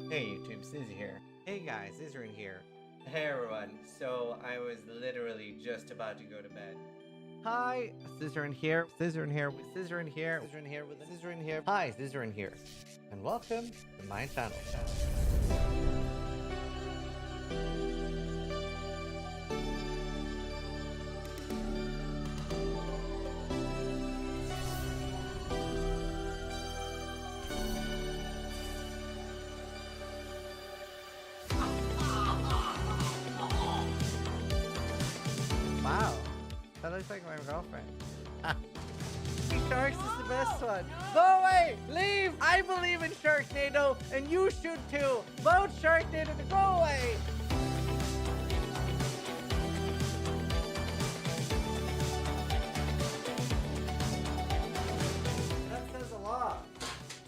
Hey YouTube, Sizzy here. Hey guys, Isrin here. Hey everyone, so I was literally just about to go to bed. Hi, Scissorin here. Scissorin here with Scissorin here. Scissorin here with Scissorin here. Hi, Scissorin here. And welcome to my channel. Wow, that looks like my girlfriend. Sharks is the best one. Go away! Leave! I believe in Sharknado, and you should too. Vote Sharknado to go away! That says a lot.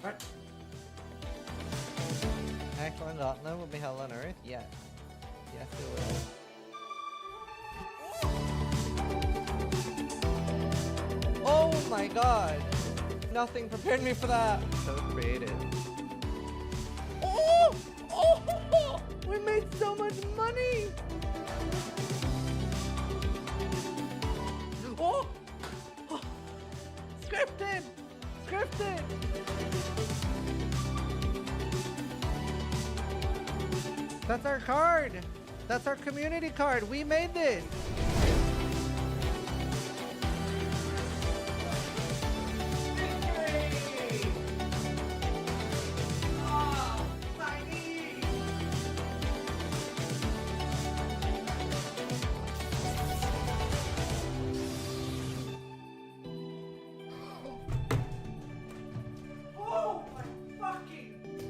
What? Excellent Gauntlet will be held on Earth? Yes. Yes, it will. Oh my god! Nothing prepared me for that! So creative. Oh! Oh! We made so much money! Oh! Oh. Scripted! Scripted! That's our card! That's our community card! We made this!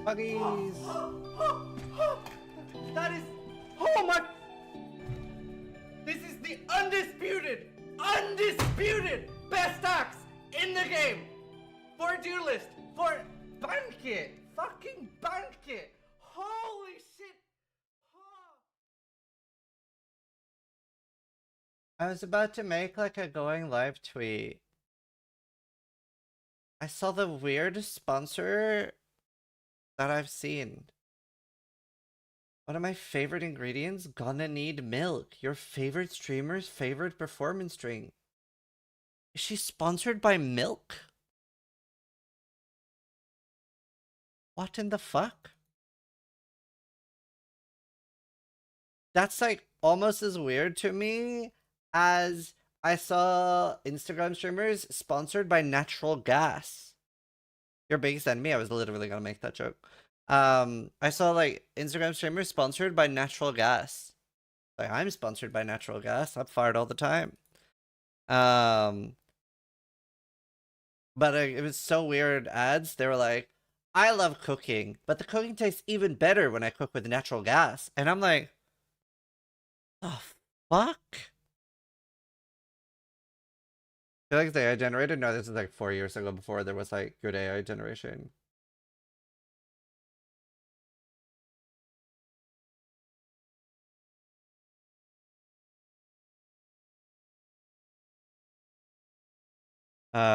Buggies. That is... Oh my... This is the undisputed best axe in the game! For duelist, for banquet, fucking banquet! Holy shit! I was about to make like a going live tweet. I saw the weirdest sponsor that I've seen. One of my favorite ingredients, gonna need milk. Your favorite streamer's favorite performance drink. Is she sponsored by milk? What in the fuck? That's like almost as weird to me as I saw Instagram streamers sponsored by natural gas. Your biggest enemy. I was literally gonna make that joke. I saw like Instagram streamers sponsored by natural gas. Like, I'm sponsored by natural gas. I'm fired all the time. But it was so weird ads. They were like, I love cooking, but the cooking tastes even better when I cook with natural gas. And I'm like, the fuck? I feel like the AI generated? No, this is like 4 years ago before there was like good AI generation.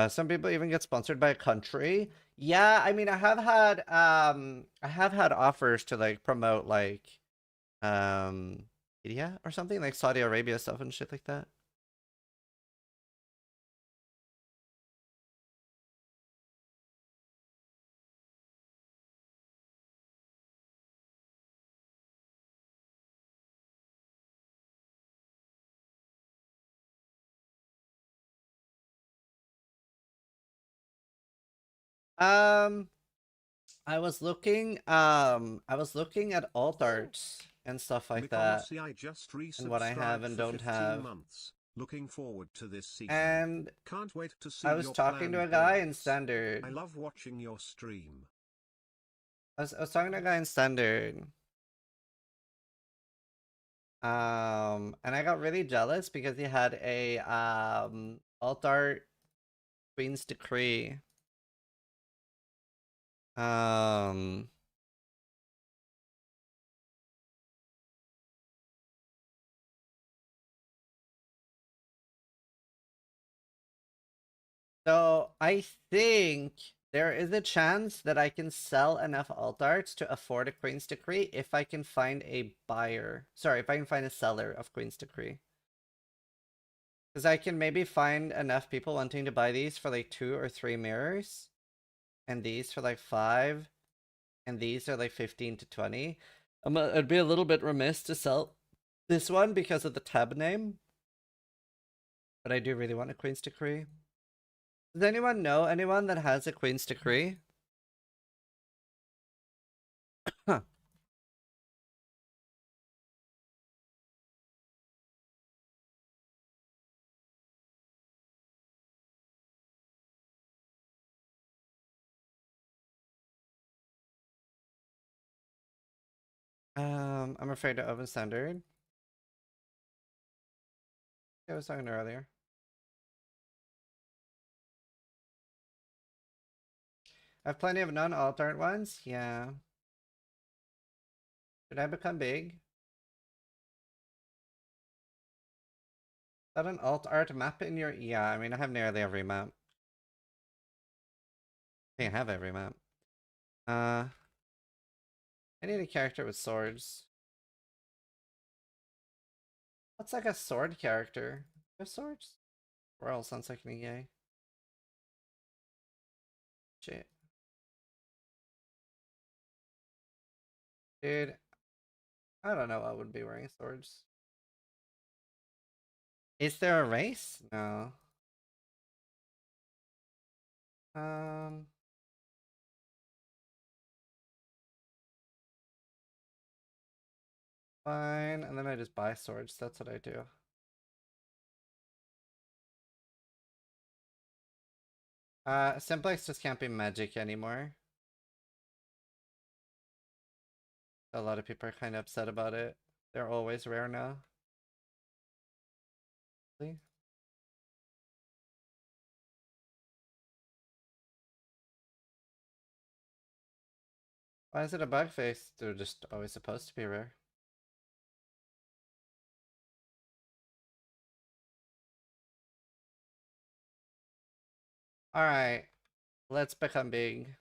Some people even get sponsored by a country. Yeah, I mean, I have had offers to like promote like India or something, like Saudi Arabia stuff and shit like that. Um, I was looking at alt arts and stuff like that, and what I have and don't have. Months. Looking forward to this season. And can't wait to see I was talking to a guy in standard. I love watching your stream. I was talking to a guy in standard. And I got really jealous because he had a alt art Queen's Decree. So I think There is a chance that I can sell enough alt art to afford a Queen's Decree if I can find a buyer. Sorry, if I can find a seller of Queen's Decree. Because I can maybe find enough people wanting to buy these for like 2 or 3 mirrors. And these for like 5. And these are like 15 to 20. I'd be a little bit remiss to sell this one because of the tab name. But I do really want a Queen's Decree. Does anyone know anyone that has a Queen's Decree? Huh. I'm afraid to open standard. I was talking earlier. I have plenty of non-alt art ones. Yeah. Should I become big? Is that an alt art map in your? Yeah, I mean I have nearly every map. I think I have every map. I need a character with swords. What's like a sword character? With swords? Royal sounds like an EA. Shit. Dude, I don't know what would be wearing swords. Is there a race? No. Um. Fine, and then I just buy swords. That's what I do. Simplex just can't be magic anymore. A lot of people are kind of upset about it. They're always rare now. See? Why is it a bug face? They're just always supposed to be rare. Alright, let's become big.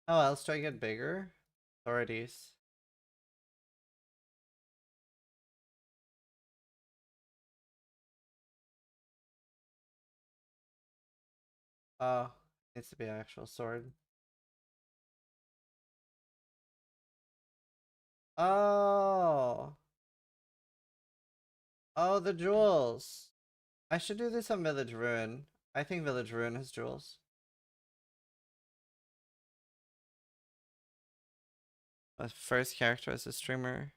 How else do I get bigger? Authorities. Oh, needs to be an actual sword. Oh. Oh, the jewels. I should do this on Village Ruin. I think Village Ruin has jewels. My first character as a streamer.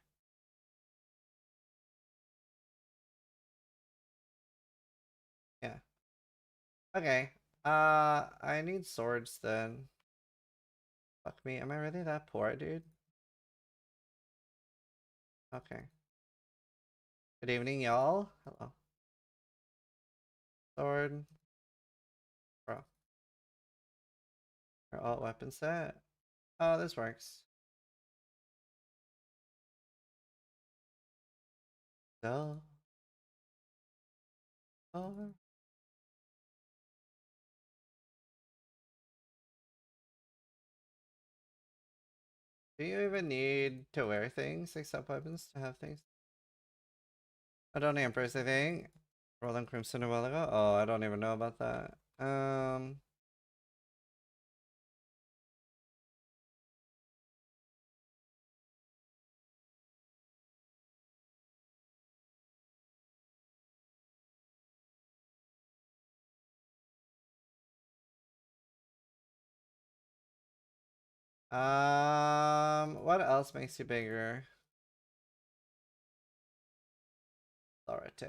Yeah. Okay. I need swords then. Fuck me. Am I really that poor, dude? Okay. Good evening, y'all. Hello. Sword. Bro. Our alt weapon set. Oh, this works. So. Oh. Do you even need to wear things except weapons to have things? I don't need Empress, I think. Rolling Crimson a while ago. Oh, I don't even know about that. What else makes you bigger? Authority.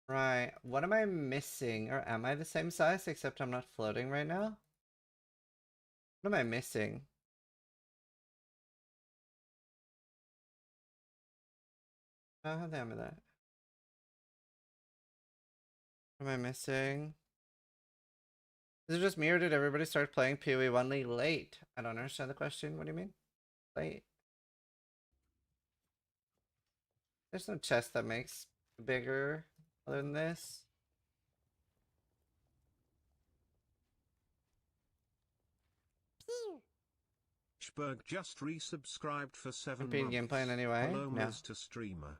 Right. What am I missing? Or am I the same size except I'm not floating right now? What am I missing? Oh, how damn is that? What am I missing? Is it just me or did everybody start playing PoE 1 League late? I don't understand the question. What do you mean? Late? There's no chest that makes bigger other than this. Shberg just resubscribed for 7 Repeat months. gameplay in any way? Hello, No. Mr. Streamer.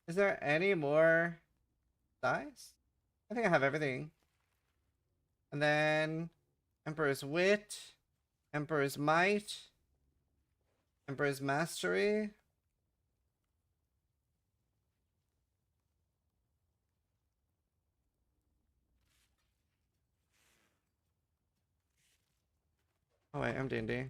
Is there any more dice? I think I have everything. And then Emperor's Wit, Emperor's Might, Emperor's Mastery. Oh wait, I'm D&D.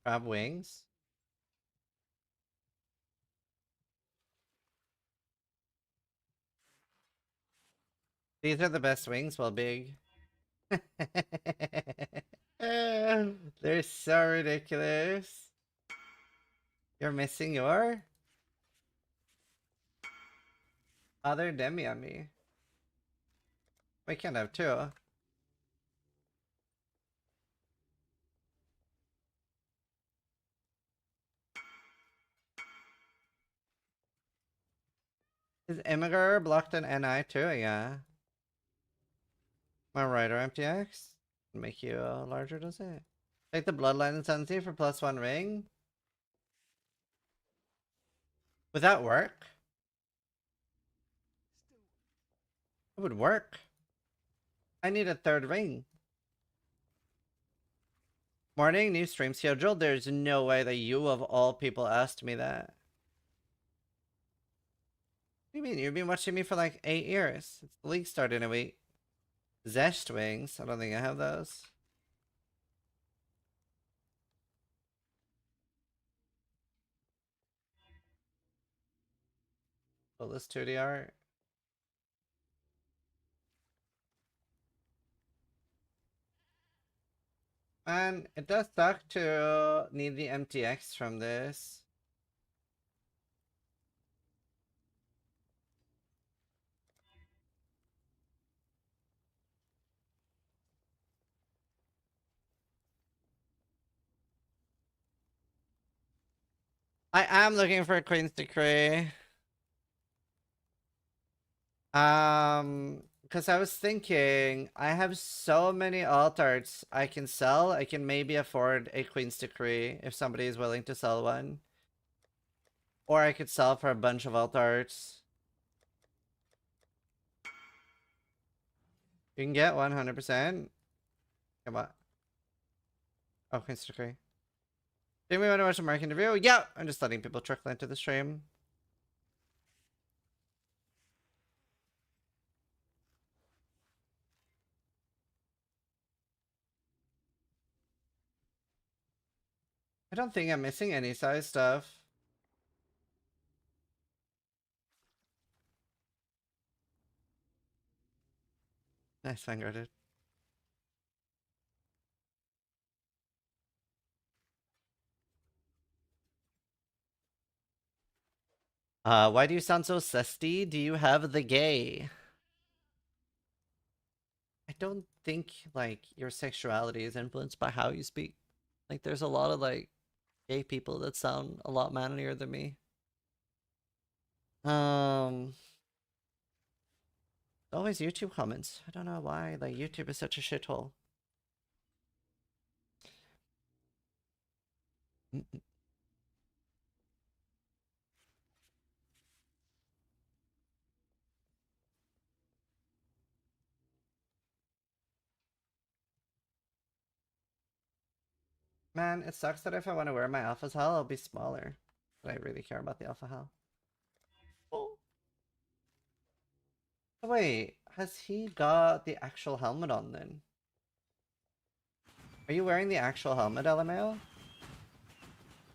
Crab wings. These are the best wings, well big. They're so ridiculous. You're missing your other demi on me. We can't have two. Is Immiger blocked an NI too? Yeah. My Rider MTX? Make you larger, does it? Take the Bloodline Insanity for +1 ring? Would that work? It would work. I need a third ring. Morning, new stream schedule. There's no way that you of all people asked me that. What do you mean? You've been watching me for like 8 years. It's the league started in a week. Zest wings. I don't think I have those. Pull this 2D art. Man, it does suck to need the MTX from this. I am looking for a Queen's Decree. Because I was thinking, I have so many alt arts I can sell. I can maybe afford a Queen's Decree if somebody is willing to sell one. Or I could sell for a bunch of alt arts. You can get 100%. Come on. Oh, Queen's Decree. Do we want to watch a market review? Yeah! I'm just letting people trickle into the stream. I don't think I'm missing any size stuff. Nice Vanguarded. Why do you sound so zesty? Do you have the gay? I don't think, like, your sexuality is influenced by how you speak. Like, there's a lot of, like, gay people that sound a lot manlier than me. Always YouTube comments. I don't know why, like, YouTube is such a shithole. Man, it sucks that if I want to wear my Alpha's Hell, I'll be smaller. But I really care about the Alpha Hell. Oh. Wait, has he got the actual helmet on then? Are you wearing the actual helmet, LMAO?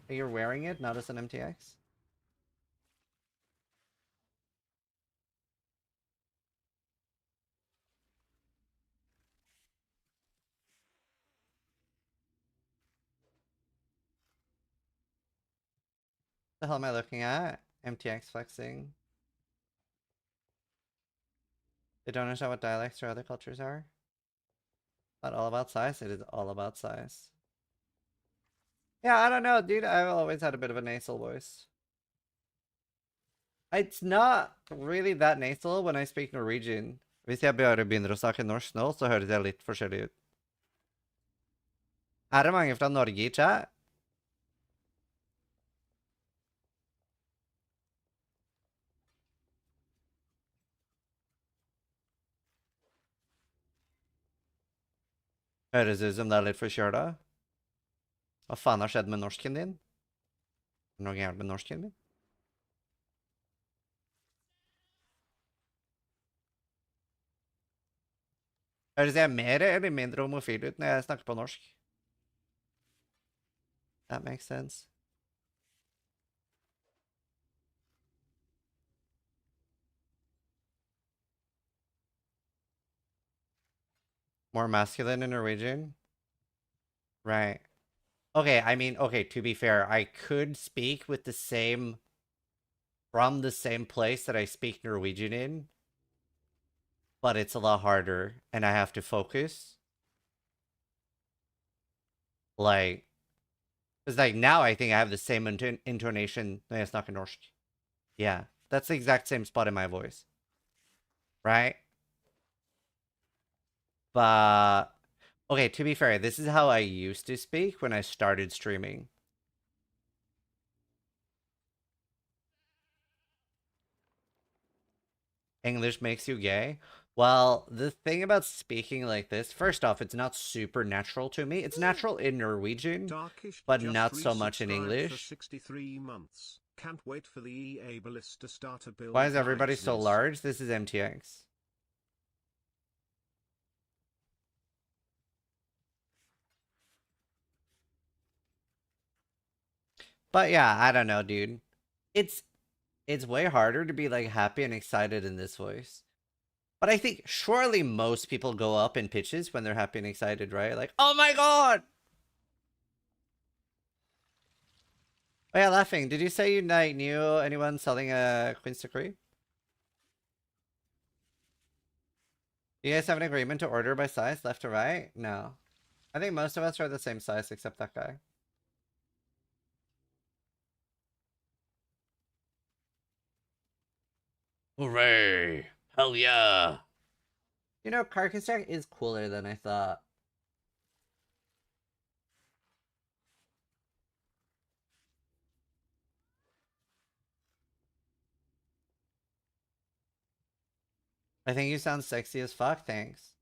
you're wearing it, not as an MTX? The hell am I looking at? MTX flexing. They don't understand what dialects or other cultures are. Not all about size, it is all about size. Yeah, I don't know, dude. I've always had a bit of a nasal voice. It's not really that nasal when I speak Norwegian. Hvis jeg bare begynner å snakke norsk nå, så høres jeg litt forskjellig ut. Er det mange fra Norge i chat? Høres ut som det er litt forkjøla. Hva faen har skjedd med norsken din? Er det noe gærent med norsken min? Høres jeg mer eller mindre homofil ut når jeg snakker på norsk? That makes sense. More masculine in Norwegian? Right. Okay, I mean, okay, to be fair, I could speak with the same... from the same place that I speak Norwegian in. But it's a lot harder, and I have to focus. Like... Because, like, now I think I have the same intonation when I snakker norsk. Yeah, that's the exact same spot in my voice. Right? But... Okay, to be fair, this is how I used to speak when I started streaming. English makes you gay? Well, the thing about speaking like this, first off, it's not super natural to me. It's natural in Norwegian, but not so much in English. For 63 months. Can't wait for the EA Bliss to start a build. Why is everybody so large? This is MTX. But yeah, I don't know, dude. It's way harder to be like happy and excited in this voice. But I think surely most people go up in pitches when they're happy and excited, right? Like, oh my god! Oh yeah, laughing. Did you say you like, knew anyone selling a Queen's Decree? Do you guys have an agreement to order by size, left to right? No. I think most of us are the same size except that guy. Hooray! Hell yeah! You know, Carcass Jack is cooler than I thought. I think you sound sexy as fuck, thanks.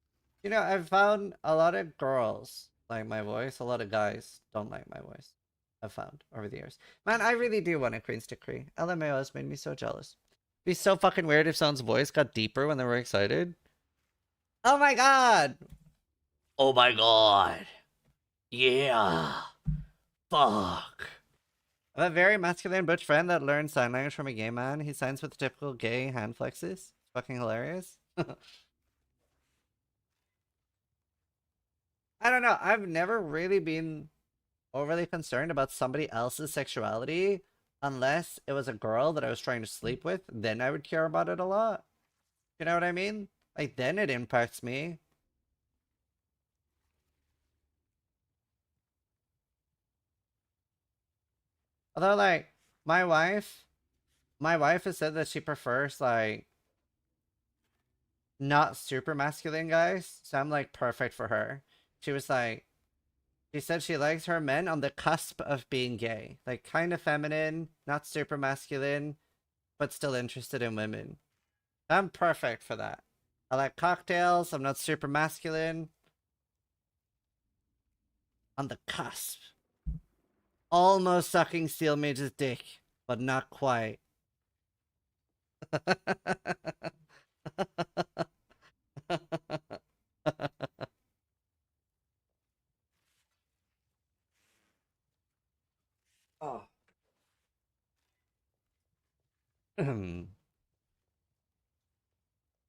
You know, I've found a lot of girls like my voice, a lot of guys don't like my voice. I've found over the years. Man, I really do want a Queen's Decree. LMAO has made me so jealous. It'd be so fucking weird if someone's voice got deeper when they were excited. Oh my god! Oh my god! Yeah! Fuck! I have a very masculine butch friend that learned sign language from a gay man. He signs with the typical gay hand flexes. It's fucking hilarious. I don't know. I've never really been overly concerned about somebody else's sexuality unless it was a girl that I was trying to sleep with. Then I would care about it a lot. You know what I mean? Like, then it impacts me. Although, like, my wife has said that she prefers, like, not super masculine guys. So I'm, like, perfect for her. She was like, she said she likes her men on the cusp of being gay. Like, kind of feminine, not super masculine, but still interested in women. I'm perfect for that. I like cocktails, I'm not super masculine. On the cusp. Almost sucking Steel Mage's dick, but not quite. Oh.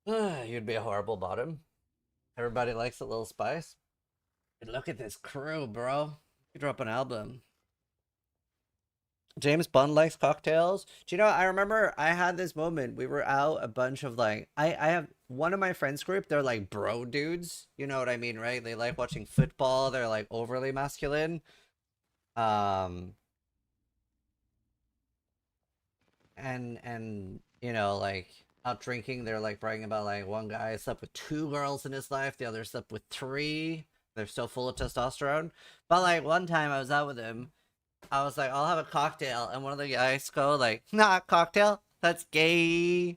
You'd be a horrible bottom. Everybody likes a little spice. And look at this crew, bro. You drop an album. James Bond likes cocktails. Do you know, I remember I had this moment. We were out a bunch of like, I have one of my friends group, they're like bro dudes. You know what I mean, right? They like watching football. They're like overly masculine. Um, and you know, like out drinking, they're like bragging about like one guy slept with 2 girls in his life, the other slept with 3. They're so full of testosterone. But like one time I was out with him, I was like, I'll have a cocktail, and one of the guys go like, nah, cocktail, that's gay.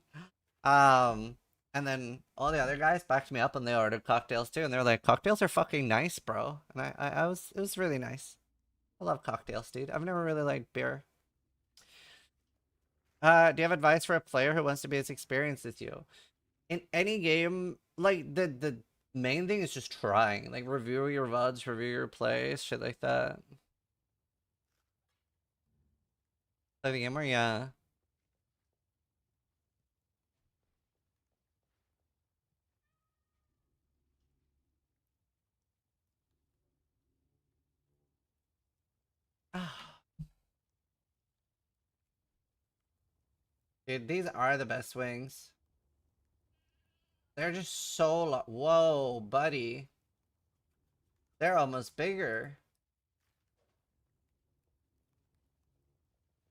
And then all the other guys backed me up and they ordered cocktails too, and they're like, cocktails are fucking nice, bro. And I was, it was really nice. I love cocktails, dude. I've never really liked beer. Do you have advice for a player who wants to be as experienced as you? In any game, like the main thing is just trying. Like review your VODs, review your plays, shit like that. Play the game or yeah. Dude, these are the best wings. They're just so whoa, buddy. They're almost bigger.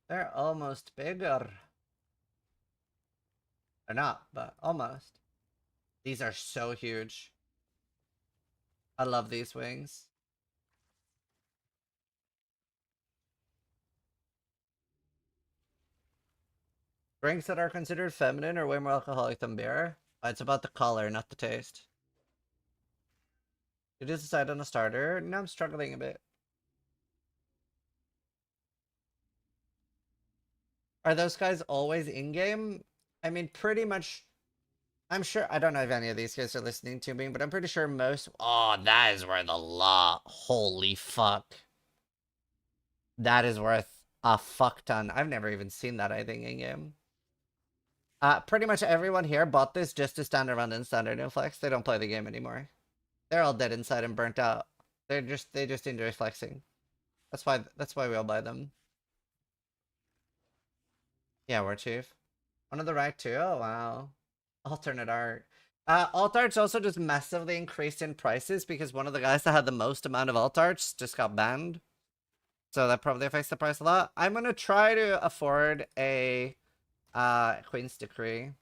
They're almost bigger. They're not, but almost. These are so huge. I love these wings. Drinks that are considered feminine are way more alcoholic than beer. It's about the color, not the taste. You just decide on a starter. Now I'm struggling a bit. Are those guys always in-game? I mean, pretty much. I'm sure, I don't know if any of these guys are listening to me, but I'm pretty sure most. Oh, that is where the law. Holy fuck. That is worth a fuck ton. I've never even seen that, I think, in-game. Pretty much everyone here bought this just to stand around in standard and flex. They don't play the game anymore. They're all dead inside and burnt out. They just enjoy flexing. That's why we all buy them. Yeah, we're chief. One of the right too? Oh wow. Alternate art. Alt arts also just massively increased in prices because one of the guys that had the most amount of alt arts just got banned. So that probably affects the price a lot. I'm gonna try to afford a Queen's Decree.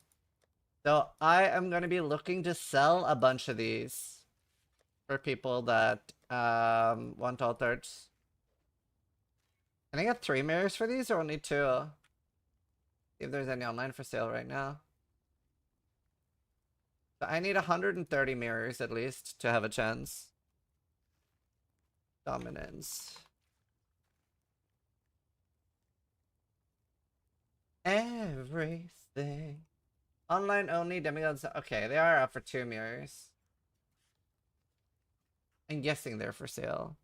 So I am gonna be looking to sell a bunch of these for people that want alt arts. Can I get 3 mirrors for these or only 2? See if there's any online for sale right now. So I need 130 mirrors at least to have a chance. Dominance. Everything. Online only demigods. Okay, they are up for 2 mirrors. I'm guessing they're for sale.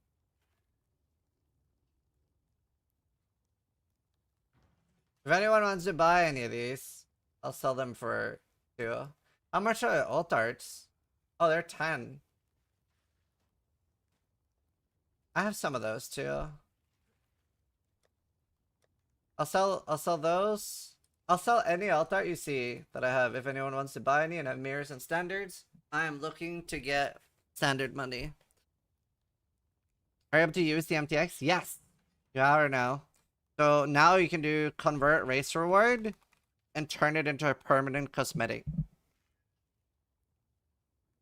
If anyone wants to buy any of these, I'll sell them for 2. How much are alt arts? Oh, they're 10. I have some of those too. I'll sell those. I'll sell any alt art you see that I have. If anyone wants to buy any and have mirrors and standards, I am looking to get standard money. Are you able to use the MTX? Yes. You are now. So now you can do convert race reward and turn it into a permanent cosmetic.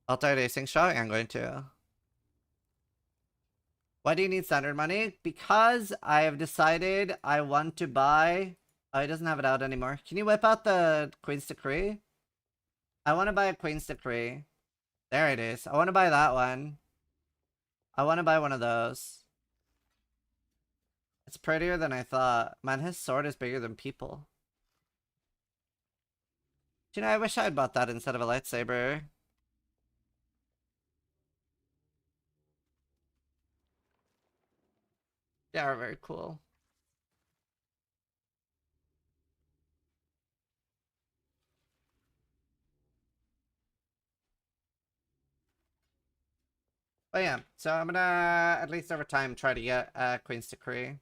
Alt art racing shot. I'm going to. Why do you need standard money? Because I have decided I want to buy. Oh, he doesn't have it out anymore. Can you whip out the Queen's Decree? I want to buy a Queen's Decree. There it is. I want to buy that one. I want to buy one of those. It's prettier than I thought. Man, his sword is bigger than people. You know, I wish I had bought that instead of a lightsaber. They are very cool. But yeah, so I'm gonna, at least over time, try to get Queen's Decree.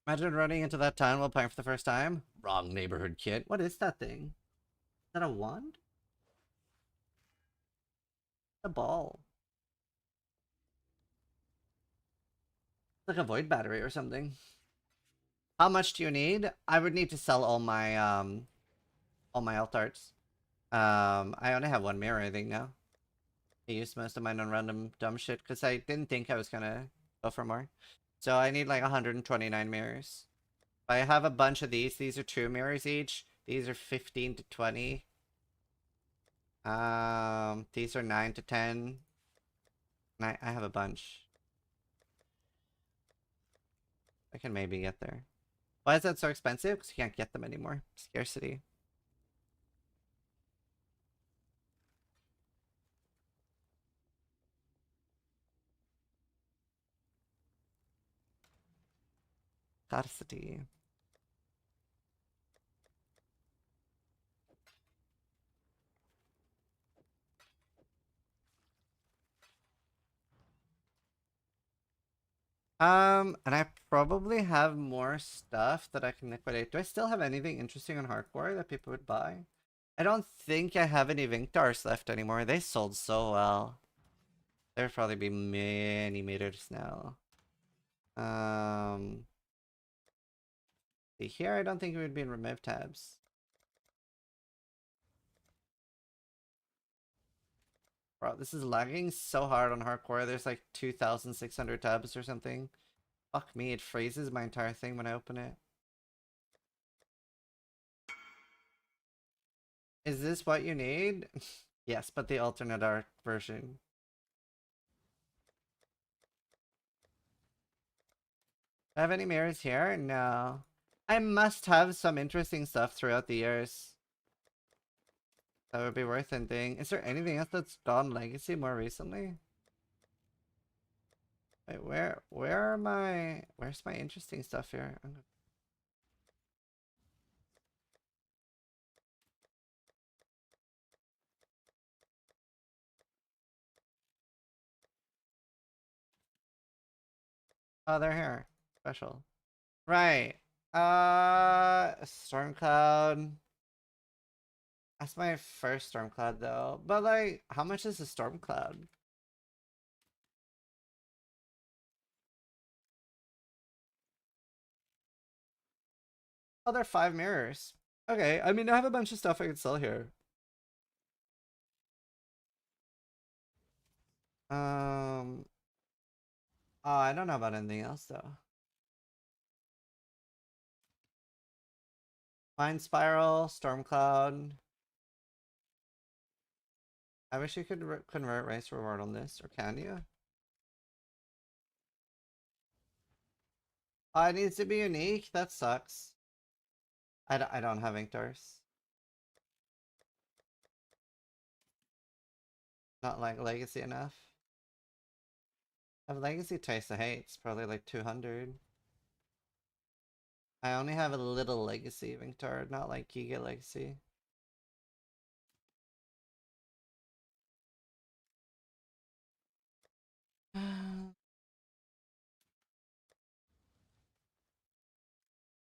Imagine running into that town while playing for the first time. Wrong neighborhood kid. What is that thing? Is that a wand? A ball. Like a void battery or something. How much do you need? I would need to sell all my alt arts. I only have one mirror, I think, now. I used most of mine on random dumb shit because I didn't think I was gonna go for more. So I need like 129 mirrors. I have a bunch of these. These are 2 mirrors each. These are 15 to 20. These are 9 to 10. And I have a bunch. I can maybe get there. Why is that so expensive? Because you can't get them anymore. Scarcity. Scarcity. And I probably have more stuff that I can liquidate. Do I still have anything interesting on hardcore that people would buy? I don't think I have any Vinktars left anymore. They sold so well. There'd probably be many meters now. See here, I don't think it would be in remove tabs. Bro, this is lagging so hard on hardcore. There's like 2,600 tabs or something. Fuck me, it freezes my entire thing when I open it. Is this what you need? Yes, but the alternate art version. Do I have any mirrors here? No. I must have some interesting stuff throughout the years. That would be worth anything. Is there anything else that's gone legacy more recently? Wait, where are my, where's my interesting stuff here? Oh, they're here. Special. Right. Stormcloud. That's my first Stormcloud though. But like, how much is a Stormcloud? Oh, they're 5 mirrors. Okay, I mean, I have a bunch of stuff I could sell here. Oh, I don't know about anything else though. Mind Spiral, Stormcloud. I wish you could convert race reward on this, or can you? Oh, it needs to be unique? That sucks. I don't have Inktars. Not like Legacy enough. I have Legacy Taste of Hate's probably like 200. I only have a little Legacy Vinctar, not like Giga Legacy.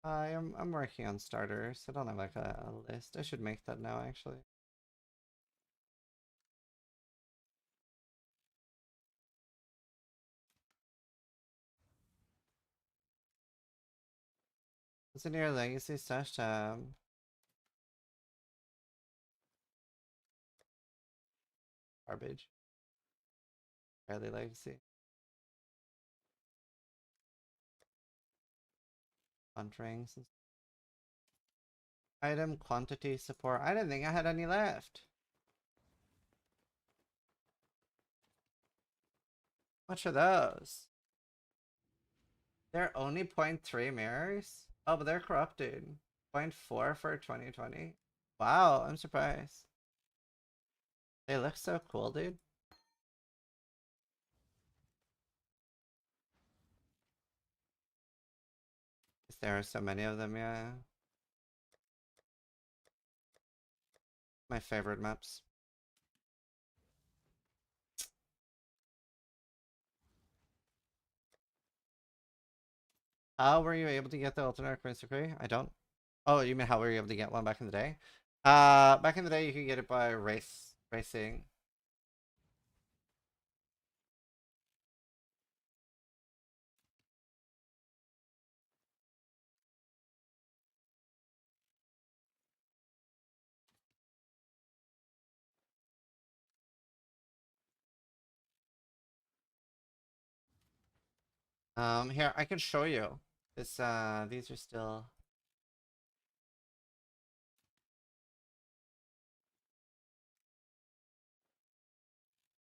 I'm working on starters. I don't have like a list. I should make that now actually. What's in your Legacy stash tab? Garbage. Barely Legacy. Hunt rings. Item quantity support. I didn't think I had any left. How much are those? They're only 0.3 mirrors? Oh, but they're corrupted. 0.4 for 2020. Wow, I'm surprised. They look so cool, dude. There are so many of them, yeah. My favorite maps. How were you able to get the alternate currency decree? I don't. Oh, you mean how were you able to get one back in the day? Back in the day, you could get it by racing. Here I can show you. This these are still.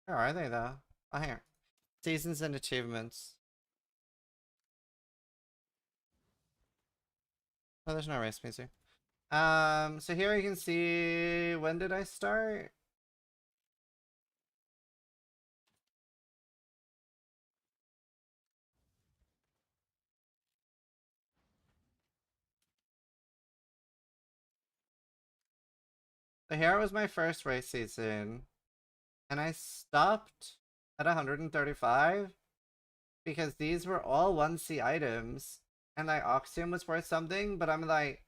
Where are they though? Oh, here. Seasons and achievements. Oh, there's no race music. So here you can see, when did I start? So here was my first race season, and I stopped at 135 because these were all 1C items, and like Oxium was worth something, but I'm like,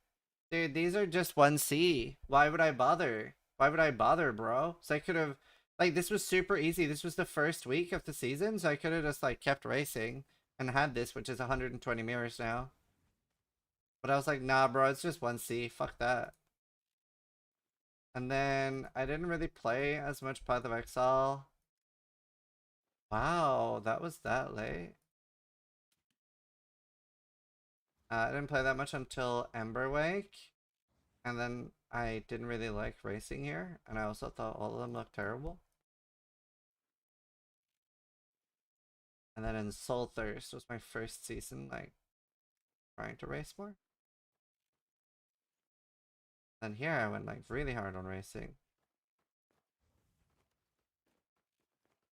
dude, these are just 1C. Why would I bother? Why would I bother, bro? So I could have, like, this was super easy. This was the first week of the season, so I could have just like kept racing and had this, which is 120 mirrors now. But I was like, nah, bro, it's just 1C. Fuck that. And then I didn't really play as much Path of Exile. Wow, that was that late. I didn't play that much until Emberwake. And then I didn't really like racing here. And I also thought all of them looked terrible. And then in Soul Thirst was my first season, like, trying to race more. And here I went, like, really hard on racing.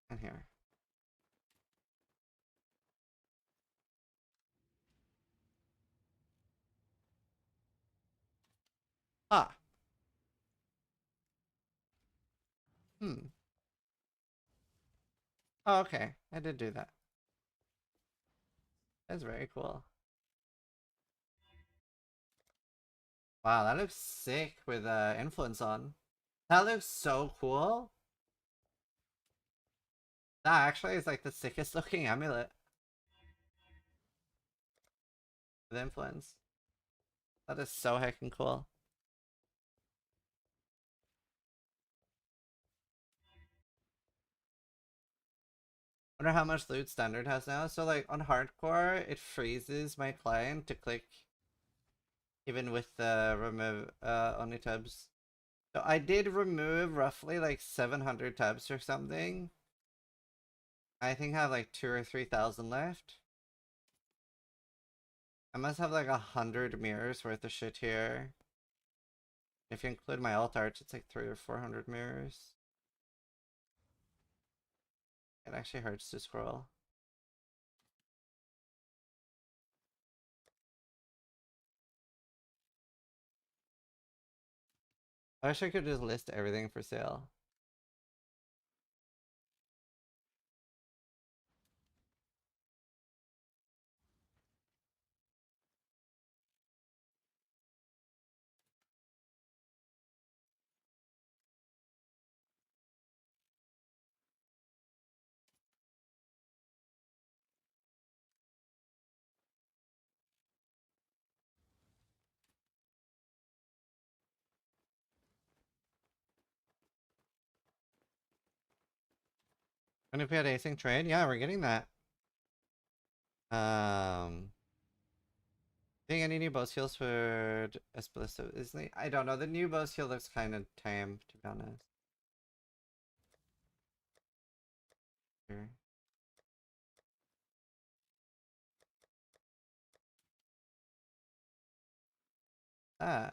And here. Ah. Hmm. Oh, okay. I did do that. That's very cool. Wow, that looks sick with influence on. That looks so cool. That actually is like the sickest looking amulet with influence. That is so heckin' cool. Wonder how much loot standard has now. So like on hardcore, it freezes my client to click even with the remove only tabs. So I did remove roughly like 700 tabs or something. I think I have like 2 or 3,000 left. I must have like 100 mirrors worth of shit here. If you include my alt arts, it's like 300 or 400 mirrors. It actually hurts to scroll. I wish I could just list everything for sale. When if we had async trade, yeah, we're getting that. Think any new bow skills for Espilisto? Isn't it? I don't know. The new bow skill looks kind of tame, to be honest. Sure. Ah.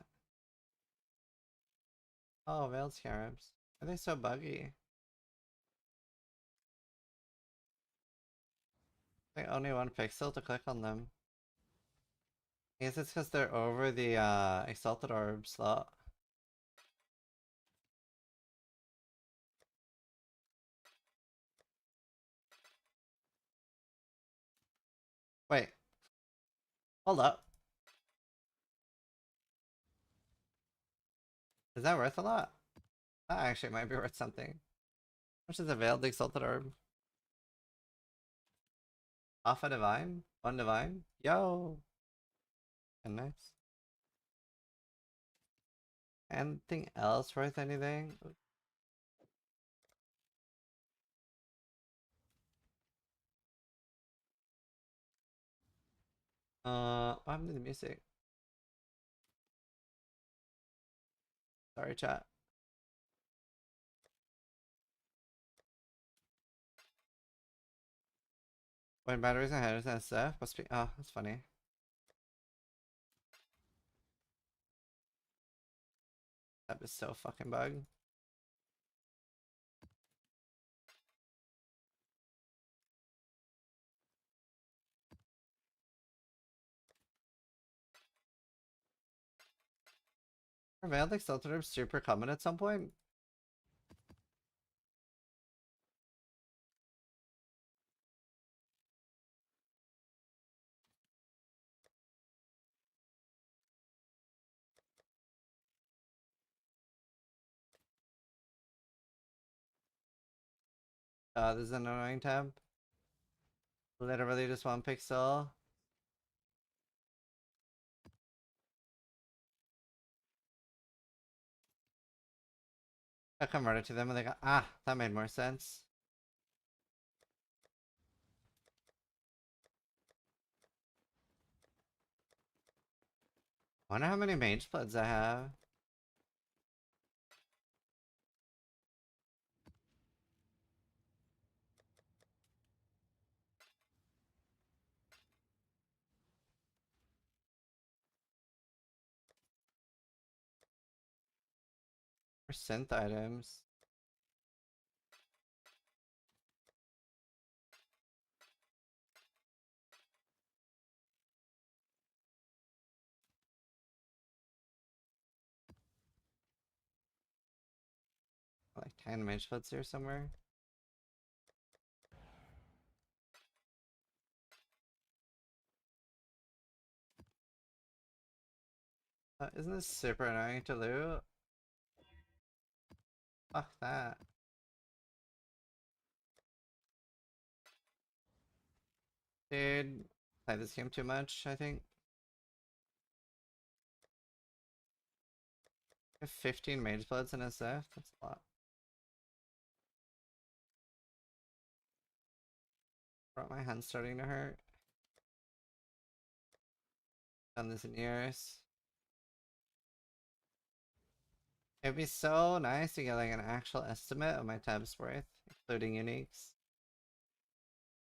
Oh, veiled scarabs. Are they so buggy? Like only 1 pixel to click on them. I guess it's because they're over the exalted orb slot. Wait. Hold up. Is that worth a lot? That actually might be worth something. How much is a veiled exalted orb? Off a divine? One divine? Yo! And nice. Anything else worth anything? What happened to the music? Sorry, chat. When batteries and headers and stuff must be. Oh, that's funny. That is so fucking bug. Are veiled exalted orbs super common at some point? This is an annoying tab. Literally just one pixel. I converted to them and they got, ah, that made more sense. Wonder how many mage bloods I have. Or synth items. Like 10 mage bloods here somewhere. Isn't this super annoying to loot? Fuck that. Dude, play this game too much, I think. I have 15 mage bloods in SF, that's a lot. Brought my hand's starting to hurt. Done this in years. It'd be so nice to get like an actual estimate of my tab's worth, including uniques.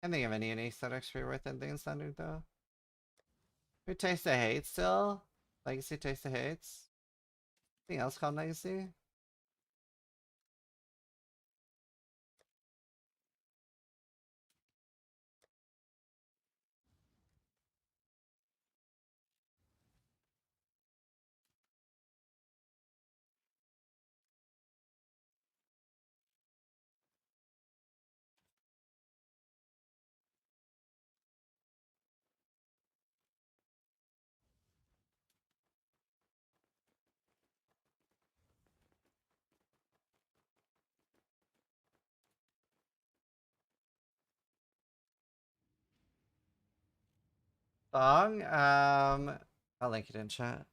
I think of any uniques that are actually worth anything in standard though. Who Taste the Hate still? Legacy Taste the Hates? Anything else called Legacy? Song? I'll link it in chat.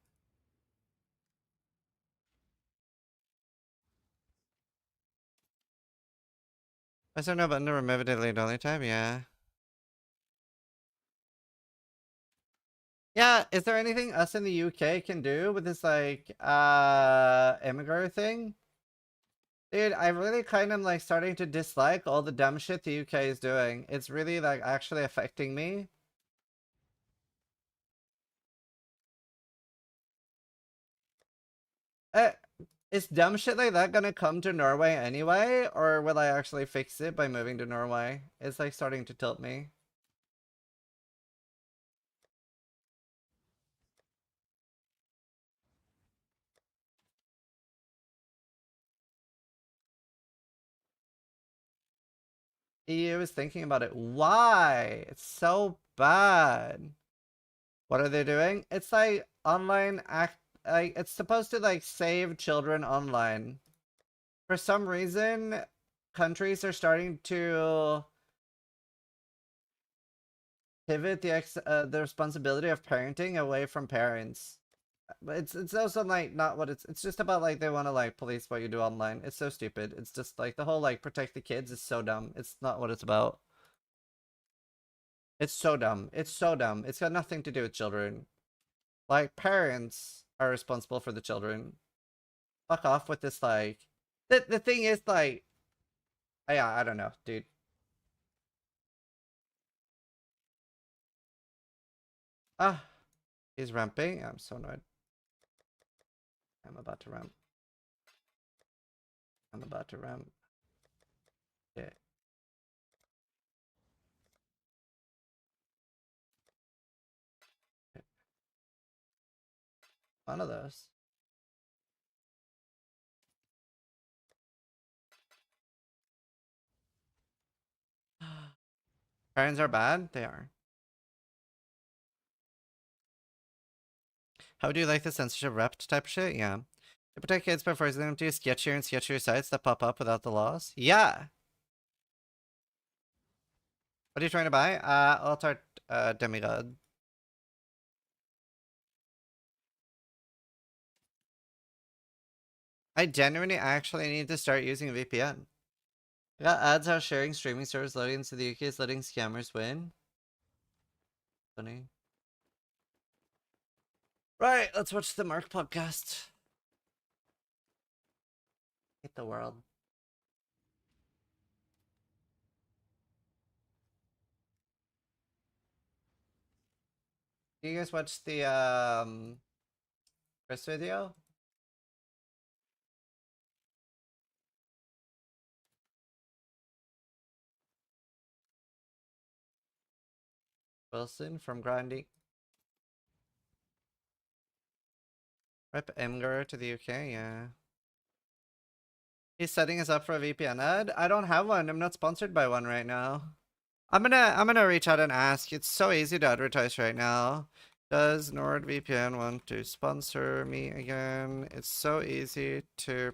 Is there no button to remove a delete only tab? Yeah. Yeah, is there anything us in the UK can do with this like immigrant thing? Dude, I really kind of like starting to dislike all the dumb shit the UK is doing. It's really like actually affecting me. Is dumb shit like that gonna come to Norway anyway? Or will I actually fix it by moving to Norway? It's like starting to tilt me. EU is thinking about it. Why? It's so bad. What are they doing? It's like online act. Like it's supposed to like save children online. For some reason, countries are starting to pivot the responsibility of parenting away from parents. But it's also like not what it's just about like they want to like police what you do online. It's so stupid. It's just like the whole like protect the kids is so dumb. It's not what it's about. It's so dumb. It's so dumb. It's got nothing to do with children. Like parents are responsible for the children. Fuck off with this like the thing is like yeah, I don't know, dude. Ah, he's ramping. I'm so annoyed. I'm about to ramp. I'm about to ramp. Yeah. One of those. Parents are bad? They are. How do you like the censorship rep type of shit? Yeah. To protect kids by forcing them to use sketchier and sketchier sites that pop up without the laws? Yeah. What are you trying to buy? Altar Demigod. I genuinely actually need to start using a VPN. I got ads how sharing streaming servers loading into the UK is letting scammers win. Funny. Right, let's watch the Mark podcast. Hate the world. Do you guys watch the first video? Wilson from Grandy. Rip Emger to the UK, yeah. He's setting us up for a VPN ad. I don't have one. I'm not sponsored by one right now. I'm gonna reach out and ask. It's so easy to advertise right now. Does NordVPN want to sponsor me again? It's so easy to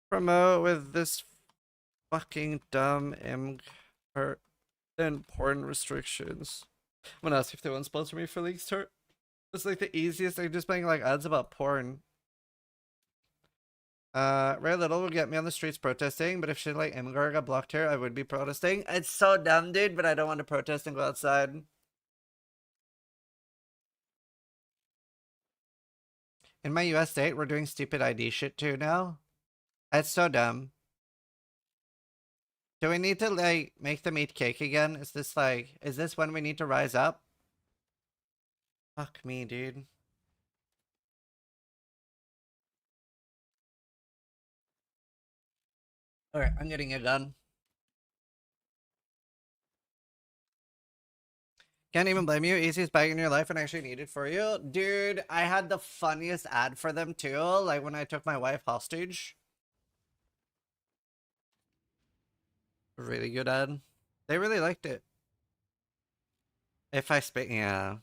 promote with this fucking dumb important restrictions. I'm gonna ask if they want to sponsor me for League Start. It's like the easiest thing, just making like ads about porn. Ray Little would get me on the streets protesting, but if shit like Imgar got blocked here, I would be protesting. It's so dumb, dude, but I don't want to protest and go outside. In my US state, we're doing stupid ID shit too now. That's so dumb. Do we need to, like, make them eat cake again? Is this when we need to rise up? Fuck me, dude. Alright, I'm getting it done. Can't even blame you. Easiest bag in your life and actually need it for you. Dude, I had the funniest ad for them too, like when I took my wife hostage. Really good ad. They really liked it. If I speak, yeah.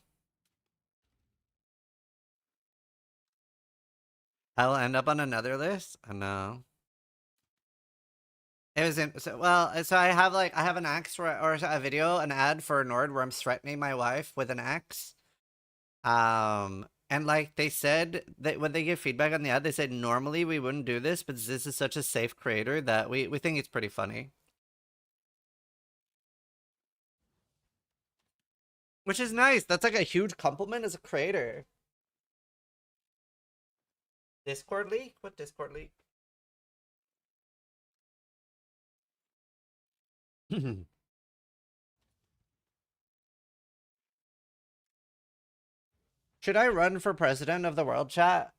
I'll end up on another list? I know. It was in, so, well, so I have an axe or a video, an ad for Nord where I'm threatening my wife with an axe. And like they said that when they give feedback on the ad, they said normally we wouldn't do this, but this is such a safe creator that we think it's pretty funny. Which is nice. That's like a huge compliment as a creator. Discord leak? What Discord leak? Should I run for president of the world, chat?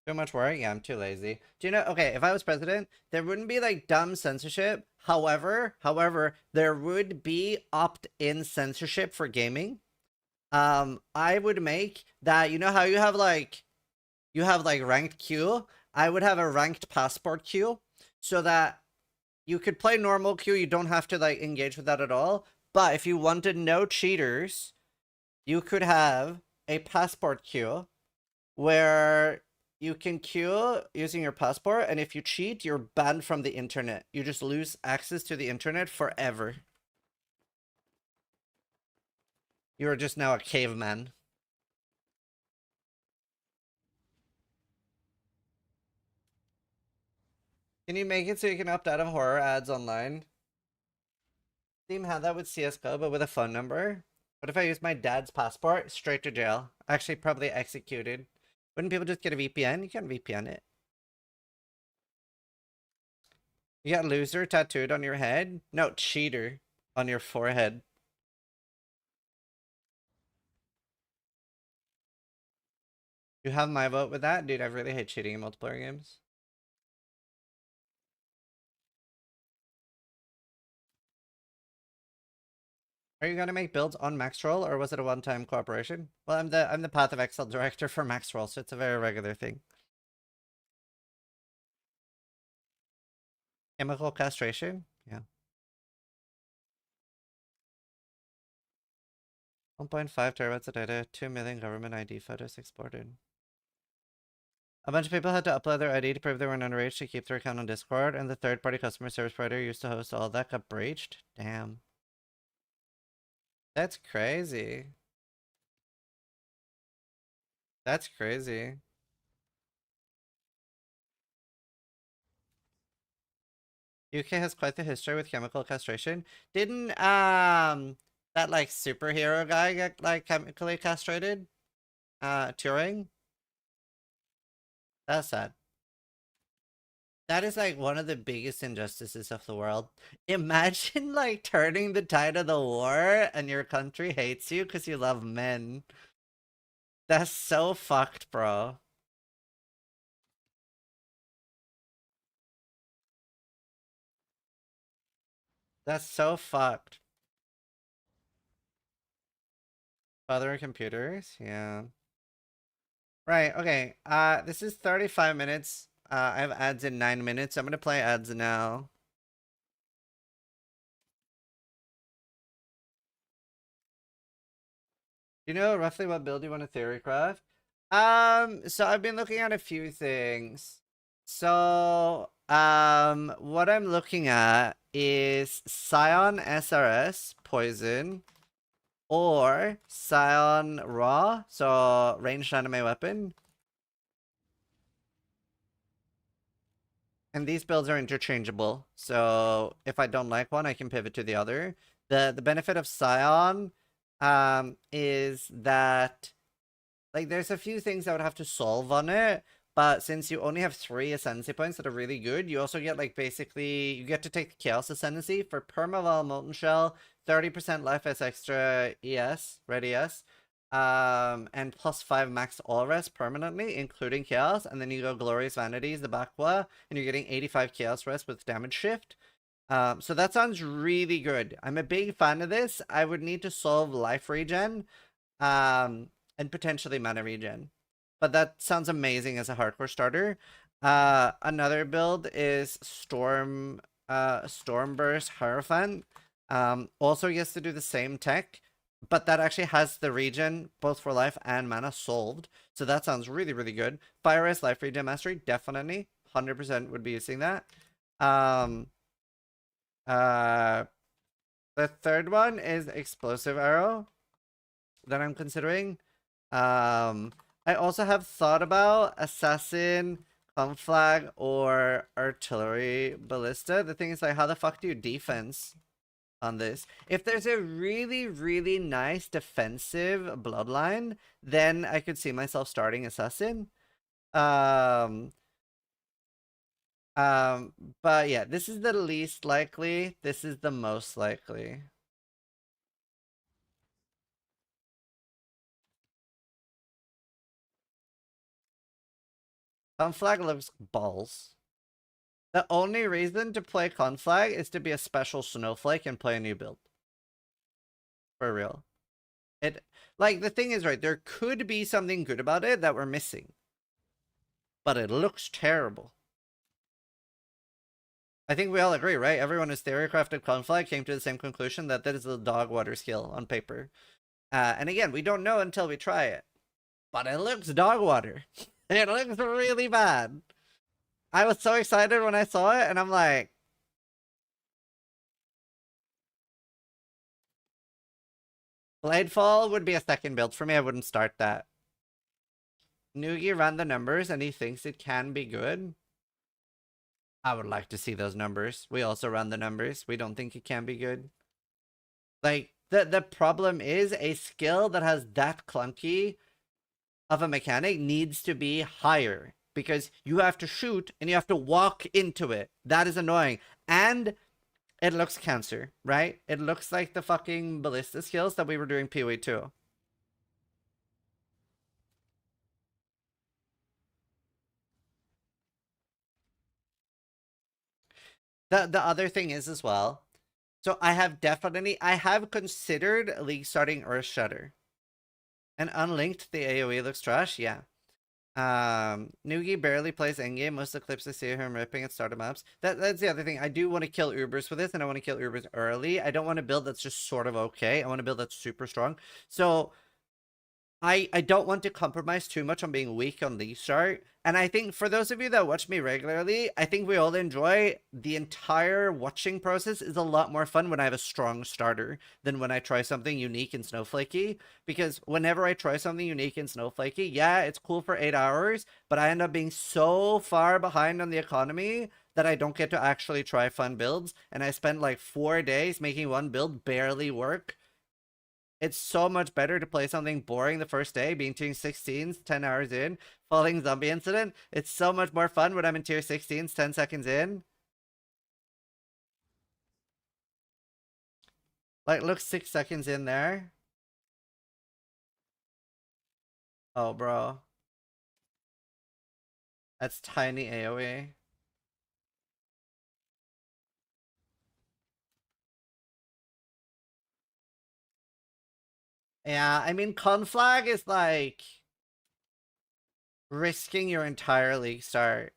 Too much work? Yeah, I'm too lazy. Do you know, okay, if I was president, there wouldn't be like dumb censorship. However, there would be opt-in censorship for gaming. I would make that, you know how you have like ranked queue? I would have a ranked passport queue so that you could play normal queue. You don't have to like engage with that at all. But if you wanted no cheaters, you could have a passport queue where you can queue using your passport, and if you cheat, you're banned from the internet. You just lose access to the internet forever. You are just now a caveman. Can you make it so you can opt out of horror ads online? Steam had that with CSGO, but with a phone number. What if I use my dad's passport? Straight to jail. Actually, probably executed. Wouldn't people just get a VPN? You can't VPN it. You got loser tattooed on your head? No, cheater on your forehead. You have my vote with that? Dude, I really hate cheating in multiplayer games. Are you gonna make builds on Maxroll, or was it a one-time cooperation? Well, I'm the Path of Exile director for Maxroll, so it's a very regular thing. Chemical castration? Yeah. 1.5 terabytes of data, 2 million government ID photos exported. A bunch of people had to upload their ID to prove they weren't underage to keep their account on Discord, and the third-party customer service provider used to host all that got breached? Damn. That's crazy. That's crazy. UK has quite the history with chemical castration. Didn't that like superhero guy get like chemically castrated? Turing? That's sad. That is like one of the biggest injustices of the world. Imagine like turning the tide of the war and your country hates you because you love men. That's so fucked, bro. That's so fucked. Other computers? Yeah. Right, okay. This is 35 minutes. I have ads in 9 minutes. I'm gonna play ads now. You know roughly what build you want to theory craft? So I've been looking at a few things. So, what I'm looking at is Scion SRS, Poison, or Scion Raw, so ranged anime weapon. And these builds are interchangeable, so if I don't like one, I can pivot to the other. The benefit of Scion is that like there's a few things I would have to solve on it, but since you only have 3 ascendancy points that are really good, you also get like basically you get to take the Chaos Ascendancy for Permaval Molten Shell, 30% life as extra ES, red ES, and +5 max all rest permanently, including Chaos, and then you go Glorious Vanities, the Bakwa, and you're getting 85 Chaos rest with damage shift. So that sounds really good. I'm a big fan of this. I would need to solve life regen, and potentially mana regen. But that sounds amazing as a hardcore starter. Another build is Stormburst Hierophant. Also gets to do the same tech, but that actually has the regen both for life and mana solved. So that sounds really, really good. Fire Ice Life Regen Mastery, definitely. 100% would be using that. The third one is Explosive Arrow that I'm considering. I also have thought about Assassin, Conflag, or Artillery Ballista. The thing is, like, how the fuck do you defense on this? If there's a really, really nice defensive bloodline, then I could see myself starting Assassin. But yeah, this is the least likely. This is the most likely. Conflag looks balls. The only reason to play Conflag is to be a special snowflake and play a new build. For real. Like, the thing is, right, there could be something good about it that we're missing. but it looks terrible. I think we all agree, right? Everyone who's theorycrafted Conflict came to the same conclusion that that is a dog water skill on paper. And again, we don't know until we try it. But it looks dog water. It looks really bad. I was so excited when I saw it, and I'm like... Bladefall would be a second build for me. I wouldn't start that. Noogie ran the numbers, and he thinks it can be good. I would like to see those numbers. We also run the numbers. We don't think it can be good. Like, the problem is a skill that has that clunky of a mechanic needs to be higher. Because you have to shoot and you have to walk into it. That is annoying. And it looks cancer, right? It looks like the fucking ballista skills that we were doing PoE 2. The other thing is as well. So I have considered League starting Earth Shudder. And unlinked, the AoE looks trash, yeah. Noogie barely plays Endgame. Most of the clips I see of him ripping at starter maps. That's the other thing. I do want to kill Ubers with this, and I want to kill Ubers early. I don't want to build that's just sort of okay. I want to build that's super strong. So I don't want to compromise too much on being weak on League start. And I think for those of you that watch me regularly, I think we all enjoy the entire watching process is a lot more fun when I have a strong starter than when I try something unique and snowflakey. Because whenever I try something unique and snowflakey, yeah, it's cool for 8 hours, but I end up being so far behind on the economy that I don't get to actually try fun builds. And I spend like 4 days making one build barely work. It's so much better to play something boring the first day, being tier 16s, 10 hours in, falling zombie incident. It's so much more fun when I'm in tier 16s, 10 seconds in. Like, look, 6 seconds in there. Oh, bro. That's tiny AoE. Yeah, I mean, Conflag is like risking your entire league start.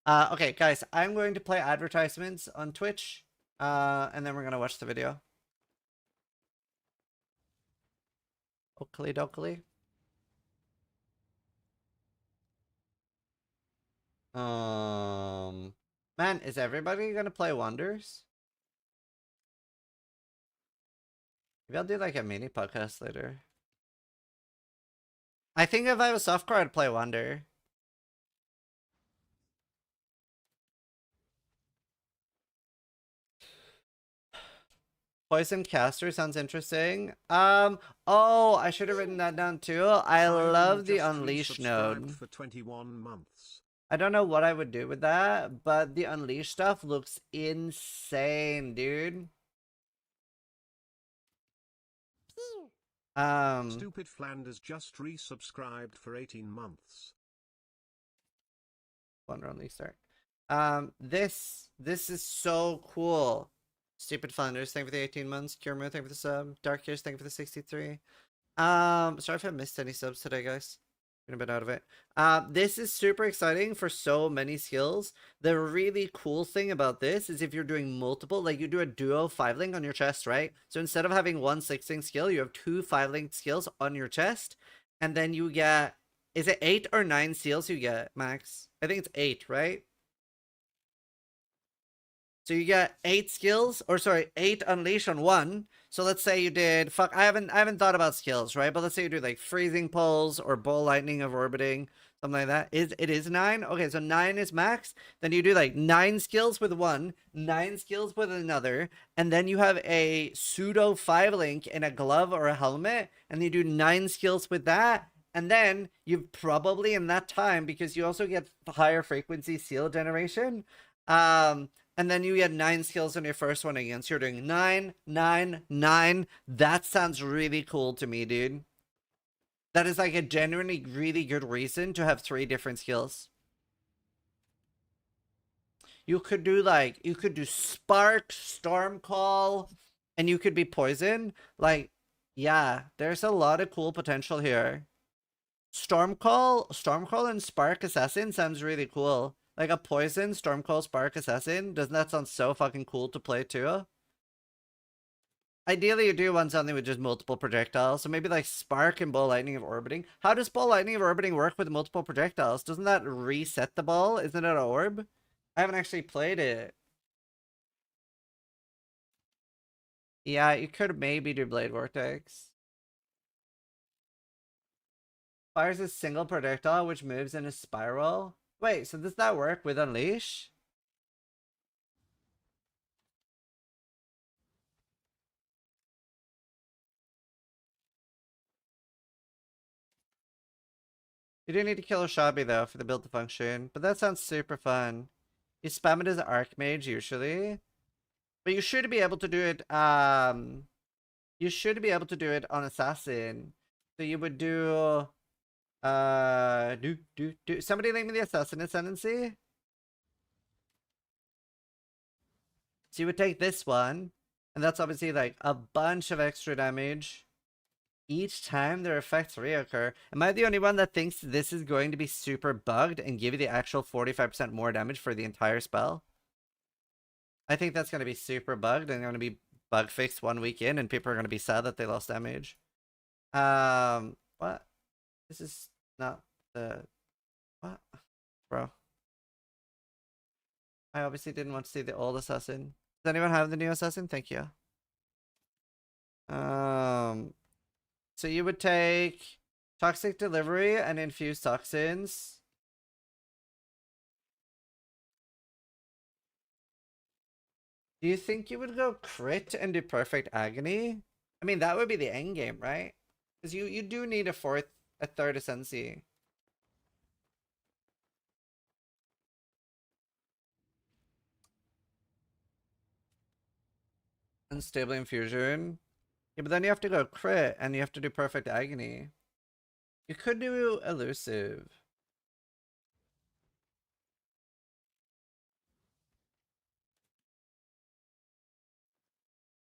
Okay, guys, I'm going to play advertisements on Twitch, and then we're gonna watch the video. Oakley dokley. Man, is everybody gonna play Wonders? Maybe I'll do like a mini podcast later. I think if I have a softcore, I'd play Wonder. Poison Caster sounds interesting. Oh, I should have written that down too. I love the Unleash node. For 21 months. I don't know what I would do with that, but the Unleash stuff looks insane, dude. Stupid Flanders just resubscribed for 18 months. Wonder Unleash start. This is so cool. Stupid Flanders, thank you for the 18 months. Kiermo, thank you for the sub. Dark Years, thank you for the 63. Sorry if I missed any subs today, guys. Been a bit out of it. This is super exciting for so many skills. The really cool thing about this is if you're doing multiple, like you do a duo 5-link on your chest, right? So instead of having one 6-link skill, you have 2 5-link skills on your chest. And then you get, is it 8 or 9 seals you get, Max? I think it's 8, right? So you get 8 skills, or sorry, 8 unleash on one. So let's say you did, I haven't thought about skills, right? But let's say you do like freezing pulse or ball lightning of orbiting, something like that. It is 9? Okay, so 9 is max. Then you do like 9 skills with one, 9 skills with another, and then you have a pseudo 5-link in a glove or a helmet, and you do 9 skills with that. And then you've probably in that time, because you also get higher frequency seal generation, and then you get 9 skills on your first one again. So you're doing 9, 9, 9. That sounds really cool to me, dude. That is like a genuinely really good reason to have 3 different skills. You could do Spark, Storm Call, and you could be Poison. Like, yeah, there's a lot of cool potential here. Stormcall and Spark Assassin sounds really cool. Like a poison Stormcall Spark Assassin. Doesn't that sound so fucking cool to play too? Ideally, you do want something with just multiple projectiles. So maybe like Spark and Ball Lightning of Orbiting. How does Ball Lightning of Orbiting work with multiple projectiles? Doesn't that reset the ball? Isn't it an orb? I haven't actually played it. Yeah, you could maybe do Blade Vortex. Fires a single projectile which moves in a spiral. Wait, so does that work with Unleash? You do need to kill a Shabi though for the build to function, but that sounds super fun. You spam it as Archmage usually, but you should be able to do it. You should be able to do it on Assassin. So you would do. Somebody link me the Assassin Ascendancy. So you would take this one, and that's obviously like a bunch of extra damage each time their effects reoccur. Am I the only one that thinks this is going to be super bugged and give you the actual 45% more damage for the entire spell? I think that's going to be super bugged and going to be bug fixed 1 week in, and people are going to be sad that they lost damage. What? This is not the... What? Bro. I obviously didn't want to see the old assassin. Does anyone have the new assassin? Thank you. So you would take Toxic Delivery and Infuse Toxins. Do you think you would go crit and do Perfect Agony? I mean, that would be the end game, right? Because you do need a third Ascendancy. Unstable Infusion. Yeah, but then you have to go crit and you have to do Perfect Agony. You could do Elusive.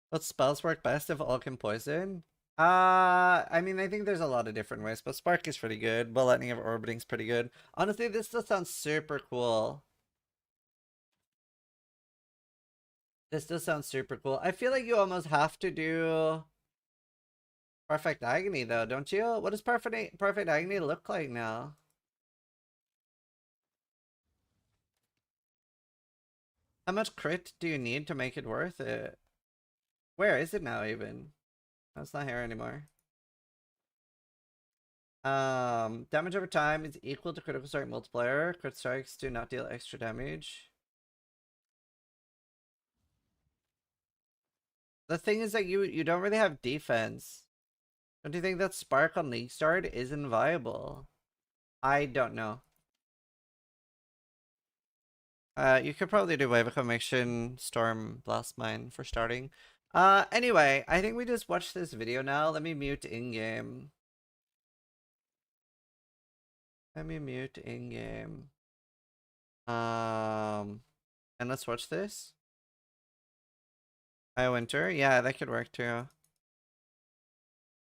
What spells work best if all can poison? I mean, I think there's a lot of different ways, but Spark is pretty good. Ball Lightning of Orbiting's pretty good. Honestly, this still sounds super cool. This does sound super cool. I feel like you almost have to do Perfect Agony, though, don't you? What does Perfect Agony look like now? How much crit do you need to make it worth it? Where is it now, even? Oh, it's not here anymore. Damage over time is equal to critical strike multiplier. Crit strikes do not deal extra damage. The thing is that you don't really have defense. Don't you think that Spark on League Start is inviable? I don't know. You could probably do Wave Acclamation, Storm, Blast Mine for starting. Anyway, I think we just watched this video now. Let me mute in-game. Let me mute in-game. And let's watch this. I Winter. Yeah, that could work too.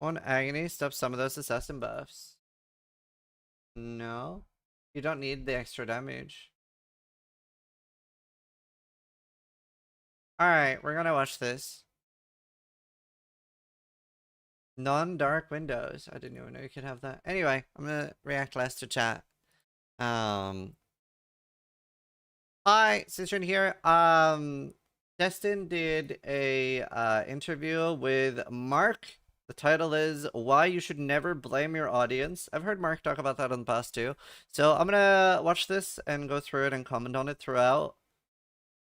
One Agony stops some of those assassin buffs. No. You don't need the extra damage. Alright, we're gonna watch this. Non-dark windows. I didn't even know you could have that. Anyway, I'm gonna react less to chat. Hi, since you're in here, Destin did a interview with Mark. The title is Why You Should Never Blame Your Audience. I've heard Mark talk about that in the past too. So I'm gonna watch this and go through it and comment on it throughout.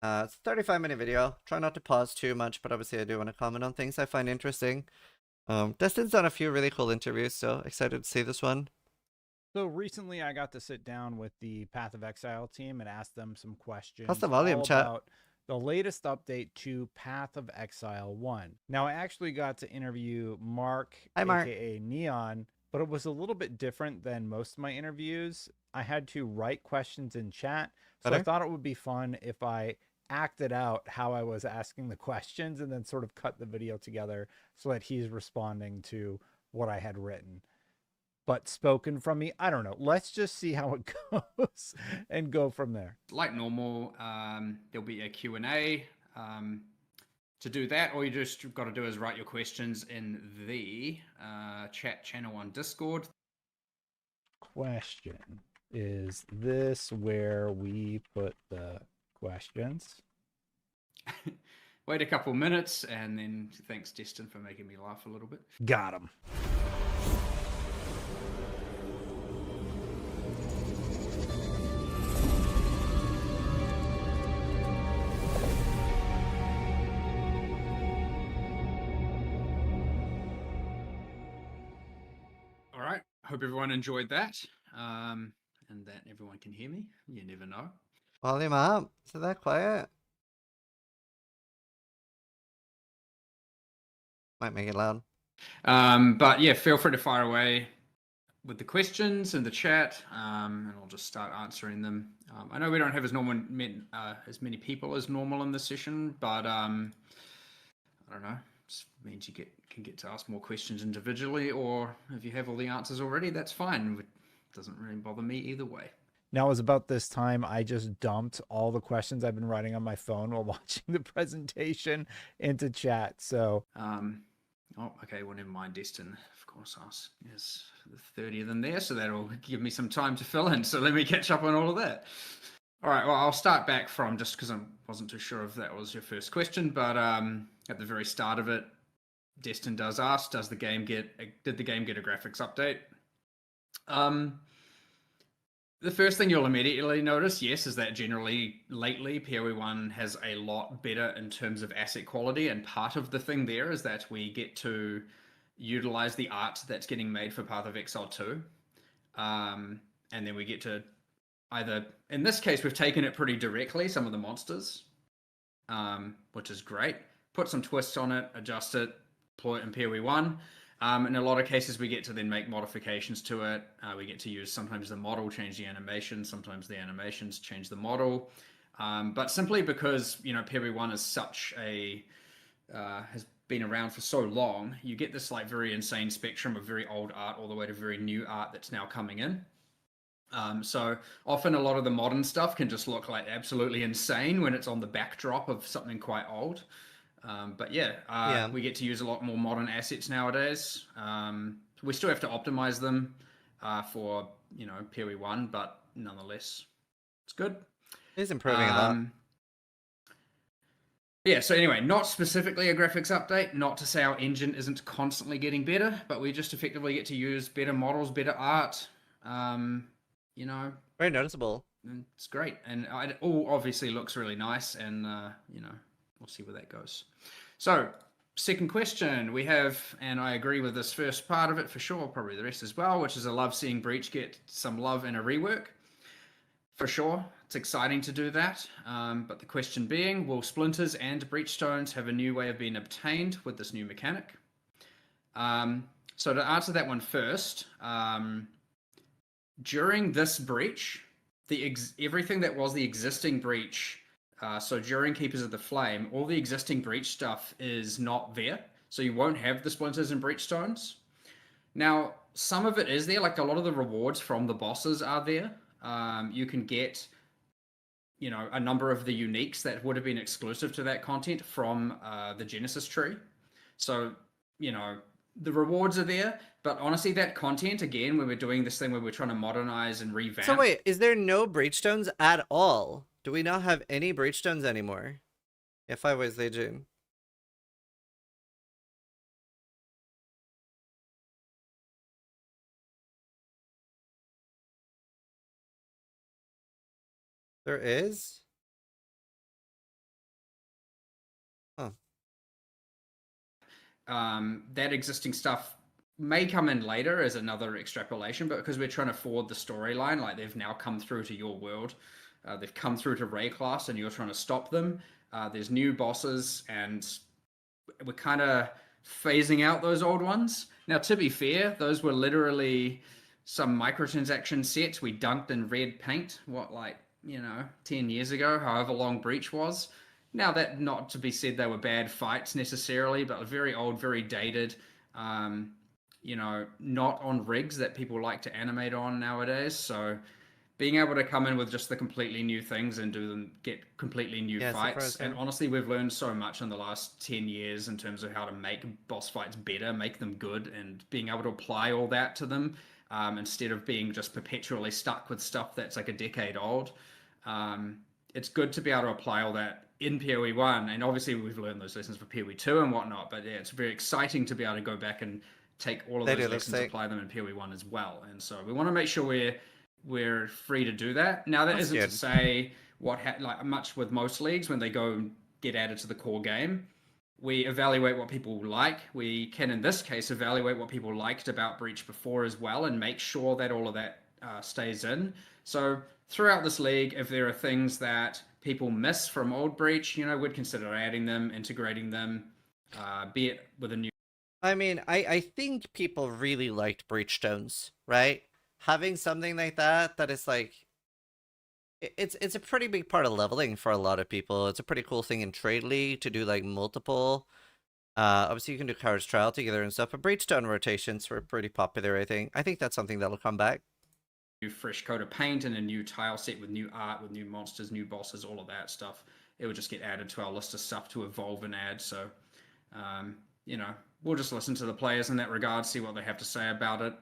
It's a 35-minute video. Try not to pause too much, but obviously I do want to comment on things I find interesting. Destin's done a few really cool interviews, so excited to see this one. So recently I got to sit down with the Path of Exile team and ask them some questions. How's the volume, chat? About the latest update to Path of Exile 1. Now I actually got to interview Mark, Hi, Mark. aka Neon, but it was a little bit different than most of my interviews. I had to write questions in chat, so I thought it would be fun if I acted out how I was asking the questions and then sort of cut the video together so that he's responding to what I had written. but spoken from me. I don't know. Let's just see how it goes and go from there. Like normal, there'll be a Q&A. To do that, all you just got to do is write your questions in the chat channel on Discord. Question. Is this where we put the questions? Wait a couple minutes, and then thanks, Destin, for making me laugh a little bit. Got him. All right. Hope everyone enjoyed that, and that everyone can hear me. You never know. Volume up. Is it that quiet? Might make it loud. But yeah, feel free to fire away with the questions in the chat, and I'll just start answering them. I know we don't have as many people as normal in this session, but I don't know. It means you can get to ask more questions individually, or if you have all the answers already, that's fine. It doesn't really bother me either way. Now, it was about this time I just dumped all the questions I've been writing on my phone while watching the presentation into chat. So, oh, okay. Well, never mind. Destin, of course, there's 30 of them there, so that'll give me some time to fill in. So let me catch up on all of that. All right. Well, I'll start back from, just because I wasn't too sure if that was your first question, but at the very start of it, Destin does ask, did the game get a graphics update? The first thing you'll immediately notice, yes, is that generally lately PoE 1 has a lot better in terms of asset quality, and part of the thing there is that we get to utilize the art that's getting made for Path of Exile 2, and then we get to either, in this case, we've taken it pretty directly, some of the monsters, which is great, put some twists on it, adjust it, deploy it in PoE 1. In a lot of cases, we get to then make modifications to it. We get to use sometimes the model, change the animation, sometimes the animations change the model. But simply because, PoE 1 is such a has been around for so long, you get this like very insane spectrum of very old art all the way to very new art that's now coming in. So often a lot of the modern stuff can just look like absolutely insane when it's on the backdrop of something quite old. But yeah, we get to use a lot more modern assets nowadays. We still have to optimize them for PoE 1, but nonetheless, it's good. It's improving a lot. Yeah, so anyway, not specifically a graphics update, not to say our engine isn't constantly getting better, but we just effectively get to use better models, better art. Very noticeable. It's great, and it all obviously looks really nice, and we'll see where that goes. So, second question we have, and I agree with this first part of it for sure, probably the rest as well, which is I love seeing Breach get some love in a rework. For sure, it's exciting to do that. But the question being, will Splinters and Breach Stones have a new way of being obtained with this new mechanic? So to answer that one first, during this breach, everything that was the existing breach, so during Keepers of the Flame, all the existing breach stuff is not there. So you won't have the Splinters and Breach Stones. Now, some of it is there, like a lot of the rewards from the bosses are there. You can get, a number of the uniques that would have been exclusive to that content from the Genesis tree. So, the rewards are there, but honestly, that content, again, when we're doing this thing where we're trying to modernize and revamp. So wait, is there no Breachstones at all? Do we not have any Breachstones anymore? If I was Legion. There is? Huh. That existing stuff may come in later as another extrapolation, but because we're trying to forward the storyline, like they've now come through to your world, they've come through to Ray class, and you're trying to stop them. There's new bosses, and we're kind of phasing out those old ones. Now, to be fair, those were literally some microtransaction sets we dunked in red paint, 10 years ago, however long Breach was. Now, that not to be said they were bad fights necessarily, but very old, very dated. you know, not on rigs that people like to animate on nowadays. So being able to come in with just the completely new things and do them, get completely new Yeah, so far fights. so And good. honestly, we've learned so much in the last 10 years in terms of how to make boss fights better, make them good, and being able to apply all that to them, instead of being just perpetually stuck with stuff that's like a decade old. It's good to be able to apply all that in PoE 1, and obviously we've learned those lessons for PoE 2 and whatnot, but yeah, it's very exciting to be able to go back and take all of They those do look lessons, sick. apply them in PoE 1 as well. And so we want to make sure we're free to do that. Now that That's isn't to good. say like much with most leagues when they go and get added to the core game. We evaluate what people like. We can, in this case, evaluate what people liked about Breach before as well, and make sure that all of that stays in. So throughout this league, if there are things that people miss from old Breach, you know, we'd consider adding them, integrating them, be it with a new. I mean, I think people really liked Breachstones, right? Having something like that is like it's a pretty big part of leveling for a lot of people. It's a pretty cool thing in Trade League to do like multiple. Obviously you can do Coward's Trial together and stuff, but Breachstone rotations were pretty popular, I think. I think that's something that'll come back. New fresh coat of paint and a new tile set with new art, with new monsters, new bosses, all of that stuff. It would just get added to our list of stuff to evolve and add. So, you know, we'll just listen to the players in that regard, see what they have to say about it,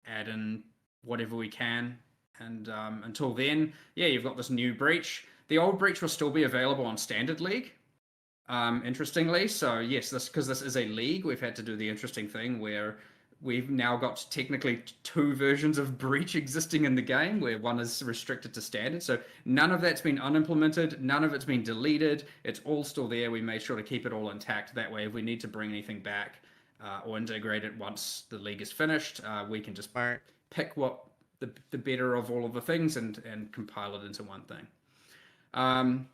add in whatever we can. And until then, yeah, you've got this new Breach. The old Breach will still be available on Standard League, interestingly. So, yes, because this is a league, we've had to do the interesting thing where we've now got technically 2 versions of Breach existing in the game, where one is restricted to Standard. So none of that's been unimplemented, none of it's been deleted. It's all still there. We made sure to keep it all intact. That way, if we need to bring anything back or integrate it once the league is finished, we can just Smart. pick what the better of all of the things and compile it into one thing.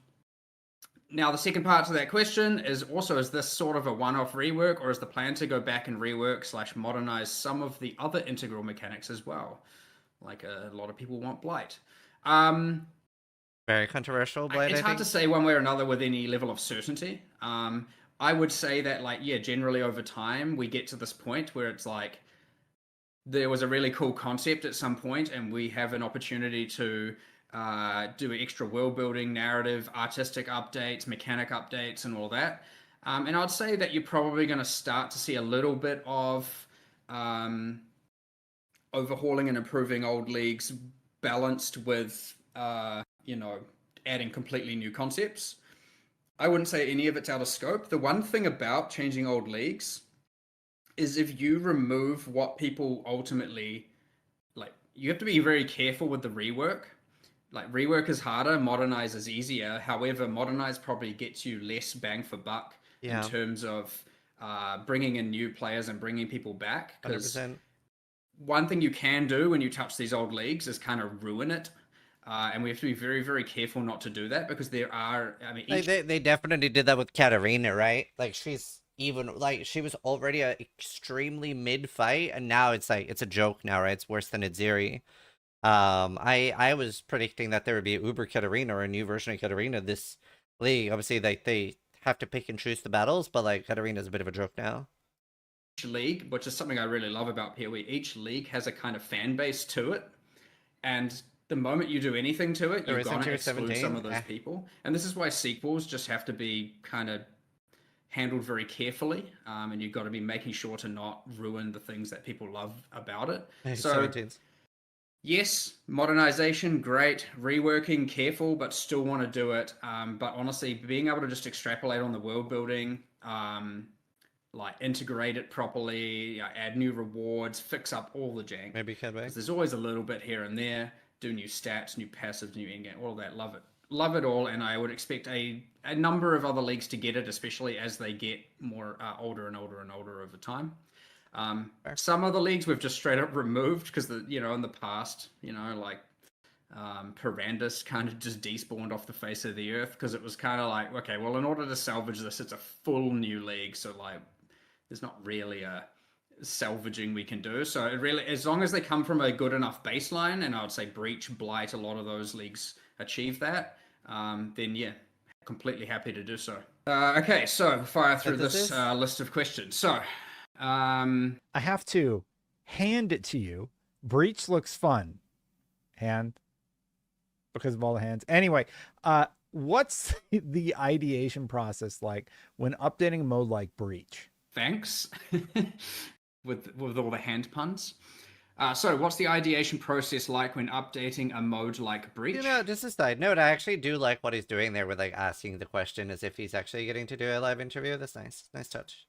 Now, the second part to that question is also, is this sort of a one-off rework, or is the plan to go back and rework / modernize some of the other integral mechanics as well? Like a lot of people want Blight. Very controversial, Blight, It's I hard think. to say one way or another with any level of certainty. I would say that, like, yeah, generally over time, we get to this point where it's like, there was a really cool concept at some point, and we have an opportunity to do extra world building, narrative, artistic updates, mechanic updates, and all that. And I'd say that you're probably going to start to see a little bit of overhauling and improving old leagues, balanced with you know, adding completely new concepts. I wouldn't say any of it's out of scope. The one thing about changing old leagues is if you remove what people ultimately like, you have to be very careful with the rework. Like, rework is harder, modernize is easier. However, modernize probably gets you less bang for buck in Yeah. terms of bringing in new players and bringing people back. Because 100%. one thing you can do when you touch these old leagues is kind of ruin it. And we have to be very, very careful not to do that, because there are, I mean, Like they definitely did that with Katarina, right? Like she's even like she was already a extremely mid fight, and now it's like it's a joke now, right? It's worse than Itziri. I was predicting that there would be a Uber Katarina or a new version of Katarina this league. Obviously, like they have to pick and choose the battles, but like Katarina's a bit of a joke now. each league, which is something I really love about PoE, each league has a kind of fan base to it. And the moment you do anything to it, There you're is in going to tier exclude 17. some of those people. And this is why sequels just have to be kind of handled very carefully. And you've got to be making sure to not ruin the things that people love about it. So, 17s. yes, modernization, great. Reworking, careful, but still want to do it. But honestly, being able to just extrapolate on the world building, like integrate it properly, add new rewards, fix up all the jank. Maybe Cadway. Because there's always a little bit here and there. Do new stats, new passives, new endgame, all of that. Love it all, and I would expect a number of other leagues to get it, especially as they get more older and older and older over time. Some other leagues we've just straight up removed because you know, in the past, you know, like Perandus kind of just despawned off the face of the earth, because it was kind of like, okay, well, in order to salvage this, it's a full new league, so like there's not really a salvaging we can do. So it really, as long as they come from a good enough baseline, and I would say Breach, Blight, a lot of those leagues achieve that, then yeah, completely happy to do so. Okay, so fire through this list of questions. So I have to hand it to you. Breach looks fun. Hand, because of all the hands. Anyway, what's the ideation process like when updating a mode like Breach? Thanks. with all the hand puns. So what's the ideation process like when updating a mode like Breach? You know, just a side note, I actually do like what he's doing there with like asking the question as if he's actually getting to do a live interview. That's nice. Nice touch.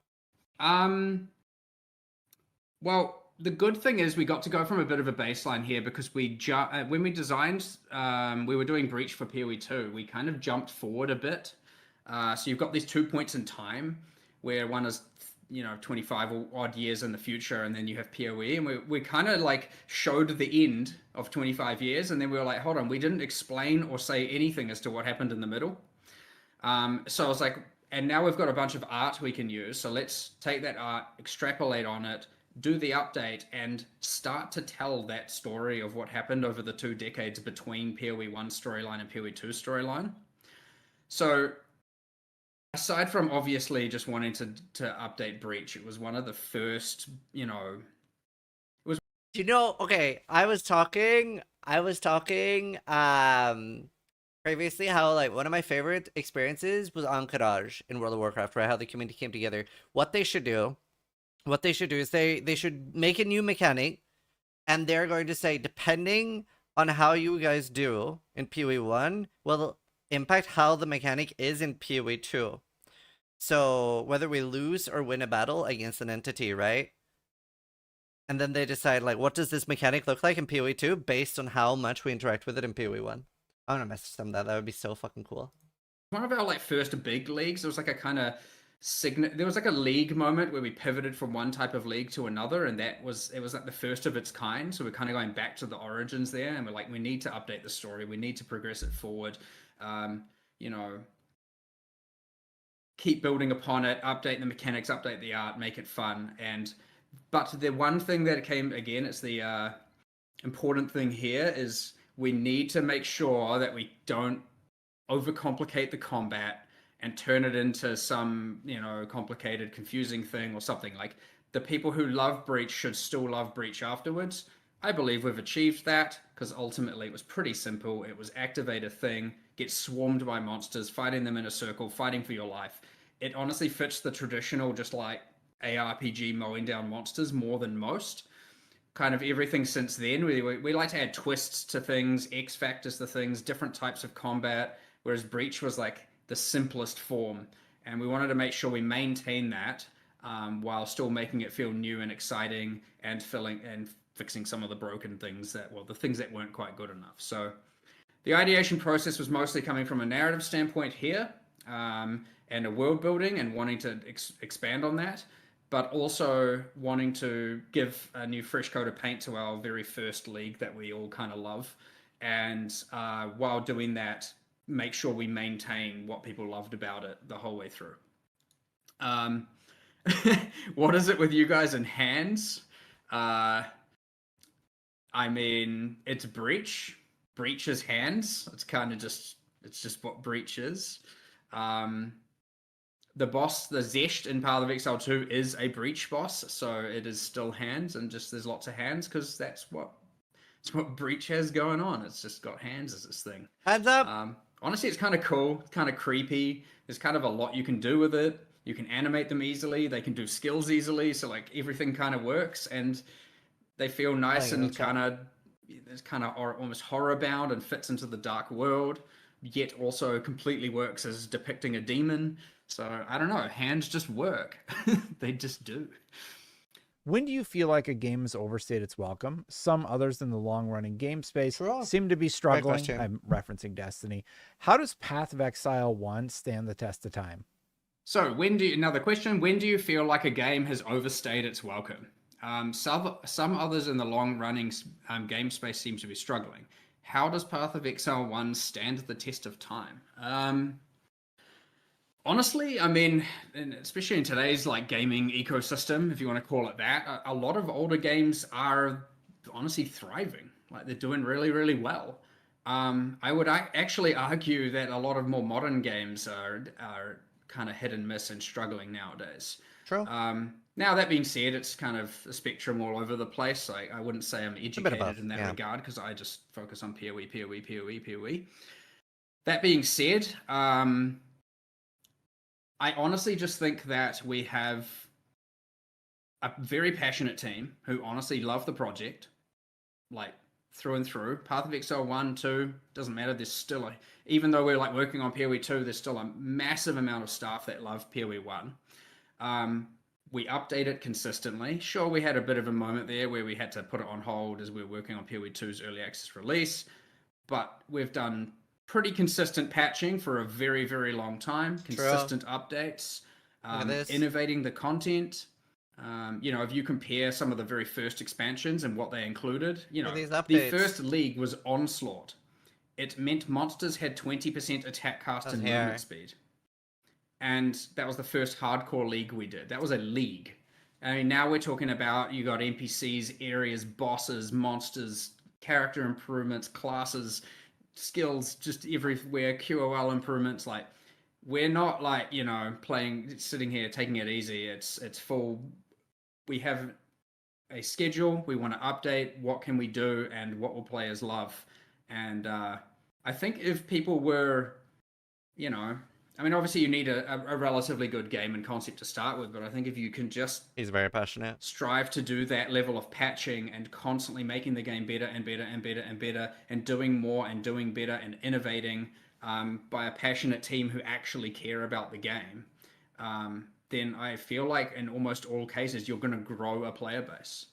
Well, the good thing is we got to go from a bit of a baseline here because when we designed, we were doing Breach for PoE 2. We kind of jumped forward a bit. So you've got these 2 points in time where one is, 25 or odd years in the future, and then you have PoE, and we kind of like showed the end of 25 years, and then we were like, hold on, we didn't explain or say anything as to what happened in the middle. So I was like, and now we've got a bunch of art we can use, so let's take that art, extrapolate on it, do the update, and start to tell that story of what happened over the 2 decades between PoE 1 storyline and PoE 2 storyline. So aside from obviously just wanting to update Breach, it was one of the first, Okay, I was talking previously how like one of my favorite experiences was Anchorage in World of Warcraft, right? How the community came together. What they should do is they should make a new mechanic, and they're going to say, depending on how you guys do in PoE 1 will impact how the mechanic is in PoE 2. So whether we lose or win a battle against an entity, right? And then they decide, like, what does this mechanic look like in PoE 2 based on how much we interact with it in PoE 1. I'm gonna message them that. That would be so fucking cool. One of our like first big leagues, there was like a kind of there was like a league moment where we pivoted from one type of league to another, and it was like the first of its kind. So we're kind of going back to the origins there, and we're like, we need to update the story, we need to progress it forward, keep building upon it, update the mechanics, update the art, make it fun. But the one thing that came again, it's the important thing here, is we need to make sure that we don't overcomplicate the combat and turn it into some, complicated, confusing thing or something. Like, the people who love Breach should still love Breach afterwards. I believe we've achieved that, because ultimately it was pretty simple. It was activate a thing, get swarmed by monsters, fighting them in a circle, fighting for your life. It honestly fits the traditional, just like ARPG mowing down monsters more than most. Kind of everything since then, we like to add twists to things, X factors to things, different types of combat, whereas Breach was like the simplest form, and we wanted to make sure we maintain that while still making it feel new and exciting, and fixing some of the broken things the things that weren't quite good enough. So the ideation process was mostly coming from a narrative standpoint here, and a world building, and wanting to expand on that, but also wanting to give a new fresh coat of paint to our very first league that we all kind of love, and while doing that, make sure we maintain what people loved about it the whole way through. What is it with you guys and hands? I mean, it's Breach. Breach is hands. It's kind of just what Breach is. The boss, the Zesht in Path of Exile 2 is a Breach boss, so it is still hands, and just there's lots of hands because that's what Breach has going on. It's just got hands as this thing. Hands up! Honestly, it's kind of cool. It's kind of creepy. There's kind of a lot you can do with it. You can animate them easily. They can do skills easily. So like everything kind of works, and they feel nice and kind of almost horror bound and fits into the dark world, yet also completely works as depicting a demon. So I don't know. Hands just work. They just do. When do you feel like a game has overstayed its welcome? Some others in the long-running game space seem to be struggling. I'm referencing Destiny. How does Path of Exile 1 stand the test of time? So another question, when do you feel like a game has overstayed its welcome? Some others in the long-running game space seem to be struggling. How does Path of Exile 1 stand the test of time? Honestly, I mean, especially in today's like gaming ecosystem, if you want to call it that, a lot of older games are honestly thriving. Like, they're doing really, really well. I would actually argue that a lot of more modern games are kind of hit and miss and struggling nowadays. True. Now, that being said, it's kind of a spectrum all over the place. I wouldn't say I'm bit of educated both, in that yeah. regard because I just focus on PoE, PoE, PoE, PoE. That being said, I honestly just think that we have a very passionate team who honestly love the project, like through and through. Path of Exile 1, 2, doesn't matter. There's still even though we're like working on PoE 2, there's still a massive amount of staff that love PoE 1. We update it consistently. Sure, we had a bit of a moment there where we had to put it on hold as we were working on PoE 2's early access release, but we've done pretty consistent patching for a very, very long time. Consistent updates, innovating the content. If you compare some of the very first expansions and what they included, the first league was Onslaught. It meant monsters had 20% attack, cast, and movement speed. And that was the first hardcore league we did. That was a league. I mean, now we're talking about you got NPCs, areas, bosses, monsters, character improvements, classes, skills, just everywhere, QOL improvements. Like, we're not like, sitting here taking it easy. It's full. We have a schedule. We want to update. What can we do, and what will players love? And I think if people were, obviously you need a relatively good game and concept to start with, but I think if you can just he's very passionate, strive to do that level of patching and constantly making the game better and better and better and better and doing more and doing better and innovating by a passionate team who actually care about the game, then I feel like in almost all cases you're going to grow a player base.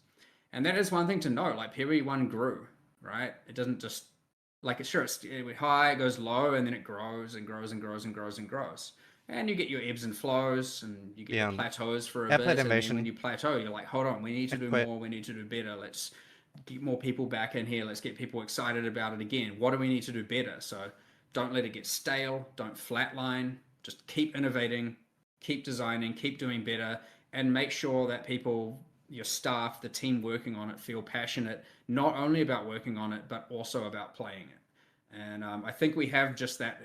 And that is one thing to know. Like, PoE 1 grew, right? It doesn't just it's high, it goes low, and then it grows and grows and grows and grows and grows. And you get your ebbs and flows, and you get your plateaus for a bit. And then when you plateau, you're like, hold on, we need to do more, we need to do better. Let's get more people back in here. Let's get people excited about it again. What do we need to do better? So don't let it get stale. Don't flatline. Just keep innovating, keep designing, keep doing better, and make sure that people, your staff, the team working on it, feel passionate, not only about working on it, but also about playing it. And I think we have just that.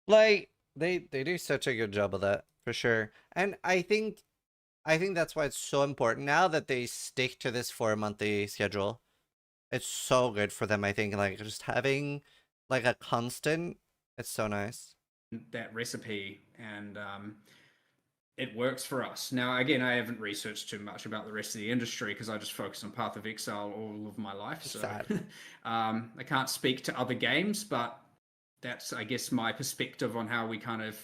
Like, they do such a good job of that, for sure. And I think that's why it's so important now that they stick to this 4-monthly schedule. It's so good for them, I think. Like, just having like a constant, it's so nice. That recipe, and it works for us. Now, again, I haven't researched too much about the rest of the industry because I just focus on Path of Exile all of my life. So I can't speak to other games, but that's, I guess, my perspective on how we kind of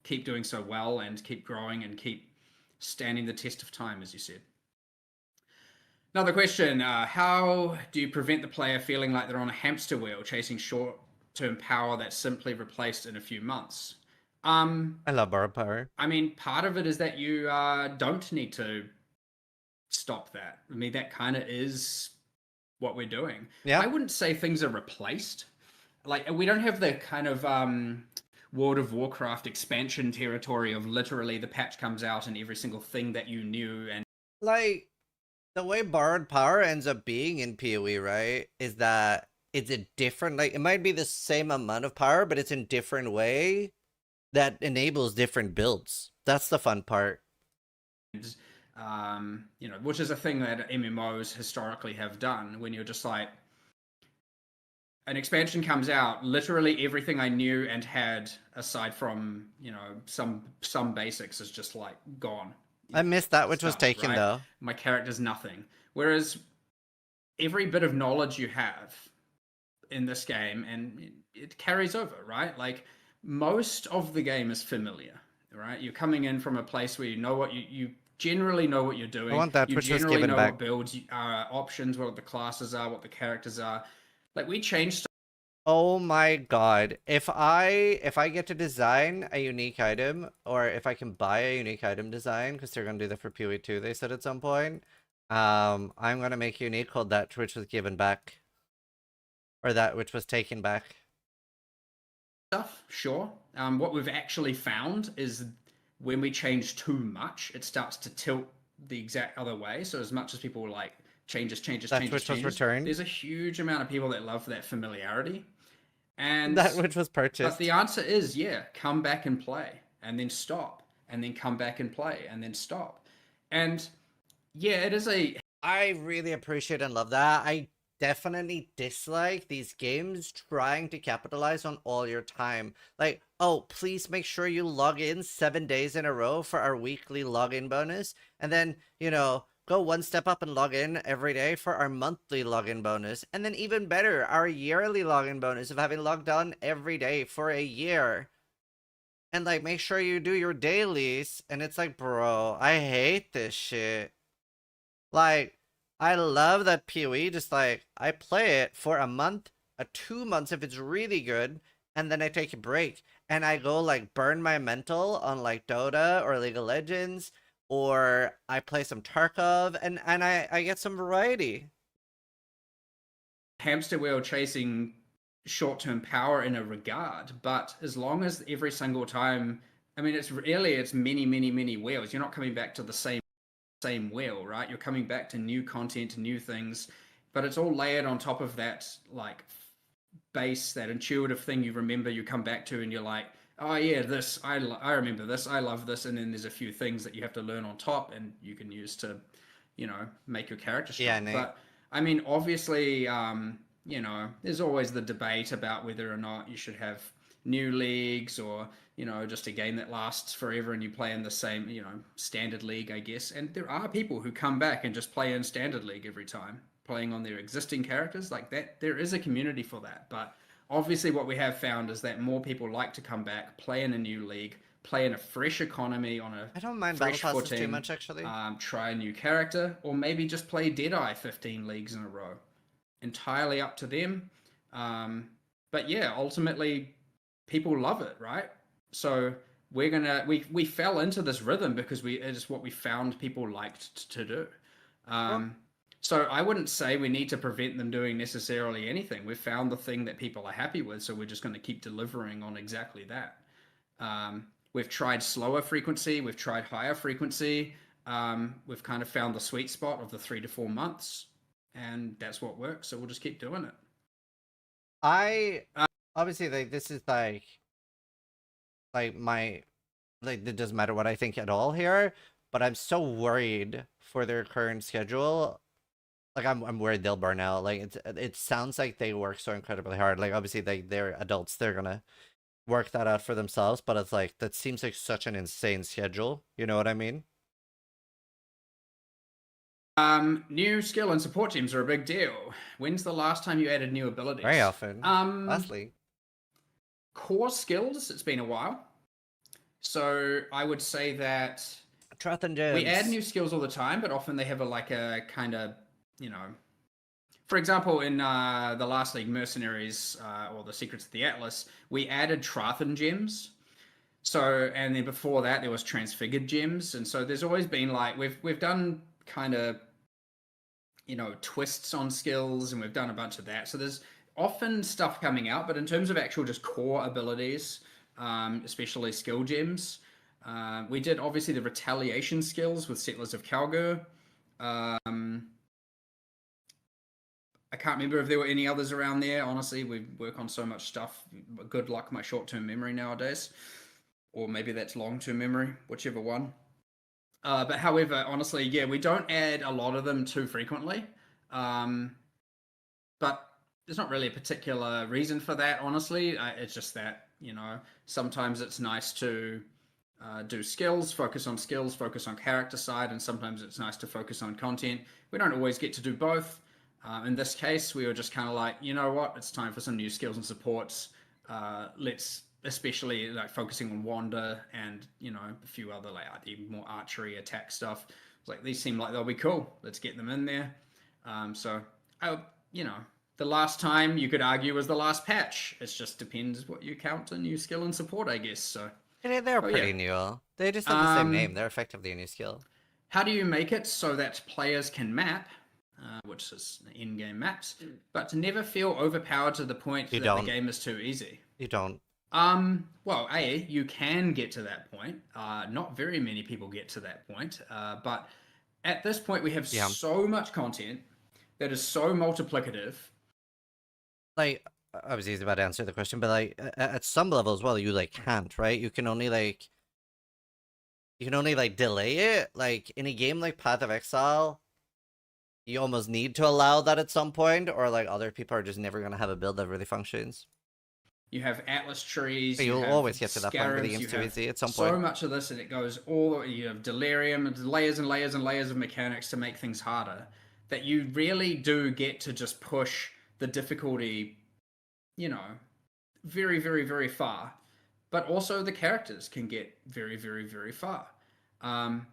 keep doing so well and keep growing and keep standing the test of time, as you said. Another question, how do you prevent the player feeling like they're on a hamster wheel chasing short-term power that's simply replaced in a few months? I love borrowed power. I mean, part of it is that you don't need to stop that. I mean, that kind of is what we're doing. Yeah. I wouldn't say things are replaced. Like, we don't have the kind of World of Warcraft expansion territory of literally the patch comes out and every single thing that you knew. And like, the way borrowed power ends up being in PoE, right, is that it's a different, like, it might be the same amount of power, but it's in different way that enables different builds. That's the fun part. Which is a thing that MMOs historically have done, when you're just like, an expansion comes out, literally everything I knew and had, aside from, some basics, is just like gone. I missed that, which was taken, right? though. My character's nothing. Whereas every bit of knowledge you have in this game, and it carries over, right? Like, most of the game is familiar, right? You're coming in from a place where you know what you generally know what you're doing. I want that, you which was generally given know back. what builds are, options, what the classes are, what the characters are. Like, we changed. Oh my god. If I get to design a unique item, or if I can buy a unique item design, because they're gonna do that for PoE 2, they said at some point, I'm gonna make a unique called that which was given back. Or that which was taken back. Stuff, sure. What we've actually found is when we change too much, it starts to tilt the exact other way. So as much as people like changes, was returned. There's a huge amount of people that love that familiarity. And that which was purchased. But the answer is, yeah, come back and play, and then stop. and then come back and play and then stop. And yeah, it is a I really appreciate and love that. I definitely dislike these games trying to capitalize on all your time. Like, oh, please make sure you log in 7 days in a row for our weekly login bonus. And then, you know, go one step up and log in every day for our monthly login bonus. And then even better, our yearly login bonus of having logged on every day for a year. And like, make sure you do your dailies. And it's like, bro, I hate this shit. Like, I love that PoE just like, I play it for a month, 2 months if it's really good, and then I take a break. And I go like burn my mental on like Dota or League of Legends, or I play some Tarkov, and I get some variety. hamster wheel chasing short-term power in a regard, but as long as every single time, I mean, it's many wheels. You're not coming back to the same wheel, right? You're coming back to new content, new things, but it's all layered on top of that like base, that intuitive thing you remember, you come back to, and you're like, oh yeah, this I remember this, I love this, and then there's a few things that you have to learn on top, and you can use to, you know, make your character strong. Yeah, Nate. But I mean, obviously, you know, there's always the debate about whether or not you should have new leagues, or, you know, just a game that lasts forever and you play in the same, you know, standard league, I guess. And there are people who come back and just play in standard league every time, playing on their existing characters like that. There is a community for that. But obviously what we have found is that more people like to come back, play in a new league, play in a fresh economy on a I don't mind fresh battle passes footing, too much, actually. try a new character, or maybe just play Deadeye 15 leagues in a row. Entirely up to them. But yeah, ultimately people love it, right? So we fell into this rhythm because it is what we found people liked to do. So I wouldn't say we need to prevent them doing necessarily anything. We've found the thing that people are happy with, so we're just going to keep delivering on exactly that. We've tried slower frequency, we've tried higher frequency. We've kind of found the sweet spot of the 3 to 4 months, and that's what works. So we'll just keep doing it. I obviously like this is like my like it doesn't matter what I think at all here, but I'm so worried for their current schedule. Like I'm worried they'll burn out. Like it sounds like they work so incredibly hard. Like obviously they're adults, they're gonna work that out for themselves, but it's like that seems like such an insane schedule. You know what I mean? New skill and support teams are a big deal. When's the last time you added new abilities? Very often. Lastly. Core skills, it's been a while. So I would say that Troth and Gems. we add new skills all the time, but often they have a kind of, you know, for example, in the last league, Mercenaries, or the Secrets of the Atlas, we added Trathan gems. So, and then before that, there was Transfigured gems, and so there's always been like we've done kind of, you know, twists on skills, and we've done a bunch of that. So there's often stuff coming out, but in terms of actual just core abilities, especially skill gems, we did obviously the retaliation skills with Settlers of Kalgur. I can't remember if there were any others around there. Honestly, we work on so much stuff. Good luck, my short-term memory nowadays. Or maybe that's long-term memory, whichever one. But however, honestly, yeah, we don't add a lot of them too frequently. But there's not really a particular reason for that, honestly. It's just that, you know, sometimes it's nice to do skills, focus on character side, and sometimes it's nice to focus on content. We don't always get to do both. In this case, we were just kind of like, you know what, it's time for some new skills and supports. Let's, especially like focusing on Wander and, you know, a few other like the more archery attack stuff. It's like, these seem like they'll be cool. Let's get them in there. So, you know, the last time you could argue was the last patch. It just depends what you count a new skill and support, I guess. So They're pretty new. They just have the same name. They're effectively a new skill. How do you make it so that players can map, which is in-game maps, but to never feel overpowered to the point that the game is too easy? You don't. Well, you can get to that point. Not very many people get to that point. But at this point, we have so much content that is so multiplicative. Like, I was about to answer the question, but like at some level as well, you like can't, right? You can only like you can only like delay it. Like in a game like Path of Exile, you almost need to allow that at some point, or like other people are just never gonna have a build that really functions. You have atlas trees. But You you'll have always get to that point where the scarabs. game's You too have easy at some so point. much of this, and it goes all. You have delirium, and layers and layers and layers of mechanics to make things harder. That you really do get to just push the difficulty, you know, very, very, very far. But also the characters can get very, very, very far. Um,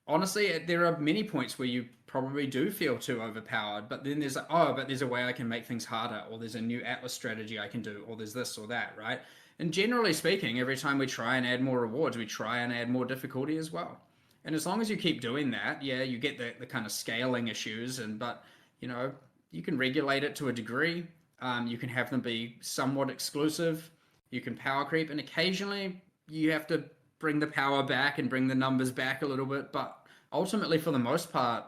Honestly, there are many points where you probably do feel too overpowered, but then there's like, oh, but there's a way I can make things harder, or there's a new Atlas strategy I can do, or there's this or that, right? And generally speaking, every time we try and add more rewards, we try and add more difficulty as well. And as long as you keep doing that, yeah, you get the kind of scaling issues, but you know, you can regulate it to a degree. You can have them be somewhat exclusive. You can power creep, and occasionally you have to bring the power back and bring the numbers back a little bit. But ultimately, for the most part,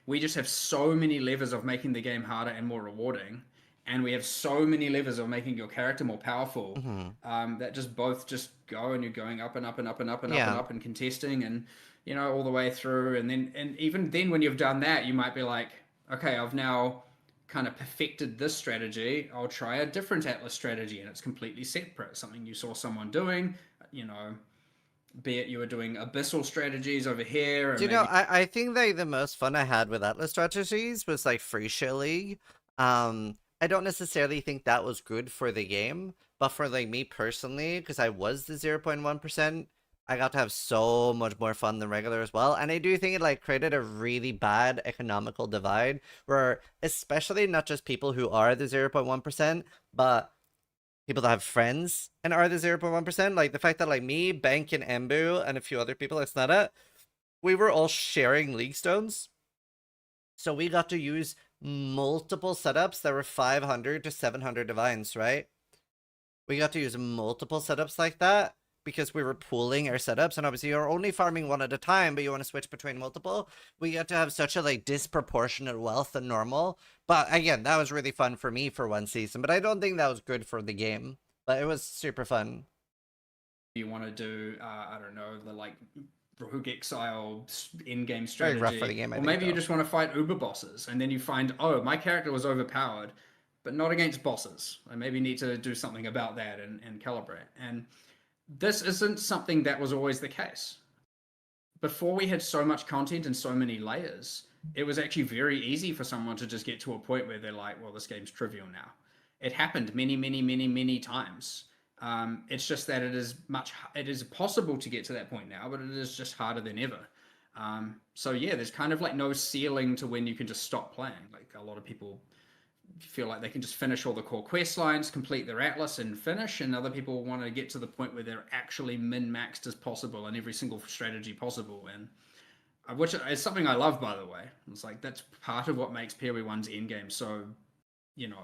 we just have so many levers of making the game harder and more rewarding, and we have so many levers of making your character more powerful, that just both just go, and you're going up and up and up and up and up and up and contesting, and you know, all the way through. And even then, when you've done that, you might be like, okay, I've now kind of perfected this strategy. I'll try a different Atlas strategy, and it's completely separate. Something you saw someone doing, you know, be it you were doing abyssal strategies over here. And Do you know, I think like the most fun I had with Atlas strategies was like Free Shell League. I don't necessarily think that was good for the game, but for like me personally, because I was the 0.1%, I got to have so much more fun than regular as well. And I do think it like created a really bad economical divide where especially not just people who are the 0.1%, but people that have friends and are the 0.1%. Like the fact that like me, Bank, and Embu, and a few other people, it's not it. We were all sharing League Stones. So we got to use multiple setups that were 500 to 700 divines, right? We got to use multiple setups like that because we were pooling our setups, and obviously you're only farming one at a time, but you want to switch between multiple. We got to have such a like disproportionate wealth than normal. But again, that was really fun for me for one season, but I don't think that was good for the game. But it was super fun. you want to do, I don't know, the like Rogue Exile in-game strategy, Very rough for the game, I or think, maybe you though. just want to fight uber bosses, and then you find, oh, my character was overpowered, but not against bosses. I maybe need to do something about that and calibrate. And this isn't something that was always the case. Before we had so much content and so many layers, it was actually very easy for someone to just get to a point where they're like, well, this game's trivial now. It happened many, many, many, many times. It's just that it is possible to get to that point now, but it is just harder than ever. So yeah, there's kind of like no ceiling to when you can just stop playing. Like a lot of people feel like they can just finish all the core quest lines, complete their atlas, and finish, and other people want to get to the point where they're actually min-maxed as possible in every single strategy possible. And which is something I love, by the way. It's like that's part of what makes PoE1's endgame so, you know,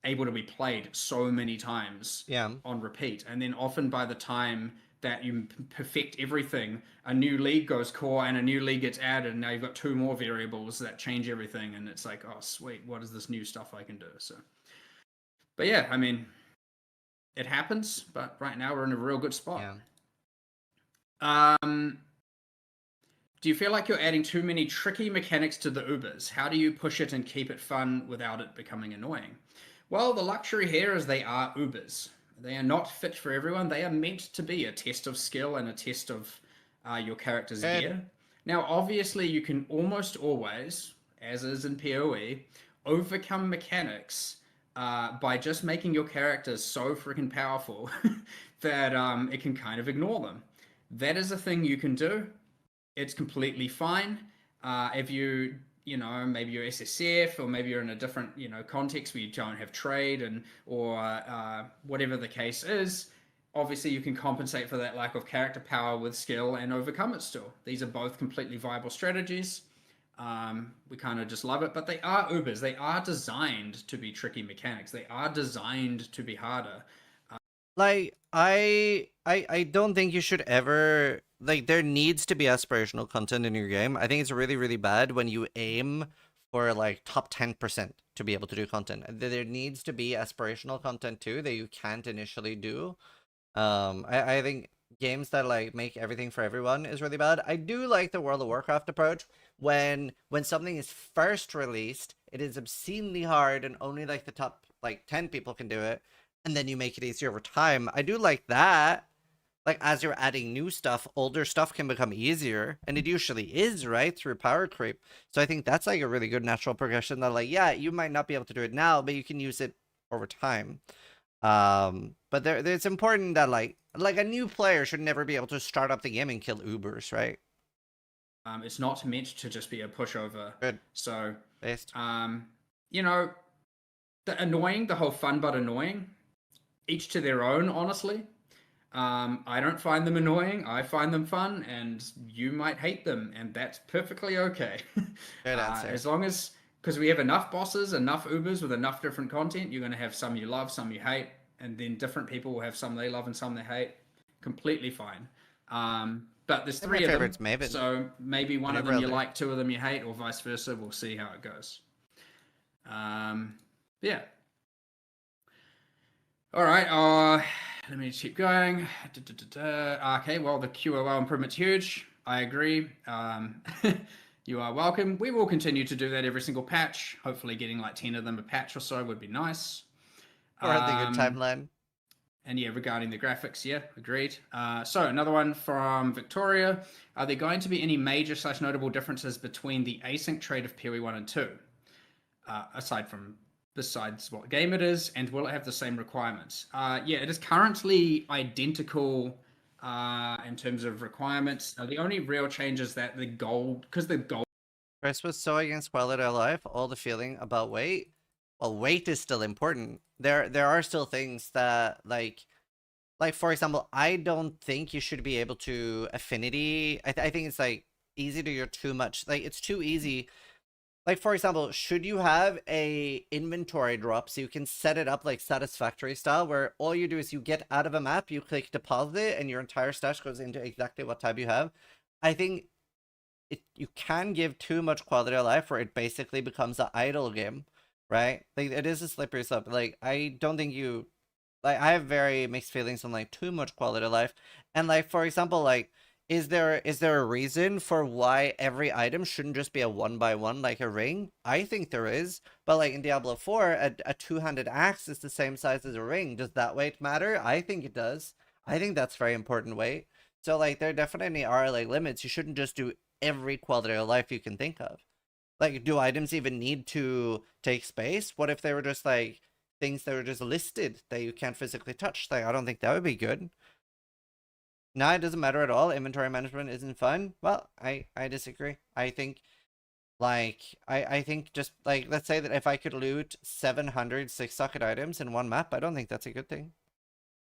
able to be played so many times on repeat. And then often by the time that you perfect everything, a new league goes core and a new league gets added, and now you've got two more variables that change everything, and it's like, oh sweet, what is this new stuff I can do? So but yeah, I mean, it happens, but right now we're in a real good spot. Do you feel like you're adding too many tricky mechanics to the Ubers? How do you push it and keep it fun without it becoming annoying? Well, the luxury here is they are Ubers. They are not fit for everyone. They are meant to be a test of skill and a test of your character's gear. Now, obviously, you can almost always, as is in PoE, overcome mechanics by just making your character so freaking powerful that it can kind of ignore them. That is a thing you can do. It's completely fine. If you know, maybe you're SSF, or maybe you're in a different, you know, context where you don't have trade, and or whatever the case is, obviously you can compensate for that lack of character power with skill and overcome it still. These are both completely viable strategies. We kind of just love it, but they are Ubers. They are designed to be tricky mechanics. They are designed to be harder. Like, I don't think you should ever, like, there needs to be aspirational content in your game. I think it's really, really bad when you aim for, like, top 10% to be able to do content. There needs to be aspirational content, too, that you can't initially do. I think games that like make everything for everyone is really bad. I do like the World of Warcraft approach when something is first released, it is obscenely hard and only like the top like 10 people can do it, and then you make it easier over time. I do like that. Like as you're adding new stuff, older stuff can become easier, and it usually is, right, through power creep. So I think that's like a really good natural progression that like, yeah, you might not be able to do it now, but you can use it over time. But it's important that like a new player should never be able to start up the game and kill Ubers, right? It's not meant to just be a pushover. Good. So, Based. you know, the whole fun but annoying, each to their own, honestly. I don't find them annoying. I find them fun, and you might hate them, and that's perfectly okay. Good answer. As long as, because we have enough bosses, enough Ubers with enough different content, you're going to have some you love, some you hate, and then different people will have some they love and some they hate. Completely fine. But there's three of them, Maven. so maybe one of them you like, two of them you hate, or vice versa. We'll see how it goes. Yeah. All right. Let me just keep going. Okay, well, the QOL improvement's huge. I agree. You are welcome. We will continue to do that every single patch. Hopefully getting like 10 of them a patch or so would be nice. Or the good timeline. And yeah, regarding the graphics, yeah, agreed. So another one from Victoria. Are there going to be any major / notable differences between the async trade of PoE 1 and 2? Besides what game it is, and will it have the same requirements? Yeah, it is currently identical in terms of requirements. The only real change is that the gold, because the gold... Chris was so against quality of life, all the feeling about weight. Well, weight is still important. There are still things that, like for example, I don't think you should be able to affinity. I think it's like easy to you're too much. Like it's too easy. Like, for example, should you have a inventory drop so you can set it up like satisfactory style where all you do is you get out of a map, you click deposit it, and your entire stash goes into exactly what tab you have? I think you can give too much quality of life where it basically becomes an idle game, right? Like, it is a slippery slope. Like, I don't think you... Like, I have very mixed feelings on, like, too much quality of life. And, like, for example, like... Is there a reason for why every item shouldn't just be a 1x1 like a ring? I think there is. But like in Diablo 4, a two-handed axe is the same size as a ring. Does that weight matter? I think it does. I think that's very important weight. So like there definitely are like limits. You shouldn't just do every quality of life you can think of. Like, do items even need to take space? What if they were just like things that were just listed that you can't physically touch? Like, I don't think that would be good. No, it doesn't matter at all. Inventory management isn't fun. Well, I disagree. I think, like, I think just, like, let's say that if I could loot 700 6-socket items in one map, I don't think that's a good thing.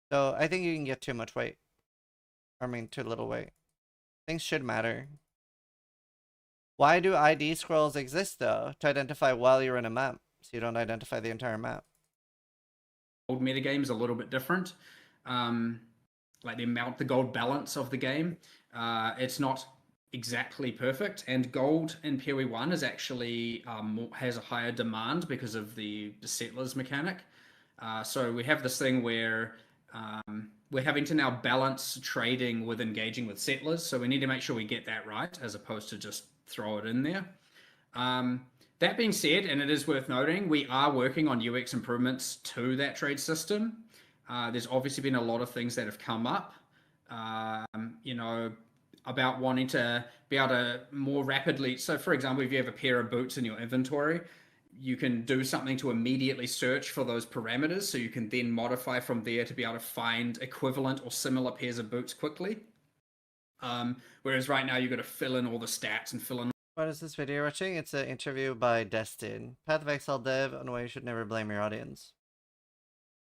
So, I think you can get too much weight. I mean, too little weight. Things should matter. Why do ID scrolls exist, though? To identify while you're in a map, so you don't identify the entire map. Old metagame is a little bit different. Like the gold balance of the game. It's not exactly perfect, and gold in PoE 1 is actually has a higher demand because of the settlers mechanic. So we have this thing where we're having to now balance trading with engaging with settlers, so we need to make sure we get that right as opposed to just throw it in there. That being said, and it is worth noting, we are working on UX improvements to that trade system. There's obviously been a lot of things that have come up, you know, about wanting to be able to more rapidly. So, for example, if you have a pair of boots in your inventory, you can do something to immediately search for those parameters. So you can then modify from there to be able to find equivalent or similar pairs of boots quickly. Whereas right now you've got to fill in all the stats and fill in. What is this video watching? It's an interview by Destin. Path of Exile dev on why you should never blame your audience.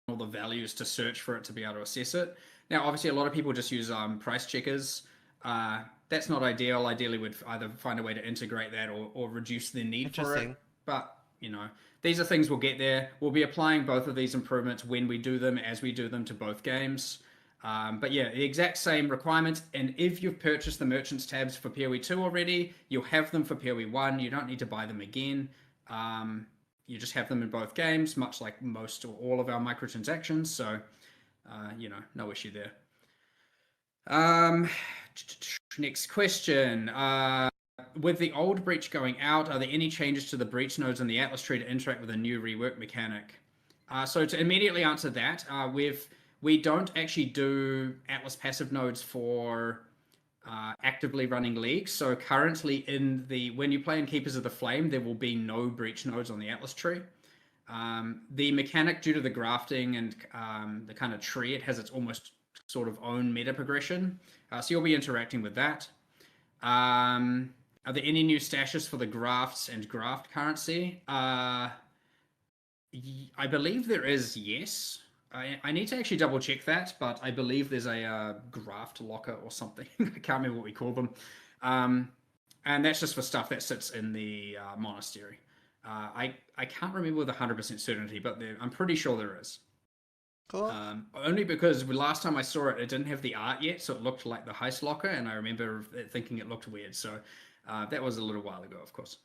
All the values to search for it to be able to assess it. Now, obviously, a lot of people just use price checkers. That's not ideal. Ideally, we'd either find a way to integrate that or reduce the need for it. But, you know, these are things we'll get there. We'll be applying both of these improvements when we do them, as we do them to both games. But yeah, the exact same requirements. And if you've purchased the merchants tabs for PoE 2 already, you'll have them for PoE 1. You don't need to buy them again. You just have them in both games, much like most or all of our microtransactions. So, you know, no issue there. Um, next question. With the old breach going out, are there any changes to the breach nodes in the Atlas tree to interact with a new rework mechanic? So to immediately answer that, we don't actually do Atlas passive nodes for actively running leagues. So currently when you play in Keepers of the Flame, there will be no breach nodes on the Atlas tree. The mechanic, due to the grafting and the kind of tree, it has its almost sort of own meta progression. So you'll be interacting with that. Are there any new stashes for the grafts and graft currency? I believe there is, yes. I need to actually double check that, but I believe there's a graft locker or something. I can't remember what we call them. And that's just for stuff that sits in the monastery. I can't remember with 100% certainty, but I'm pretty sure there is. Cool. Only because last time I saw it, it didn't have the art yet, so it looked like the heist locker, and I remember thinking it looked weird. So that was a little while ago, of course.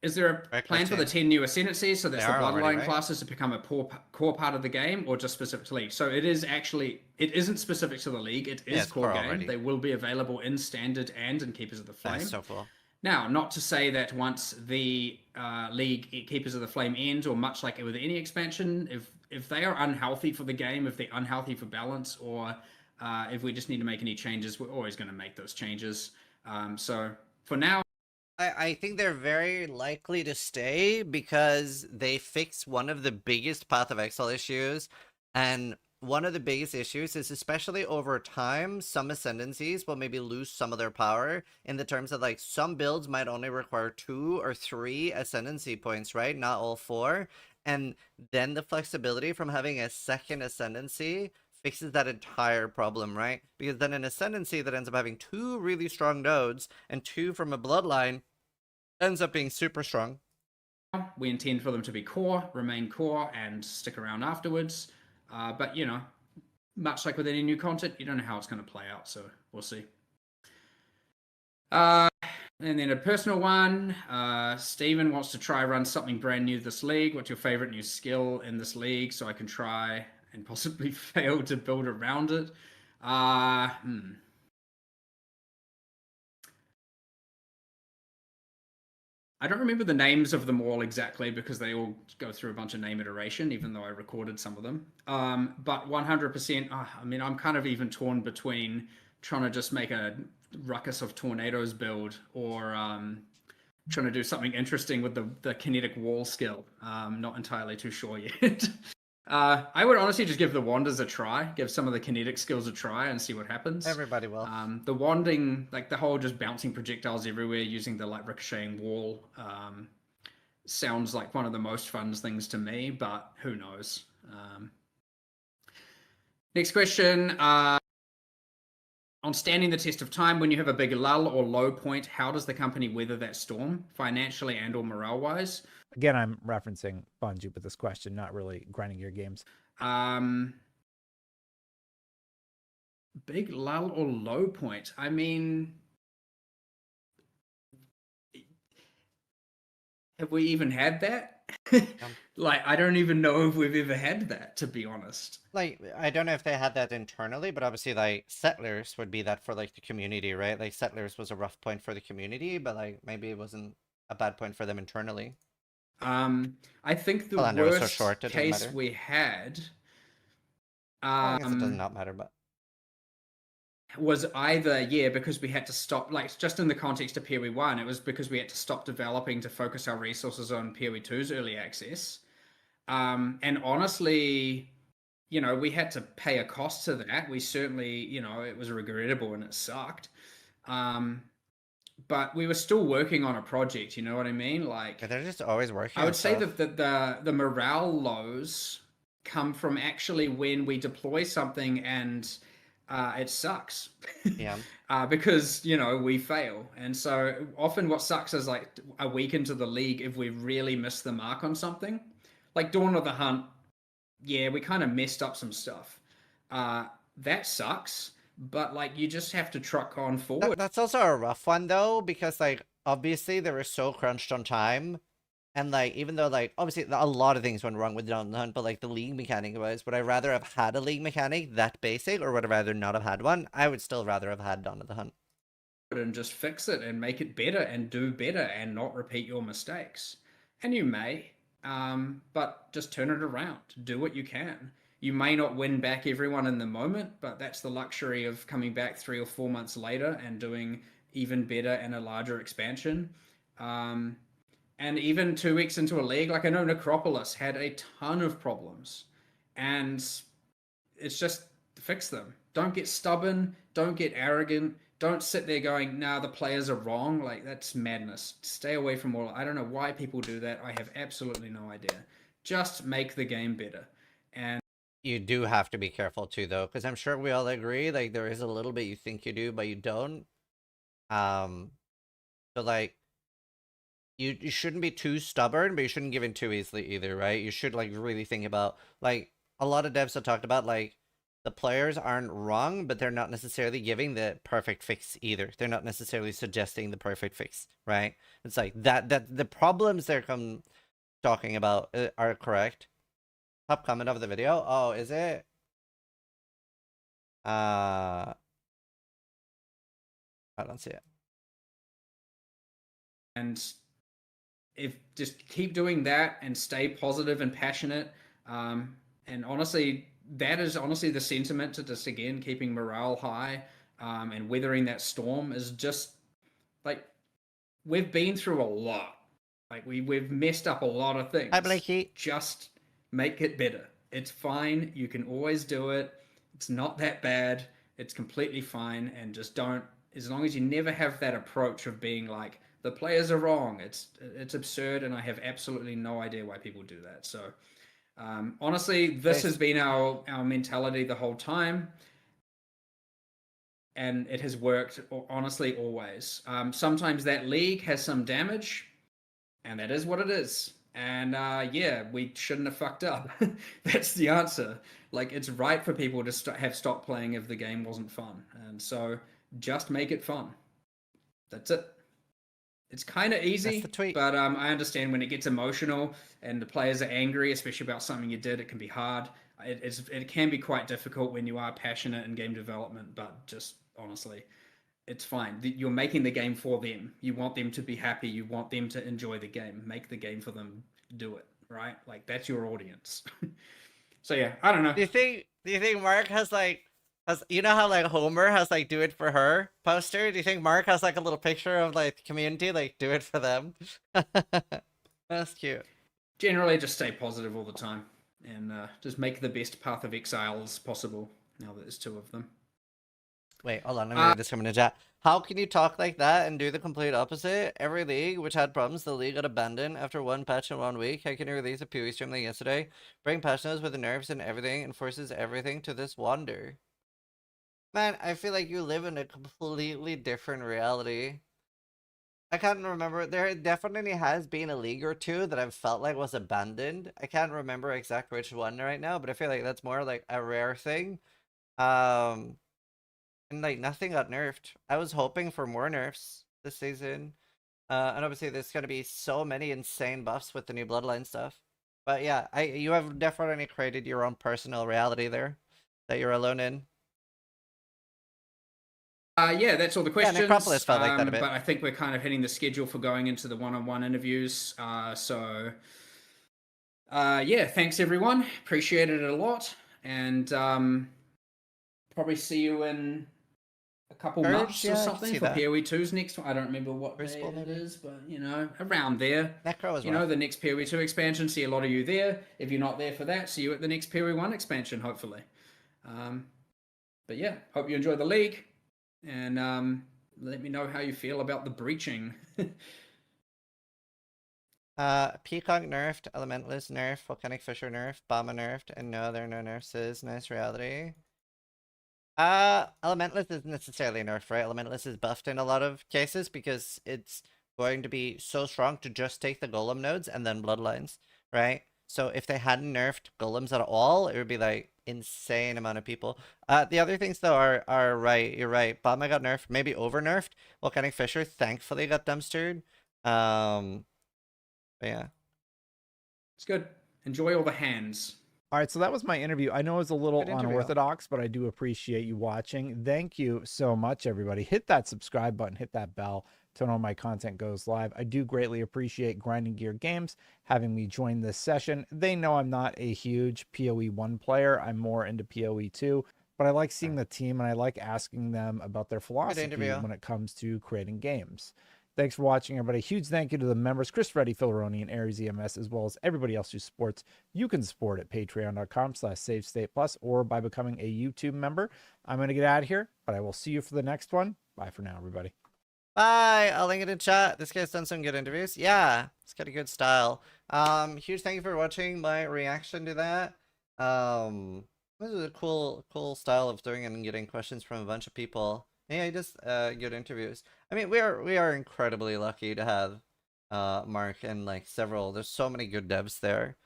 Is there a plan for the 10 new ascendancies, so that's the bloodline classes to become a core part of the game, or just specific to League? So it isn't specific to the League. It is core game. Already. They will be available in Standard and in Keepers of the Flame. That's so cool. Now, not to say that once the League Keepers of the Flame ends, or much like with any expansion, if they are unhealthy for the game, if they're unhealthy for balance, or if we just need to make any changes, we're always going to make those changes. So for now, I think they're very likely to stay because they fix one of the biggest Path of Exile issues, and one of the biggest issues is, especially over time, some ascendancies will maybe lose some of their power in the terms of, like, some builds might only require 2 or 3 ascendancy points, right? Not all 4. And then the flexibility from having a second ascendancy fixes that entire problem, right? Because then an ascendancy that ends up having 2 really strong nodes and 2 from a bloodline ends up being super strong. We intend for them to be core, remain core, and stick around afterwards. But, you know, much like with any new content, you don't know how it's going to play out, so we'll see. And then a personal one. Steven wants to try run something brand new this league. What's your favorite new skill in this league, so I can try and possibly fail to build around it? I don't remember the names of them all exactly because they all go through a bunch of name iteration, even though I recorded some of them. But 100%, I mean, I'm kind of even torn between trying to just make a Ruckus of Tornadoes build, or trying to do something interesting with the kinetic wall skill. Not entirely too sure yet. I would honestly just give the Wanders a try, give some of the kinetic skills a try and see what happens. Everybody will. The wanding, like the whole just bouncing projectiles everywhere using the like ricocheting wall, sounds like one of the most fun things to me, but who knows. Next question. On standing the test of time, when you have a big lull or low point, how does the company weather that storm, financially and or morale-wise? Again, I'm referencing Bungie with this question, not really grinding your games. Big lull or low point? I mean, have we even had that? Like, I don't even know if we've ever had that, to be honest. Like, I don't know if they had that internally, but obviously, like, Settlers would be that for, like, the community, right? Like, Settlers was a rough point for the community, but, like, maybe it wasn't a bad point for them internally. I think the worst case we had... I guess it does not matter, but... was either, yeah, because we had to stop, like, just in the context of PoE 1, it was because we had to stop developing to focus our resources on PoE 2's early access. And honestly, you know, we had to pay a cost to that. We certainly, you know, it was regrettable and it sucked. But we were still working on a project, you know what I mean? Like, they're just always working. I would say that the morale lows come from actually when we deploy something and it sucks. Yeah. Because, you know, we fail. And so often what sucks is like a week into the league if we really miss the mark on something. Like Dawn of the Hunt, yeah, we kind of messed up some stuff. That sucks, but like you just have to truck on forward. That's also a rough one though, because like obviously they were so crunched on time, And like, even though like obviously a lot of things went wrong with Dawn of the Hunt, but like the league mechanic was, would I rather have had a league mechanic that basic, or would I rather not have had one? I would still rather have had Dawn of the Hunt. And just fix it and make it better and do better and not repeat your mistakes. And you may, but just turn it around. Do what you can. You may not win back everyone in the moment, but that's the luxury of coming back 3 or 4 months later and doing even better and a larger expansion. And even 2 weeks into a league, like I know Necropolis had a ton of problems, and it's just fix them. Don't get stubborn. Don't get arrogant. Don't sit there going, nah, the players are wrong. Like, that's madness. Stay away from all. I don't know why people do that. I have absolutely no idea. Just make the game better. And you do have to be careful too, though, because I'm sure we all agree, like, there is a little bit you think you do, but you don't. So like, you shouldn't be too stubborn, but you shouldn't give in too easily either, right? You should like really think about, like, a lot of devs have talked about, like, the players aren't wrong, but they're not necessarily giving the perfect fix either. They're not necessarily suggesting the perfect fix, right? It's like that the problems they're talking about are correct. Top comment of the video. Oh, is it? I don't see it. And if just keep doing that and stay positive and passionate. And honestly, that is honestly the sentiment to just again keeping morale high, and weathering that storm is just like we've been through a lot. Like we've messed up a lot of things. Hi, Blakey. Just make it better. It's fine. You can always do it. It's not that bad. It's completely fine. And just don't. As long as you never have that approach of being like the players are wrong. It's absurd, and I have absolutely no idea why people do that. So. Honestly, this has been our mentality the whole time, and it has worked, honestly, always. Sometimes that league has some damage, and that is what it is. And yeah, we shouldn't have fucked up. That's the answer. Like, it's right for people to have stopped playing if the game wasn't fun. And so just make it fun. That's it. It's kind of easy, but I understand when it gets emotional and the players are angry, especially about something you did, it can be hard. It can be quite difficult when you are passionate in game development, but just honestly, it's fine. You're making the game for them. You want them to be happy. You want them to enjoy the game. Make the game for them. Do it, right? Like, that's your audience. So yeah, I don't know. Do you think Mark has like, you know how like Homer has like do it for her poster? Do you think Mark has like a little picture of like the community, like do it for them? That's cute. Generally, just stay positive all the time and just make the best Path of Exile as possible now that there's 2 of them. Wait, hold on. Let me read this from in the chat. How can you talk like that and do the complete opposite? Every league which had problems, the league got abandoned after 1 patch in 1 week. How can you release a PoE stream like yesterday? Bring patch notes with the nerfs and everything and forces everything to this wonder. Man, I feel like you live in a completely different reality. I can't remember. There definitely has been a league or 2 that I've felt like was abandoned. I can't remember exactly which one right now, but I feel like that's more like a rare thing. And like nothing got nerfed. I was hoping for more nerfs this season. And obviously there's gonna be so many insane buffs with the new Bloodline stuff. But yeah, you have definitely created your own personal reality there that you're alone in. Yeah, that's all the questions. Yeah, Necropolis felt like that a bit. But I think we're kind of hitting the schedule for going into the one-on-one interviews. So yeah, thanks everyone. Appreciated it a lot. And probably see you in a couple months or something for PoE 2's next one. I don't remember what day it is, but you know, around there. Necro as well. You know, the next PoE 2 expansion. See a lot of you there. If you're not there for that, see you at the next PoE 1 expansion, hopefully. But yeah, hope you enjoy the league. And let me know how you feel about the breaching. Peacock nerfed, Elementalist nerfed, Volcanic Fisher nerfed, Bomba nerfed, and no, there are no nerfs. Nice reality. Elementalist isn't necessarily nerfed, right? Elementalist is buffed in a lot of cases because it's going to be so strong to just take the golem nodes and then bloodlines, right? So if they hadn't nerfed golems at all, it would be like insane amount of people. The other things though are right. You're right. Bomba got nerfed, maybe over nerfed. Volcanic Fisher thankfully got dumpstered. But yeah, It's good. Enjoy all the hands. All right, so that was my interview. I know it was a little Good interview. unorthodox, but I do appreciate you watching. Thank you so much, everybody. Hit that subscribe button, hit that bell to know when my content goes live. I do greatly appreciate Grinding Gear Games having me join this session. They know I'm not a huge PoE 1 player. I'm more into PoE 2, but I like seeing the team and I like asking them about their philosophy interview. when it comes to creating games. Thanks for watching, everybody. Huge thank you to the members, Chris Reddy, Phil Roney, and Aries EMS, as well as everybody else who supports. You can support at patreon.com/SaveStatePlus or by becoming a YouTube member. I'm going to get out of here, but I will see you for the next one. Bye for now, everybody. Bye. I'll link it in chat. This guy's done some good interviews. Yeah, it's got a good style. Huge thank you for watching my reaction to that. This is a cool style of doing it and getting questions from a bunch of people. Yeah, just good interviews. I mean, we are incredibly lucky to have Mark and like several. There's so many good devs there.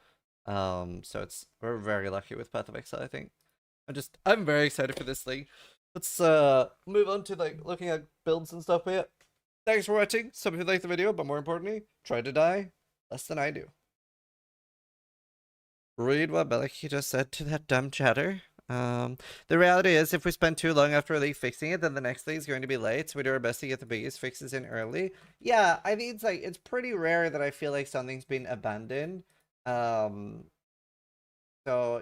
So we're very lucky with Path of Exile, I think. I'm very excited for this league. Let's move on to like looking at builds and stuff. But yeah, thanks for watching. Some of you liked the video, but more importantly, try to die less than I do. Read what Bellicky just said to that dumb chatter. The reality is, if we spend too long after a league fixing it, then the next league is going to be late. So we do our best to get the biggest fixes in early. Yeah, I think it's pretty rare that I feel like something's been abandoned. So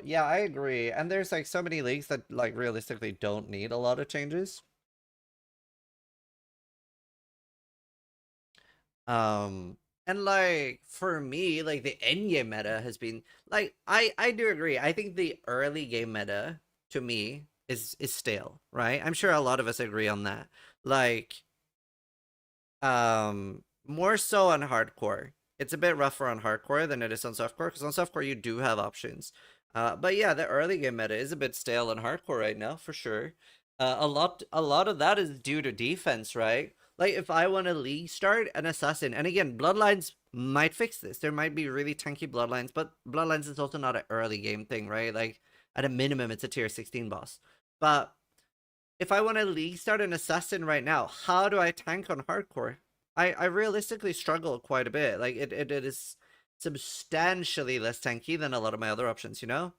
yeah, I agree. And there's like so many leagues that like realistically don't need a lot of changes. And like for me, like the endgame meta has been like I do agree. I think the early game meta to me is stale, right? I'm sure a lot of us agree on that. Like more so on hardcore. It's a bit rougher on hardcore than it is on softcore, because on softcore you do have options. But yeah, the early game meta is a bit stale on hardcore right now, for sure. A lot of that is due to defense, right? Like, if I want a league start, an assassin, and again, Bloodlines might fix this. There might be really tanky Bloodlines, but Bloodlines is also not an early game thing, right? Like, at a minimum, it's a tier 16 boss. But if I want to league start an assassin right now, how do I tank on hardcore? I realistically struggle quite a bit. Like, it is substantially less tanky than a lot of my other options, you know?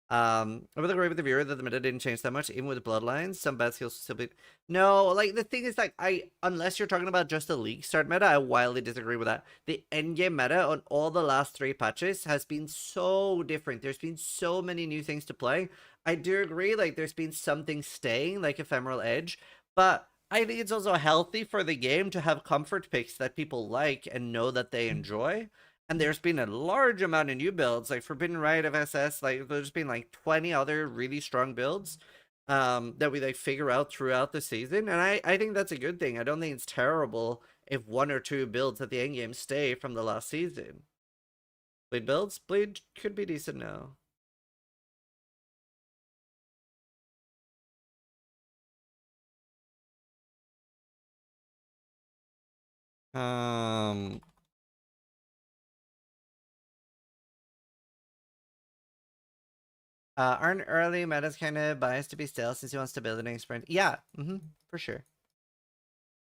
I would agree with the viewer that the meta didn't change that much, even with Bloodlines. Some bad skills still be... No, like, the thing is, like, unless you're talking about just the league start meta, I wildly disagree with that. The endgame meta on all the last 3 patches has been so different. There's been so many new things to play. I do agree, like, there's been something staying, like Ephemeral Edge, but I think it's also healthy for the game to have comfort picks that people like and know that they enjoy. And there's been a large amount of new builds, like Forbidden Riot of SS, like there's been like 20 other really strong builds that we like figure out throughout the season. And I think that's a good thing. I don't think it's terrible if 1 or 2 builds at the endgame stay from the last season. Bleed builds? Bleed could be decent now. Aren't early metas kind of biased to be stale since he wants to build an sprint? Yeah, for sure.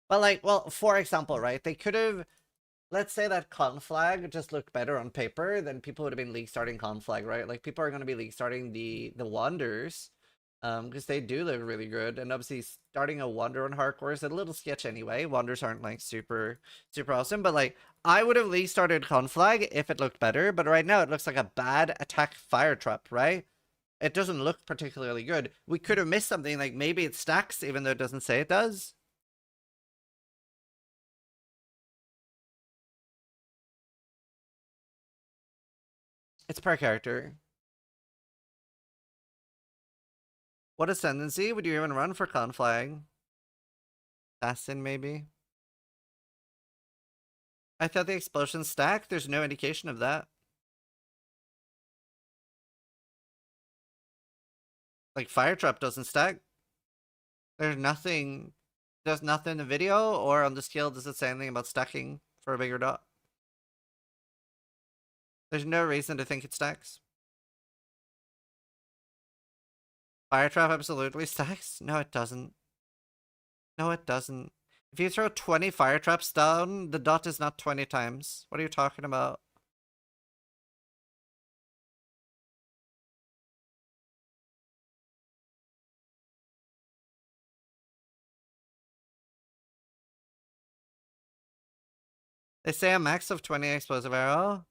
But like, well, for example, right? They could have, let's say that Conflag just looked better on paper, then people would have been league starting Conflag, right? Like people are going to be league starting the Wanders, because they do look really good. And obviously starting a Wander on hardcore is a little sketch anyway. Wanders aren't like super awesome, but like I would have league started Conflag if it looked better, but right now it looks like a bad attack fire trap, right? It doesn't look particularly good. We could have missed something, like maybe it stacks even though it doesn't say it does. It's per character. What ascendancy would you even run for Conflag? Assassin, maybe? I thought the explosion stacked. There's no indication of that. Like, Fire Trap doesn't stack. There's nothing in the video or on the skill does it say anything about stacking for a bigger dot. There's no reason to think it stacks. Fire Trap absolutely stacks? No, it doesn't. No, it doesn't. If you throw 20 Fire Traps down, the dot is not 20 times. What are you talking about? They say a max of 20 explosive arrow.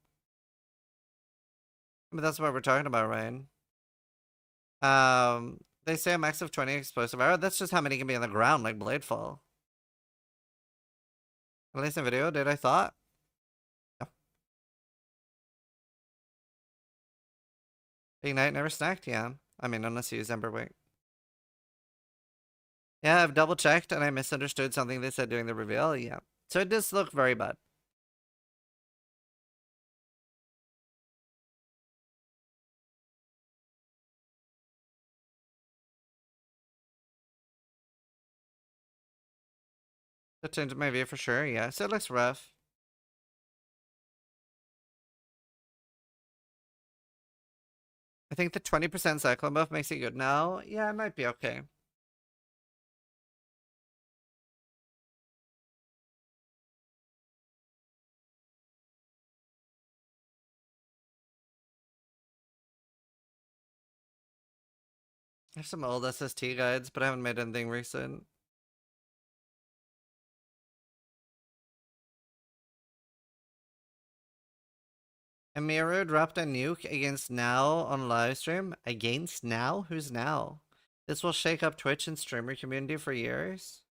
But that's what we're talking about, right? They say a max of 20 explosive arrow. That's just how many can be on the ground, like Bladefall. At least in video, did I thought? No. Ignite never snacked, yeah. I mean, unless you use Emberwing. Yeah, I've double checked and I misunderstood something they said during the reveal, yeah. So it does look very bad. That changed my view for sure, yeah. So it looks rough. I think the 20% cyclone buff makes it good now. Yeah, it might be okay. I have some old SST guides, but I haven't made anything recent. Amiru dropped a nuke against Now on livestream. Against Now? Who's Now? This will shake up Twitch and streamer community for years.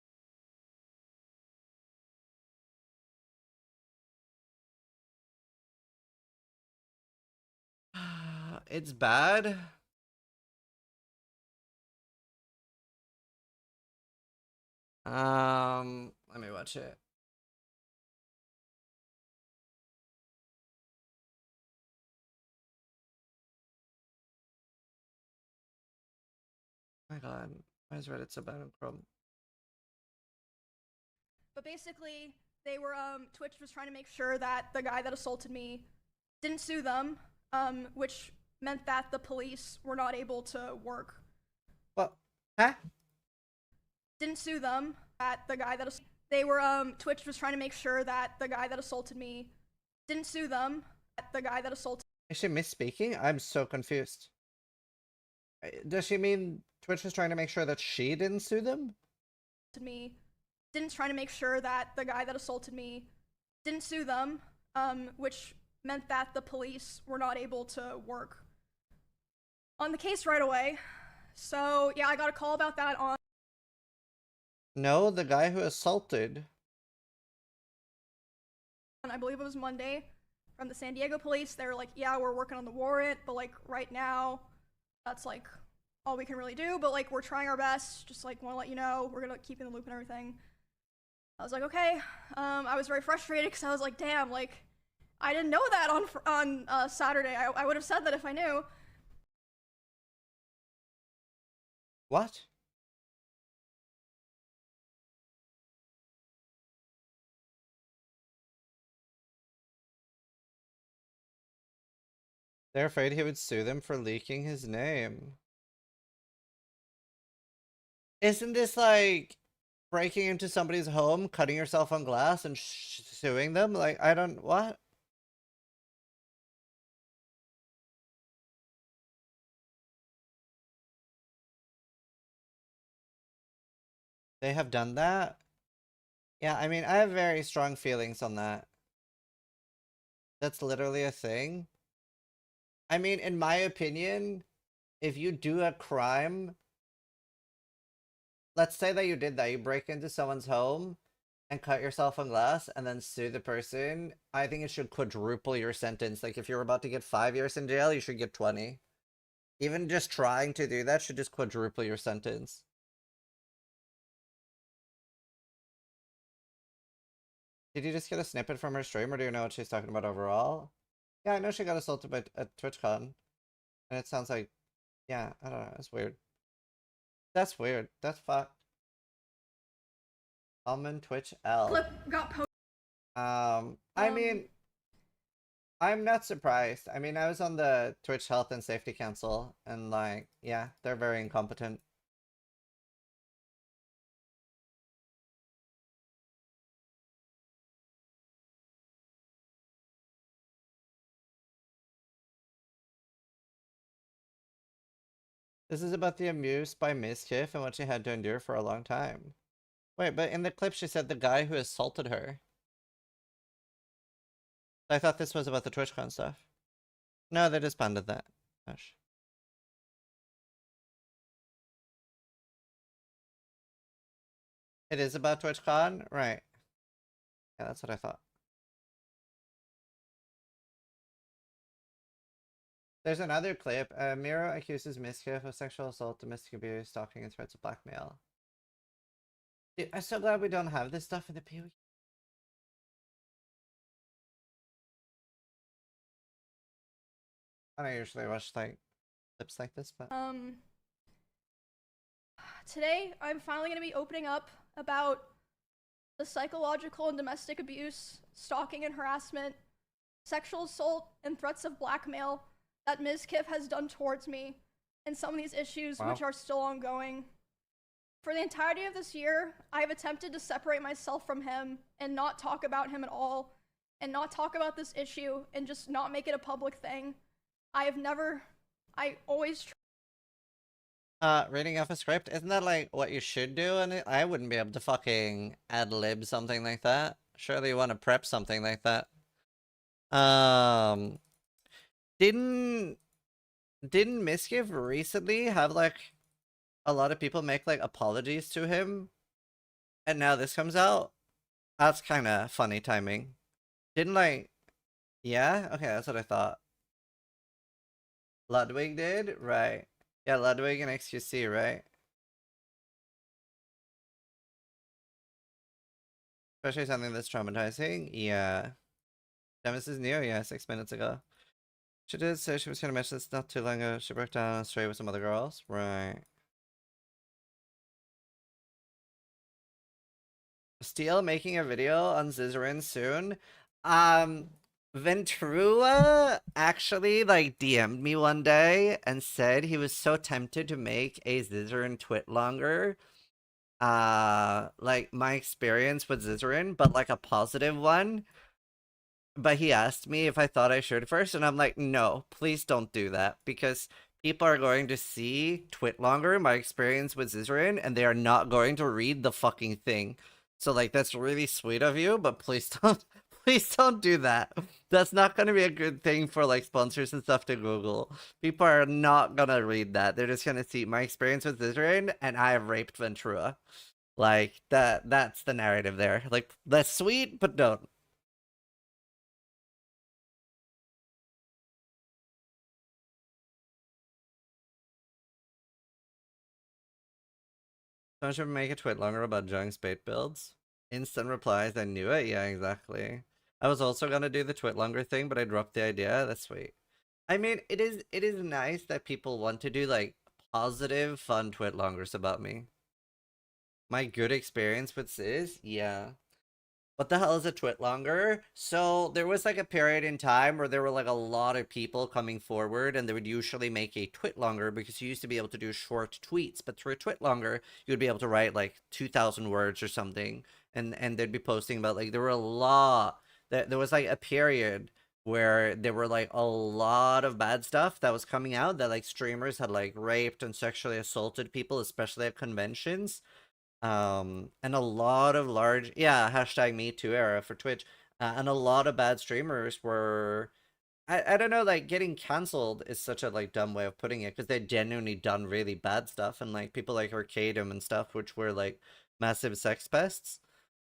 It's bad. Let me watch it. Oh my god, why is Reddit so bad on Chrome? But basically, they were Twitch was trying to make sure that the guy that assaulted me didn't sue them, which meant that the police were not able to work. What? Huh? Didn't sue them. That the guy that they were Twitch was trying to make sure that the guy that assaulted me didn't sue them. The guy that assaulted. Is she misspeaking? I'm so confused. Does she mean Twitch was trying to make sure that she didn't sue them? Me didn't try to make sure that the guy that assaulted me didn't sue them, which meant that the police were not able to work on the case right away. So yeah, I got a call about that on. No, the guy who assaulted. I believe it was Monday, from the San Diego police. They were like, yeah, we're working on the warrant, but like right now, that's like all we can really do, but like we're trying our best. Just like want to let you know, we're gonna keep in the loop and everything. I was like, okay. I was very frustrated because I was like, damn, like I didn't know that on Saturday. I would have said that if I knew. What? They're afraid he would sue them for leaking his name. Isn't this like breaking into somebody's home, cutting yourself on glass, and suing them? Like, I don't... What? They have done that? Yeah, I mean, I have very strong feelings on that. That's literally a thing. I mean, in my opinion, if you do a crime, let's say that you did that, you break into someone's home and cut yourself on glass and then sue the person, I think it should quadruple your sentence. Like, if you're about to get 5 years in jail, you should get 20. Even just trying to do that should just quadruple your sentence. Did you just get a snippet from her stream, or do you know what she's talking about overall? Yeah, I know she got assaulted by at TwitchCon. And it sounds like, yeah, I don't know, it's weird. That's weird. That's fucked. Almond Twitch L. Clip got posted. I mean, I'm not surprised. I mean, I was on the Twitch Health and Safety Council, and like, yeah, they're very incompetent. This is about the amused by mischief and what she had to endure for a long time. Wait, but in the clip she said the guy who assaulted her. I thought this was about the TwitchCon stuff. No, they disbanded that. Gosh. It is about TwitchCon? Right. Yeah, that's what I thought. There's another clip. Miro accuses Miskiff of sexual assault, domestic abuse, stalking, and threats of blackmail. Dude, I'm so glad we don't have this stuff in the PoE. I don't usually watch like clips like this, but today I'm finally going to be opening up about the psychological and domestic abuse, stalking and harassment, sexual assault, and threats of blackmail that Ms. Kiff has done towards me, and some of these issues which are still ongoing. For the entirety of this year, I have attempted to separate myself from him and not talk about him at all, and not talk about this issue, and just not make it a public thing. I always reading off a script, isn't that like what you should do? And I wouldn't be able to fucking ad-lib something like that. Surely you want to prep something like that. Didn't Miskiff recently have like a lot of people make like apologies to him? And now this comes out? That's kind of funny timing. Didn't like... Yeah? Okay, that's what I thought. Ludwig did? Right. Yeah, Ludwig and XQC, right? Especially something that's traumatizing. Yeah. Demis is new, yeah, 6 minutes ago. She did say she was gonna mention this not too long ago. She broke down straight with some other girls. Right. Steel making a video on Zizarin soon. Ventura actually like DM'd me one day and said he was so tempted to make a Zizarin twit longer. Like my experience with Zizarin, but like a positive one. But he asked me if I thought I should first, and I'm like, no, please don't do that, because people are going to see twit longer, my experience with Zizarin, and they are not going to read the fucking thing. So like, that's really sweet of you, but please don't do that. That's not going to be a good thing for like sponsors and stuff to Google. People are not going to read that. They're just going to see my experience with Zizarin and I have raped Ventura. Like that's the narrative there. Like, that's sweet, but don't. Someone should make a tweet longer about Jung's bait builds. Instant replies, I knew it. Yeah, exactly. I was also gonna do the twit longer thing, but I dropped the idea. That's sweet. I mean, it is nice that people want to do like positive, fun twit longers about me. My good experience with Sis, yeah. What the hell is a twit longer? So there was like a period in time where there were like a lot of people coming forward and they would usually make a twit longer because you used to be able to do short tweets, but through a twit longer, you would be able to write like 2,000 words or something. And they'd be posting about like, there were a lot, there was like a period where there were like a lot of bad stuff that was coming out that like streamers had like raped and sexually assaulted people, especially at conventions. And a lot of large, yeah, hashtag Me Too era for Twitch, and a lot of bad streamers were, I don't know, like getting canceled is such a like dumb way of putting it, because they'd genuinely done really bad stuff, and like people like Arcadium and stuff, which were like massive sex pests.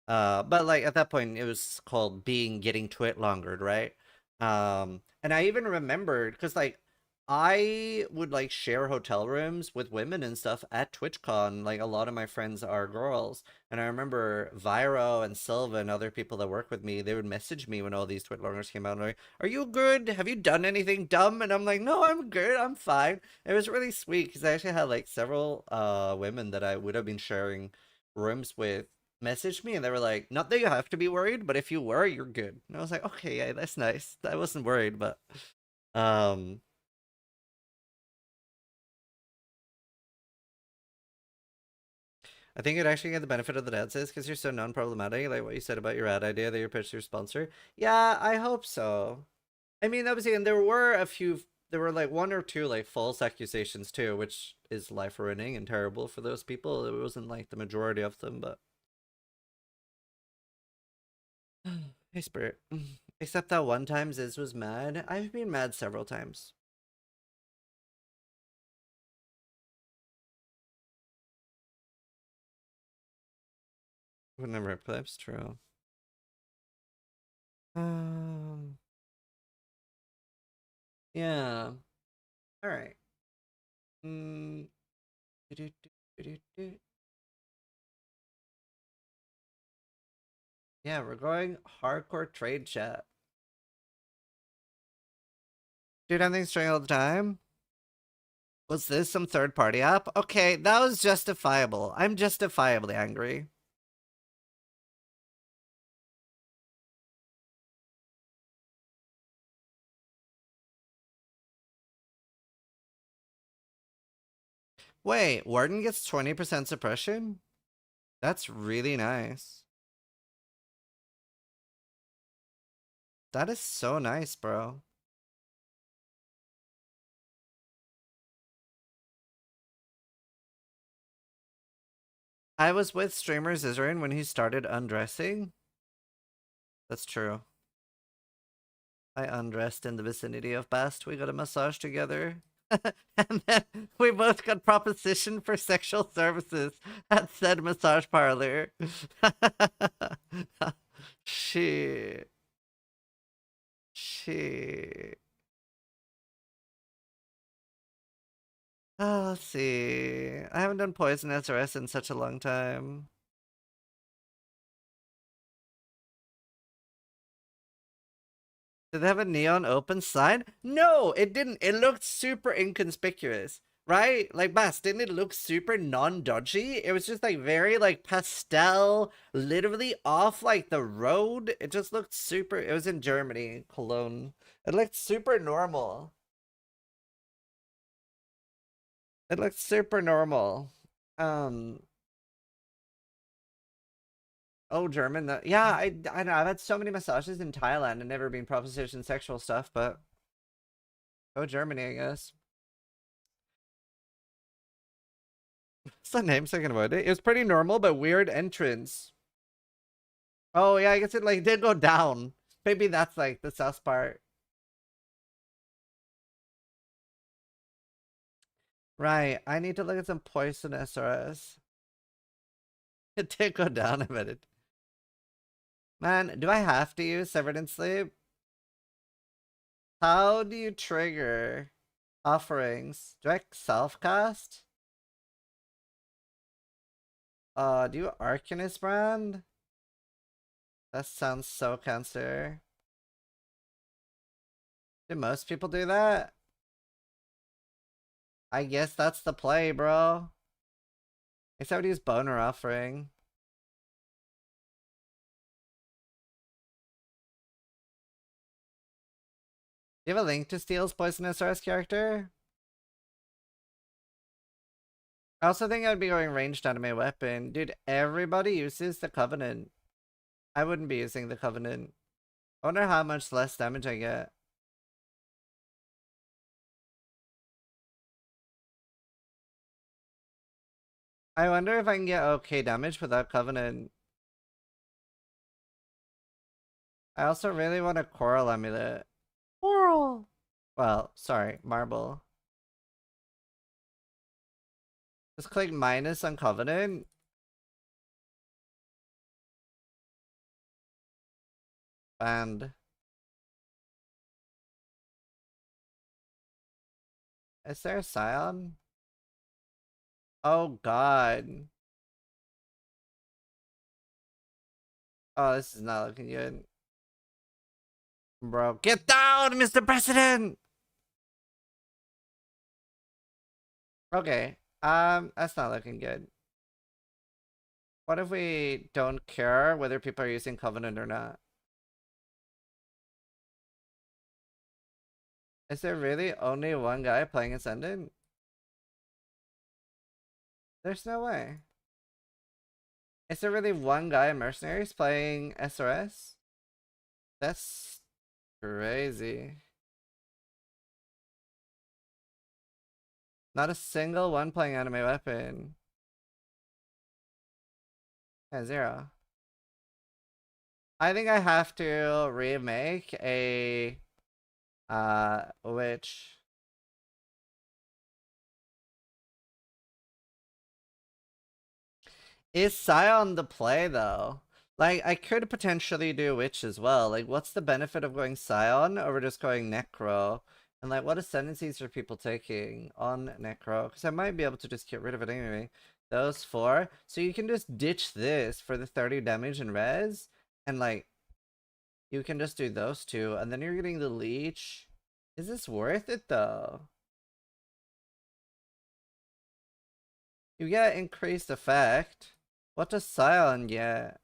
But like at that point it was called getting twit longered, right? And I even remembered, because like I would like share hotel rooms with women and stuff at TwitchCon. Like a lot of my friends are girls, and I remember Viro and Silva and other people that work with me, they would message me when all these twit longers came out and like, are you good? Have you done anything dumb? And I'm like, no, I'm good, I'm fine. It was really sweet because I actually had like several women that I would have been sharing rooms with messaged me and they were like, not that you have to be worried, but if you were, you're good. And I was like, okay, yeah, that's nice. I wasn't worried, but I think you'd actually get the benefit of the dances because you're so non-problematic, like what you said about your ad idea that you pitched your sponsor. Yeah, I hope so. I mean, obviously, and there were like one or two like false accusations too, which is life-ruining and terrible for those people. It wasn't like the majority of them, but hey, Spirit. Except that one time Ziz was mad. I've been mad several times. Would never clips, true. Yeah. All right. Yeah, we're going hardcore trade chat. Dude, I'm thinking string all the time. Was this some third party app? Okay, that was justifiable. I'm justifiably angry. Wait, Warden gets 20% suppression? That's really nice. That is so nice, bro. I was with streamer Zizrin when he started undressing. That's true. I undressed in the vicinity of Bast. We got a massage together. And then we both got proposition for sexual services at said massage parlor. Shit. Shit. Oh, let's see. I haven't done Poison SRS in such a long time. Did they have a neon open sign? No, it didn't. It looked super inconspicuous, right? Like, Bass, didn't it look super non-dodgy? It was just like very like pastel, literally off like the road. It just looked super. It was in Germany, Cologne. It looked super normal. It looked super normal. Oh, German. Yeah, I know. I've had so many massages in Thailand and never been proposition sexual stuff, but oh, Germany, I guess. What's the name thinking about it? It was pretty normal, but weird entrance. Oh yeah, I guess it like did go down. Maybe that's like the sus part. Right. I need to look at some poison SRS. It did go down a minute. Man, do I have to use Severed in Sleep? How do you trigger offerings? Do I self-cast? Do you Arcanist brand? That sounds so cancer. Do most people do that? I guess that's the play, bro. I would use boner offering. Do you have a link to Steel's Poison SRS character? I also think I'd be going ranged anime weapon. Dude, everybody uses the Covenant. I wouldn't be using the Covenant. I wonder how much less damage I get. I wonder if I can get okay damage without Covenant. I also really want a Coral Amulet. Coral! Well, sorry, Marble. Just click minus on Covenant. Banned. Is there a Scion? Oh god. Oh, this is not looking good. Bro, get down, Mr. President! Okay, that's not looking good. What if we don't care whether people are using Covenant or not? Is there really only one guy playing Ascendant? There's no way. Is there really one guy in Mercenaries playing SRS? That's crazy. Not a single one playing anime weapon. Yeah, 0. I think I have to remake a which is Scion the play though? Like I could potentially do Witch as well. Like what's the benefit of going Scion over just going Necro? And like what ascendancies are people taking on Necro? Because I might be able to just get rid of it anyway. Those 4. So you can just ditch this for the 30 damage and res. And like you can just do those 2. And then you're getting the leech. Is this worth it though? You get increased effect. What does Scion get?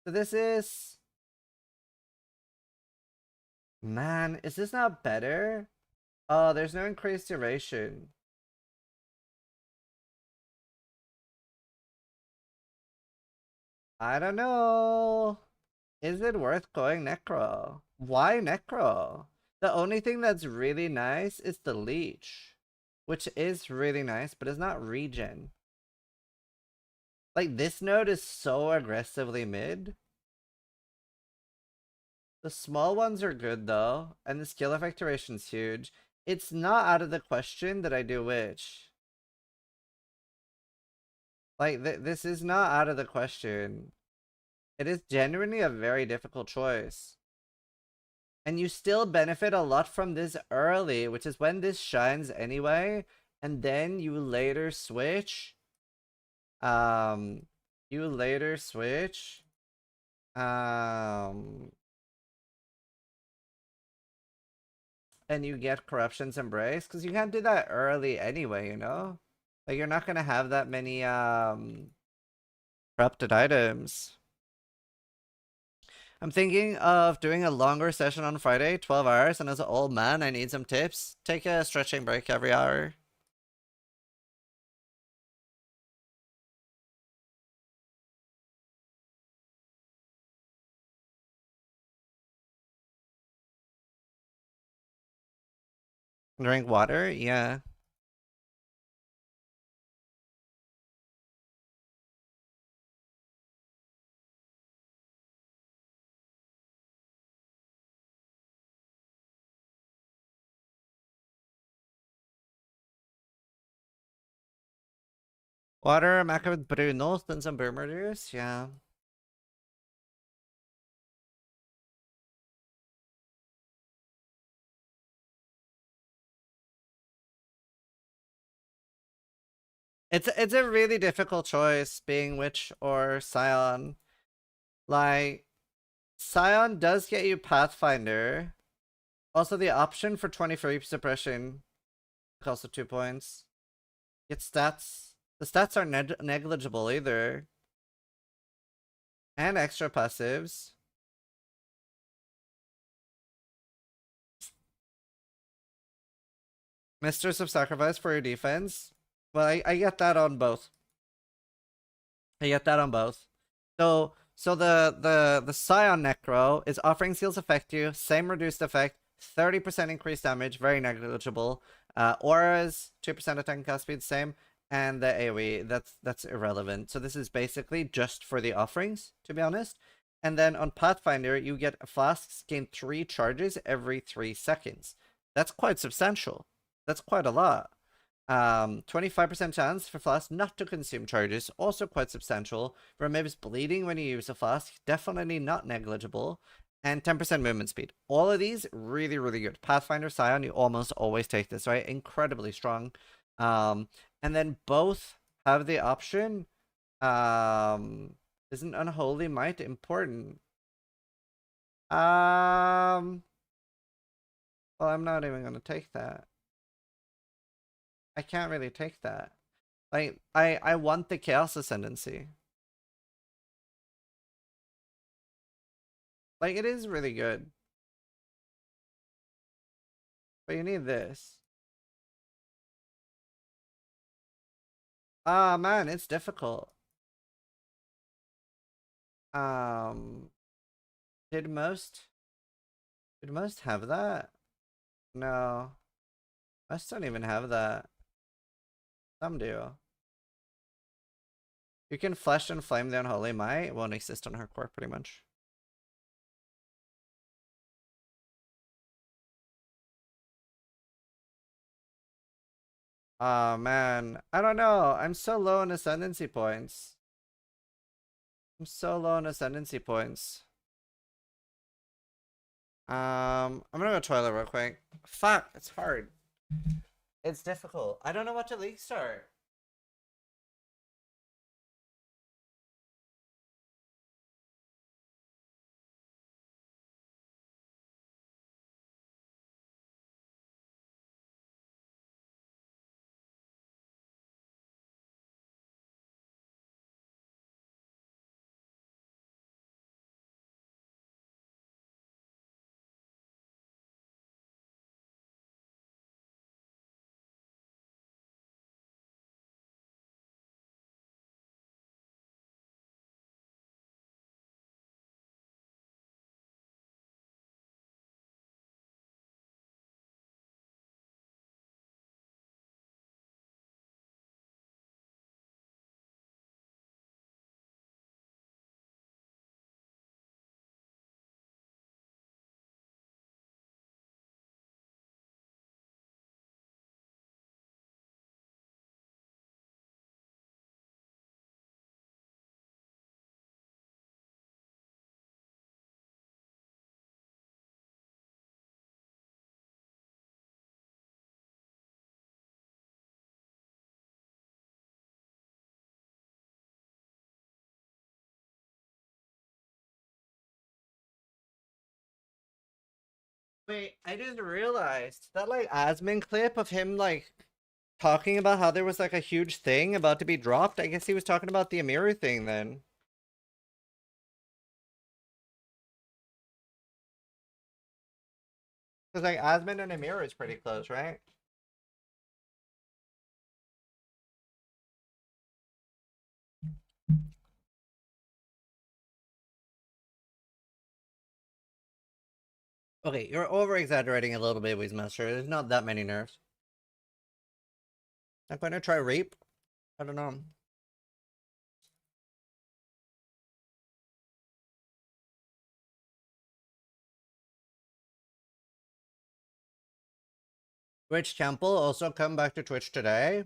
So this is... Man, is this not better? Oh, there's no increased duration. I don't know. Is it worth going Necro? Why Necro? The only thing that's really nice is the leech. Which is really nice, but it's not regen. Like, this node is so aggressively mid. The small ones are good though, and the skill effect duration's huge. It's not out of the question that I do Witch. Like, this is not out of the question. It is genuinely a very difficult choice. And you still benefit a lot from this early, which is when this shines anyway. And then you later switch. You later switch. And you get Corruption's Embrace. Because you can't do that early anyway, you know? Like, you're not gonna have that many, corrupted items. I'm thinking of doing a longer session on Friday, 12 hours, and as an old man, I need some tips. Take a stretching break every hour. Drink water? Yeah. Water, macro with brunost, and some burmers, yeah. It's a really difficult choice being Witch or Scion. Like, Scion does get you Pathfinder. Also, the option for 23 suppression costs 2 points. Get stats. The stats aren't negligible either. And extra passives. Mistress of Sacrifice for your defense. Well, I get that on both. I get that on both. So the Scion Necro is offering seals affect you, same reduced effect, 30% increased damage, very negligible. Auras, 2% attack and cast speed, same. And the AoE, that's irrelevant. So this is basically just for the offerings, to be honest. And then on Pathfinder, you get flasks gain 3 charges every 3 seconds. That's quite substantial. That's quite a lot. 25% chance for flask not to consume charges, also quite substantial. Removes bleeding when you use a flask, definitely not negligible. And 10% movement speed. All of these, really, really good. Pathfinder, Scion, you almost always take this, right? Incredibly strong. And then both have the option. Isn't Unholy Might important? Well, I'm not even gonna take that. I can't really take that. Like, I want the Chaos Ascendancy. Like, it is really good. But you need this. Ah, man, it's difficult. Did most have that? No. Most don't even have that. Some do. You can flesh and flame the unholy might. It won't exist on her core, pretty much. Oh man, I don't know. I'm so low on ascendancy points. I'm so low on ascendancy points. I'm gonna go toilet real quick. Fuck, it's hard. It's difficult. I don't know what to league start. Wait, I just realized that like admin clip of him like talking about how there was like a huge thing about to be dropped. I guess he was talking about the Amiru thing then. Because like Asmund and Amiru is pretty close, right? Okay, you're over exaggerating a little bit, Weezmaster. There's not that many nerfs. I'm gonna try rape. I don't know. Rich Temple also come back to Twitch today.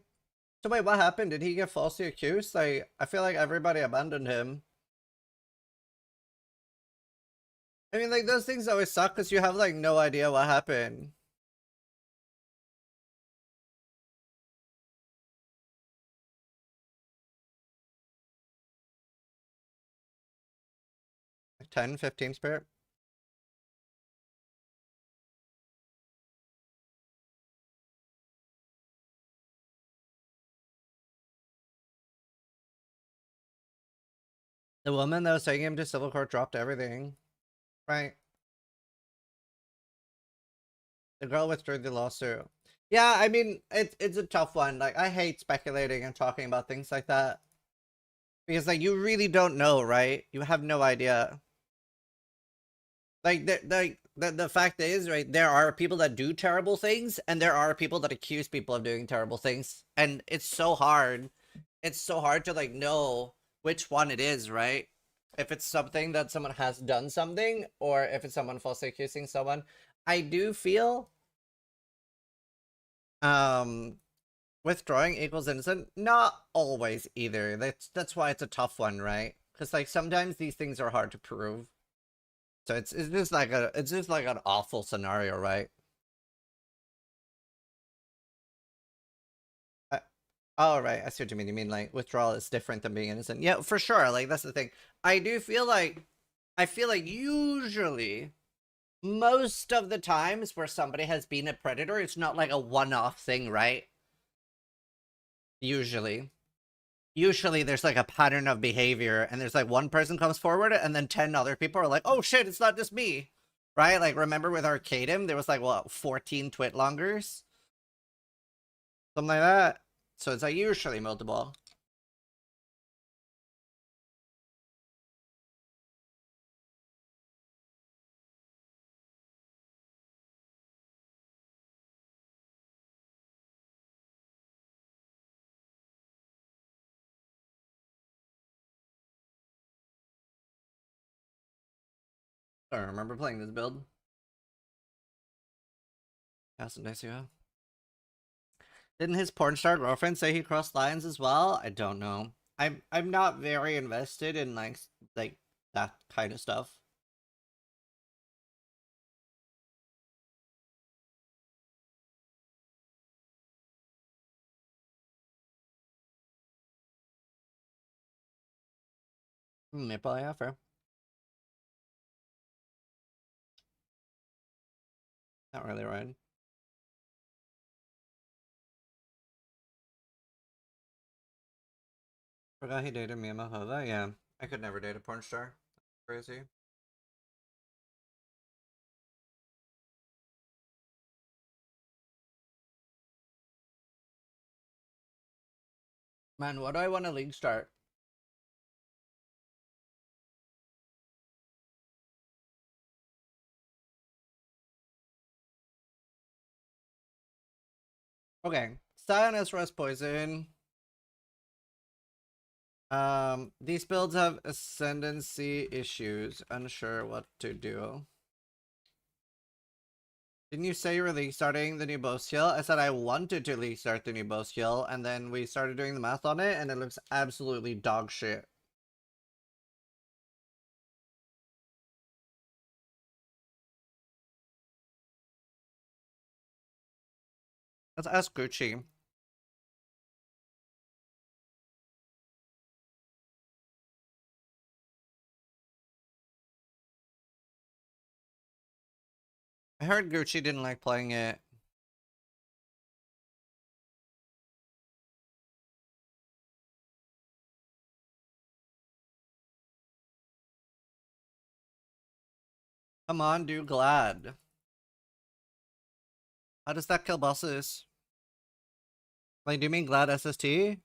So wait, what happened? Did he get falsely accused? Like, I feel like everybody abandoned him. I mean, like, those things always suck because you have, like, no idea what happened. Like 10, 15 spirit? The woman that was taking him to civil court dropped everything. Right. The girl withdrew the lawsuit. Yeah, I mean, it's a tough one. Like, I hate speculating and talking about things like that. Because, like, you really don't know, right? You have no idea. Like, the fact is, right, there are people that do terrible things, and there are people that accuse people of doing terrible things. And it's so hard. It's so hard to, like, know which one it is, right? If it's something that someone has done something, or if it's someone falsely accusing someone. I do feel withdrawing equals innocent. Not always either. That's why it's a tough one, right? Because like sometimes these things are hard to prove. So it's just like an awful scenario, right? Oh right, I see what you mean. You mean like withdrawal is different than being innocent. Yeah, for sure. Like that's the thing. I feel like usually most of the times where somebody has been a predator, it's not like a one-off thing, right? Usually there's like a pattern of behavior and there's like one person comes forward and then 10 other people are like, oh shit, it's not just me, right? Like remember with Arcadium there was like what 14 Twitlongers, something like that. So it's like usually multiple. I don't remember playing this build. That's nice, yeah. Didn't his porn star girlfriend say he crossed lines as well? I don't know. I'm not very invested in like that kind of stuff. Maple, yeah, fair. Not really right. Forgot he dated Mia Mahova. Yeah, I could never date a porn star. Crazy. Man, what do I want to league start? Okay, Sionus Rust Poison. These builds have ascendancy issues. Unsure what to do. Didn't you say you were league starting the new bow skill? I said I wanted to league start the new bow skill, and then we started doing the math on it, and it looks absolutely dog shit. Let's ask Gucci. I heard Gucci didn't like playing it. Come on, do glad. How does that kill bosses? Like, do you mean glad SST?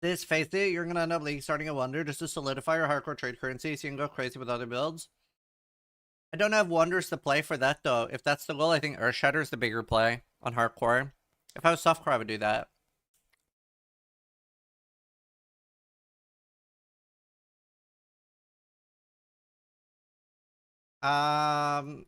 This, face it, you're gonna end up league starting a wonder just to solidify your hardcore trade currency so you can go crazy with other builds. I don't have wonders to play for that though. If that's the goal, I think Earthshatter is the bigger play on hardcore. If I was softcore, I would do that. Um,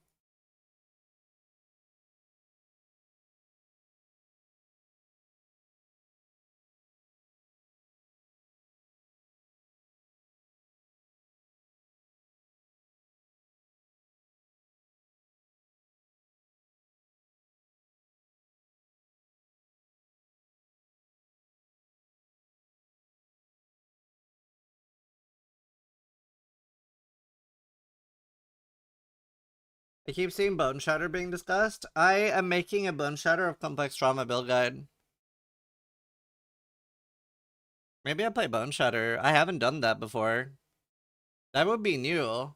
I keep seeing Bone Shatter being discussed. I am making a Bone Shatter of Complex Trauma build guide. Maybe I play Bone Shatter. I haven't done that before. That would be new.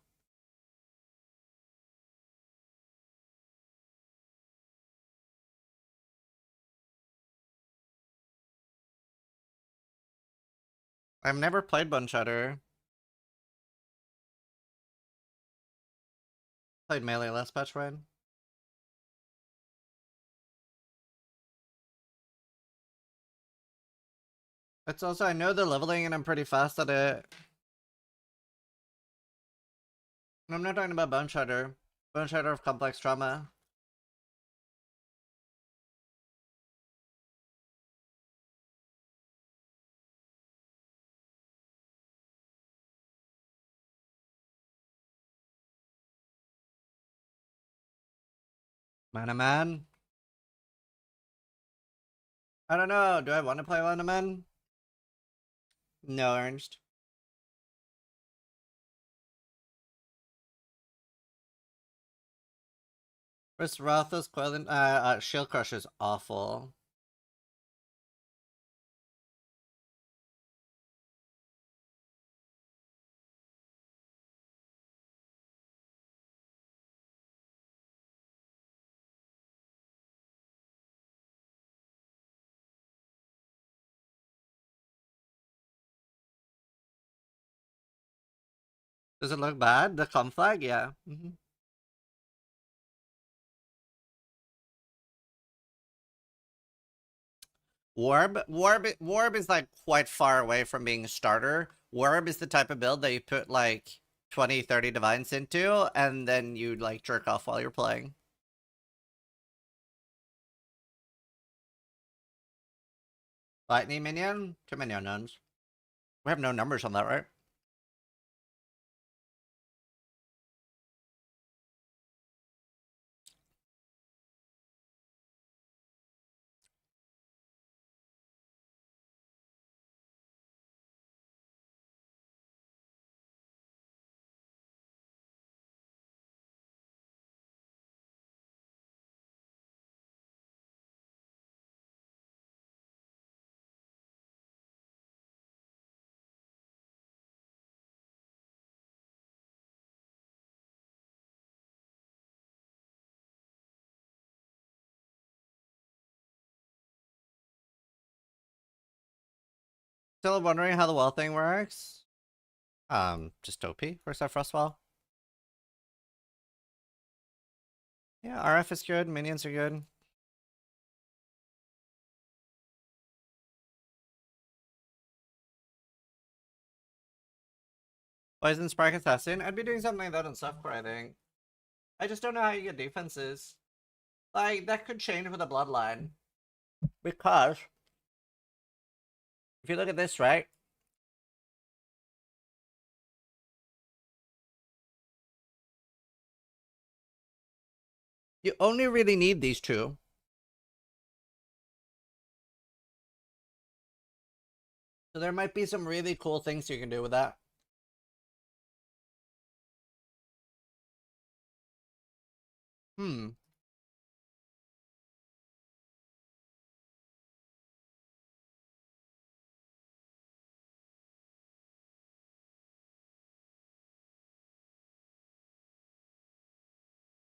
I've never played Bone Shatter. Played Melee last patch, right? It's also, I know the leveling and I'm pretty fast at it. And I'm not talking about Bone Shatter. Bone Shatter of Complex Trauma. Manaman? I don't know. Do I want to play Manaman? No, Ernst. First, Ratha's Quelling. Shield Crush is awful. Does it look bad? The com flag? Yeah. Warb is like quite far away from being a starter. Warb is the type of build that you put like 20, 30 divines into, and then you like jerk off while you're playing. Lightning minion? 2 minion nuns. We have no numbers on that, right? Still wondering how the well thing works? Just OP. Where's that Frostwall? Yeah, RF is good, minions are good. Poison Spark Assassin? I'd be doing something like that on softcore, I think. I just don't know how you get defenses. Like, that could change with a bloodline. Because if you look at this, right? You only really need these two. So there might be some really cool things you can do with that.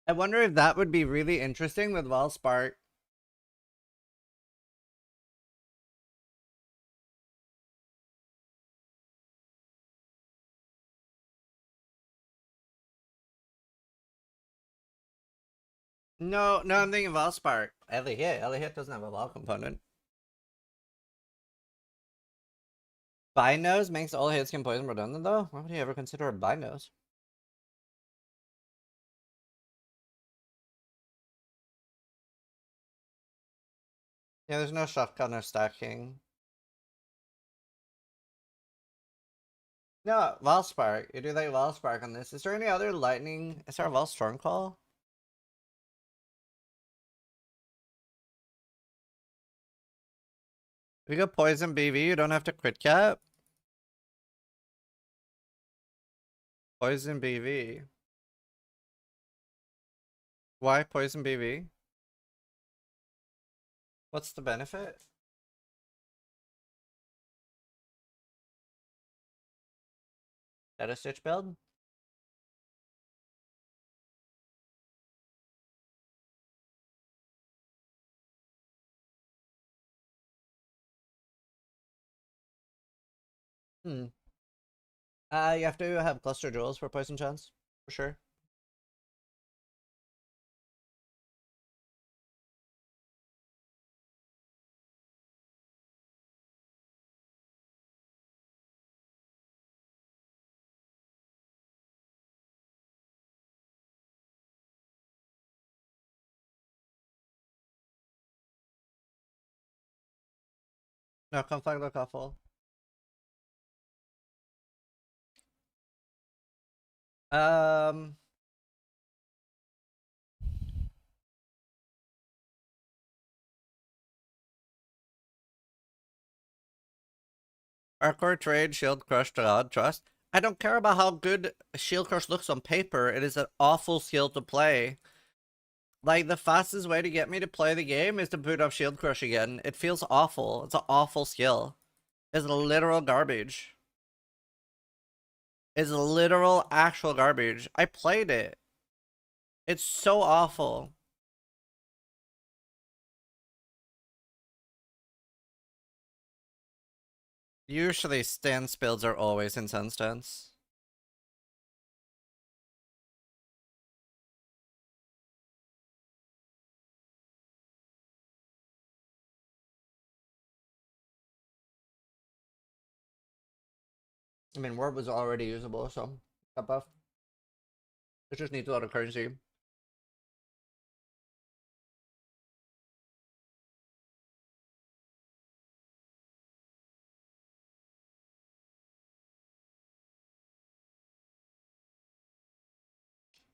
I wonder if that would be really interesting with Wellspark. No, I'm thinking Wellspark. Elliot doesn't have a Vol component. Binos makes all hits can poison redundant though? Why would you ever consider a Binos? Yeah, there's no shotgun or stacking. No, Wellspark. You do like Wellspark on this. Is there any other lightning? Is there a Storm Call? If you go Poison BV, you don't have to crit cap. Poison BV. Why Poison BV? What's the benefit? That a Stitch build? You have to have cluster jewels for poison chance, for sure. No, conflict look awful. Hardcore trade, shield crush to odd trust. I don't care about how good shield crush looks on paper. It is an awful skill to play. Like, the fastest way to get me to play the game is to boot up shield crush again. It feels awful. It's an awful skill. It's literal garbage. It's literal actual garbage. I played it. It's so awful. Usually stance builds are always in sun stance. I mean, Word was already usable, so got buff. It just needs a lot of currency.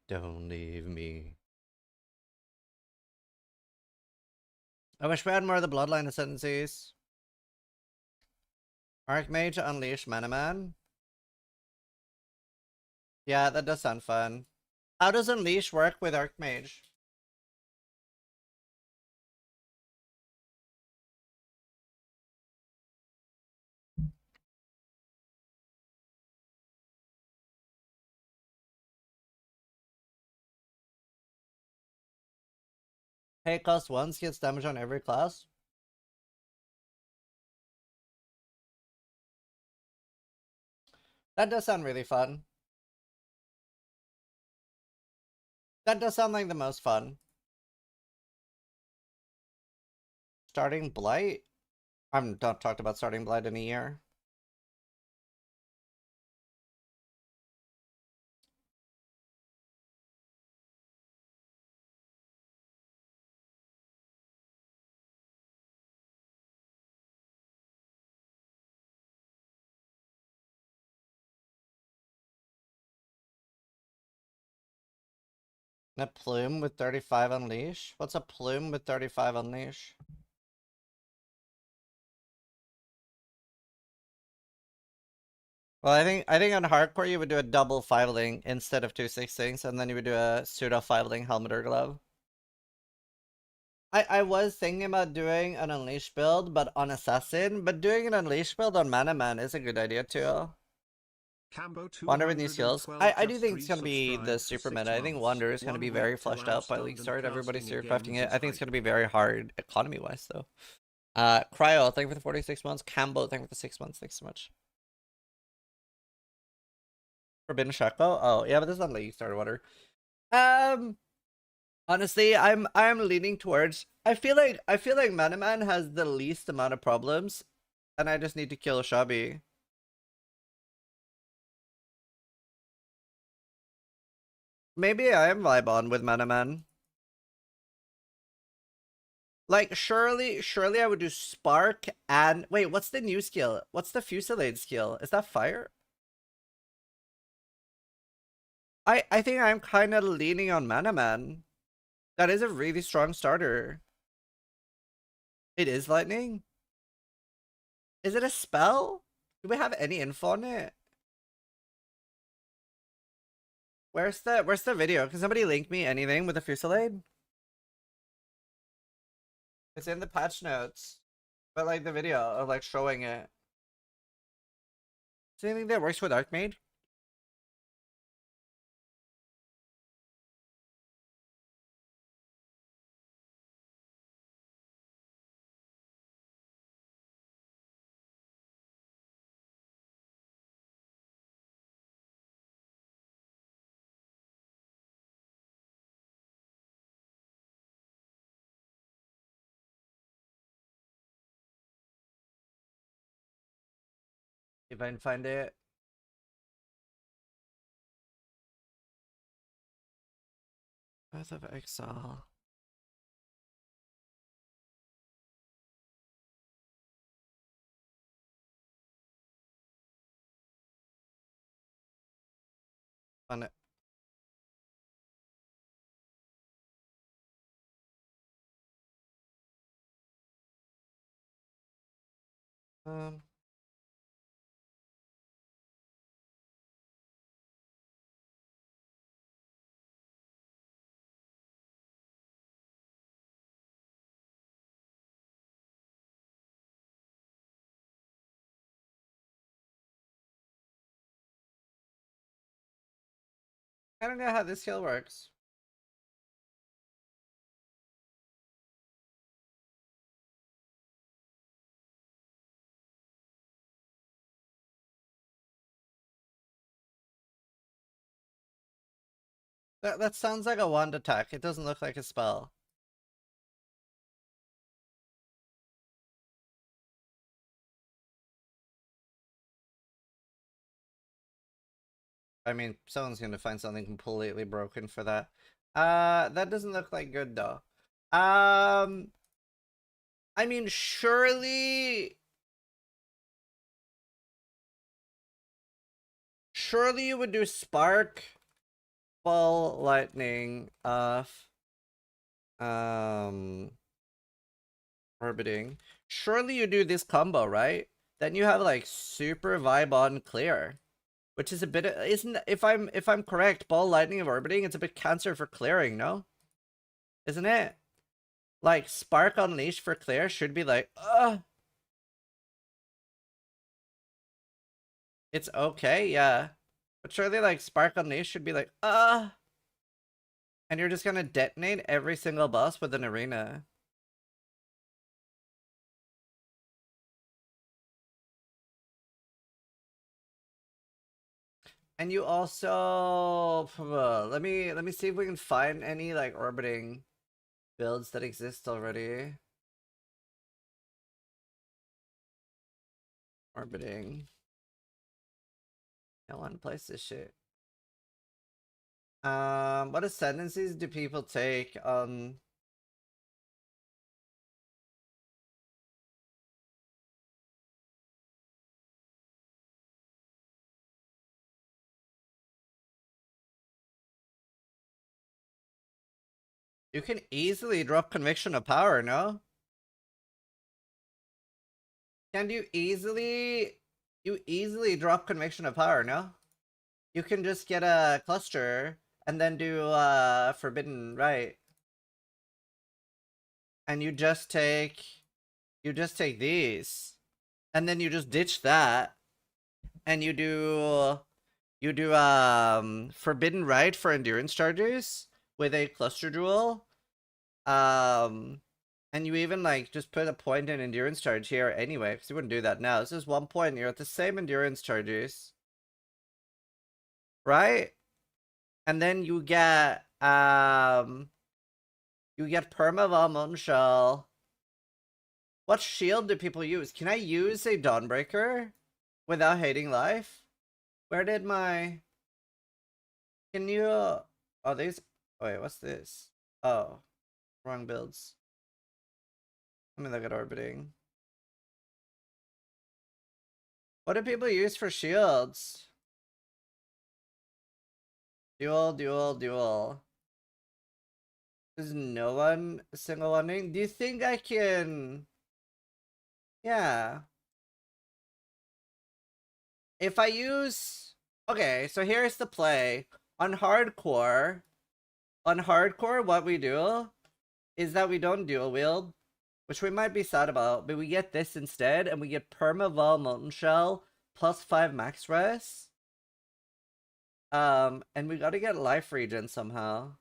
Don't leave me. I wish we had more of the Bloodline Ascendancies. Archmage Unleash Manaman. Yeah, that does sound fun. How does Unleash work with Archmage? Hey, cost once gets damage on every class. That does sound really fun. That does sound like the most fun. Starting Blight? I've not talked about starting Blight in a year. A plume with 35 Unleash? What's a plume with 35 Unleash? Well, I think on hardcore you would do a double 5-ling instead of 2 6-lings, and then you would do a pseudo 5-ling helmet or glove. I was thinking about doing an Unleash build, but on Assassin, but doing an Unleash build on Manaman is a good idea too. Wander with new skills. I do think it's going to be the super meta. I think Wander is going to be very fleshed out by League Start. Everybody's here crafting it. I think it's going to be very hard economy-wise though. Cryo, thank you for the 46 months. Cambo, thank you for the 6 months. Thanks so much. Forbidden Shackle? Oh, yeah, but this is not League Start Water. Honestly, I'm leaning towards I feel like Manaman has the least amount of problems, and I just need to kill Shabi. Maybe I am vibe on with Manaman. Like, surely I would do Spark and... Wait, what's the new skill? What's the Fusillade skill? Is that fire? I think I'm kind of leaning on Manaman. That is a really strong starter. It is lightning? Is it a spell? Do we have any info on it? Where's the video? Can somebody link me anything with a Fusillade? It's in the patch notes. But like the video of like showing it. Is there anything that works with Archmage? If I can find it. Path of Exile. On it. Um. I don't know how this skill works. That sounds like a wand attack. It doesn't look like a spell. I mean, someone's gonna find something completely broken for that. That doesn't look like good though. I mean, surely you would do spark, ball, lightning, orbiting. Surely you do this combo, right? Then you have like super vibe on clear, which is a bit isn't if I'm correct, ball, lightning, and orbiting, it's a bit cancer for clearing, no? Isn't it? Like spark unleash for clear should be like, it's okay, yeah. But surely like spark unleash should be like, and you're just gonna detonate every single boss with an arena. And you also let me see if we can find any like orbiting builds that exist already. Orbiting. I want to place this shit. What ascendancies do people take on? You can easily drop conviction of power, no? Can you easily drop conviction of power, no? You can just get a cluster and then do forbidden right. And you just take these. And then you just ditch that. And you do forbidden right for endurance charges with a cluster jewel. And you even like just put a point in endurance charge here anyway, because you wouldn't do that now. This is 1 point, you're at the same endurance charges. Right? And then you get perma Molten Shell. What shield do people use? Can I use a Dawnbreaker without hating life? Where did my... Can you... Oh, these... Wait, what's this? Oh. Wrong builds. Let me look at orbiting. What do people use for shields? Dual. There's no one single one-ing? Do you think I can... Yeah. If I use... Okay, so here's the play. On hardcore, what we do is that we don't dual wield, which we might be sad about, but we get this instead, and we get Perma Molten Shell plus 5 max res. And we gotta get life regen somehow.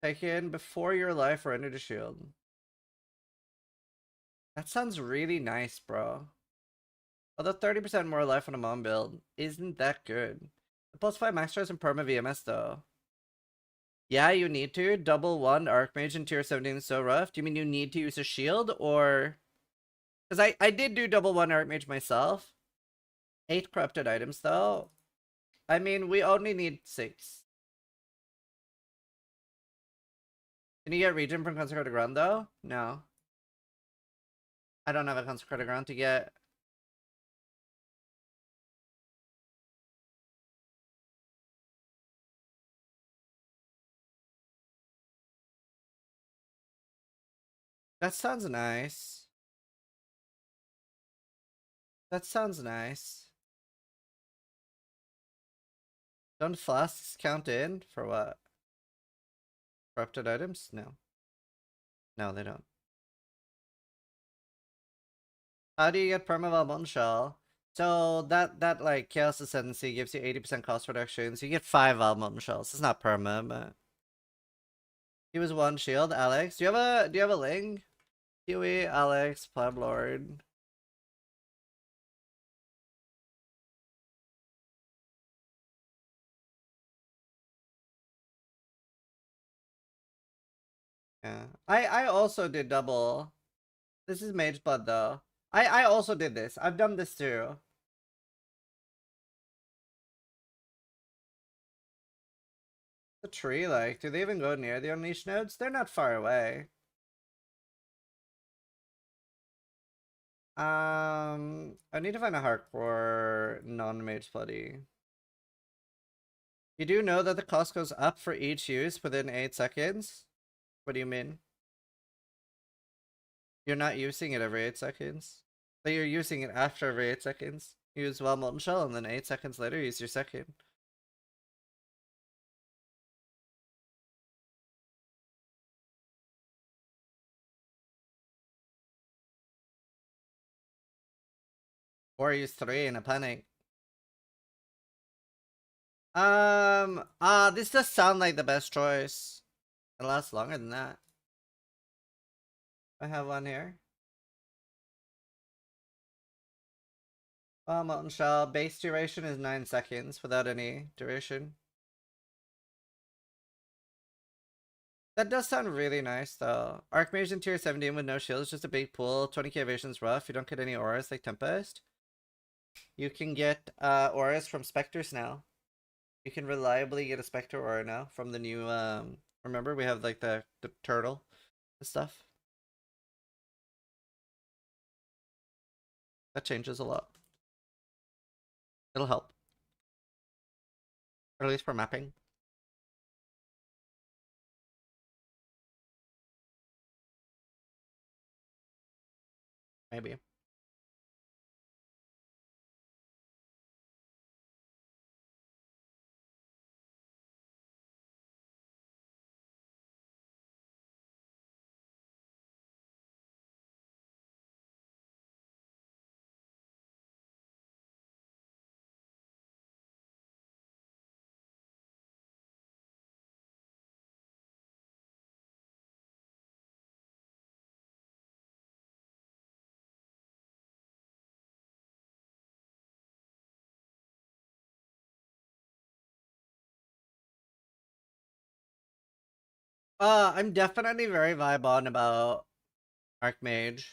Taken before your life or energy shield. That sounds really nice, bro. Although 30% more life on a mom build isn't that good. The plus 5 max res and perma VMS though. Yeah, you need to. Double 1 Archmage in tier 17 is so rough. Do you mean you need to use a shield or... Because I did do double 1 Archmage myself. 8 corrupted items though. I mean, we only need 6. Can you get regen from Consecrated Ground though? No. I don't have a Consecrated Ground to get. That sounds nice. That sounds nice. Don't flasks count in? For what? Corrupted items? No. No, they don't. How do you get Perma Molten Shell? So that like Chaos Ascendancy gives you 80% cost reduction. So you get 5 Molten Shells. It's not perma, but he was 1 shield. Alex, do you have a Ling? Huey, Alex, Pleb Lord. Yeah. I also did double. This is Mage Blood though. I also did this. I've done this too. The tree, like, do they even go near the unleashed nodes? They're not far away. I need to find a hardcore non-mage bloody. You do know that the cost goes up for each use within 8 seconds? What do you mean? You're not using it every 8 seconds. But you're using it after every 8 seconds. Use well molten shell and then 8 seconds later use your second. Or use 3 in a panic. This does sound like the best choice. It lasts longer than that. I have one here. Molten Shell, base duration is 9 seconds without any duration. That does sound really nice though. Archmage in tier 17 with no shield is just a big pool. 20k evasion's rough. You don't get any auras like Tempest. You can get auras from specters now. You can reliably get a specter aura now from the new remember we have like the turtle and stuff. That changes a lot. It'll help. Or at least for mapping. Maybe. I'm definitely very vibe on about Archmage.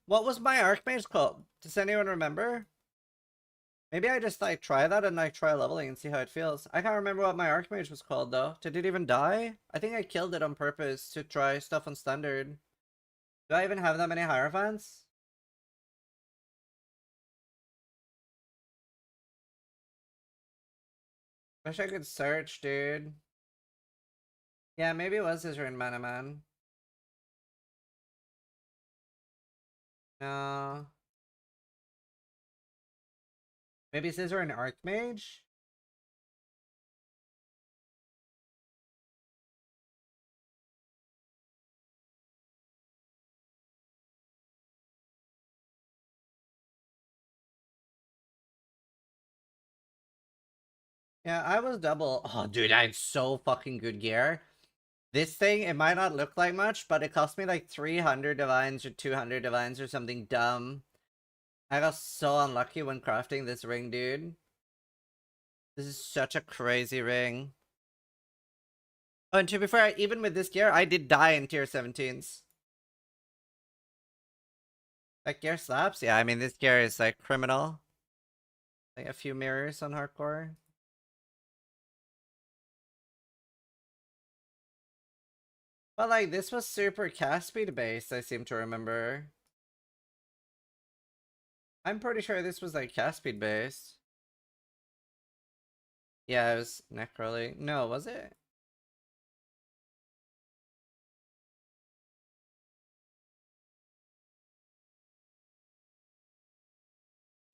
What was my Archmage called? Does anyone remember? Maybe I just like try that and like try leveling and see how it feels. I can't remember what my Archmage was called though. Did it even die? I think I killed it on purpose to try stuff on standard. Do I even have that many Hierophants? Wish I could search, dude. Yeah, maybe it was Israel Manaman. No. Maybe Scissor and Archmage? Yeah, I was double. Oh, dude, I had so fucking good gear. This thing, it might not look like much, but it cost me like 300 divines or 200 divines or something dumb. I got so unlucky when crafting this ring, dude. This is such a crazy ring. Oh, and to be fair, even with this gear, I did die in tier 17s. That gear slaps? Yeah, I mean, this gear is like criminal. Like a few mirrors on hardcore. But like, this was super cast speed based, I seem to remember. I'm pretty sure this was like cast speed based. Yeah, it was necrolly. No, was it?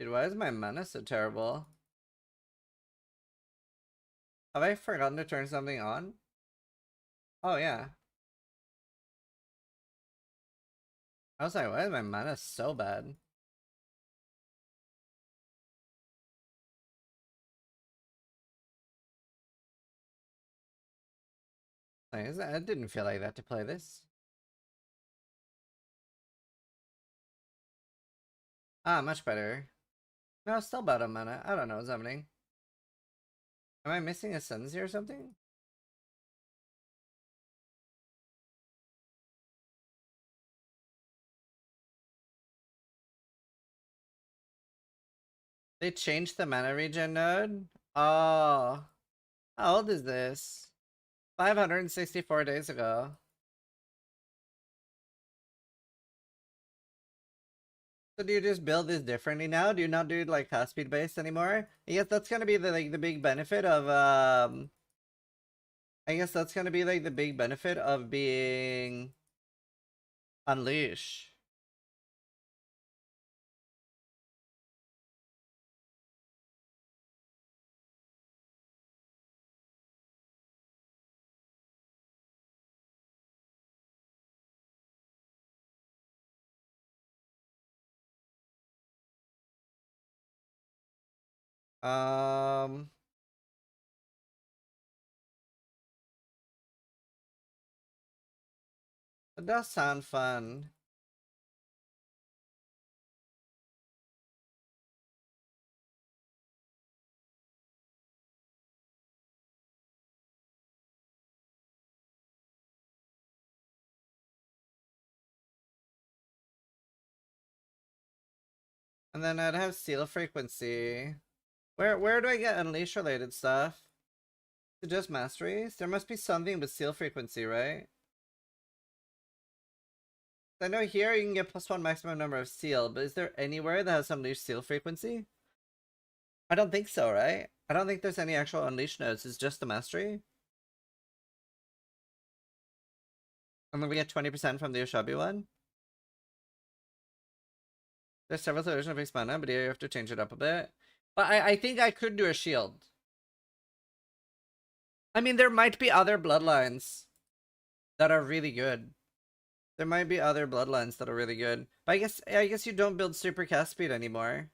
Dude, why is my mana so terrible? Have I forgotten to turn something on? Oh, yeah. I was like, why is my mana so bad? Like, it didn't feel like that to play this. Ah, much better. No, still bad on mana. I don't know what's happening. Am I missing a Sensi or something? They changed the mana regen node? Oh. How old is this? 564 days ago. So do you just build this differently now? Do you not do like cast speed based anymore? I guess that's gonna be the like the big benefit of I guess that's gonna be like the big benefit of being Unleash. Um it does sound fun. And then I'd have seal frequency. Where do I get unleash related stuff? To just masteries? There must be something with seal frequency, right? I know here you can get +1 maximum number of seal, but is there anywhere that has unleash seal frequency? I don't think so, right? I don't think there's any actual unleash nodes, it's just the mastery. And then we get 20% from the Oshabi one. There's several solutions of fixed mana, but here you have to change it up a bit. But I think I could do a shield. I mean, there might be other bloodlines that are really good. There might be other bloodlines that are really good. But I guess you don't build super cast speed anymore.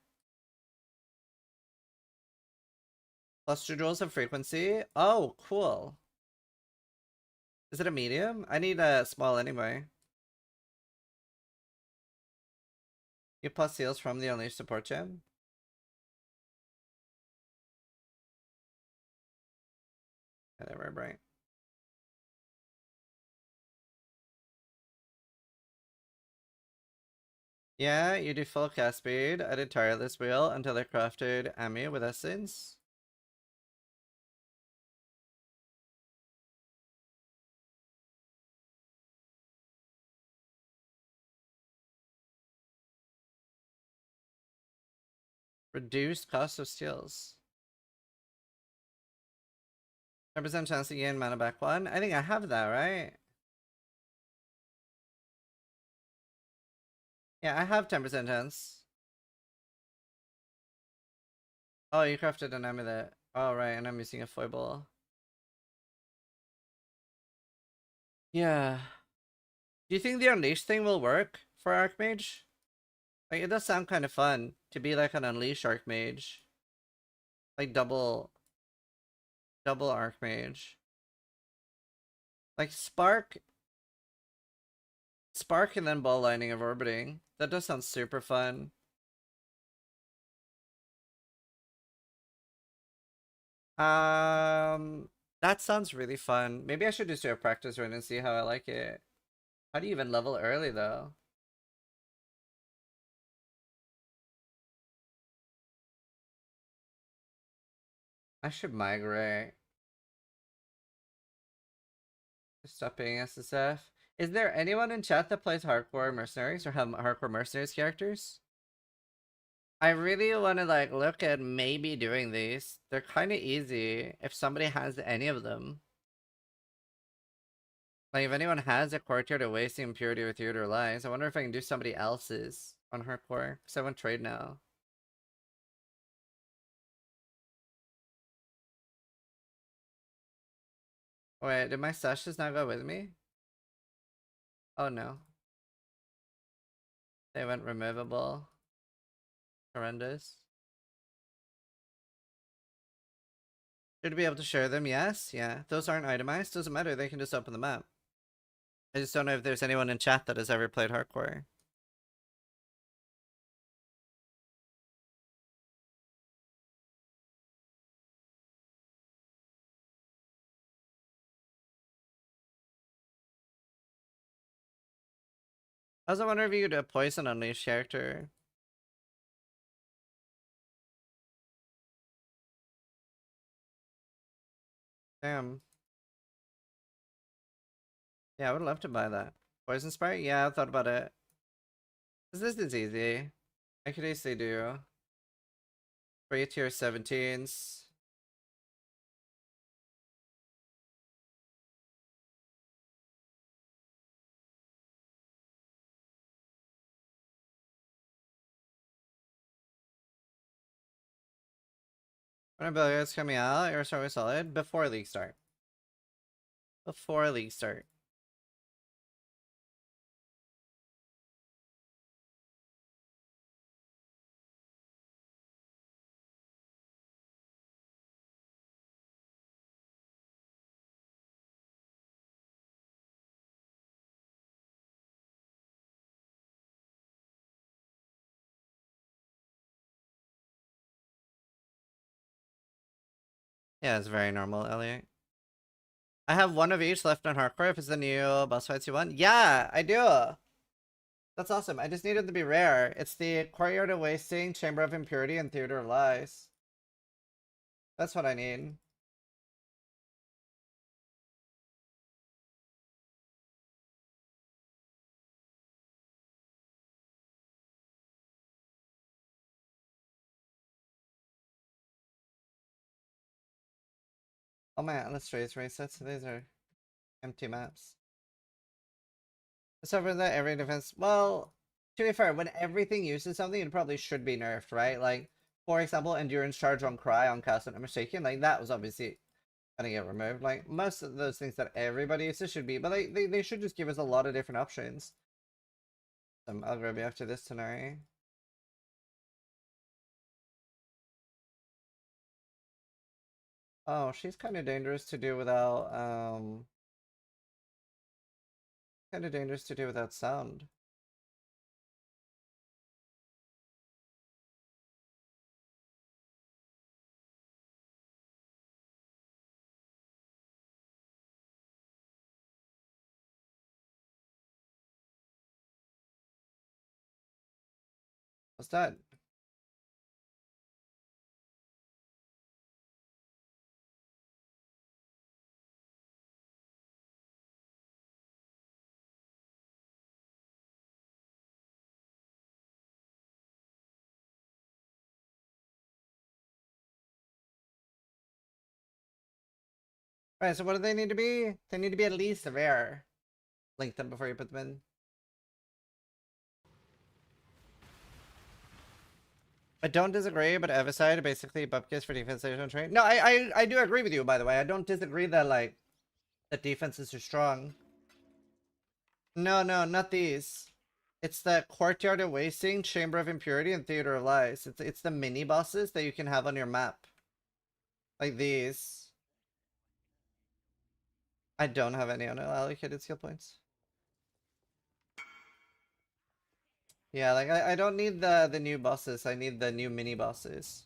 Plus 2 joules of frequency. Oh, cool. Is it a medium? I need a small anyway. You plus seals from the Unleash support gem. Yeah, they were bright. Yeah, you do full cast speed. I did tireless wheel until I crafted Ami with essence. Reduced cost of steals. 10% chance to gain mana back 1. I think I have that, right? Yeah, I have 10% chance. Oh, you crafted an amulet. Oh, right, and I'm using a foible. Yeah. Do you think the Unleash thing will work for Archmage? Like, it does sound kind of fun to be like an Unleash Archmage. Like, double Archmage. Like, Spark and then Ball Lightning of Orbiting. That does sound super fun. That sounds really fun. Maybe I should just do a practice run and see how I like it. How do you even level early, though? I should migrate. Stop being SSF. Is there anyone in chat that plays hardcore mercenaries or have hardcore mercenaries characters? I really want to like look at maybe doing these. They're kind of easy if somebody has any of them. Like if anyone has a courtier to waste the impurity with Theater Lies, I wonder if I can do somebody else's on hardcore. Because I want trade now. Wait, did my sashes not go with me? Oh no. They went removable. Horrendous. Should be able to share them, yes? Yeah. Those aren't itemized, doesn't matter, they can just open the map. I just don't know if there's anyone in chat that has ever played hardcore. I also wonder if you could do a poison unleash character. Damn. Yeah, I would love to buy that. Poison Sprite? Yeah, I thought about it. This is easy. I could easily do 3 tier 17s. When abilities coming out, you're always solid before league start. Before league start. Yeah, it's very normal, Elliot. I have one of each left on hardcore if it's the new boss fights you want. Yeah, I do. That's awesome. I just need it to be rare. It's the Courtyard of Wasting, Chamber of Impurity, and Theater of Lies. That's what I need. Oh man, let's raise resets. These are empty maps. So for that, every defense. Well, to be fair, when everything uses something, it probably should be nerfed, right? Like, for example, endurance charge on Cry on Cast, I'm mistaken. Like that was obviously gonna get removed. Like most of those things that everybody uses should be, but they should just give us a lot of different options. I'll grab you after this tonight. Oh, she's kind of dangerous to do without kind of dangerous to do without sound. What's that? Alright, so what do they need to be? They need to be at least rare. Link them before you put them in. I don't disagree, but Eviside basically bupkis for defense they don't train. No, I do agree with you, by the way. I don't disagree that like the defenses are strong. No, not these. It's the Courtyard of Wasting, Chamber of Impurity, and Theater of Lies. It's the mini bosses that you can have on your map. Like these. I don't have any unallocated skill points. Yeah, like I don't need the new bosses. I need the new mini bosses.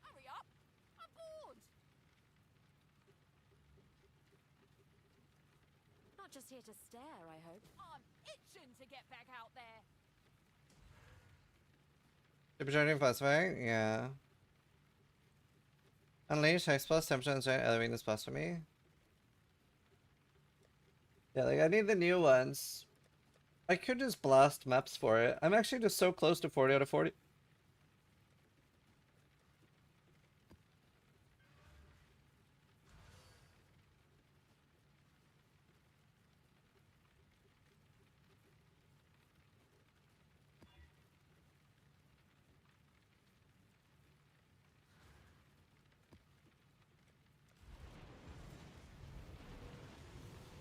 Hurry up! I'm bored! Not just here to stare, I hope. I'm itching to get back out there. Supercharging Flashback? Yeah. Unleash, Hex Plus, Temperature, and Elevating this plus for me. Yeah, like I need the new ones. I could just blast maps for it. I'm actually just so close to 40 out of 40.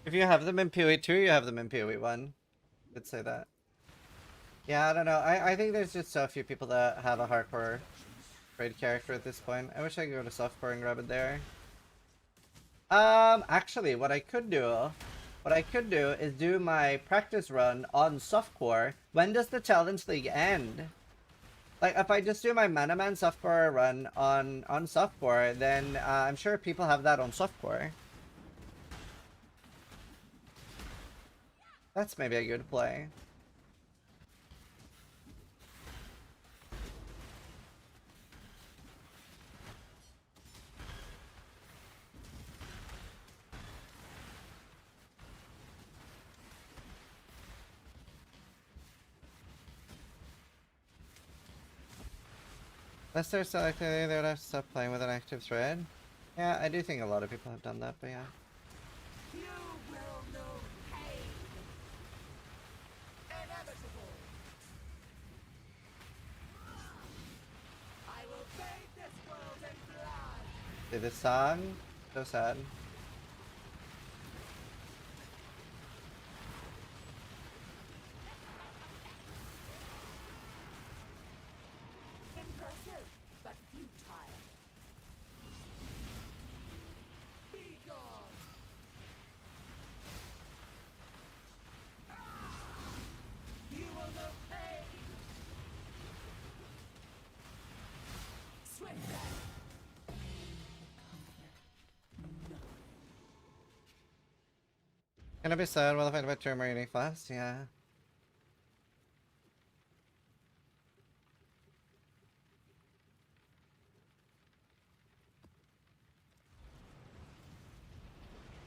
If you have them in PoE 2, you have them in PoE 1. Could say that. Yeah, I don't know. I think there's just so few people that have a hardcore trade character at this point. I wish I could go to softcore and grab it there. Actually, what I could do is do my practice run on softcore. When does the challenge league end? Like, if I just do my Manaman softcore run on softcore, then I'm sure people have that on softcore. That's maybe a good play. Unless they're so likely they would have to stop playing with an active thread. Yeah, I do think a lot of people have done that, but yeah. You will know pain. Inevitable. I will bathe this world in blood. See this song? So sad. Impressive, but futile. Be gone. You will know pain. Swift death. Gonna be sad while I find about German unique class, yeah.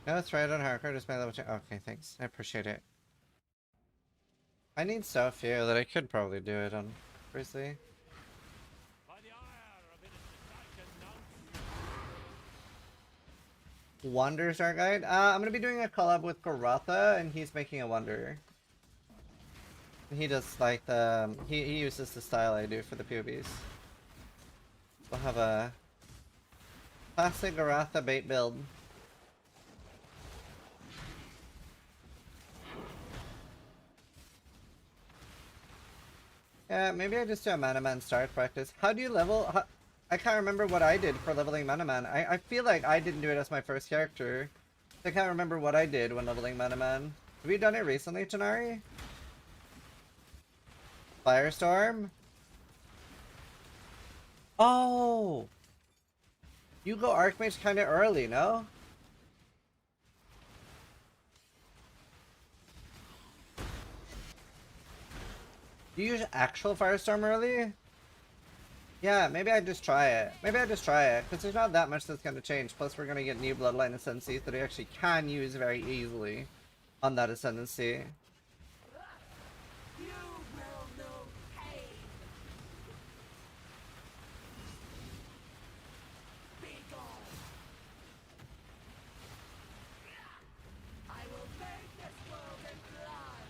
No, it's right on hardcore, just my level check. Okay, thanks. I appreciate it. I need so few that I could probably do it on Grizzly. Wonders Art Guide? I'm gonna be doing a collab with Garatha, and he's making a wonder. He does like the he uses the style I do for the POBs. We'll have a classic Garatha bait build. Yeah, maybe I just do a Manaman start practice. How do you level? I can't remember what I did for leveling Manaman. I feel like I didn't do it as my first character. I can't remember what I did when leveling Manaman. Have you done it recently, Tanari? Firestorm? Oh! You go Archmage kinda early, no? You use actual Firestorm early? Yeah, maybe I just try it. Maybe I just try it, because there's not that much that's going to change. Plus, we're going to get new Bloodline Ascendancies that I actually can use very easily on that Ascendancy. You will know pain. Be gone. I will bathe this world in blood.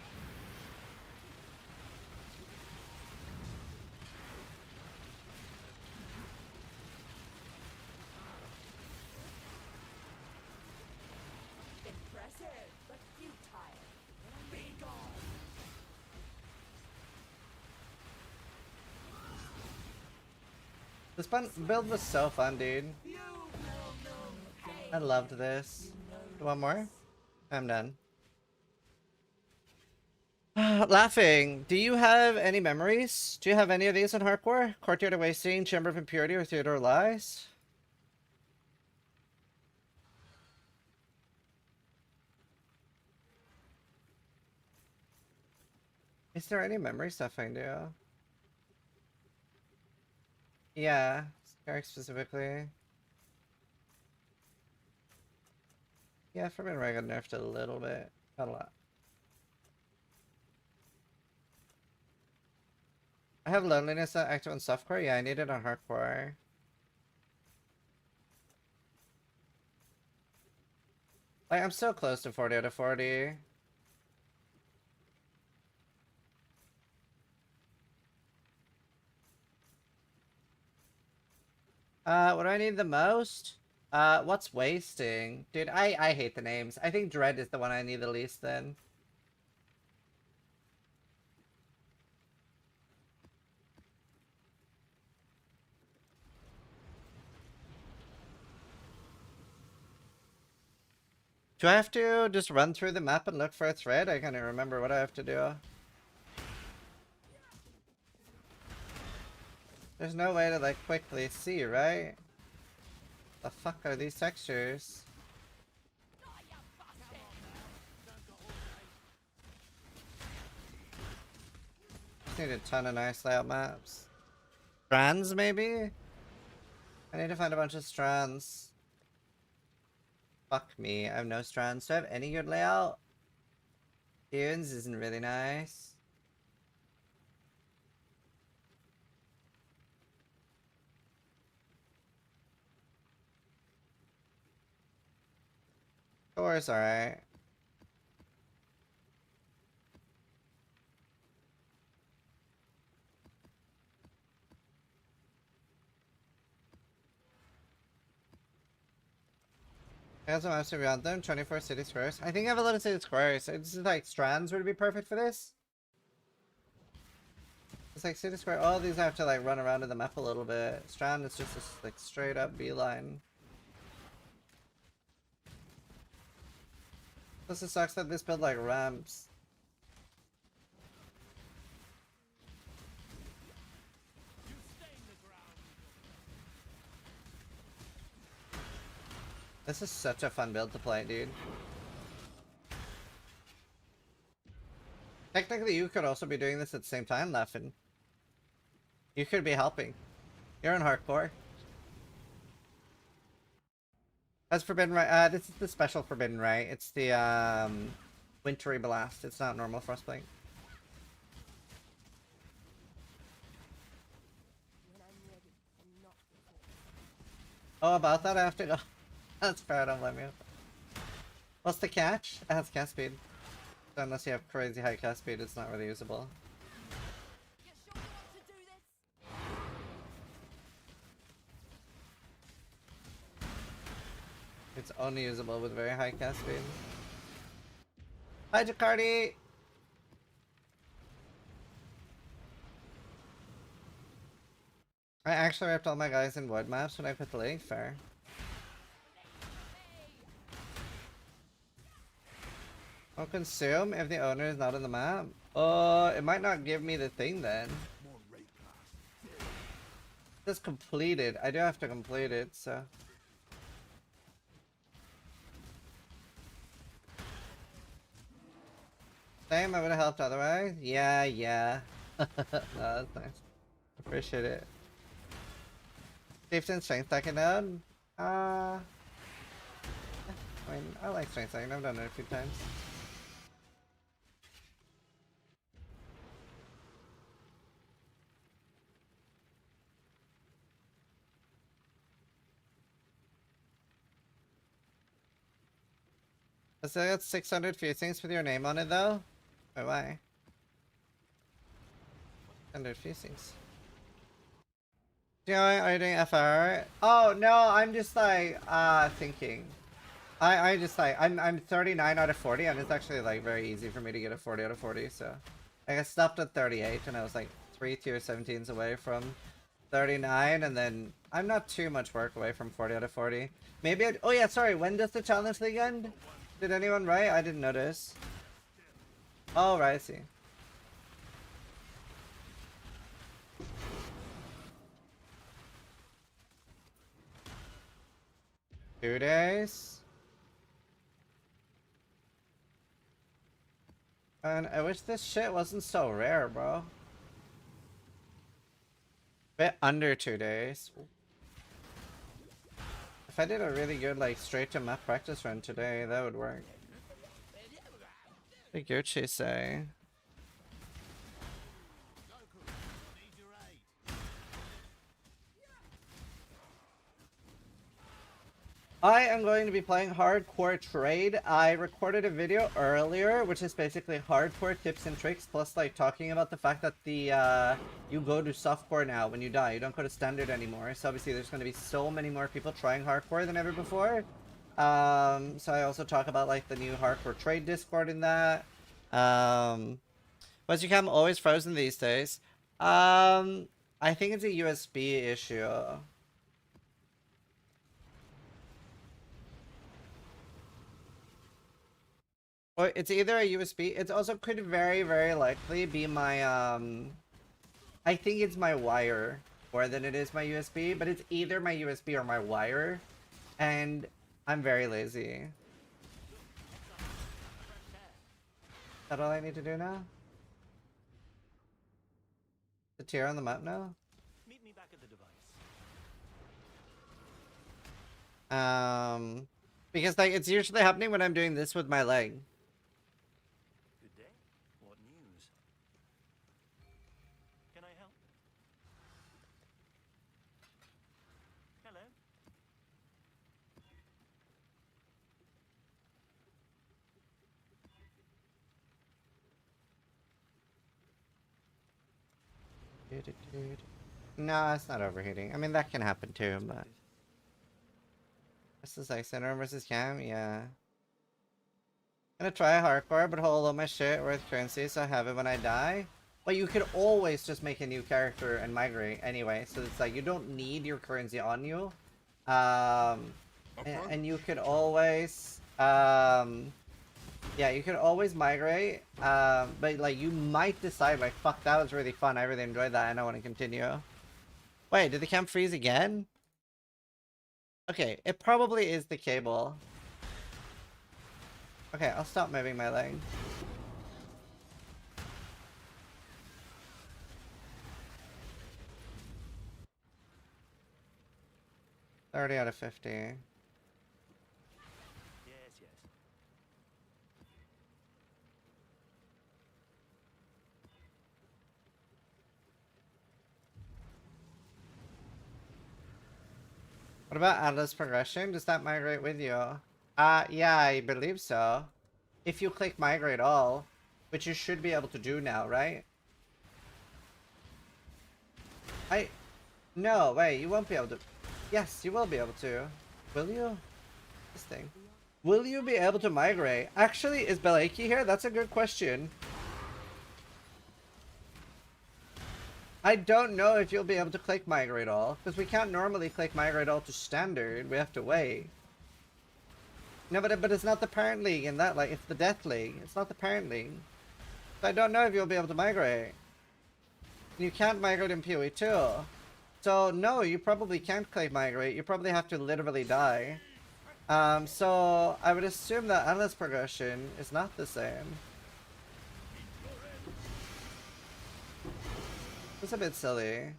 Impressive, but futile. Be gone. This build was so fun, dude. You will know pain. I loved this. One more? I'm done. Laughing. Do you have any memories? Do you have any of these in hardcore? Courtyard of Wasting, Chamber of Impurity, or Theodore Lies? Is there any memory stuff I can do? Yeah, Scarrick specifically. Yeah, Forbidden Ray got nerfed a little bit. Not a lot. I have Loneliness active on softcore? Yeah, I need it on hardcore. Like, I'm so close to 40 out of 40. What do I need the most? What's wasting? Dude, I hate the names. I think Dread is the one I need the least then. Do I have to just run through the map and look for a thread? I can't even remember what I have to do. There's no way to like quickly see, right? The fuck are these textures? Just need a ton of nice layout maps. Strands, maybe? I need to find a bunch of strands. Fuck me, I have no strands. Do I have any good layout? Dunes isn't really nice. Score's alright. I also have to beyond them, 24 city squares. I think I have a lot of city squares. It's like strands would be perfect for this. It's like city square. All these I have to like run around in the map a little bit. Strand is just a like straight up beeline. Plus it sucks that this build like ramps. This is such a fun build to play, dude. Technically, you could also be doing this at the same time, Laughing. You could be helping. You're in hardcore. That's Forbidden Right. This is the special Forbidden Right. It's the Wintry Blast. It's not normal Frostbite. Oh, about that I have to go. That's fair, don't let me. What's the catch? It has cast speed. So unless you have crazy high cast speed, it's not really usable. It's only usable with very high cast speed. Hi, Jacardi! I actually ripped all my guys in wood maps when I put the lake fair. I'll consume if the owner is not in the map. It might not give me the thing then. This completed. I do have to complete it, so. Same, I would have helped otherwise. Yeah. No, that's nice. Appreciate it. Safety and strength stacking down. I mean, I like strength stacking. I've done it a few times. I still got 600 fusings with your name on it though? Wait, why? 100 fusings. Are you doing FR? Oh no, I'm just like thinking. I just like I'm 39 out of 40 and it's actually like very easy for me to get a 40 out of 40, so like I stopped at 38 and I was like 3 tier 17s away from 39 and then I'm not too much work away from 40 out of 40. Maybe oh yeah, sorry, when does the challenge thing end? Did anyone write? I didn't notice. Oh right, I see. Two days. And I wish this shit wasn't so rare, bro. Bit under 2 days. If I did a really good like straight to map practice run today, that would work. What did Gucci say? I am going to be playing Hardcore Trade. I recorded a video earlier, which is basically hardcore tips and tricks, plus like talking about the fact that the you go to softcore now when you die. You don't go to standard anymore. So obviously there's going to be so many more people trying hardcore than ever before. So I also talk about like the new Hardcore Trade Discord in that. Was your cam always frozen these days? I think it's a USB issue. Or it's either a USB. It's also could very, very likely be my I think it's my wire more than it is my USB, but it's either my USB or my wire, and I'm very lazy. Is that all I need to do now? The tier on the map now? Meet me back at the device. Because like it's usually happening when I'm doing this with my leg. Good day. What news? Can I help? Hello? No, it's not overheating. I mean, that can happen too, but... This is like Center versus Cam, yeah. Gonna try hardcore, but hold all my shit worth currency so I have it when I die. But you could always just make a new character and migrate anyway, so it's like you don't need your currency on you. And you could always, yeah, you could always migrate, but like you might decide like, fuck, that was really fun, I really enjoyed that and I want to continue. Wait, did the camp freeze again? Okay, it probably is the cable. Okay, I'll stop moving my leg. $30 out of 50. Yes, yes. What about Atlas progression? Does that migrate with you? Yeah, I believe so. If you click migrate all, which you should be able to do now, right? No, wait, you won't be able to. Yes, you will be able to. Will you? This thing. Will you be able to migrate? Actually, is Belaki here? That's a good question. I don't know if you'll be able to click migrate all, because we can't normally click migrate all to standard. We have to wait. No, but it's not the parent league in that, like, it's the death league. It's not the parent league. So I don't know if you'll be able to migrate. You can't migrate in PoE 2. So no, you probably can't click migrate. You probably have to literally die. So I would assume that Atlas progression is not the same. It's a bit silly.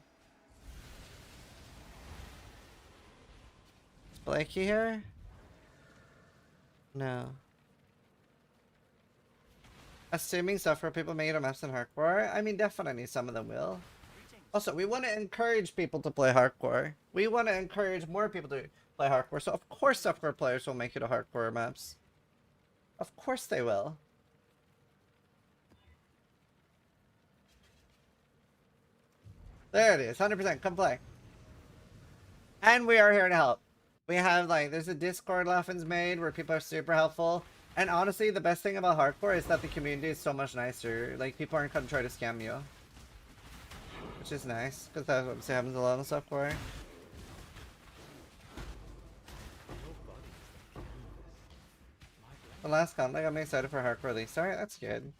Is Blakey here? No. Assuming software people make it on maps in hardcore? I mean, definitely some of them will. Also, we want to encourage people to play hardcore. We want to encourage more people to play hardcore. So of course software players will make it to hardcore maps. Of course they will. There it is, 100%, come play. And we are here to help. We have, like, there's a Discord Laughins made where people are super helpful. And honestly, the best thing about hardcore is that the community is so much nicer. Like, people aren't gonna try to scam you. Which is nice, because that's what happens a lot of software. The last comment got me excited for hardcore release. Alright, that's good.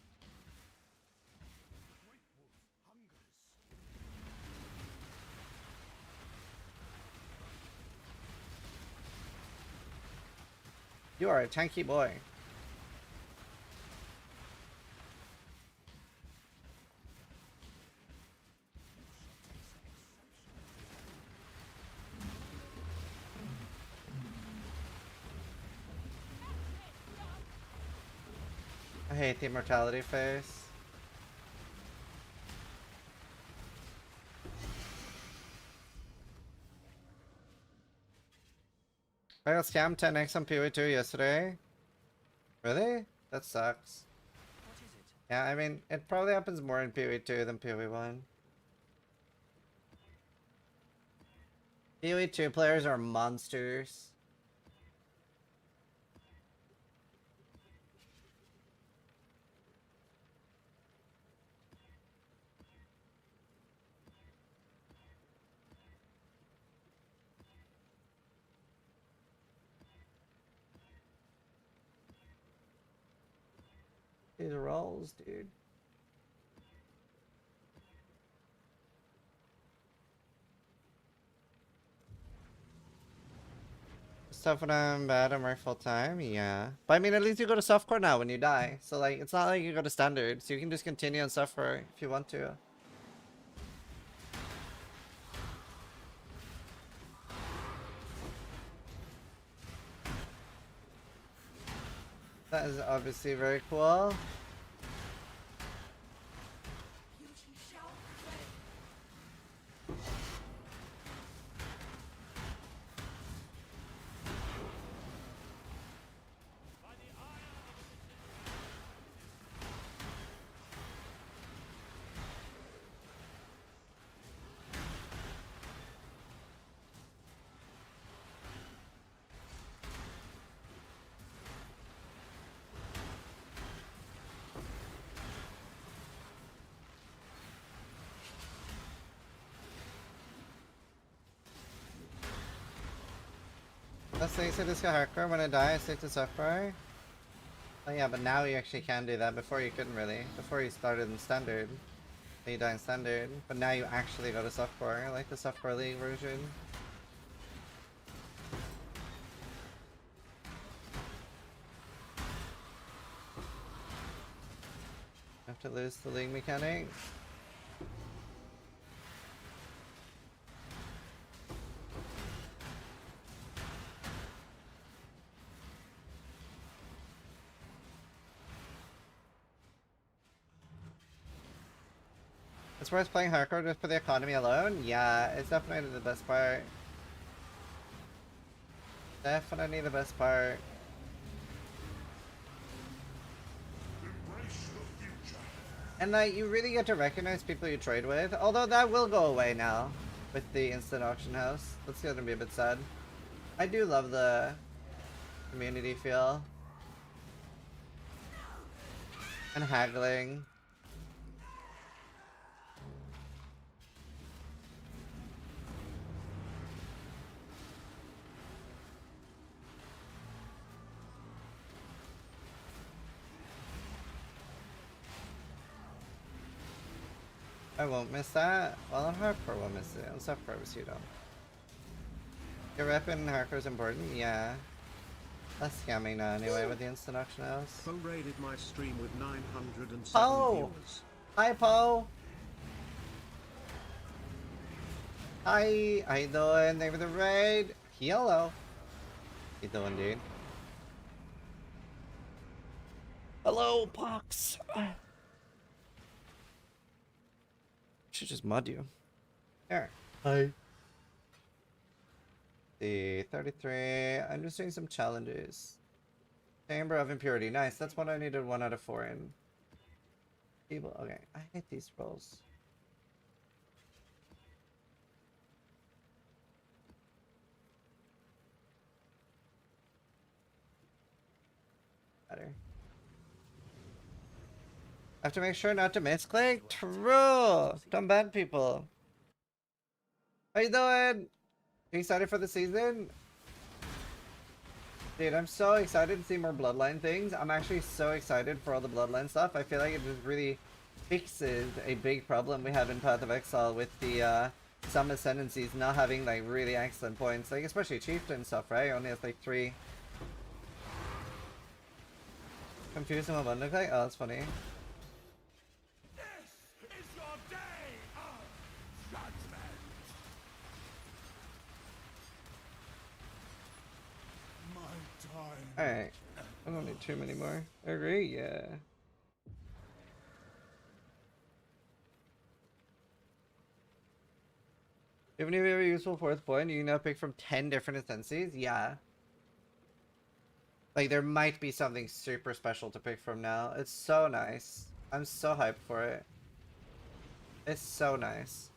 You are a tanky boy. I hate the immortality face. I got scammed 10x on PoE 2 yesterday. Really? That sucks. What is it? Yeah, I mean, it probably happens more in PoE 2 than PoE 1. PoE 2 players are monsters. These rolls, dude. Stuff when I'm bad, I'm work full time, yeah. But I mean, at least you go to softcore now when you die. So like, it's not like you go to standard. So you can just continue on softcore if you want to. That is obviously very cool. Let's say this guy hardcore. When I die, I stick to software. Oh yeah, but now you actually can do that. Before you couldn't really. Before you started in standard. Then you die in standard. But now you actually go to softcore. I like the softcore league version. Have to lose the league mechanic. It's worth playing hardcore just for the economy alone? Yeah, it's definitely the best part. Definitely the best part. And like, you really get to recognize people you trade with, although that will go away now with the instant auction house. That's gonna be a bit sad. I do love the community feel. And haggling. I won't miss that. Well, on hardcore won't miss it. On softcore, you don't. Your rep in hardcore is important? Yeah. Less scamming now anyway with the instant auction house. Poe raided my stream with 907 Poe! viewers. Hi, Poe! Hi! How you doing? Thank you for the raid! Hello! How you doing, dude? Hello, Pox! Should just mod you. There. Hi. The 33. I'm just doing some challenges. Chamber of Impurity. Nice. That's what I needed 1 out of 4 in. People. Okay. I hate these rolls. Better. I have to make sure not to misclick. True. Don't ban people. How you doing? Are you excited for the season? Dude, I'm so excited to see more Bloodline things. I'm actually so excited for all the Bloodline stuff. I feel like it just really fixes a big problem we have in Path of Exile with the some ascendancies not having like really excellent points. Like especially Chieftain stuff, right? Only has like 3. Confused and abundant. Like, oh, that's funny. Alright. I don't need too many more. Agree? Yeah. Do you have any very useful 4th point? You can now pick from 10 different ascendancies? Yeah. Like, there might be something super special to pick from now. It's so nice. I'm so hyped for it. It's so nice.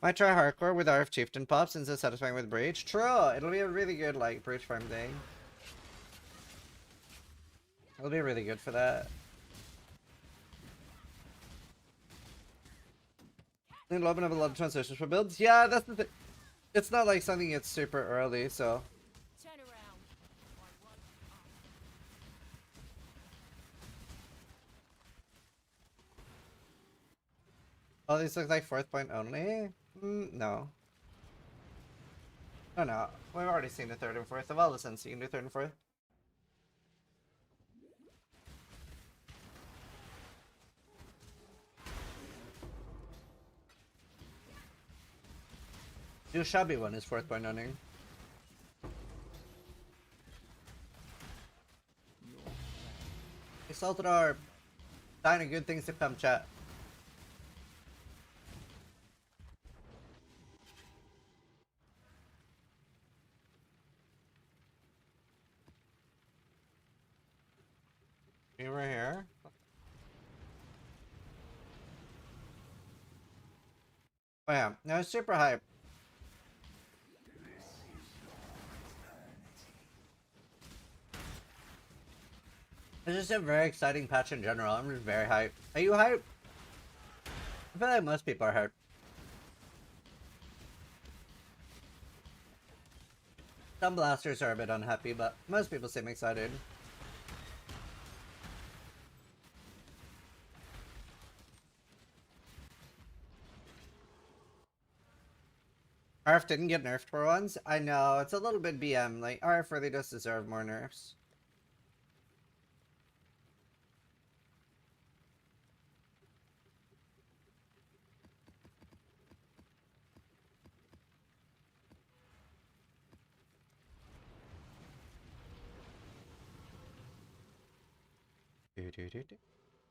Might try hardcore with RF Chieftain Pop since it's satisfying with Breach. True! It'll be a really good, like, Breach farm thing. It'll be really good for that. And Loban have a lot of transitions for builds. Yeah, that's the thing. It's not like something that's super early, so. Turn around. Oh, these look like 4th point only? No. Oh no, we've already seen the 3rd and 4th of all the sense. You can do 3rd and 4th. Do Shabby one is 4th point only. Exalted Orb. Tiny good things to come, chat. You were here. Oh yeah, no, it's super hype. It's just a very exciting patch in general. I'm just very hyped. Are you hyped? I feel like most people are hyped. Some blasters are a bit unhappy, but most people seem excited. RF didn't get nerfed for once. I know, it's a little bit BM. Like, RF really does deserve more nerfs.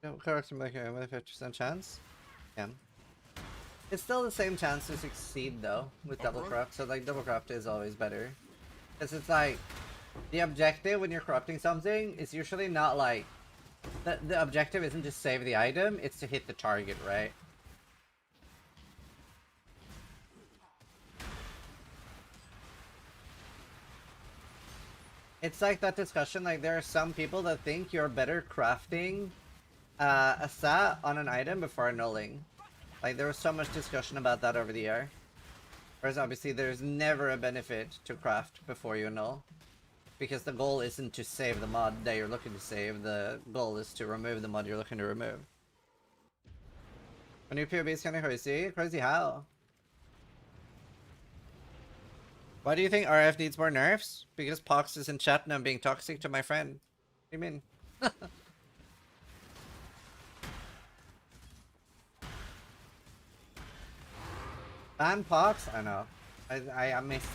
No, correct him like with a 50% chance. Yeah. It's still the same chance to succeed though with double corrupt, so like double corrupt is always better. Because it's like the objective when you're corrupting something is usually not like the objective isn't to save the item, it's to hit the target, right? It's like that discussion, like there are some people that think you're better crafting a stat on an item before annulling. Like there was so much discussion about that over the year. Whereas obviously there's never a benefit to craft before you annul. Because the goal isn't to save the mod that you're looking to save, the goal is to remove the mod you're looking to remove. A new POB is kinda crazy? Crazy how? Why do you think RF needs more nerfs? Because Pox is in chat and I'm being toxic to my friend. What do you mean? Ban Pox? I know. I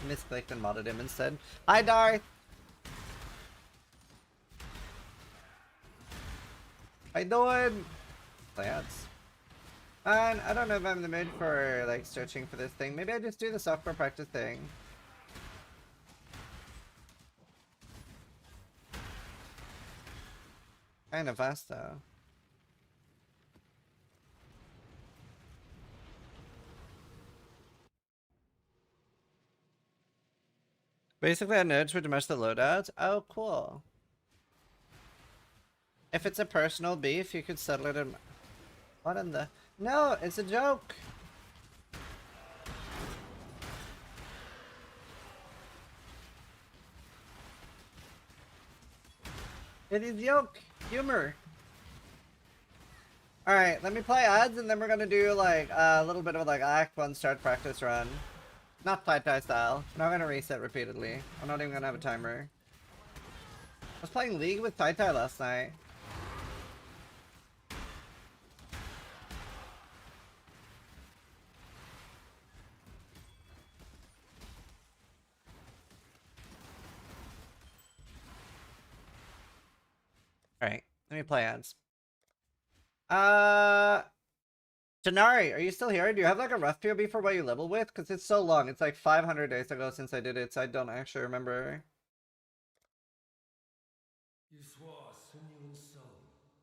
misclicked and modded him instead. Hi Darth! How you doing? Plants. Man, I don't know if I'm in the mood for like searching for this thing. Maybe I just do the software practice thing. Kind of fast though. Basically, I nodes pretty much the loadouts. Oh, cool. If it's a personal beef, you could settle it in... What in the... No, it's a joke! It is joke! Humor! Alright, let me play ads and then we're gonna do like a little bit of like Act 1 start practice run. Not tie style. I'm not gonna reset repeatedly. I'm not even gonna have a timer. I was playing League with Tai last night. Alright, let me play ads. Janari, are you still here? Do you have like a rough POB for what you level with? Because it's so long. It's like 500 days ago since I did it, so I don't actually remember. You swore sinew and soul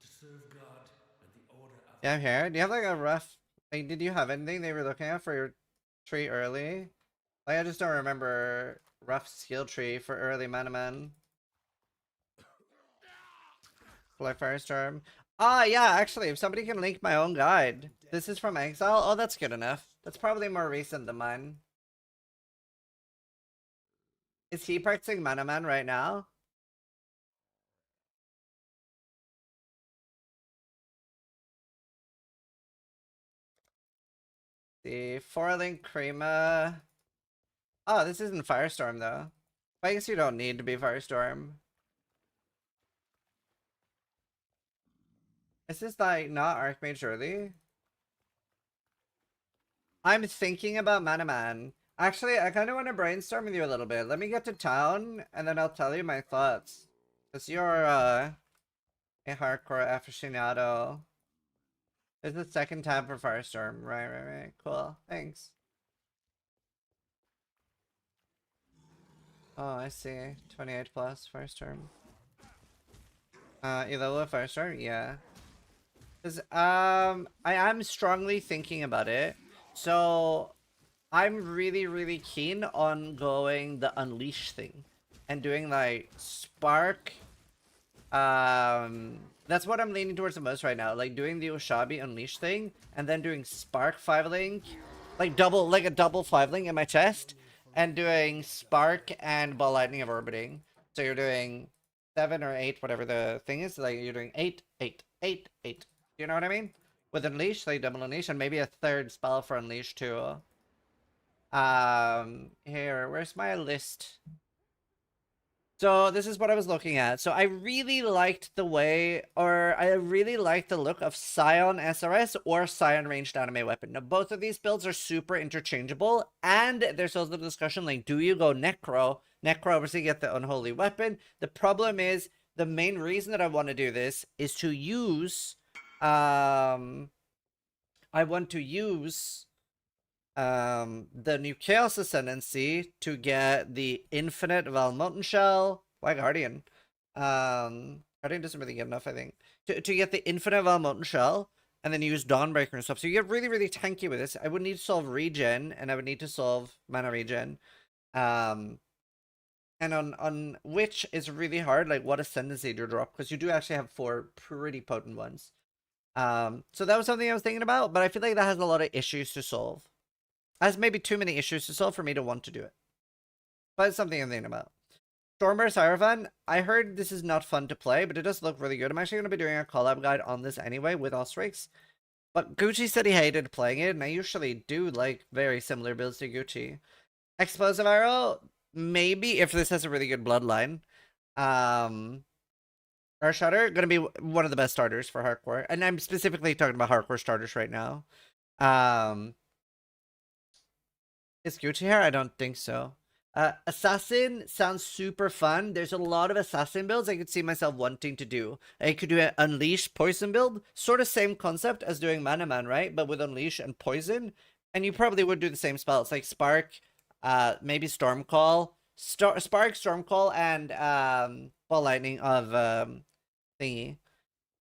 to serve God and the order of... Yeah, I'm here. Do you have like a rough... Like, did you have anything they were looking at for your tree early? Like, I just don't remember rough skill tree for early Manaman. Fly Firestorm. Ah, yeah, actually, if somebody can link my own guide. This is from Exile? Oh, that's good enough. That's probably more recent than mine. Is he practicing Manaman right now? The 4-link Crema. Oh, this isn't Firestorm, though. I guess you don't need to be Firestorm. Is this like not Archmage early? I'm thinking about Manaman. Actually, I kind of want to brainstorm with you a little bit. Let me get to town, and then I'll tell you my thoughts. Because you're a hardcore aficionado. This is the second tab for Firestorm. Right. Cool. Thanks. Oh, I see. 28 plus Firestorm. You level with Firestorm? Yeah. Because, I am strongly thinking about it. So, I'm really keen on going the Unleash thing. And doing, like, Spark. That's what I'm leaning towards the most right now. Like, doing the Ushabi Unleash thing. And then doing Spark 5-link. Like, a double 5-link in my chest. and doing Spark and Ball Lightning of Orbiting. So you're doing 7 or 8, whatever the thing is. Like you're doing 8, 8, 8, 8. You know what I mean? With Unleash, like double Unleash, and maybe a third spell for Unleash too. Here, where's my list? So this is what I was looking at. So I really liked the way, or I really liked the look of Scion SRS or Scion ranged anime weapon. Now both of these builds are super interchangeable, and there's also the discussion like, do you go Necro? Necro obviously get the unholy weapon. The problem is, the main reason that I want to do this is to use, I want to use the new Chaos Ascendancy to get the infinite Valmountain Shell. Why Guardian? Guardian doesn't really get enough, I think. To get the infinite Valmountain Shell, and then use Dawnbreaker and stuff. So you get really, really tanky with this. I would need to solve regen, and I would need to solve mana regen. And on which is really hard, like what Ascendancy do you drop? Because you do actually have 4 pretty potent ones. So that was something I was thinking about, but I feel like that has a lot of issues to solve. Has maybe too many issues to solve for me to want to do it. But it's something I'm thinking about. Stormburst Hierophant, I heard this is not fun to play, but it does look really good. I'm actually going to be doing a collab guide on this anyway with Osrix. But Gucci said he hated playing it, and I usually do like very similar builds to Gucci. Explosive Arrow, maybe if this has a really good bloodline. Earthshatter, going to be one of the best starters for hardcore. And I'm specifically talking about hardcore starters right now. Is Gucci here? I don't think so. Assassin sounds super fun. There's a lot of assassin builds I could see myself wanting to do. I could do an Unleash Poison build. Sort of same concept as doing Manaman, right? But with Unleash and Poison. And you probably would do the same spells. Like Spark, maybe Stormcall. Spark, Stormcall, and Ball Lightning of thingy.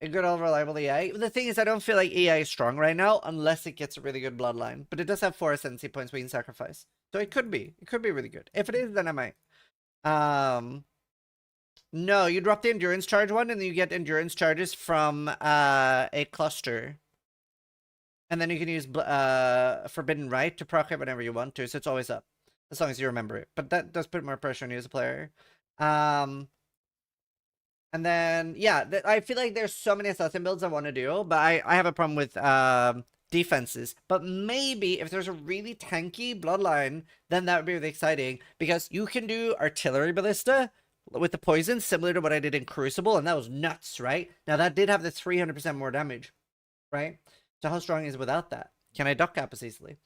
A good old reliable EI. The thing is, I don't feel like EI is strong right now unless it gets a really good bloodline. But it does have 4 ascendancy points we can sacrifice. So it could be. It could be really good. If it is, then I might. No, you drop the endurance charge one and then you get endurance charges from a cluster. And then you can use Forbidden Right to proc it whenever you want to. So it's always up. As long as you remember it. But that does put more pressure on you as a player. And then, yeah, I feel like there's so many assassin builds I want to do, but I have a problem with defenses. But maybe if there's a really tanky bloodline, then that would be really exciting, because you can do artillery ballista with the poison, similar to what I did in Crucible, and that was nuts, right? Now, that did have the 300% more damage, right? So how strong is it without that? Can I duck cap as easily?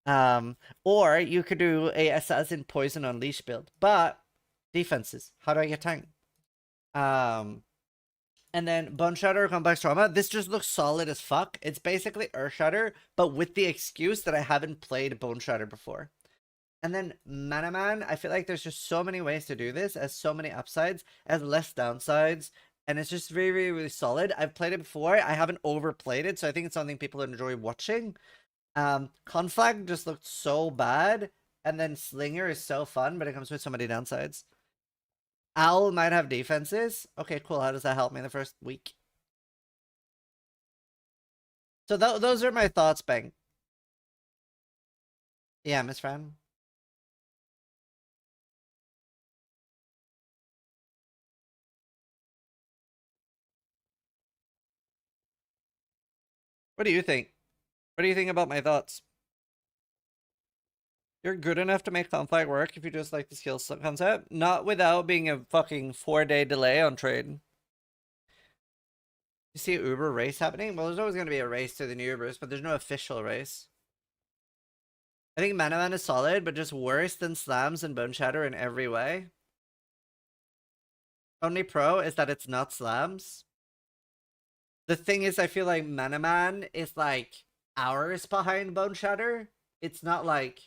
Or you could do a assassin poison unleash build, but defenses. How do I get tank? And then Bone Shatter Complex Trauma. This just looks solid as fuck. It's basically Earth Shatter, but with the excuse that I haven't played Bone Shatter before. And then Manaman, I feel like there's just so many ways to do this, as so many upsides, as less downsides, and it's just really, really, really solid. I've played it before. I haven't overplayed it, so I think it's something people enjoy watching. Conflag just looked so bad, and then Slinger is so fun, but it comes with so many downsides. Owl might have defenses. Okay, cool. How does that help me in the first week? So those are my thoughts, Bang. Yeah, Miss Fran. What do you think? What do you think about my thoughts? You're good enough to make Conflag work if you just like the skill concept. Not without being a fucking 4-day delay on trade. You see an Uber race happening? Well, there's always going to be a race to the new Ubers, but there's no official race. I think Manaman is solid, but just worse than Slams and Bone Shatter in every way. Only pro is that it's not Slams. The thing is, I feel like Manaman is like hours behind Bone Shatter. It's not like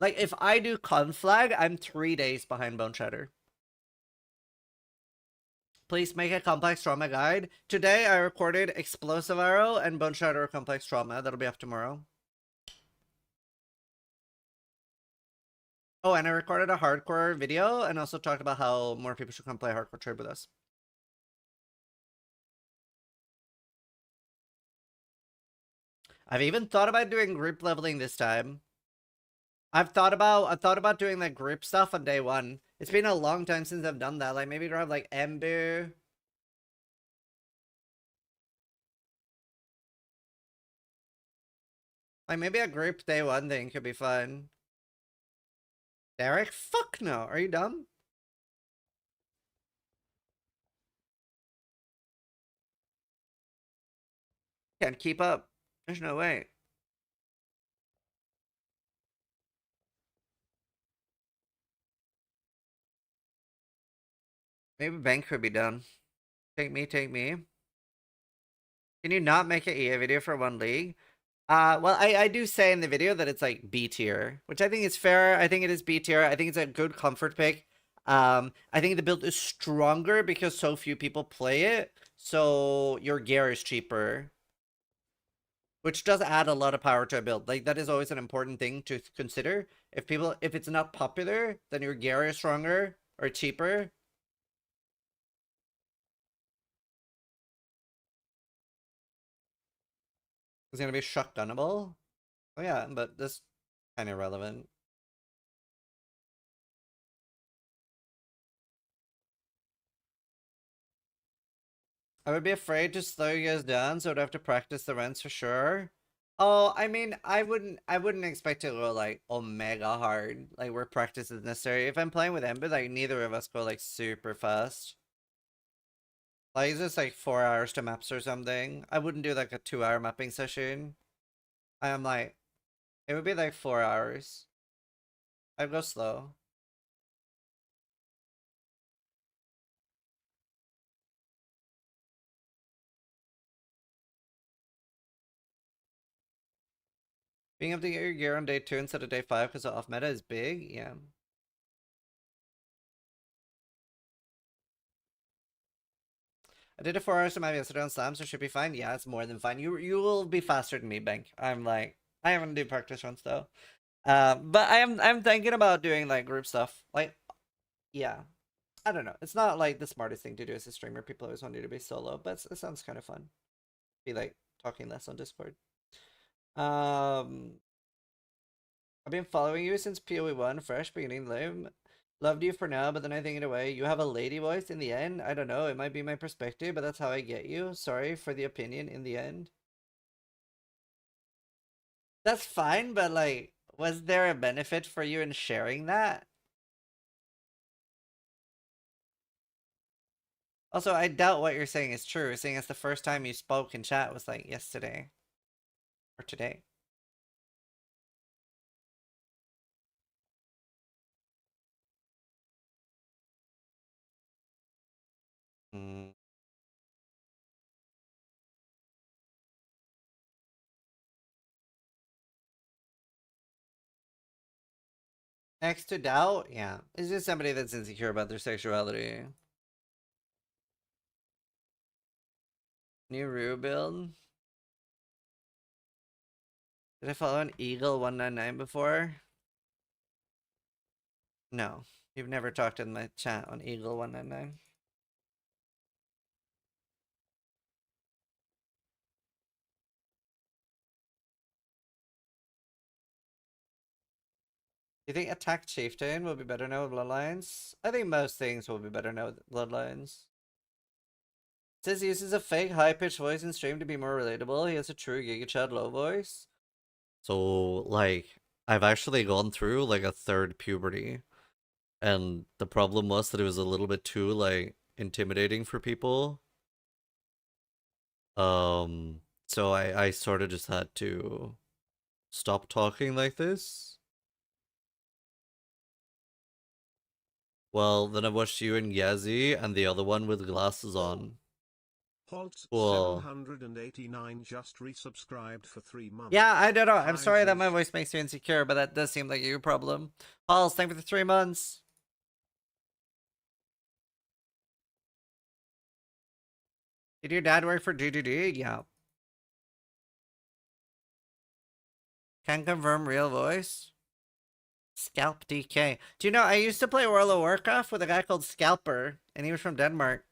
if I do Conflag, I'm 3 days behind Bone Shatter. Please make a complex trauma guide. Today I recorded Explosive Arrow and Bone Shatter Complex Trauma. That'll be up tomorrow. Oh, and I recorded a hardcore video and also talked about how more people should come play hardcore trade with us. I've even thought about doing group leveling this time. I've thought about doing like group stuff on day one. It's been a long time since I've done that. Like maybe grab like Ember. Like maybe a group day one thing could be fun. Derek? Fuck no. Are you dumb? Can't keep up. There's no way. Maybe Bank could be done. Take me, take me. Can you not make an EA video for one league? Well, I do say in the video that it's like B tier, which I think is fair. I think it is B tier. I think it's a good comfort pick. I think the build is stronger because so few people play it. So your gear is cheaper. Which does add a lot of power to a build. Like that is always an important thing to consider. If it's not popular, then your gear is stronger or cheaper. It's gonna be shotgunnable. Oh yeah, but this kind of relevant. I would be afraid to slow you guys down, so I'd have to practice the runs for sure. Oh, I mean, I wouldn't expect to go like omega hard, like where practice is necessary. If I'm playing with Ember, like neither of us go like super fast. Like it's just like 4 hours to maps or something. I wouldn't do like a 2-hour mapping session. I'm like, it would be like 4 hours. I'd go slow. Being able to get your gear on day 2 instead of day 5 because of off meta is big, yeah. I did it 4 hours to map yesterday on Slam, so should be fine. Yeah, it's more than fine. You will be faster than me, Bank. I'm like, I haven't do practice runs though. But I'm thinking about doing like group stuff. Like, yeah. I don't know. It's not like the smartest thing to do as a streamer. People always want you to be solo, but it sounds kind of fun. Be like talking less on Discord. I've been following you since PoE1, fresh beginning live. Loved you for now, but then I think in a way you have a lady voice in the end. I don't know. It might be my perspective, but that's how I get you. Sorry for the opinion in the end. That's fine, but like, was there a benefit for you in sharing that? Also, I doubt what you're saying is true, seeing as the first time you spoke in chat was like yesterday. Or today. Hmm. Next to doubt? Yeah. It's just somebody that's insecure about their sexuality. New Rue build? Did I follow an Eagle 199 before? No. You've never talked in my chat on Eagle 199. Do you think Attack Chieftain will be better now with Bloodlines? I think most things will be better now with Bloodlines. It says he uses a fake high-pitched voice in stream to be more relatable. He has a true Giga Chad low voice. So, like, I've actually gone through, like, a third puberty. And the problem was that it was a little bit too, like, intimidating for people. So I sort of just had to stop talking like this. Well, then I watched you and Yazzie and the other one with glasses on. Holtz Whoa. 789 just resubscribed for 3 months. Yeah, I don't know. I'm Hi, sorry that my Zeus. voice makes you insecure, but that does seem like your problem. Halls, thank you for the 3 months. Did your dad work for GGG? Yeah. Can confirm real voice. Scalp DK. Do you know, I used to play World of Warcraft with a guy called Scalper, and he was from Denmark.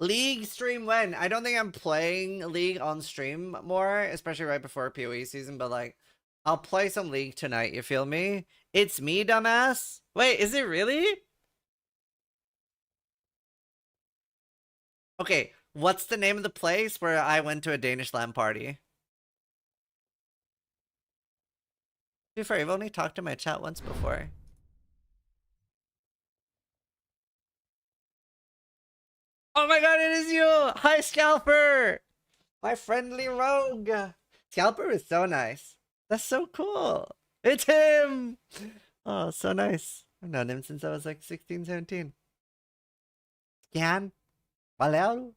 League stream when? I don't think I'm playing League on stream more, especially right before PoE season, but like, I'll play some League tonight, you feel me? It's me, dumbass? Wait, is it really? Okay, what's the name of the place where I went to a Danish LAN party? To be fair, I've only talked to my chat once before. Oh my god, it is you! Hi, Scalper! My friendly rogue! Scalper is so nice. That's so cool. It's him! Oh, so nice. I've known him since I was like 16, 17. Scan? Valeu?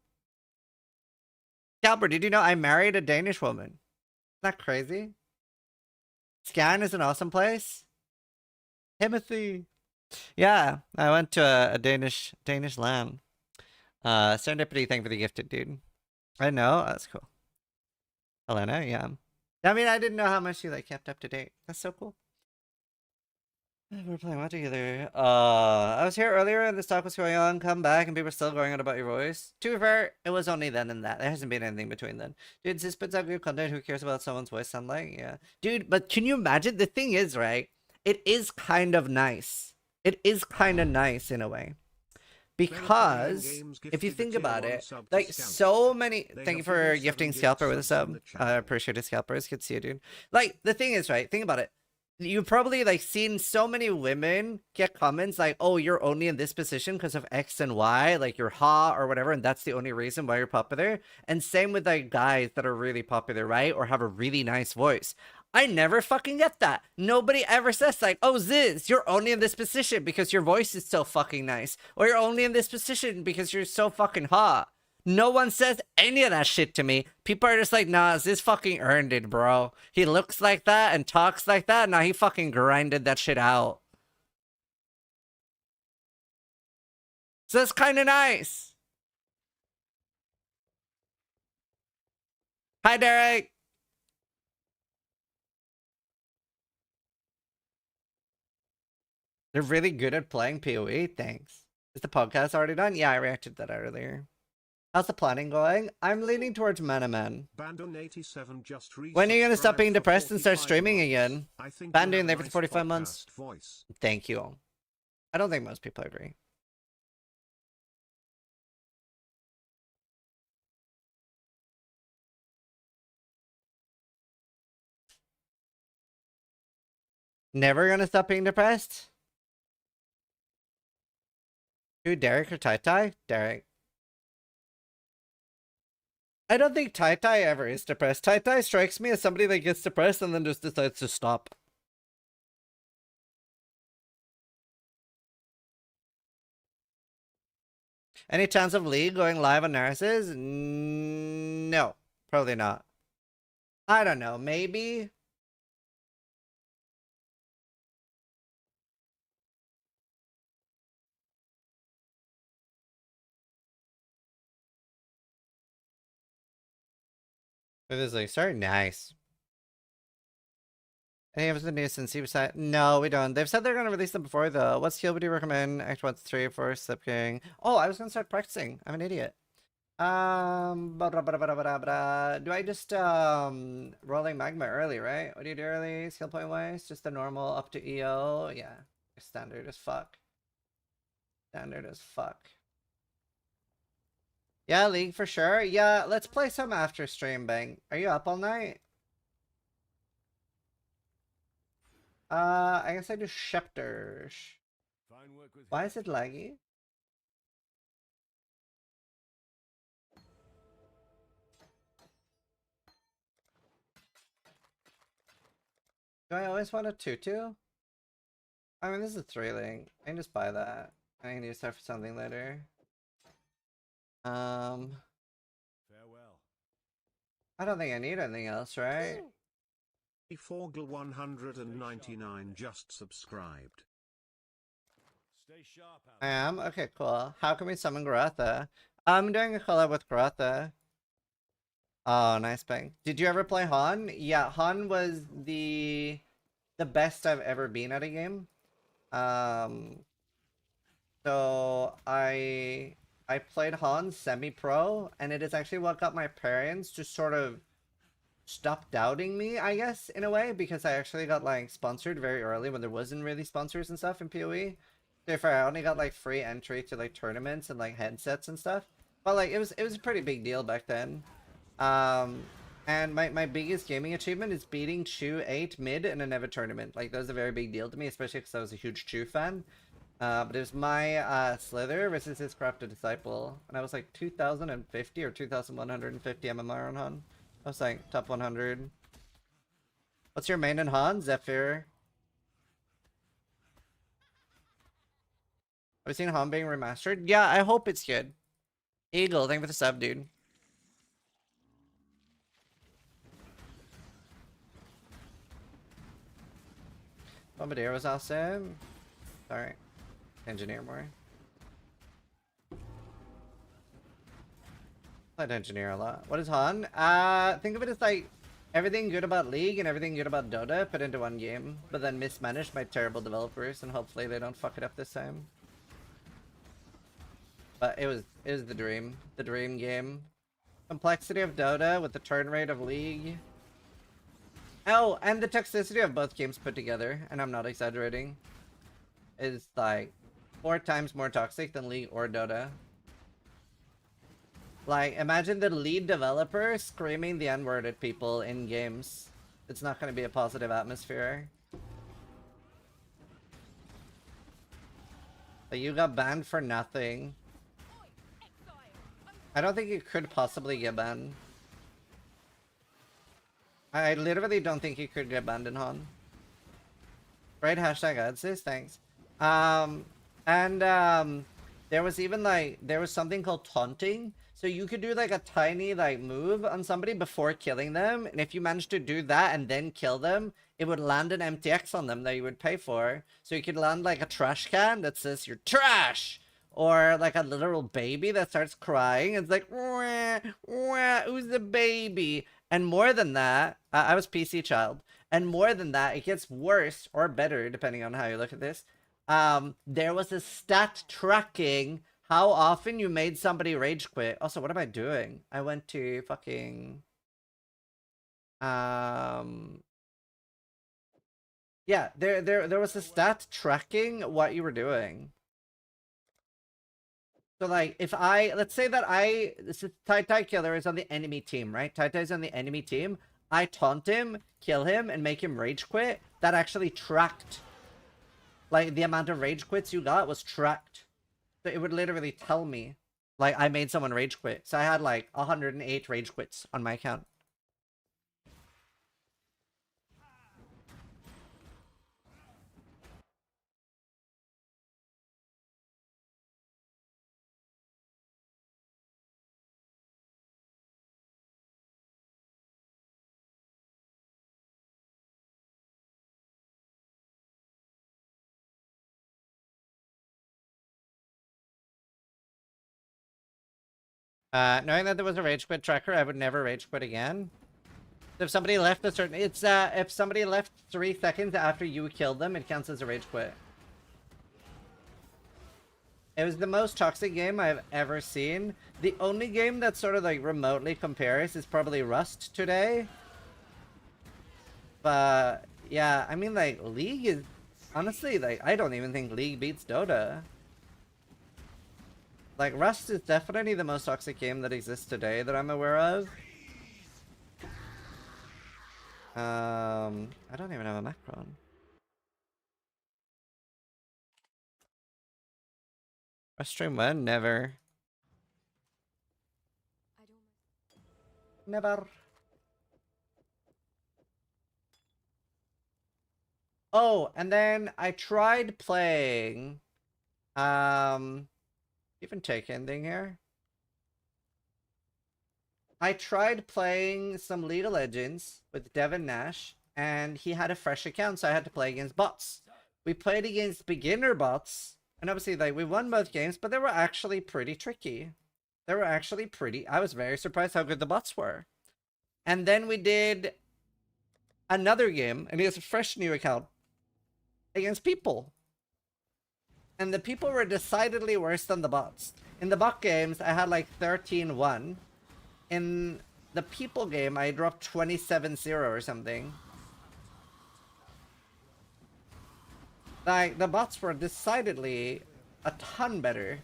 Scalper, did you know I married a Danish woman? Isn't that crazy? Scan is an awesome place. Timothy. Yeah, I went to a Danish LAN. Serendipity, thank you for the gifted, dude. I know, that's cool. Helena, yeah. I mean, I didn't know how much you like kept up to date. That's so cool. We're playing what together? I was here earlier and this talk was going on, come back, and people were still going on about your voice. To be fair, it was only then and that. There hasn't been anything between then. Dude, Displate's have good content, who cares about someone's voice sound like? Yeah. Dude, but can you imagine? The thing is, right? It is kind of nice. It is kind of nice in a way. Because, if you think about it, like, so many... Thank you for gifting Scalper with a sub. I appreciate it, Scalper. It's good to see you, dude. Like, the thing is, right? Think about it. You've probably, like, seen so many women get comments like, oh, you're only in this position because of X and Y, like, you're hot or whatever, and that's the only reason why you're popular. And same with, like, guys that are really popular, right? Or have a really nice voice. I never fucking get that. Nobody ever says like, oh, Ziz, you're only in this position because your voice is so fucking nice. Or you're only in this position because you're so fucking hot. No one says any of that shit to me. People are just like, nah, Ziz fucking earned it, bro. He looks like that and talks like that. Now he fucking grinded that shit out. So that's kind of nice. Hi, Derek. They're really good at playing PoE, thanks. Is the podcast already done? Yeah, I reacted to that earlier. How's the planning going? I'm leaning towards Manaman. When are you gonna stop being depressed and start streaming again? Bandun, there for 45 months. Voice. Thank you. I don't think most people agree. Never gonna stop being depressed? Who, Derek or Tai Tai? Derek. I don't think Tai Tai ever is depressed. Tai Tai strikes me as somebody that gets depressed and then just decides to stop. Any chance of League going live on Nurses? No, probably not. I don't know, maybe? It is like, sorry, nice. Any of the news since he said no, we don't. They've said they're gonna release them before though. What skill would you recommend? Act 1 to 3 for Slip King. Oh, I was gonna start practicing. I'm an idiot. Do I just rolling magma early, right? What do you do early? Skill point wise? Just the normal up to EO? Yeah. Standard as fuck. Standard as fuck. Yeah, League for sure. Yeah, let's play some after stream, Bang. Are you up all night? I guess I do Scepter. Why is it laggy? Do I always want a tutu? I mean, this is 3-link. I can just buy that. I can use that for something later. Farewell. I don't think I need anything else, right? Forgle 199 just subscribed. Stay sharp out I am? Okay, cool. How can we summon Garatha? I'm doing a collab with Garatha. Oh, nice bang. Did you ever play Han? Yeah, Han was the best I've ever been at a game. So I played Han semi-pro, and it is actually what got my parents to sort of stopped doubting me, I guess, in a way, because I actually got like sponsored very early when there wasn't really sponsors and stuff in PoE. Therefore, I only got like free entry to like tournaments and like headsets and stuff. But like it was a pretty big deal back then. And my biggest gaming achievement is beating Chu 8 mid in an EVA tournament. Like that was a very big deal to me, especially because I was a huge Chu fan. But it was my Slither versus his Crafted Disciple, and I was like 2050 or 2150 MMR on Han. I was like top 100. What's your main in Han? Zephyr. Have you seen Han being remastered? Yeah, I hope it's good. Eagle, thank you for the sub, dude. Bombardier was awesome. Sorry. Engineer more. Played Engineer a lot. What is Han? Think of it as like everything good about League and everything good about Dota put into one game, but then mismanaged by terrible developers, and hopefully they don't fuck it up this time. But it was the dream game. Complexity of Dota with the turn rate of League. Oh, and the toxicity of both games put together, and I'm not exaggerating, is like 4 times more toxic than League or Dota. Like, imagine the lead developer screaming the N-word at people in games. It's not going to be a positive atmosphere. But you got banned for nothing. I don't think you could possibly get banned. I literally don't think you could get banned in Han. Right, hashtag AdSys, thanks. There was even like, there was something called taunting. So you could do like a tiny like move on somebody before killing them. And if you managed to do that and then kill them, it would land an MTX on them that you would pay for. So you could land like a trash can that says you're trash. Or like a literal baby that starts crying. It's like, wah, wah, who's the baby? And more than that, I was PC child. And more than that, it gets worse or better, depending on how you look at this. There was a stat tracking how often you made somebody rage quit. Also, what am I doing? I went to fucking... Yeah, there was a stat tracking what you were doing. So like, if let's say that this is Tai Killer is on the enemy team, right? Tai is on the enemy team. I taunt him, kill him, and make him rage quit. That actually tracked. Like, the amount of rage quits you got was tracked. So it would literally tell me, like, I made someone rage quit. So I had like 108 rage quits on my account. Knowing that there was a rage quit tracker, I would never rage quit again. If somebody left a certain, if somebody left 3 seconds after you killed them, it counts as a rage quit. It was the most toxic game I've ever seen. The only game that sort of like remotely compares is probably Rust today. But yeah, I mean like League is honestly like I don't even think League beats Dota. Like, Rust is definitely the most toxic game that exists today that I'm aware of. I don't even have a Maxroll. Rust stream when? Never. Never. Oh, and then I tried playing, even take ending here. I tried playing some League of Legends with Devin Nash, and he had a fresh account, so I had to play against bots. We played against beginner bots, and obviously, like, we won both games, but they were actually pretty tricky. They were actually pretty... I was very surprised how good the bots were. And then we did another game, and he has a fresh new account against people. And the people were decidedly worse than the bots. In the bot games, I had like 13-1. In the people game, I dropped 27-0 or something. Like, the bots were decidedly a ton better.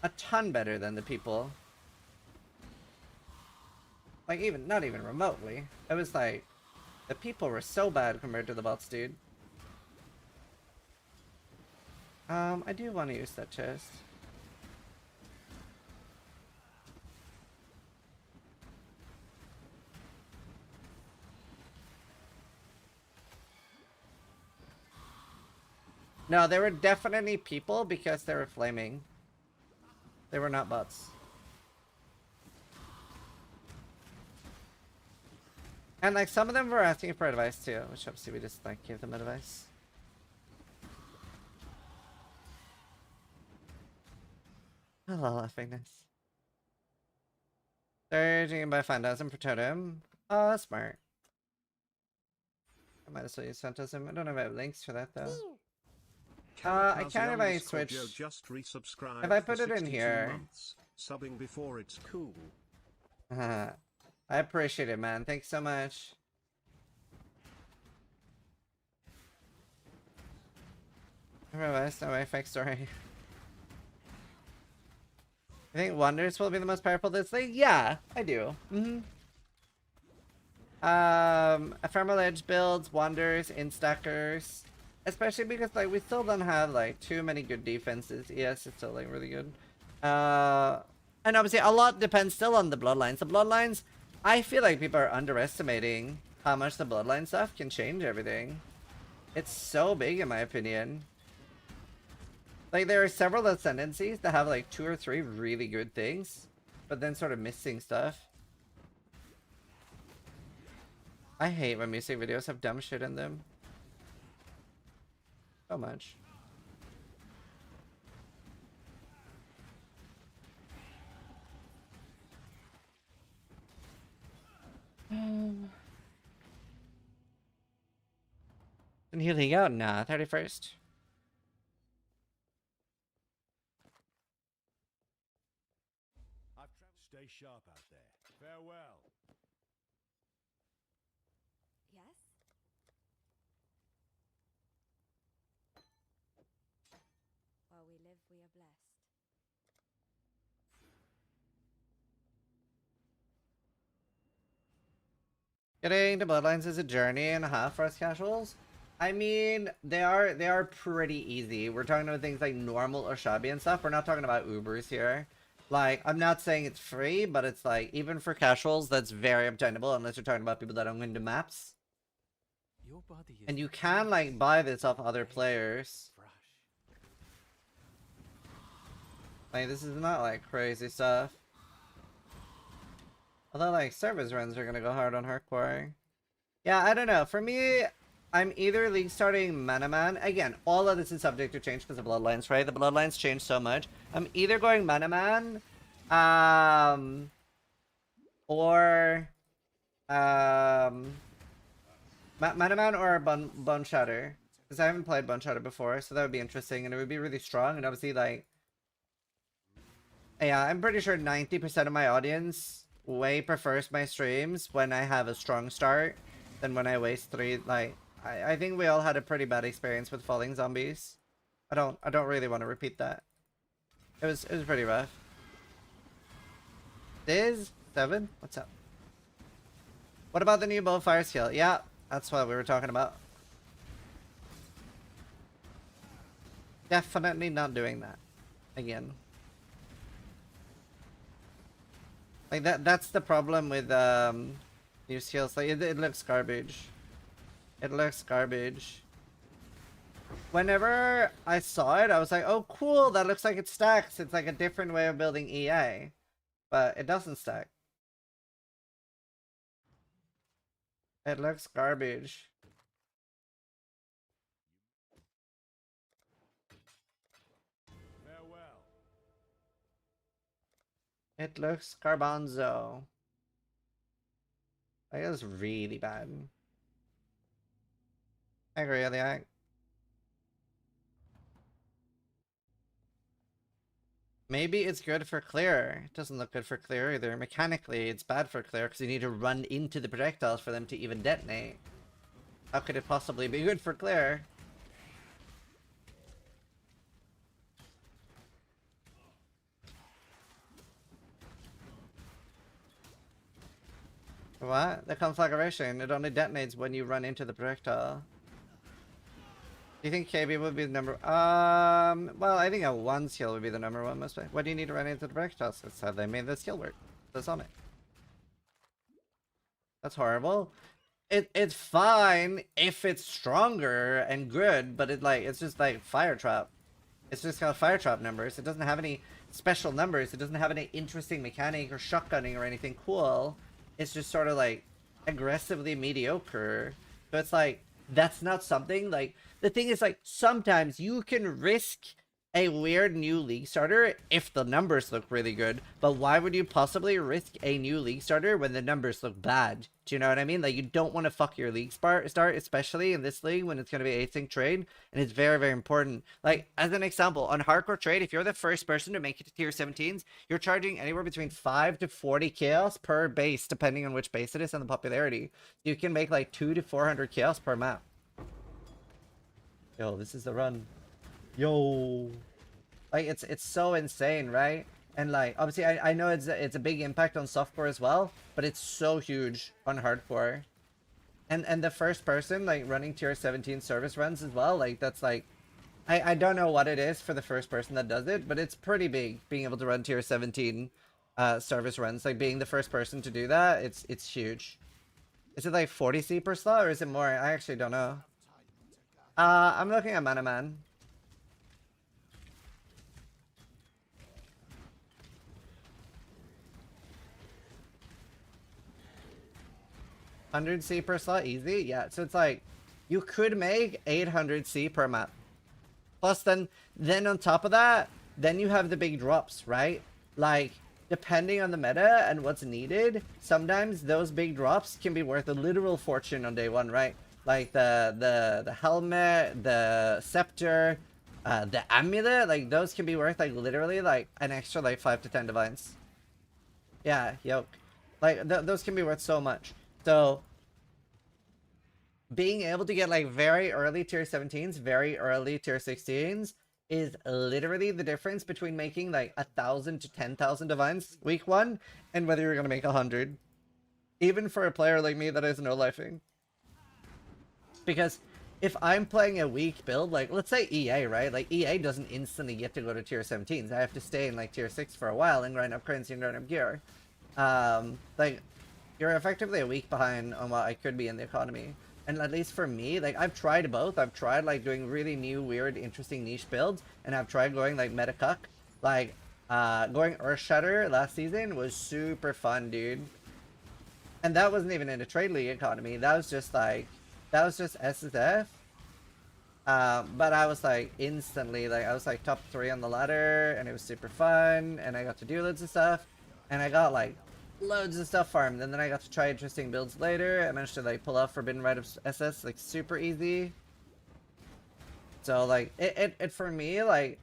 A ton better than the people. Like, even, not even remotely. It was like, the people were so bad compared to the bots, dude. I do want to use that chest. No, they were definitely people because they were flaming. They were not bots. And like some of them were asking for advice too, which obviously we just like gave them advice. Hello, laughing-ness. Surging by 5,000 per totem. Oh, that's smart. I might as well use Phantasm. I don't know if I have links for that though. I can if I switch. If I put it in here. Subbing before it's cool. I appreciate it, man. Thanks so much. That's no way, fake story. I think Wonders will be the most powerful this thing. Yeah, I do. Ephemeral Edge builds, Wonders, Instackers. Especially because like we still don't have like too many good defenses. Yes, it's still like really good. And obviously a lot depends still on the Bloodlines. The Bloodlines, I feel like people are underestimating how much the Bloodline stuff can change everything. It's so big in my opinion. Like there are several ascendancies that have like 2 or 3 really good things, but then sort of missing stuff. I hate when music videos have dumb shit in them. So much. And healing out? Nah, 31st. Stay sharp out there. Farewell. Yes? While we live, we are blessed. Getting to Bloodlines is a journey and a half for us casuals. I mean, they are pretty easy. We're talking about things like normal or shabby and stuff. We're not talking about Ubers here. Like, I'm not saying it's free, but it's like, even for casuals, that's very obtainable unless you're talking about people that don't into maps. And you can, like, buy this off other players. Like, this is not, like, crazy stuff. Although, like, service runs are gonna go hard on hardcore. Yeah, I don't know. For me, I'm either league starting Manaman. Again, all of this is subject to change because of Bloodlines, right? The Bloodlines change so much. I'm either going Manaman, or, Manaman or Bone Shatter. Because I haven't played Bone Shatter before, so that would be interesting, and it would be really strong, and obviously, like, yeah, I'm pretty sure 90% of my audience way prefers my streams when I have a strong start than when I waste 3, like, I think we all had a pretty bad experience with falling zombies. I don't really want to repeat that. It was pretty rough. Diz 7? What's up? What about the new bow fire skill? Yeah, that's what we were talking about. Definitely not doing that again. Like that's the problem with new skills. Like it looks garbage. It looks garbage. Whenever I saw it, I was like, oh cool, that looks like it stacks. It's like a different way of building EA. But it doesn't stack. It looks garbage. Farewell. It looks garbanzo. Like, it was really bad. I agree with that. Maybe it's good for clear. It doesn't look good for clear either. Mechanically, it's bad for clear because you need to run into the projectiles for them to even detonate. How could it possibly be good for clear? What? The conflagration. It only detonates when you run into the projectile. Do you think KB would be the number? Well, I think a 1 skill would be the number 1 most. What do you need to run into the projectiles? That's how they made the skill work. That's on it. That's horrible. It's fine if it's stronger and good, but it's just like fire trap. It's just got fire trap numbers. It doesn't have any special numbers. It doesn't have any interesting mechanic or shotgunning or anything cool. It's just sort of like aggressively mediocre. So it's like, that's not something like, the thing is like, sometimes you can risk a weird new league starter if the numbers look really good, but why would you possibly risk a new league starter when the numbers look bad? Do you know what I mean? Like, you don't want to fuck your league start, especially in this league when it's going to be async trade, and it's very, very important. Like, as an example, on hardcore trade, if you're the first person to make it to tier 17s, you're charging anywhere between 5 to 40 chaos per base, depending on which base it is and the popularity. You can make like 200 to 400 chaos per map. Yo, this is the run. Yo, like it's so insane, right? And like obviously I know it's a big impact on softcore as well, but it's so huge on hardcore. And the first person like running tier 17 service runs as well, like that's like I don't know what it is for the first person that does it, but it's pretty big being able to run tier 17 service runs. Like being the first person to do that, it's huge. Is it like 40C per slot or is it more? I actually don't know. I'm looking at Manaman. $100C per slot, easy. Yeah, so it's like you could make 800C per map. Plus, then on top of that, then you have the big drops, right? Like depending on the meta and what's needed, sometimes those big drops can be worth a literal fortune on day 1, right? Like the helmet, the scepter, the amulet, like those can be worth like literally like an extra like 5 to 10 divines. Yeah, yoke. Like those can be worth so much. So being able to get like very early tier 17s, very early tier 16s is literally the difference between making like 1,000 to 10,000 divines week 1 and whether you're gonna make 100. Even for a player like me that is no lifing. Because if I'm playing a weak build, like let's say EA, right? Like EA doesn't instantly get to go to tier 17s. I have to stay in like tier 6 for a while and grind up currency and grind up gear. Like you're effectively a week behind on what I could be in the economy. And at least for me, like I've tried both. I've tried like doing really new, weird, interesting niche builds, and I've tried going like meta cuck. Like going Earthshatter last season was super fun, dude. And that wasn't even in a trade league economy. That was just like, that was just SSF. But I was like instantly, like I was like top 3 on the ladder, and it was super fun, and I got to do loads of stuff, and I got like loads of stuff farmed, and then I got to try interesting builds later. I managed to like pull off Forbidden Rite of SS like super easy. So like it for me like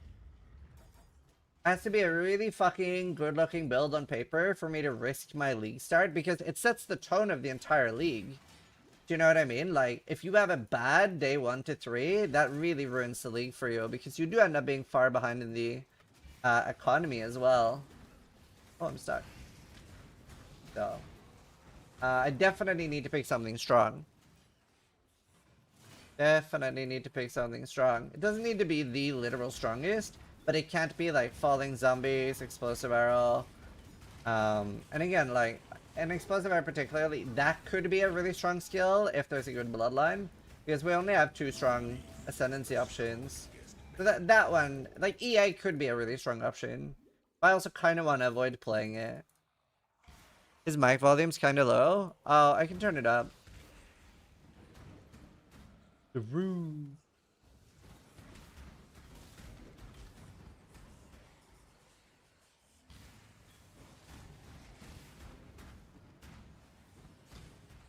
has to be a really fucking good looking build on paper for me to risk my league start, because it sets the tone of the entire league. Do you know what I mean? Like if you have a bad day 1 to 3, that really ruins the league for you, because you do end up being far behind in the economy as well. Oh, I'm stuck. So I definitely need to pick something strong. Definitely need to pick something strong. It doesn't need to be the literal strongest, but it can't be like falling zombies, explosive arrow. And again, like an explosive arrow particularly, that could be a really strong skill if there's a good bloodline, because we only have 2 strong ascendancy options. So that one, like EA could be a really strong option. But I also kind of want to avoid playing it. His mic volume's kind of low. Oh, I can turn it up. The room.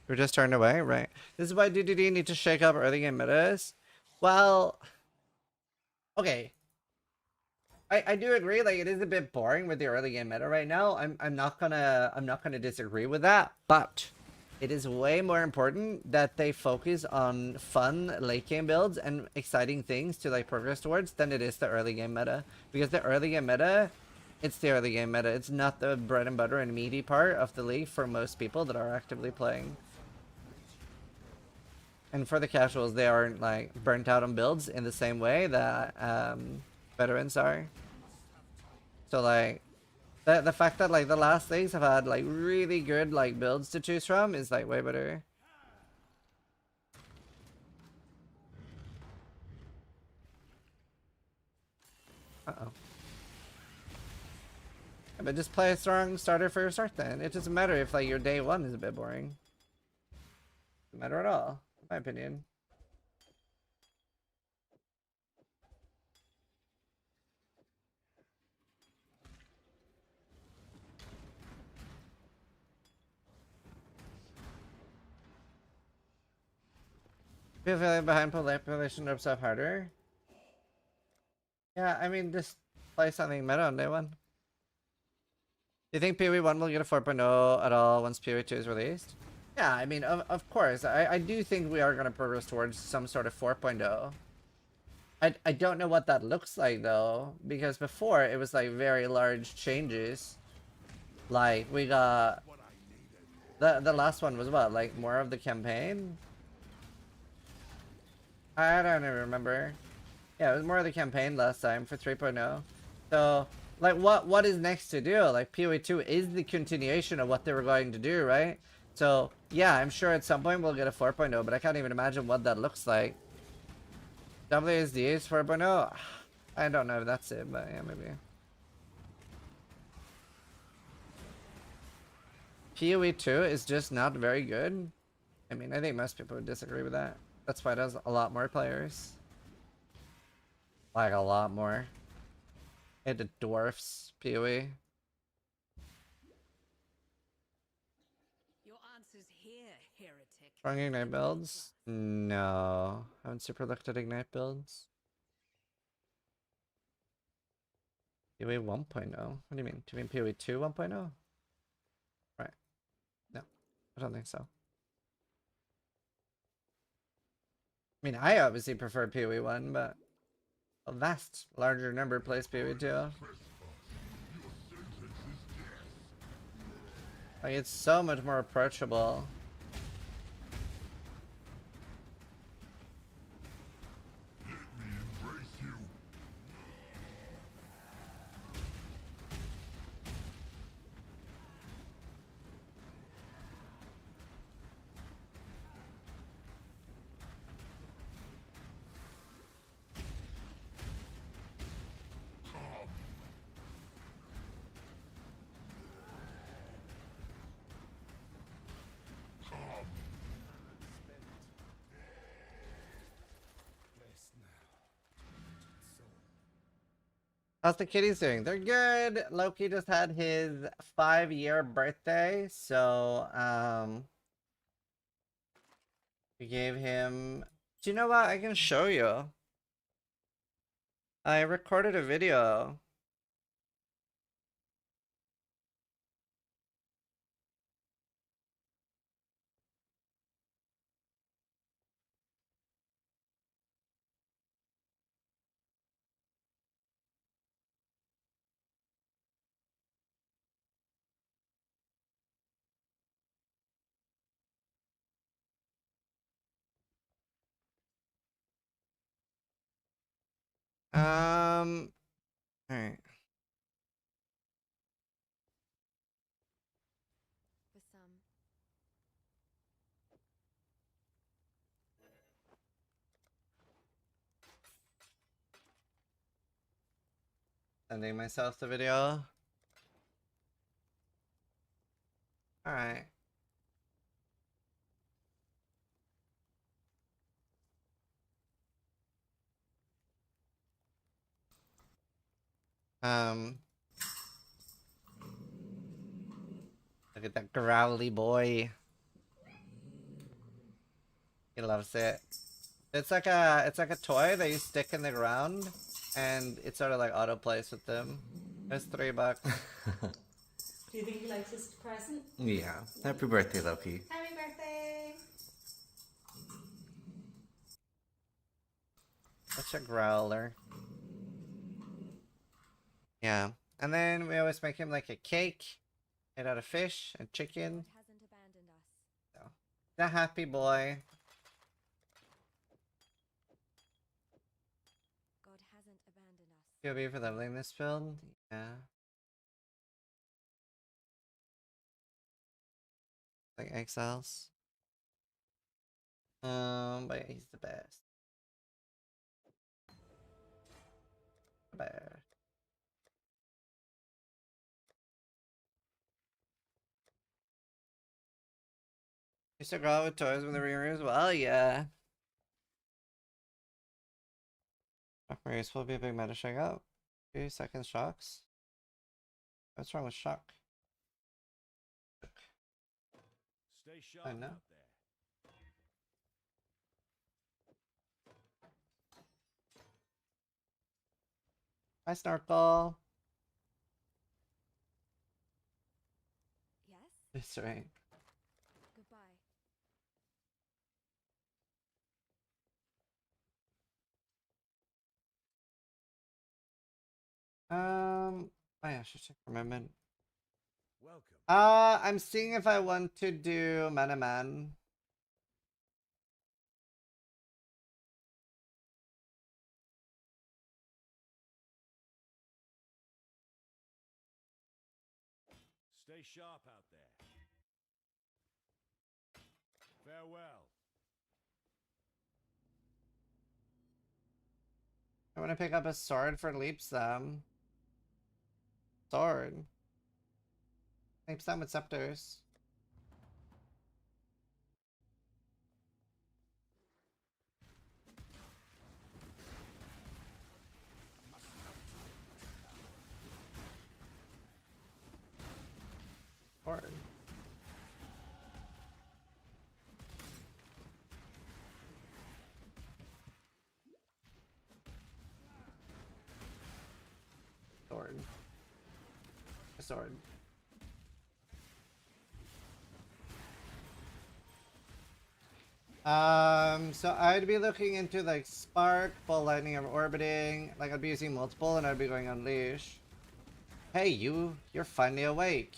We're just turned away, right? This is why DDD need to shake up early game metas. Well, okay. I do agree, like it is a bit boring with the early game meta right now. I'm not gonna disagree with that, but it is way more important that they focus on fun late game builds and exciting things to like progress towards than it is the early game meta. Because the early game meta, it's the early game meta. It's not the bread and butter and meaty part of the league for most people that are actively playing. And for the casuals, they aren't like burnt out on builds in the same way that veterans are. So like the fact that like the last leagues have had like really good like builds to choose from is like way better. Uh-oh. Yeah, but just play a strong starter for your start then. It doesn't matter if like your day one is a bit boring. Doesn't matter at all, in my opinion. Feel feeling behind population ups up harder. Yeah, I mean, just play something meta on day one. Do you think PoE 1 will get a 4.0 at all once PoE 2 is released? Yeah, I mean, of course. I do think we are going to progress towards some sort of 4.0. I don't know what that looks like, though, because before it was, like, very large changes. Like, we got... The last one was what? Like, more of the campaign? I don't even remember. Yeah, it was more of the campaign last time for 3.0. So, like, what is next to do? Like, PoE 2 is the continuation of what they were going to do, right? So, yeah, I'm sure at some point we'll get a 4.0, but I can't even imagine what that looks like. WSD's 4.0? I don't know if that's it, but yeah, maybe. PoE 2 is just not very good. I mean, I think most people would disagree with that. That's why it has a lot more players. Like, a lot more. It dwarfs PoE. Your answer's here, heretic. Strong Ignite builds? No. Haven't super looked at Ignite builds. PoE 1.0? What do you mean? Do you mean PoE 2 1.0? Right. No. I don't think so. I mean, I obviously prefer PoE 1, but a vast larger number plays PoE 2. Like, it's so much more approachable. How's the kitties doing? They're good. Loki just had his 5-year birthday, so we gave him... Do you know what? I can show you. I recorded a video. Alright. For some. Sending myself the video. Alright. Look at that growly boy. He loves it. It's like a toy that you stick in the ground And it sort of like auto plays with them. It's $3. Do you think he likes his present? Yeah. Happy birthday, Loki. Happy birthday! Such a growler. Yeah. And then we always make him like a cake made out of fish and chicken. God hasn't abandoned us. So, the happy boy. God hasn't abandoned us. POV for leveling this build. Yeah. Like Exiles. But yeah, he's the best. Bear. Used to go out with toys when they were as well, yeah. Shock Race will be a big meta shake up. 2 second shocks. What's wrong with shock? Stay sharp I know. out there. Hi, Snorkel. Yes? It's right. Goodbye. Oh yeah, I should check for Manaman. Welcome. I'm seeing if I want to do Manaman. Stay sharp out there. Farewell. I want to pick up a sword for Leap Them. Sword. Leap Them with scepters. Sword. Sword. A sword. So I'd be looking into like Spark, Ball Lightning, or Orbiting. Like I'd be using multiple and I'd be going Unleash. Hey, you're finally awake.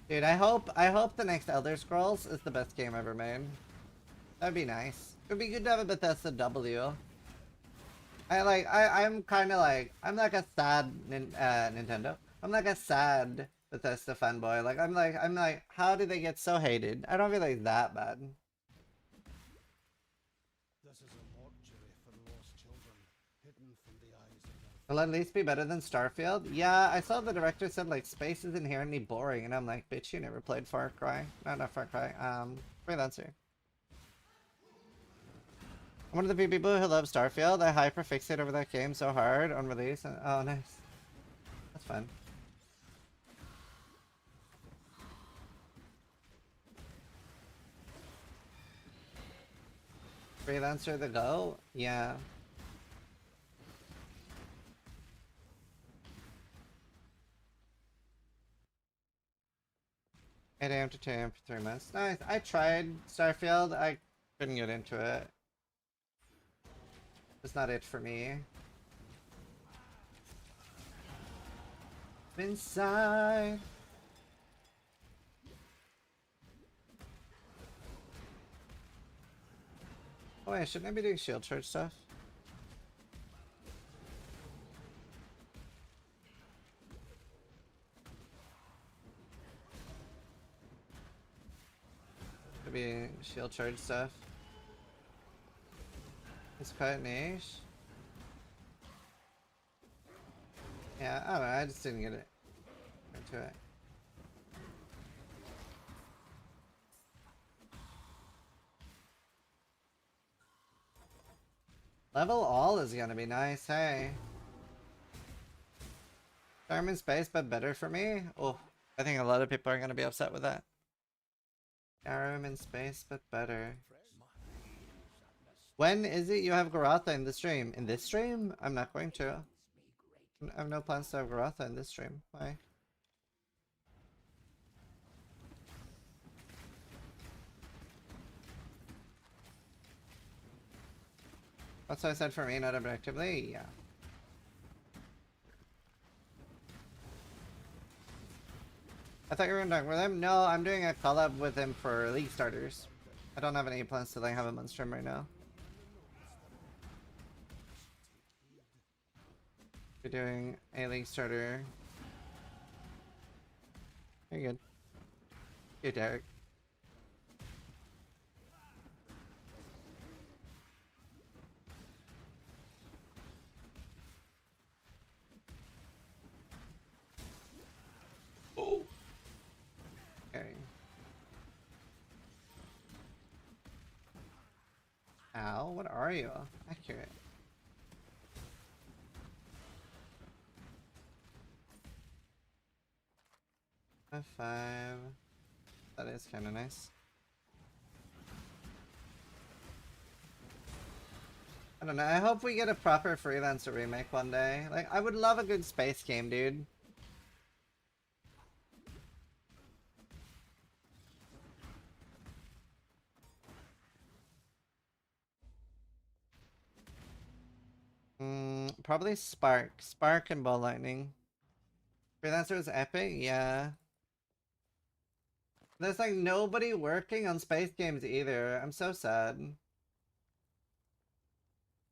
Dude, I hope the next Elder Scrolls is the best game ever made. That'd be nice. It'd be good to have a Bethesda W. I'm kind of like, I'm like a sad Nintendo. I'm like a sad Bethesda fanboy. Like I'm like, how did they get so hated? I don't feel like that bad. This is a mortuary for lost children, hidden from the eyes of their Will at least be better than Starfield? Yeah, I saw the director said like space is inherently boring, and I'm like, bitch, you never played Far Cry. No, not Far Cry. Freelancer. I'm one of the few people who love Starfield. I hyperfixate over that game so hard on release. And, oh, nice. That's fun. Freelancer the go? Yeah. Eight AM to 2 AM for 3 months. Nice. I tried Starfield. I couldn't get into it. It's not it for me. Inside. Oh wait, shouldn't I be doing shield charge stuff? Should be shield charge stuff. It's quite niche. Yeah, I don't know, I just didn't get it into it. Level all is gonna be nice, hey. Arm in space, but better for me? Oh, I think a lot of people are gonna be upset with that. Arm in space, but better. When is it you have Garatha in the stream? In this stream? I'm not going to. I have no plans to have Garatha in this stream. Why? That's what I said for me, not objectively? Yeah. I thought you were talking with him? No, I'm doing a collab with him for League Starters. I don't have any plans to like have him on stream right now. We're doing a League Starter. You're good. You're Derek. Oh. Okay. Ow, what are you? Accurate. F5. That is kind of nice. I don't know. I hope we get a proper freelancer remake one day. Like, I would love a good space game, dude. Probably Spark. Spark and Ball Lightning. Freelancer is epic? Yeah. There's like nobody working on space games either. I'm so sad.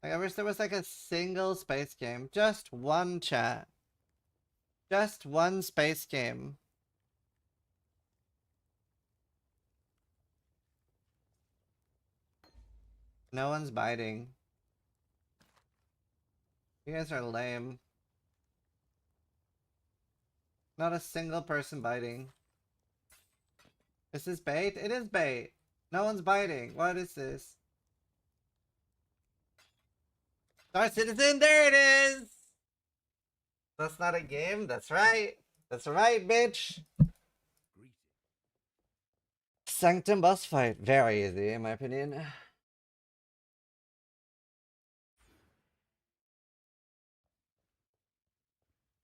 Like, I wish there was like a single space game. Just one, chat. Just one space game. No one's biting. You guys are lame. Not a single person biting. This is bait? It is bait. No one's biting. What is this? Star Citizen, there it is! That's not a game? That's right. That's right, bitch. Sanctum boss fight. Very easy, in my opinion.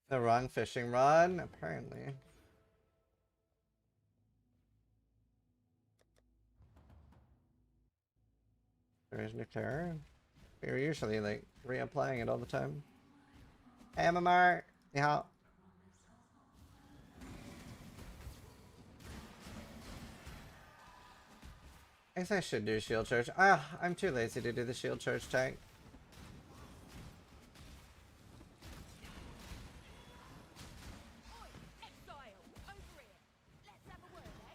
The wrong fishing rod? Apparently. There is nuclear. We're usually like reapplying it all the time. Hey, MMR. Yeah. I guess I should do shield charge. Ah, I'm too lazy to do the shield charge tank. Exile, over here. Let's have a word, eh?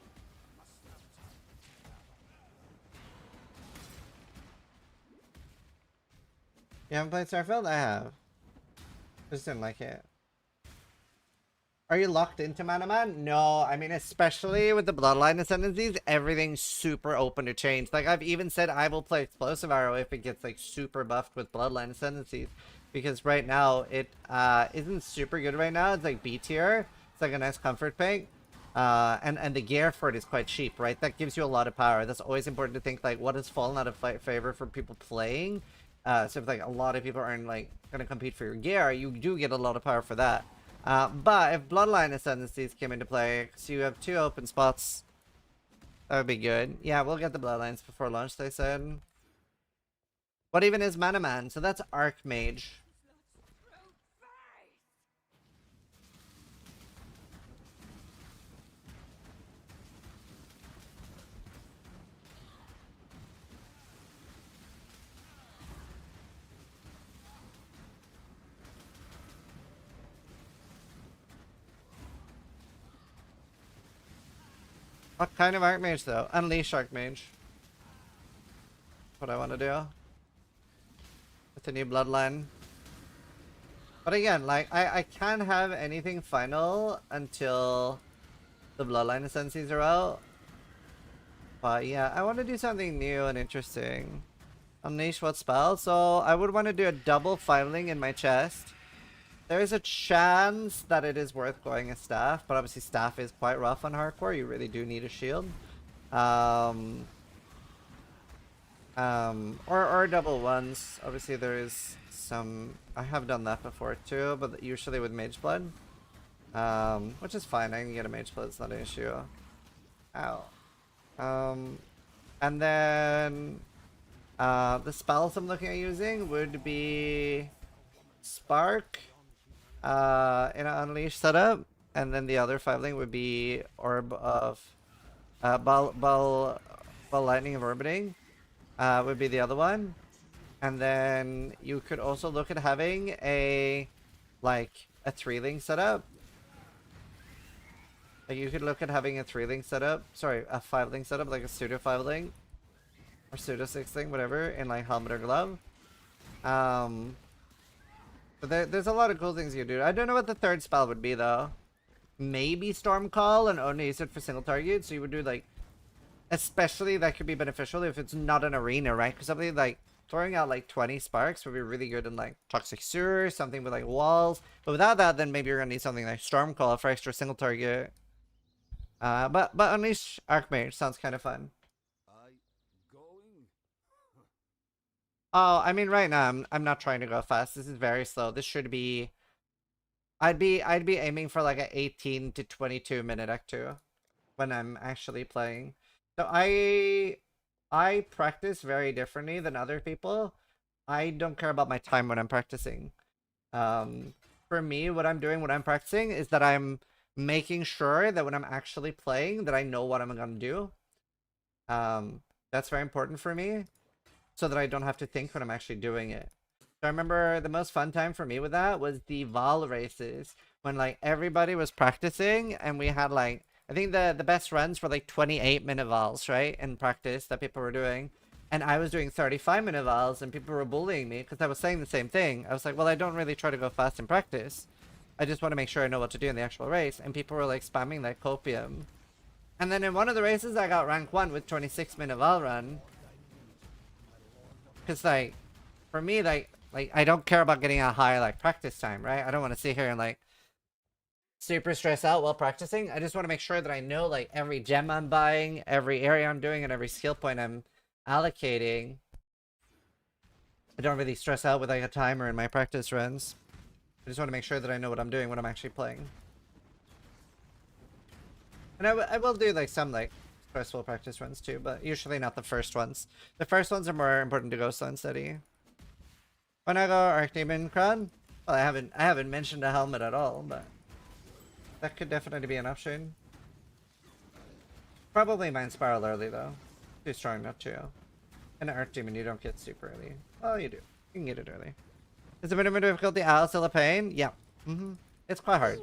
You haven't played Starfield? I have. Just didn't like it. Are you locked into Manaman? No, I mean, especially with the Bloodline Ascendancies, everything's super open to change. Like, I've even said I will play Explosive Arrow if it gets, like, super buffed with Bloodline Ascendancies. Because right now, it isn't super good right now. It's, like, B tier. It's, like, a nice comfort pick. And the gear for it is quite cheap, right? That gives you a lot of power. That's always important to think, like, what has fallen out of favor for people playing. So if, like, a lot of people aren't, like, going to compete for your gear, you do get a lot of power for that. But if Bloodline Ascendancies came into play, so you have 2 open spots, that would be good. Yeah, we'll get the Bloodlines before launch, they said. What even is Manaman? So that's Archmage. What kind of Archmage, though? Unleash Archmage. What I want to do. With the new Bloodline. But again, like, I can't have anything final until the Bloodline Ascendancies are out. But yeah, I want to do something new and interesting. Unleash what spell? So I would want to do a double filing in my chest. There is a chance that it is worth going a staff, but obviously staff is quite rough on hardcore. You really do need a shield. Or double ones. Obviously there is some, I have done that before too, but usually with Mage Blood. Which is fine, I can get a Mage Blood, it's not an issue. Ow. And then the spells I'm looking at using would be Spark in an Unleash setup, and then the other 5-link would be Orb of Ball Lightning of Orbiting would be the other one. And then you could also look at having a 3-link setup. Like you could look at having a 3-link setup, sorry, a 5-link setup, like a pseudo 5-link or pseudo 6-link, whatever, in like Helmet or Glove. But there's a lot of cool things you do. I don't know what the third spell would be though. Maybe Storm Call and only use it for single target. So you would do like, especially that could be beneficial if it's not an arena, right? Because something like throwing out like 20 sparks would be really good in like Toxic Sewer, something with like walls. But without that, then maybe you're gonna need something like Storm Call for extra single target. But Unleash Archmage sounds kind of fun. Oh, I mean, right now I'm not trying to go fast. This is very slow. This should be. I'd be aiming for like an 18 to 22 minute act 2 when I'm actually playing. So I practice very differently than other people. I don't care about my time when I'm practicing. For me, what I'm doing when I'm practicing is that I'm making sure that when I'm actually playing that I know what I'm gonna do. That's very important for me, so that I don't have to think when I'm actually doing it. So I remember the most fun time for me with that was the Val races, when like everybody was practicing and we had like, I think the best runs were like 28-minute Vals, right, in practice that people were doing. And I was doing 35-minute Vals and people were bullying me because I was saying the same thing. I was like, well, I don't really try to go fast in practice. I just want to make sure I know what to do in the actual race. And people were like spamming that copium. And then in one of the races I got rank 1 with 26-minute Val run. Because like, for me, like I don't care about getting a high like practice time, right? I don't want to sit here and like super stress out while practicing. I just want to make sure that I know like every gem I'm buying, every area I'm doing, and every skill point I'm allocating. I don't really stress out with like a timer in my practice runs. I just want to make sure that I know what I'm doing when I'm actually playing. And I will do like some like stressful practice runs too, but usually not the first ones. The first ones are more important to go slow and steady. When I go Archdemon Crown, well, I haven't mentioned a helmet at all, but that could definitely be an option. Probably Mind Spiral early though. Too strong not to. And an Archdemon you don't get super early. Well, you do. You can get it early. Is the minimum difficulty still a pain? Yeah. It's quite hard.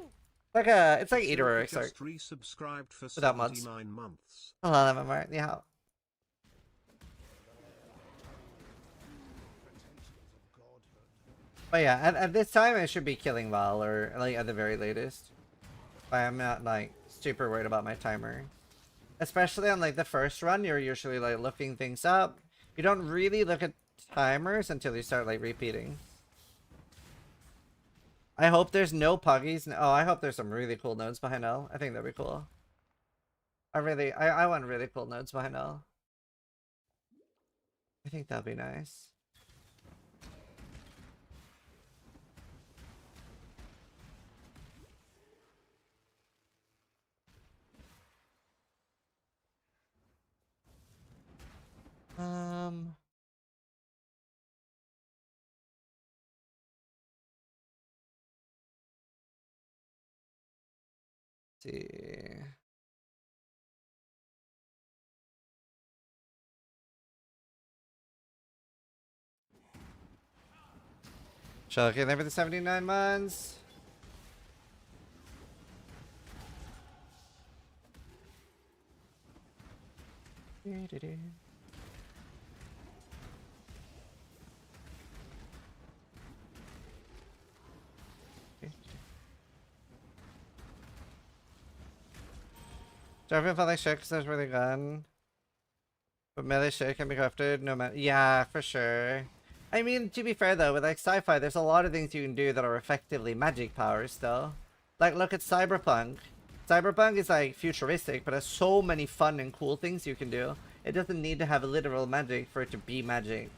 It's like Eater or Exile. Resubscribed for without mods. 79 months. A lot of them are, yeah. But yeah, at this time I should be killing Val, or like at the very latest. But I'm not like super worried about my timer. Especially on like the first run, you're usually like looking things up. You don't really look at timers until you start like repeating. I hope there's no puggies. Oh, I hope there's some really cool nodes behind L. I think that'd be cool. I want really cool nodes behind L. I think that'd be nice. See. Shall I get there for the 79 months? Jarvin felt like shit because there's really gone. But melee shit can be crafted no matter. Yeah, for sure. I mean, to be fair though, with like sci-fi, there's a lot of things you can do that are effectively magic powers though. Like look at Cyberpunk. Cyberpunk is like futuristic, but has so many fun and cool things you can do. It doesn't need to have a literal magic for it to be magic.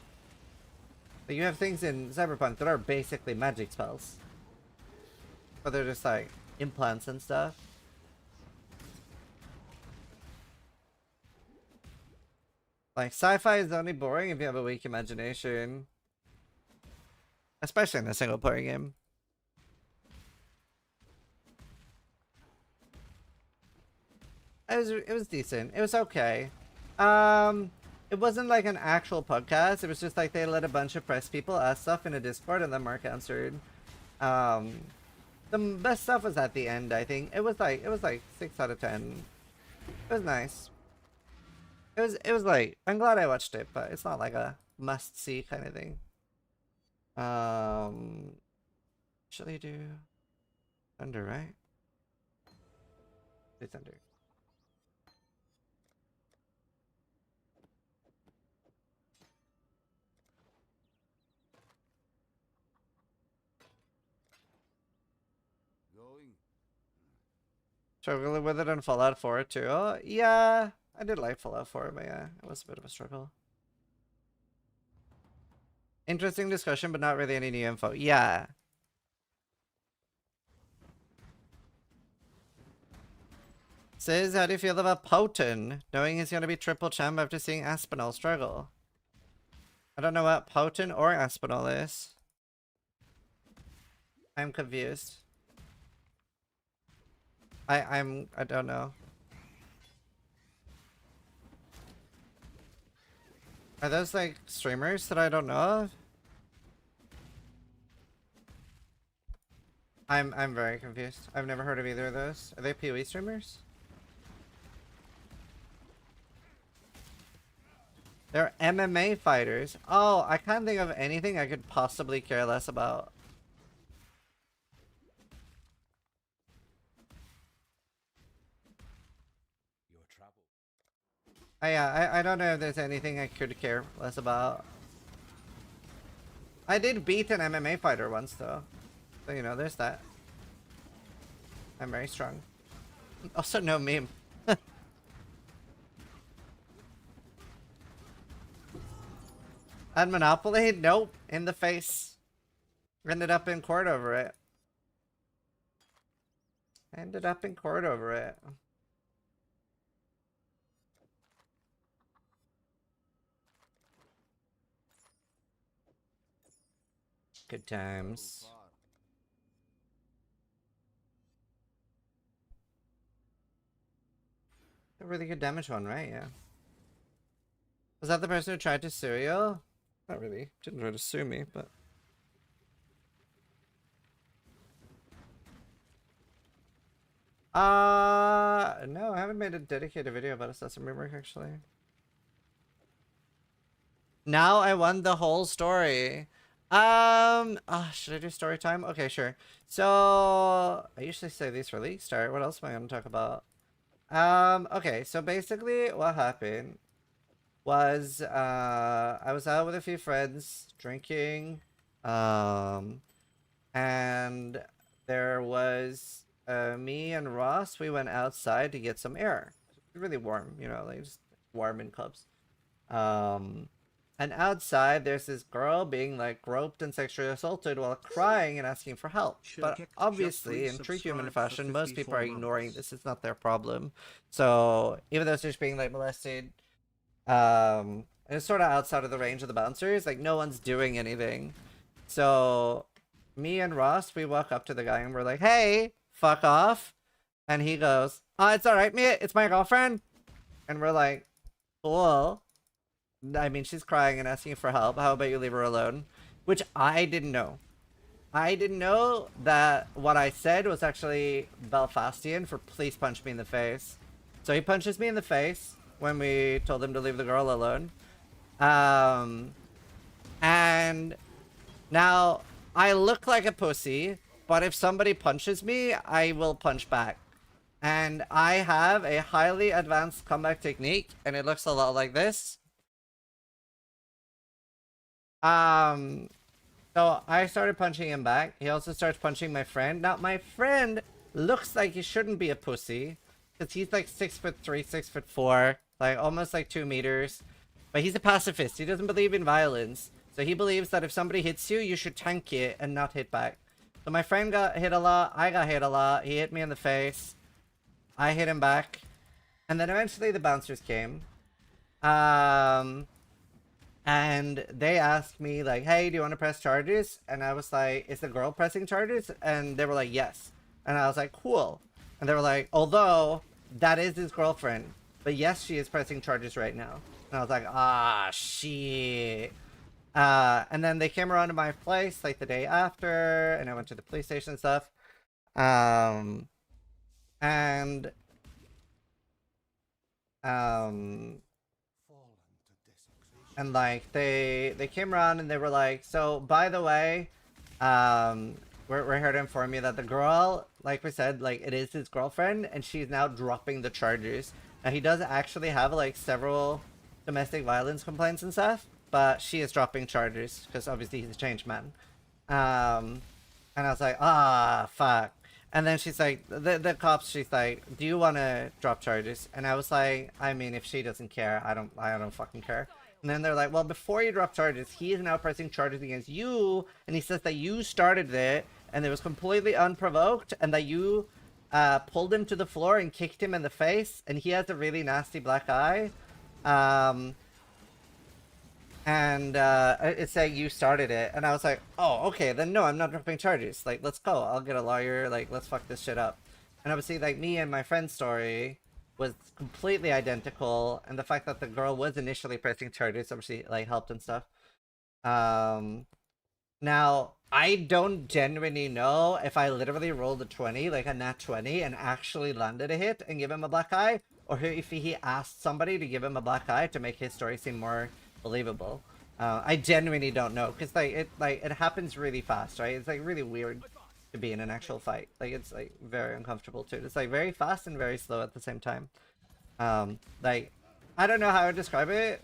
Like, you have things in Cyberpunk that are basically magic spells. But they're just like implants and stuff. Like, sci-fi is only boring if you have a weak imagination. Especially in a single player game. It was decent. It was okay. It wasn't like an actual podcast. It was just like they let a bunch of press people ask stuff in a Discord and then Mark answered. The best stuff was at the end, I think. It was like 6 out of 10. It was nice. It was like, I'm glad I watched it, but it's not like a must see kind of thing. Should I do Thunder, right? Do Thunder. Struggling with it on Fallout 4 too. Oh, yeah, I did like Fallout 4, but yeah, it was a bit of a struggle. Interesting discussion, but not really any new info. Yeah. Says, how do you feel about Poten, knowing he's going to be triple champ after seeing Aspinall struggle? I don't know what Poten or Aspinall is. I'm confused. I don't know. Are those like streamers that I don't know of? I'm very confused. I've never heard of either of those. Are they PoE streamers? They're MMA fighters. Oh, I can't think of anything I could possibly care less about. I don't know if there's anything I could care less about. I did beat an MMA fighter once though. So you know, there's that. I'm very strong. Also no meme. At Monopoly? Nope. In the face. Ended up in court over it. Ended up in court over it. Good times. A really good damage one, right? Yeah. Was that the person who tried to sue you? Not really. Didn't try to sue me, but... no, I haven't made a dedicated video about Assassin Rework, actually. Now I won the whole story. Should I do story time? Okay, sure. So, I usually say these for League Start. What else am I going to talk about? Okay, so basically what happened was, I was out with a few friends drinking, and there was, me and Ross, we went outside to get some air. It's really warm, you know, like just warm in clubs. And outside, there's this girl being like groped and sexually assaulted while crying and asking for help. But obviously, in true human fashion, most people are ignoring this. It's not their problem. So even though she's being like molested, it's sort of outside of the range of the bouncers. Like no one's doing anything. So me and Ross, we walk up to the guy and we're like, "Hey, fuck off!" And he goes, "Oh, it's all right, mate. It's my girlfriend." And we're like, "Cool. I mean, she's crying and asking for help. How about you leave her alone?" Which I didn't know. I didn't know that what I said was actually Belfastian for please punch me in the face. So he punches me in the face when we told him to leave the girl alone. And now I look like a pussy, but if somebody punches me, I will punch back. And I have a highly advanced comeback technique, and it looks a lot like this. So I started punching him back. He also starts punching my friend. Now, my friend looks like he shouldn't be a pussy, because he's like 6'3", 6'4", like almost like 2 meters. But he's a pacifist. He doesn't believe in violence. So he believes that if somebody hits you, you should tank it and not hit back. So my friend got hit a lot. I got hit a lot. He hit me in the face. I hit him back. And then eventually the bouncers came. And they asked me like, hey, do you want to press charges? And I was like, is the girl pressing charges? And they were like, yes. And I was like, cool. And they were like, although that is his girlfriend. But yes, she is pressing charges right now. And I was like, ah, shit. And then they came around to my place like the day after, and I went to the police station and stuff. And like they came around and they were like, so by the way, we're here to inform you that the girl, like we said, like it is his girlfriend, and she's now dropping the charges. Now he does actually have like several domestic violence complaints and stuff, but she is dropping charges because obviously he's a changed man. And I was like, ah, fuck. And then she's like, the cops, she's like, do you want to drop charges? And I was like, I mean, if she doesn't care, I don't fucking care. And then they're like, well, before you drop charges, he is now pressing charges against you, and he says that you started it, and it was completely unprovoked, and that you pulled him to the floor and kicked him in the face, and he has a really nasty black eye. It's saying you started it, and I was like, oh, okay, then no, I'm not dropping charges. Like, let's go. I'll get a lawyer. Like, let's fuck this shit up. And obviously, like, me and my friend's story was completely identical, and the fact that the girl was initially pressing charges obviously, like, helped and stuff. Now, I don't genuinely know if I literally rolled a 20, like a nat 20, and actually landed a hit and give him a black eye, or if he asked somebody to give him a black eye to make his story seem more believable. I genuinely don't know, because it happens really fast, right? It's like really weird to be in an actual fight. Like it's like very uncomfortable too. It's like very fast and very slow at the same time. Like I don't know how I would describe it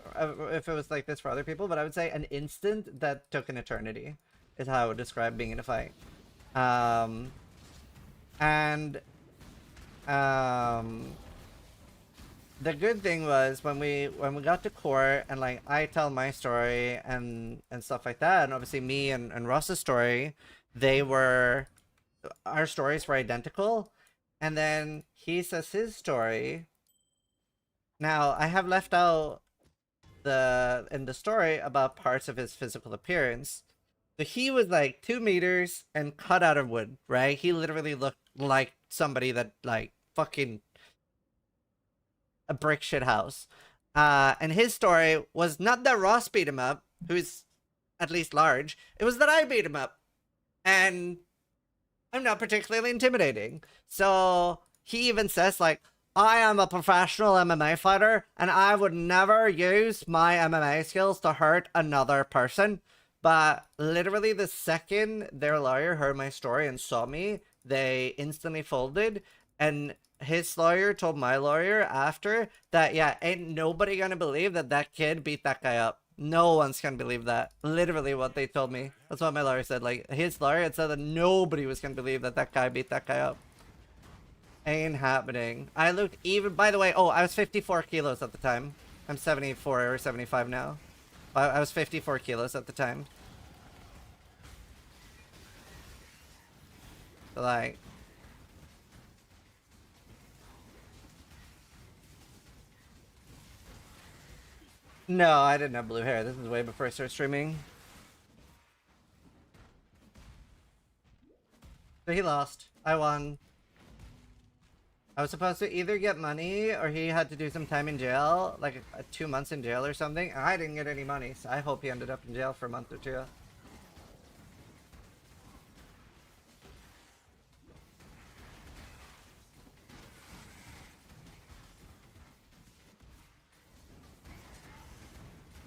if it was like this for other people, but I would say an instant that took an eternity is how I would describe being in a fight. The good thing was when we got to court and like I tell my story and stuff like that, and obviously me and Ross's story, our stories were identical, and then he says his story. Now I have left out in the story about parts of his physical appearance. So he was like 2 meters and cut out of wood, right? He literally looked like somebody that like fucking a brick shit house. And his story was not that Ross beat him up, who's at least large. It was that I beat him up. And I'm not particularly intimidating. So he even says like, I am a professional MMA fighter and I would never use my MMA skills to hurt another person. But literally the second their lawyer heard my story and saw me, they instantly folded. And his lawyer told my lawyer after that, yeah, ain't nobody gonna believe that that kid beat that guy up. No one's gonna believe that. Literally what they told me. That's what my lawyer said. Like, his lawyer had said that nobody was gonna believe that that guy beat that guy up. Ain't happening. I looked even, by the way, oh, I was 54 kilos at the time. I'm 74 or 75 now. I was 54 kilos at the time. So, like, no, I didn't have blue hair. This is way before I started streaming. So he lost. I won. I was supposed to either get money or he had to do some time in jail, like 2 months in jail or something. And I didn't get any money, so I hope he ended up in jail for a month or two.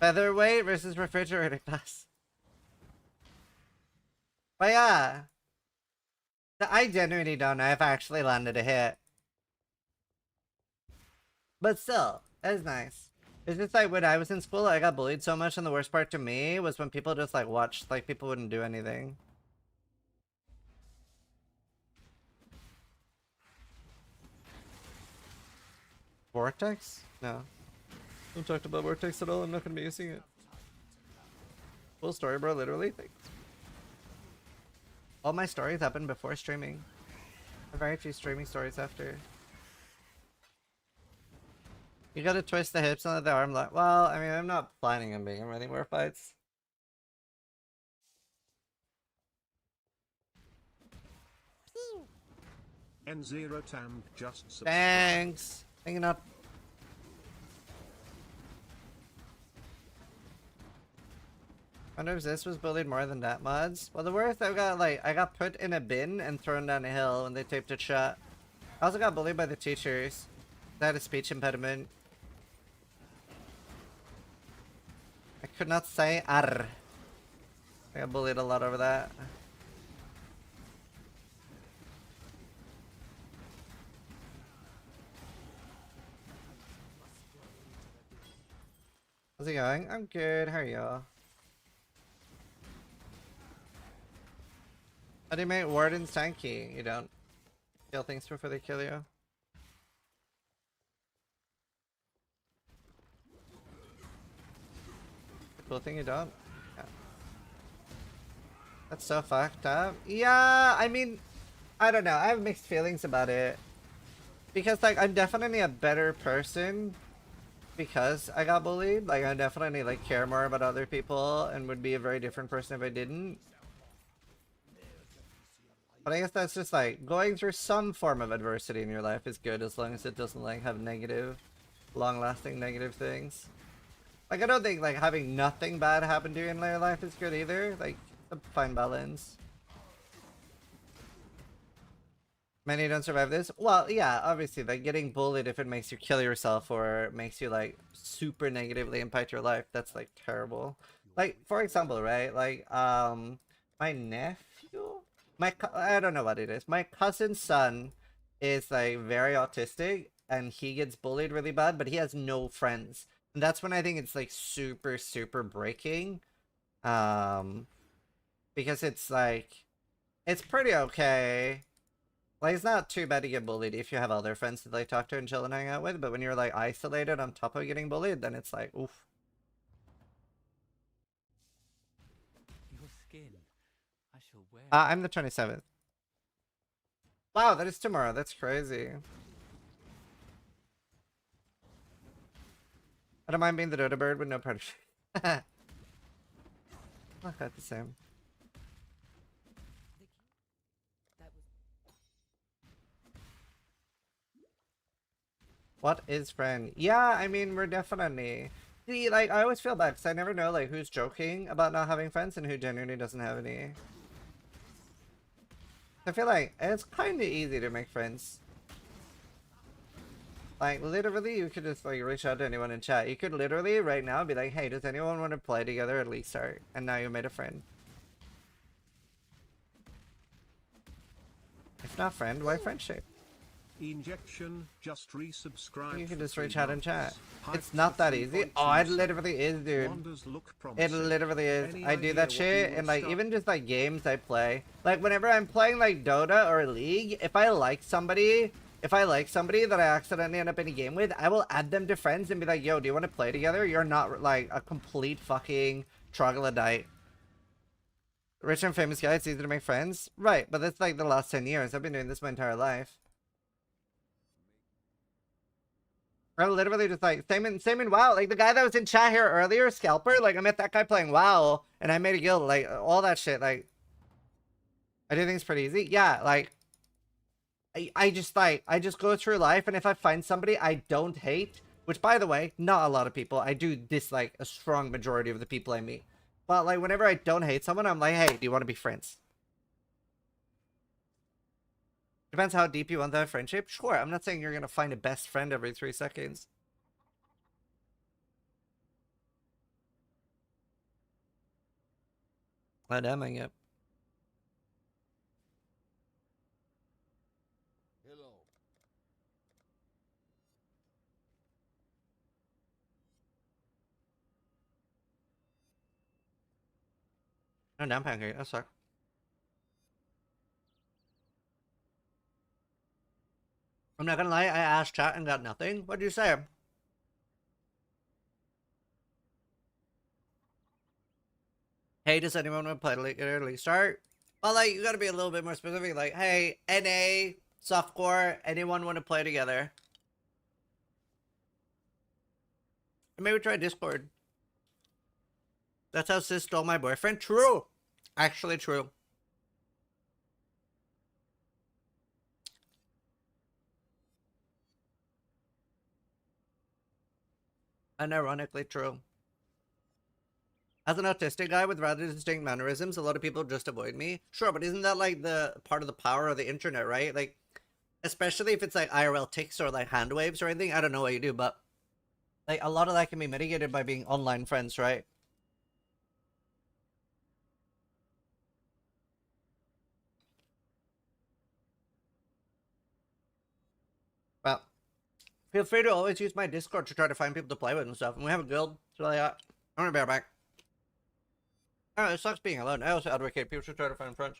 Featherweight versus refrigerator glass. But yeah, I genuinely don't know if I actually landed a hit. But still, it's nice. It's just like when I was in school, I got bullied so much, and the worst part to me was when people just like watched, like people wouldn't do anything. Vortex? No. Don't talk about Vortex at all. I'm not gonna be using it. Full story, bro. Literally. Thanks. All my stories happen before streaming. I have very few streaming stories after. You gotta twist the hips on the arm. Like, well, I mean, I'm not planning on being in any more fights. N0 Tam just subscribed. Thanks. Hanging up. Wonder if this was bullied more than that mods. Well, the worst I got put in a bin and thrown down a hill when they taped it shut. I also got bullied by the teachers. I had a speech impediment. I could not say R. I got bullied a lot over that. How's it going? I'm good. How are y'all? How do you make wardens tanky? You don't kill things before they kill you. Cool thing you don't? Yeah. That's so fucked up. Yeah, I mean, I don't know. I have mixed feelings about it. Because, like, I'm definitely a better person because I got bullied. Like, I definitely, like, care more about other people and would be a very different person if I didn't. But I guess that's just, like, going through some form of adversity in your life is good as long as it doesn't, like, have negative, long-lasting negative things. Like, I don't think, like, having nothing bad happen to you in your life is good either. Like, it's a fine balance. Many don't survive this. Well, yeah, obviously, like, getting bullied if it makes you kill yourself or makes you, like, super negatively impact your life, that's, like, terrible. Like, for example, right? Like, my nephew? I don't know what it is. My cousin's son is, like, very autistic, and he gets bullied really bad, but he has no friends. And that's when I think it's, like, super, super breaking. Because it's, like, it's pretty okay. Like, it's not too bad to get bullied if you have other friends to, like, talk to and chill and hang out with, but when you're, like, isolated on top of getting bullied, then it's like, oof. Your skin. I shall wear. I'm the 27th. Wow, that is tomorrow. That's crazy. I don't mind being the Dota bird with no predator. Not quite the same. What is friend? Yeah, I mean, we're definitely... See, like, I always feel bad because I never know, like, who's joking about not having friends and who genuinely doesn't have any. I feel like it's kind of easy to make friends. Like, literally, you could just, like, reach out to anyone in chat. You could literally, right now, be like, hey, does anyone want to play together at least start? And now you made a friend. If not friend, why friendship? Injection just resubscribed. You can just reach out and chat. It's not that easy. Oh, it literally is, dude. It literally is. I do that shit, and like even just like games I play. Like whenever I'm playing like Dota or League, if I like somebody that I accidentally end up in a game with, I will add them to friends and be like, yo, do you want to play together? You're not like a complete fucking troglodyte. Rich and famous guy, it's easy to make friends. Right, but that's like the last 10 years. I've been doing this my entire life. I literally just like, same in WoW. Like the guy that was in chat here earlier, Scalper, like I met that guy playing WoW and I made a guild, like all that shit. Like, I do things pretty easy. Yeah, like, I just go through life and if I find somebody I don't hate, which by the way, not a lot of people, I do dislike a strong majority of the people I meet. But like whenever I don't hate someone, I'm like, hey, do you want to be friends? Depends how deep you want that friendship. Sure, I'm not saying you're gonna find a best friend every 3 seconds. Oh, damn it. Hello. No, damn pancake. That sucks. I'm not gonna lie, I asked chat and got nothing. What'd you say? hey, does anyone want to play literally start? Well, like, you gotta be a little bit more specific. Like, hey, NA, softcore, anyone want to play together? Or maybe try Discord. That's how Sis stole my boyfriend? True. Actually true. And ironically true. As an autistic guy with rather distinct mannerisms, a lot of people just avoid me. Sure, but isn't that like the part of the power of the internet, right? Like, especially if it's like IRL tics or like hand waves or anything. I don't know what you do, but like a lot of that can be mitigated by being online friends, right? Well, feel free to always use my Discord to try to find people to play with and stuff. And we have a guild, so like that. I'm gonna be right back. Oh, it sucks being alone. I also advocate people should try to find friends.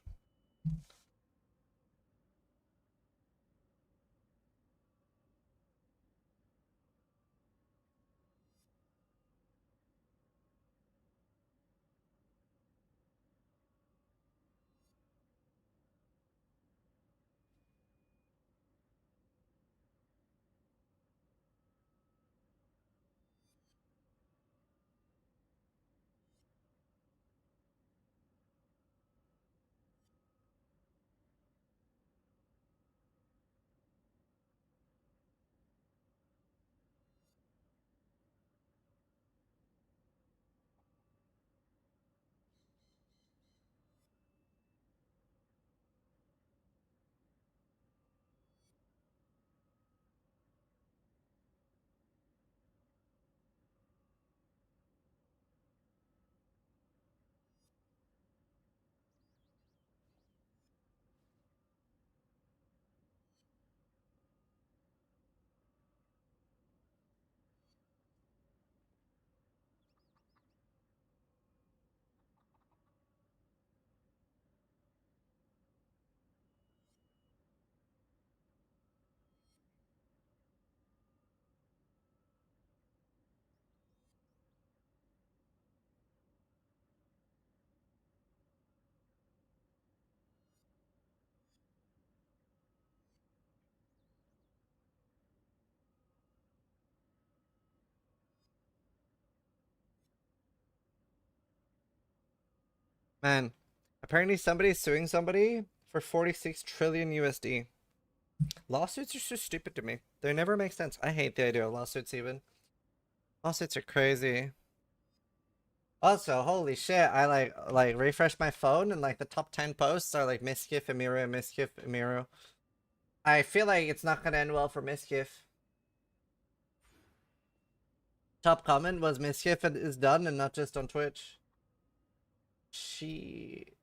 Man, apparently somebody's suing somebody for 46 trillion USD. Lawsuits are so stupid to me. They never make sense. I hate the idea of lawsuits even. Lawsuits are crazy. Also, holy shit, I like refreshed my phone and like the top 10 posts are like Miskiff, Emiru, Miskiff, Emiru. I feel like it's not gonna end well for Miskiff. Top comment was Miskiff is done and not just on Twitch. She...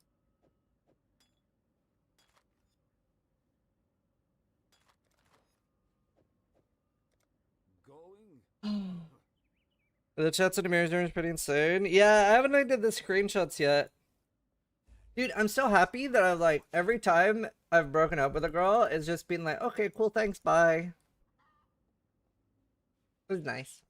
The chats in the mirrors are pretty insane. Yeah, I haven't looked at the screenshots yet. Dude, I'm so happy that I've like, every time I've broken up with a girl, it's just been like, okay, cool, thanks, bye. It was nice.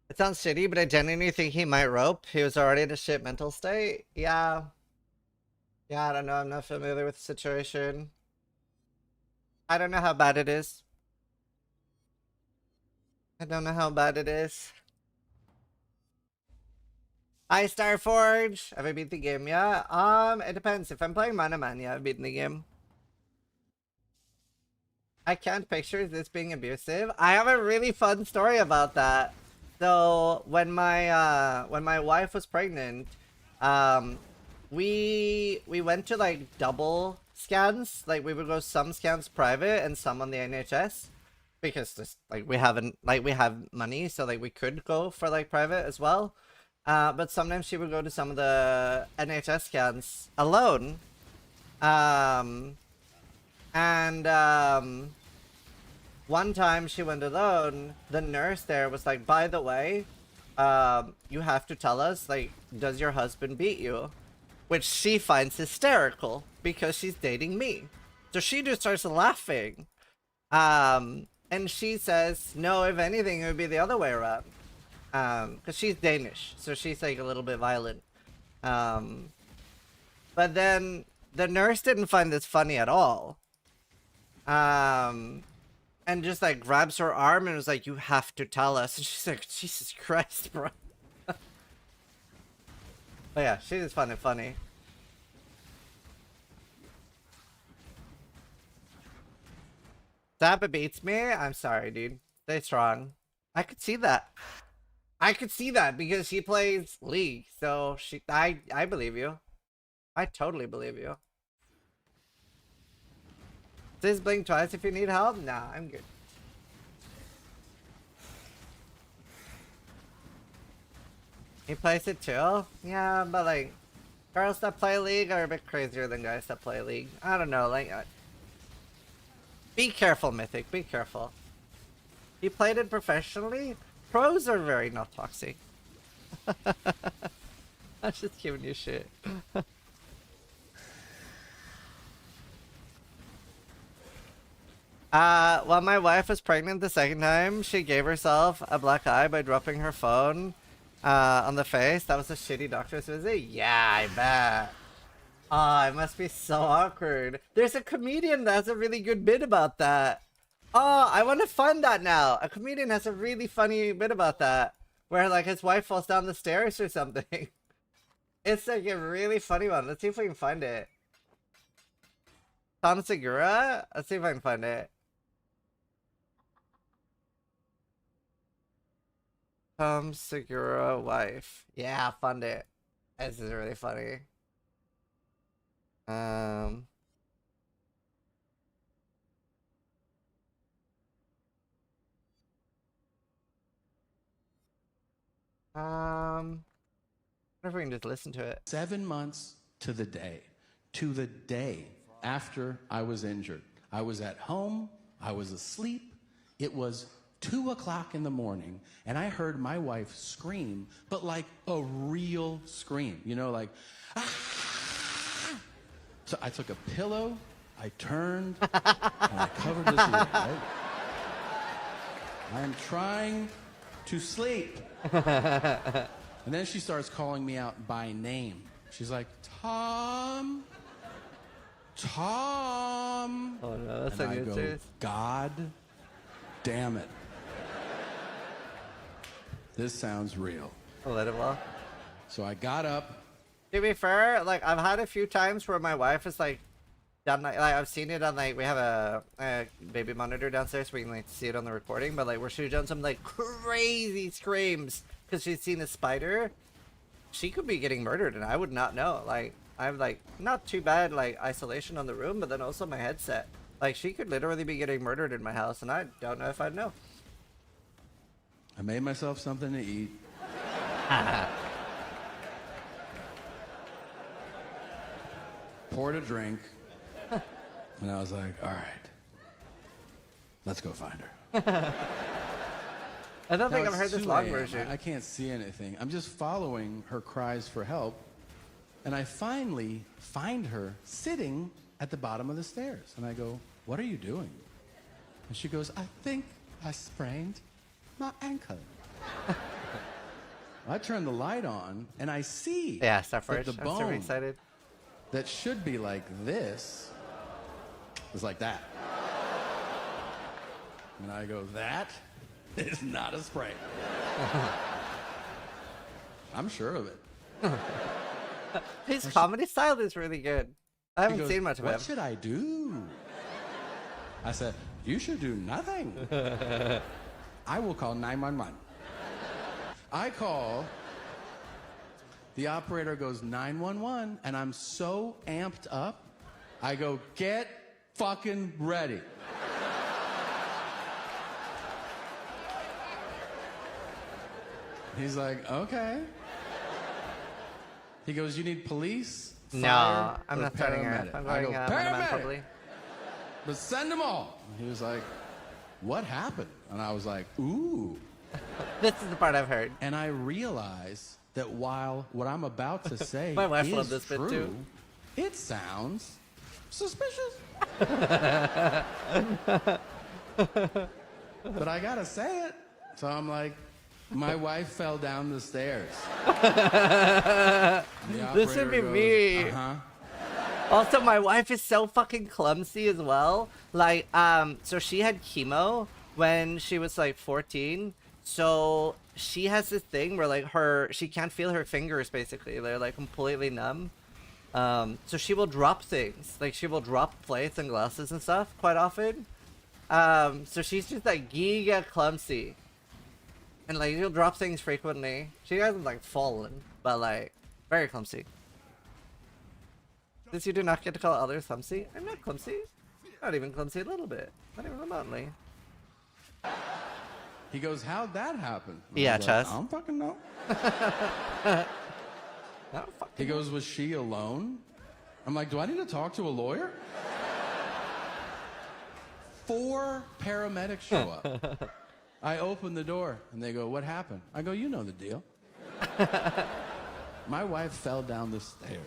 It sounds shitty, but I genuinely think he might rope. He was already in a shit mental state. Yeah. Yeah, I don't know. I'm not familiar with the situation. I don't know how bad it is. I don't know how bad it is. Hi, Starforge. Have I beat the game? Yeah. It depends. If I'm playing Manaman, yeah, I've beaten the game. I can't picture this being abusive. I have a really fun story about that. So when my wife was pregnant, we went to like double scans. Like we would go some scans private and some on the NHS. Because just like we have money, so like we could go for like private as well. But sometimes she would go to some of the NHS scans alone. One time she went alone, the nurse there was like, by the way, you have to tell us, like, does your husband beat you? Which she finds hysterical because she's dating me. So she just starts laughing. And she says, no, if anything, it would be the other way around. Because she's Danish, so she's like a little bit violent. But then the nurse didn't find this funny at all. And just like grabs her arm and was like, "You have to tell us." And she's like, "Jesus Christ, bro." But yeah, she is funny. Zappa beats me? I'm sorry, dude. Stay strong. I could see that. I could see that because she plays League, so I believe you. I totally believe you. Please blink twice if you need help? Nah, I'm good. He plays it too? Yeah, but like, girls that play League are a bit crazier than guys that play League. I don't know, like, be careful, Mythic, be careful. He played it professionally? Pros are very not toxic. I'm just giving you shit. While my wife was pregnant the second time, she gave herself a black eye by dropping her phone on the face. That was a shitty doctor's visit? Yeah, I bet. Oh, it must be so awkward. There's a comedian that has a really good bit about that. Oh, I want to find that now. A comedian has a really funny bit about that. Where, like, his wife falls down the stairs or something. It's, like, a really funny one. Let's see if we can find it. Tom Segura? Let's see if I can find it. Tom Segura wife. Yeah, found it. This is really funny. I wonder if we can just listen to it. 7 months to the day after I was injured. I was at home, I was asleep, it was 2 o'clock in the morning, and I heard my wife scream, but like a real scream, you know, like, ah! So I took a pillow, I turned, and I covered this ear, right? I'm trying to sleep. And then she starts calling me out by name. She's like, Tom. Tom. Oh no, that's and a I good go, serious. God damn it. This sounds real. A little while. So I got up. To be fair, like, I've had a few times where my wife is like, done like I've seen it on, like, we have a baby monitor downstairs where you can like see it on the recording, but like where she's done some like crazy screams because she's seen a spider. She could be getting murdered and I would not know. Like, I have like not too bad like isolation on the room, but then also my headset. Like, she could literally be getting murdered in my house and I don't know if I'd know. I made myself something to eat. Poured a drink. And I was like, all right, let's go find her. I don't think Now I've heard it's this 2 long a.m. version. I can't see anything. I'm just following her cries for help. And I finally find her sitting at the bottom of the stairs. And I go, what are you doing? And she goes, I think I sprained my ankle. I turn the light on and I see Yeah, that Starforge. the I'm super bone excited. that should be like this is like that. And I go, that is not a sprain. I'm sure of it. His comedy style is really good. I He haven't goes, seen much of what him. should I do? I said, you should do nothing. I will call 911. I call. The operator goes 911, and I'm so amped up. I go, get fucking ready. He's like, okay. He goes, you need police? No, fire, I'm or not starting her. paramedic?" I'm I going go, Manaman paramedic. probably. But send them all. He was like, what happened? And I was like, ooh. This is the part I've heard. And I realize that while what I'm about to say My wife is loved this bit true, too. it sounds suspicious. But I gotta say it. So I'm like, My wife fell down the stairs. This should be me. Also, my wife is so fucking clumsy as well. Like, so she had chemo when she was like 14. So she has this thing where like she can't feel her fingers basically. They're like completely numb. So she will drop things. Like she will drop plates and glasses and stuff quite often. So she's just like giga clumsy. And like she'll drop things frequently. She hasn't like fallen, but like very clumsy. Since you do not get to call others clumsy, I'm not clumsy. Not even clumsy a little bit. Not even remotely. He goes, how'd that happen? Yeah, Chess. I don't fucking know. He goes, was she alone? I'm like, do I need to talk to a lawyer? 4 paramedics show up. I open the door and they go, what happened? I go, you know the deal. My wife fell down the stairs.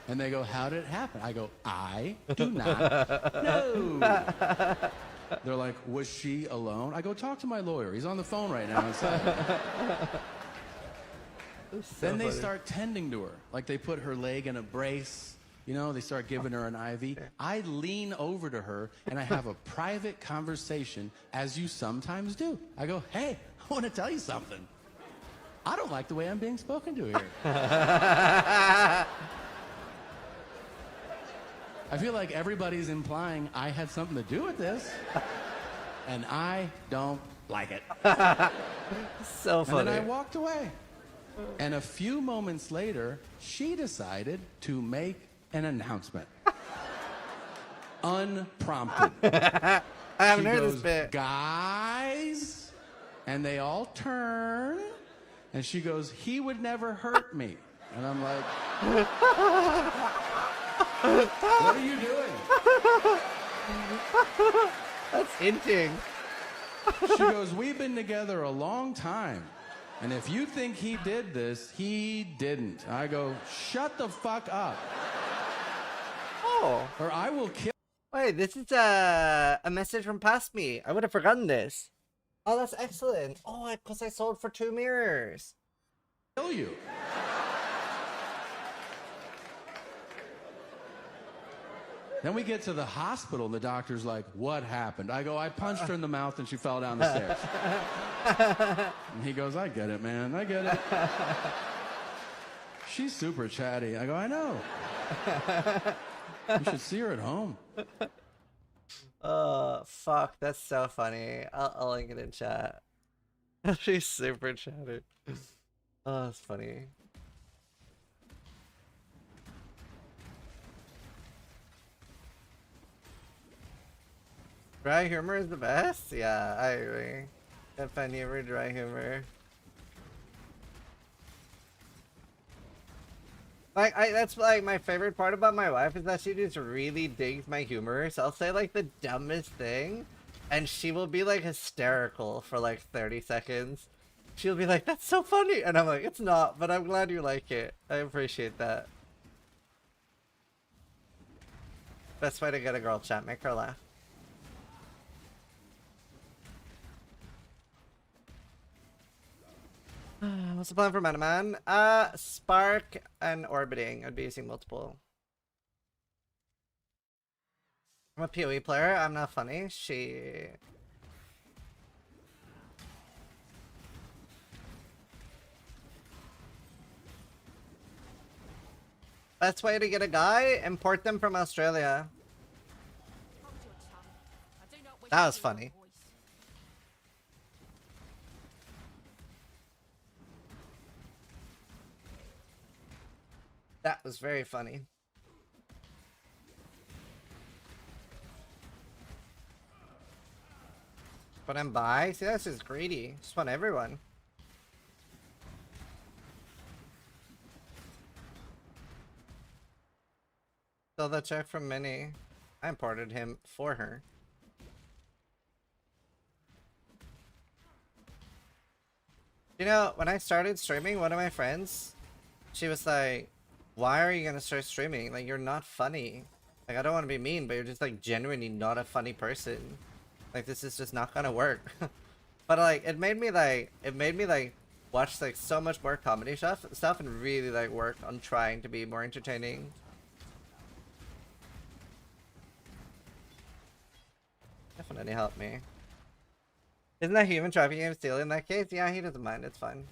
And they go, how did it happen? I go, I do not know. They're like, was she alone? I go, talk to my lawyer. He's on the phone right now inside. Then they start tending to her. Like they put her leg in a brace. You know, they start giving her an IV. I lean over to her and I have a private conversation, as you sometimes do. I go, hey, I want to tell you something. I don't like the way I'm being spoken to here. I feel like everybody's implying I had something to do with this, and I don't like it. So funny. And then I walked away. And a few moments later, she decided to make an announcement. Unprompted. I haven't heard goes, this bit. Guys, and they all turn, and she goes, he would never hurt me. And I'm like, what are you doing? That's hinting. She goes, we've been together a long time. And if you think he did this, he didn't. I go, shut the fuck up. Oh. Or I will kill. Wait, this is a message from past me. I would have forgotten this. Oh, that's excellent. Oh, because I sold for 2 mirrors. Kill you. Then we get to the hospital and the doctor's like, what happened? I go, I punched her in the mouth and she fell down the stairs. And he goes, I get it, man. I get it. She's super chatty. I go, I know. You should see her at home. Oh, fuck. That's so funny. I'll link it in chat. She's super chatty. Oh, that's funny. Dry humor is the best? Yeah, I agree. If I ever dry humor. Like, that's like my favorite part about my wife is that she just really digs my humor. So I'll say like the dumbest thing and she will be like hysterical for like 30 seconds. She'll be like, that's so funny. And I'm like, it's not, but I'm glad you like it. I appreciate that. Best way to get a girl chat, make her laugh. What's the plan for Manaman? Spark and orbiting. I'd be using multiple. I'm a PoE player. I'm not funny. She. Best way to get a guy? Import them from Australia. That was funny. That was very funny. But I'm bi? See, that's just greedy. Just want everyone. Sell that check from Minnie. I imported him for her. You know, when I started streaming, one of my friends, she was like, why are you gonna start streaming? Like, you're not funny. Like, I don't want to be mean, but you're just like genuinely not a funny person. Like, this is just not gonna work. But But like it made me like watch like so much more comedy stuff and really like work on trying to be more entertaining. Definitely helped me. Isn't that human trafficking still in that case? Yeah, he doesn't mind, it's fine.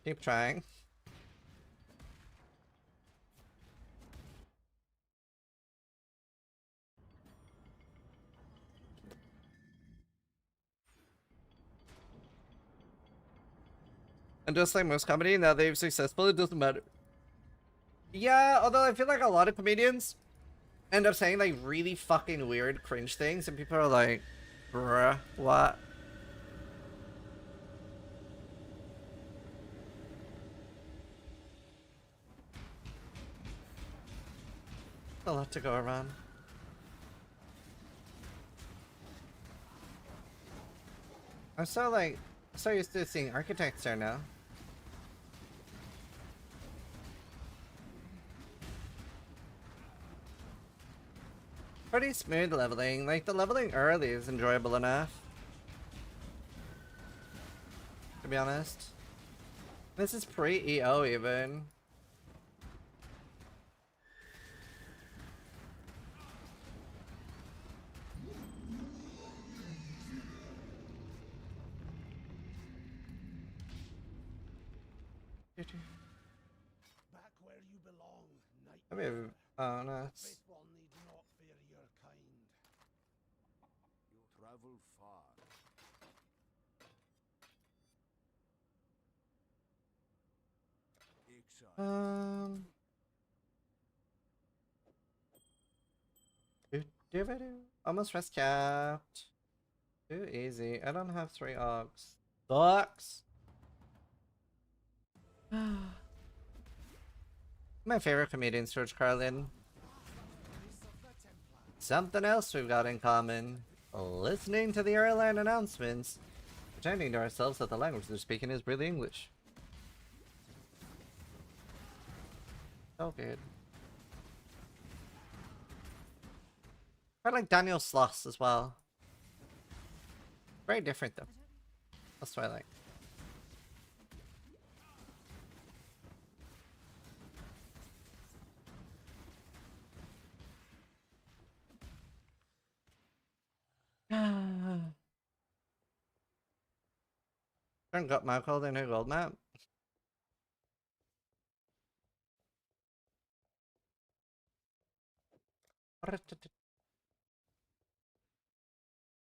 Keep trying. And just like most comedy, now they've successful, it doesn't matter. Yeah, although I feel like a lot of comedians end up saying like really fucking weird cringe things and people are like, bruh, what? A lot to go around. I'm so used to seeing architects there now. Pretty smooth leveling. Like the leveling early is enjoyable enough. To be honest. This is pre-EO even. Back where you belong, knight. I mean, oh no. Fate will need not fear your kind. You travel far. Exile. Almost rest capped. Too easy. I don't have 3 ogs. Sucks. My favorite comedian, George Carlin. Something else we've got in common. Listening to the airline announcements. Pretending to ourselves that the language they're speaking is really English. So good. I like Daniel Sloss as well. Very different though. That's what I like. Turn got my called in a gold map.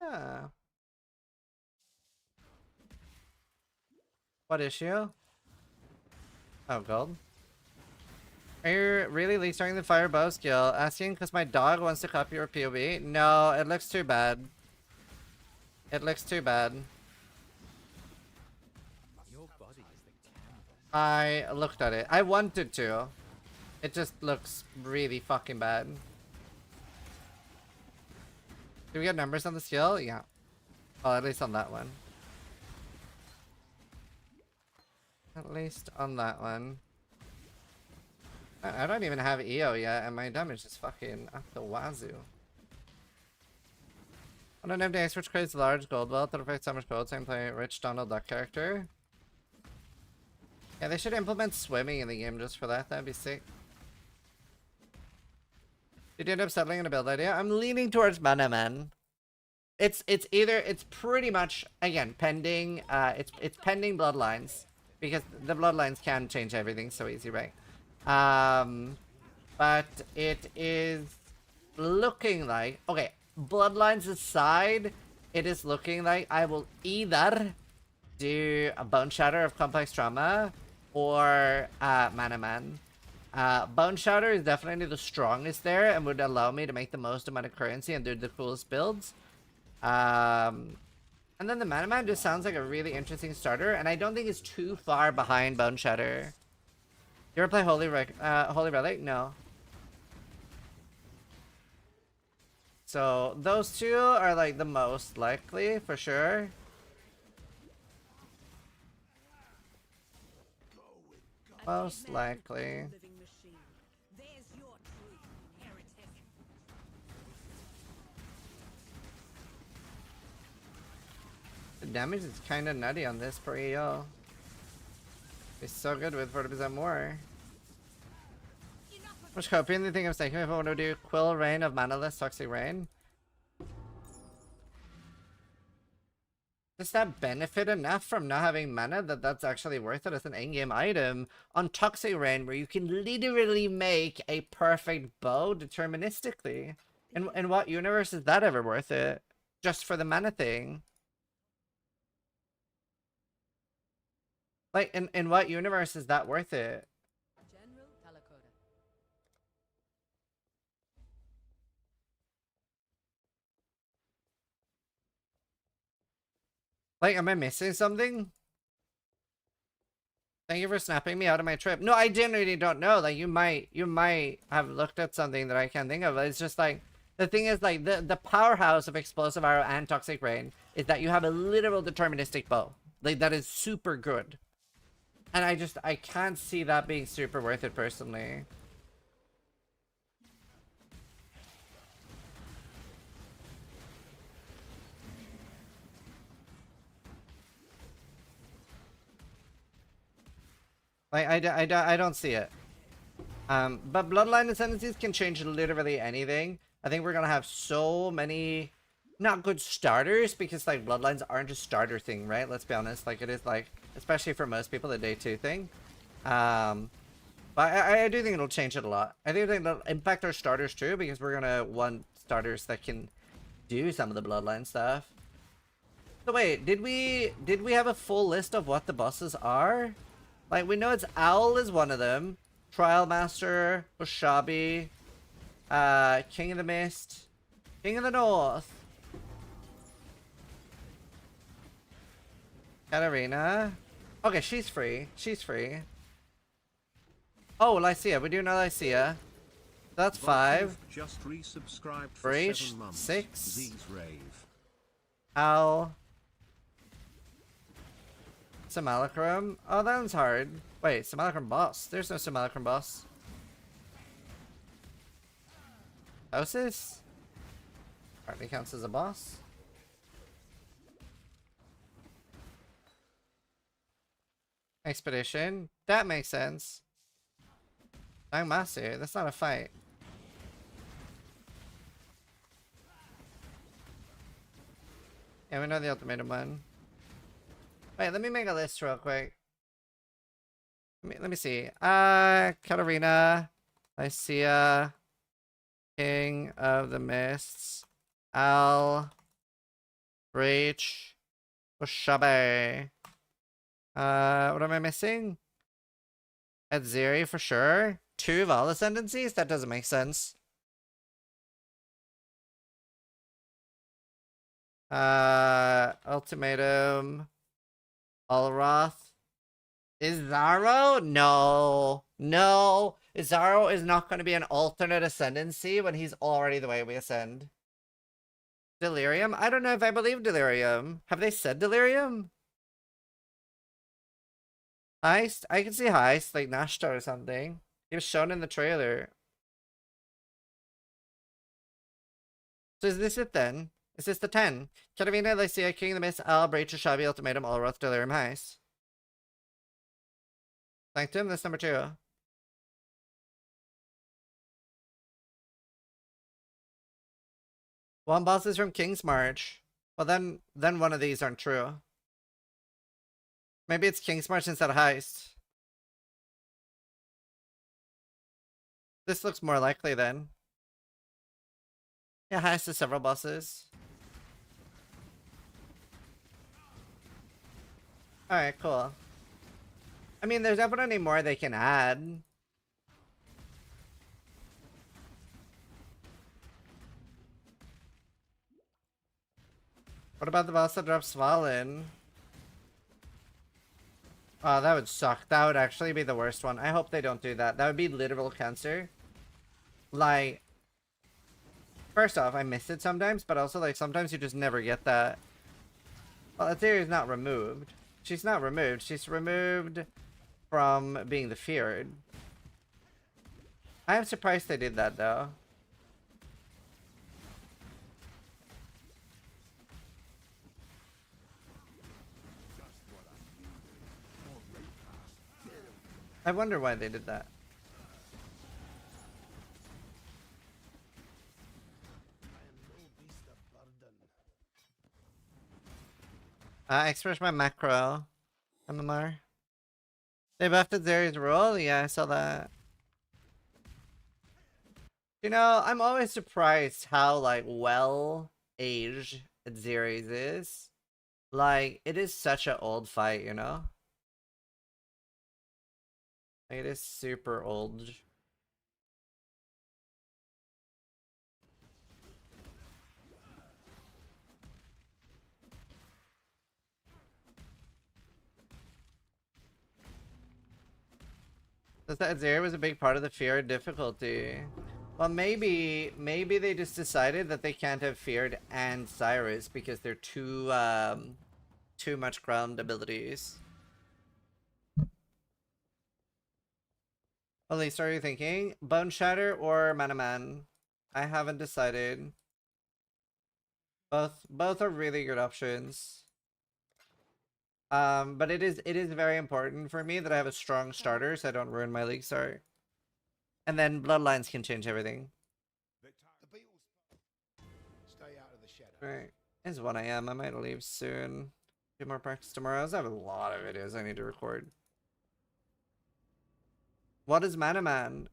Yeah. What issue? Oh, gold. Are you really restarting the fire bow skill? Asking because my dog wants to copy your POV? No, it looks too bad. It looks too bad. Your body is the canvas. I looked at it. I wanted to. It just looks really fucking bad. Do we get numbers on the skill? Yeah. Oh, at least on that one. At least on that one. I don't even have EO yet, and my damage is fucking up the wazoo. I don't know if the X-Switch creates large gold wealth that affects how much gold, so I can play rich Donald Duck character. Yeah, they should implement swimming in the game just for that. That'd be sick. Did you end up settling on a build idea? I'm leaning towards Manaman. It's pretty much, again, pending, it's pending bloodlines. Because the bloodlines can change everything so easy, right? But it is looking like, okay, bloodlines aside, it is looking like I will either do a Bone Shatter of Complex Trauma or Manaman. Bone Shatter is definitely the strongest there and would allow me to make the most amount of currency and do the coolest builds. And then the Manaman just sounds like a really interesting starter, and I don't think it's too far behind Bone Shatter. You ever play Holy Relic? No. So those two are like the most likely for sure. Most likely. damage is kind of nutty on this per EO. It's so good with 40% more. Which copying the thing I was thinking if I want to do Quill Rain of Manaless Toxic Rain. Does that benefit enough from not having mana that that's actually worth it as an in-game item on Toxic Rain, where you can literally make a perfect bow deterministically? In what universe is that ever worth it? Just for the mana thing? Like, in what universe is that worth it? Like, am I missing something? Thank you for snapping me out of my trip. No, I genuinely don't know. Like, you might have looked at something that I can't think of. It's just like, the thing is, like, the powerhouse of Explosive Arrow and Toxic Rain is that you have a literal deterministic bow. Like, that is super good. And I can't see that being super worth it personally. Like, I don't see it. But Bloodline Ascendancies can change literally anything. I think we're gonna have so many not good starters because, like, Bloodlines aren't a starter thing, right? Let's be honest. Like, it is, like, especially for most people, a day 2 thing. But I do think it'll change it a lot. I think it'll impact our starters too, because we're gonna want starters that can do some of the Bloodline stuff. So wait, did we have a full list of what the bosses are? Like, we know it's Owl is one of them. Trial Master, Ushabi, King of the Mist, King of the North, Katarina. Okay, she's free. She's free. Oh, Lycia. We do know Lycia. That's 5. Just resubscribed for Breach, 7 months. 6. Z's Rave. Owl. Simulacrum. Oh, that one's hard. Wait, Simulacrum boss. There's no Simulacrum boss. Osis? Hardly counts as a boss. Expedition. That makes sense. Master. That's not a fight. Yeah, we know the ultimatum one. Wait, let me make a list real quick. Let me see. Katarina, Lycia, King of the Mists, Al, Breach, Ushabe. What am I missing? Edziri for sure. 2 of all ascendancies? That doesn't make sense. Ultimatum. Alroth. Izaro? No. No. Izaro is not going to be an alternate ascendancy when he's already the way we ascend. Delirium? I don't know if I believe Delirium. Have they said Delirium? Heist? I can see Heist, like Nashtar or something. He was shown in the trailer. So is this it then? Is this the 10? Katarina, Lycia, King of the Mist, Al, Breach, Shabi, Ultimatum, Alroth, Delirium, Heist. Sanctum, that's number 2. One boss is from King's March. Well, then one of these aren't true. Maybe it's King's March instead of Heist. This looks more likely then. Yeah, Heist has several bosses. Alright, cool. I mean, there's definitely more they can add. What about the boss that drops Svalin? Oh, that would suck. That would actually be the worst one. I hope they don't do that. That would be literal cancer. Like, first off, I miss it sometimes, but also, like, sometimes you just never get that. Well, Etheria is not removed. She's not removed. She's removed from being the feared. I am surprised they did that, though. I wonder why they did that. I express my macro. MMR. They buffed Zeri's roll? Yeah, I saw that. You know, I'm always surprised how, like, well aged Zeri's is. Like, it is such an old fight, you know? Like, it is super old. That Zeri was a big part of the fear difficulty. Well, maybe they just decided that they can't have Feared and Cyrus because they're too much ground abilities. At least, are you thinking Bone Shatter or Manaman? I haven't decided. Both are really good options. But it is very important for me that I have a strong starter so I don't ruin my league start. And then Bloodlines can change everything. Right. It's 1 AM. I might leave soon. Do more practice tomorrow. I have a lot of videos I need to record. What is Manaman?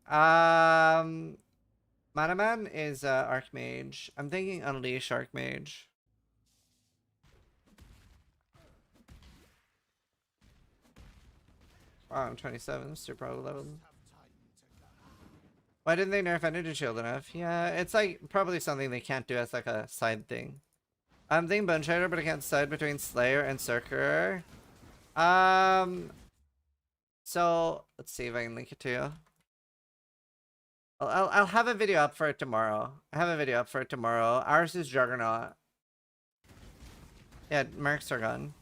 Manaman is Archmage. I'm thinking Unleash Archmage. Wow, I'm 27. Super level. Why didn't they nerf Energy Shield enough? Yeah, it's like probably something they can't do as like a side thing. I'm thinking Bone Shatter, but I can't decide between Slayer and Circular. So let's see if I can link it to you. I'll have a video up for it tomorrow. I have a video up for it tomorrow. Ours is Juggernaut. Yeah, Mercs are gone.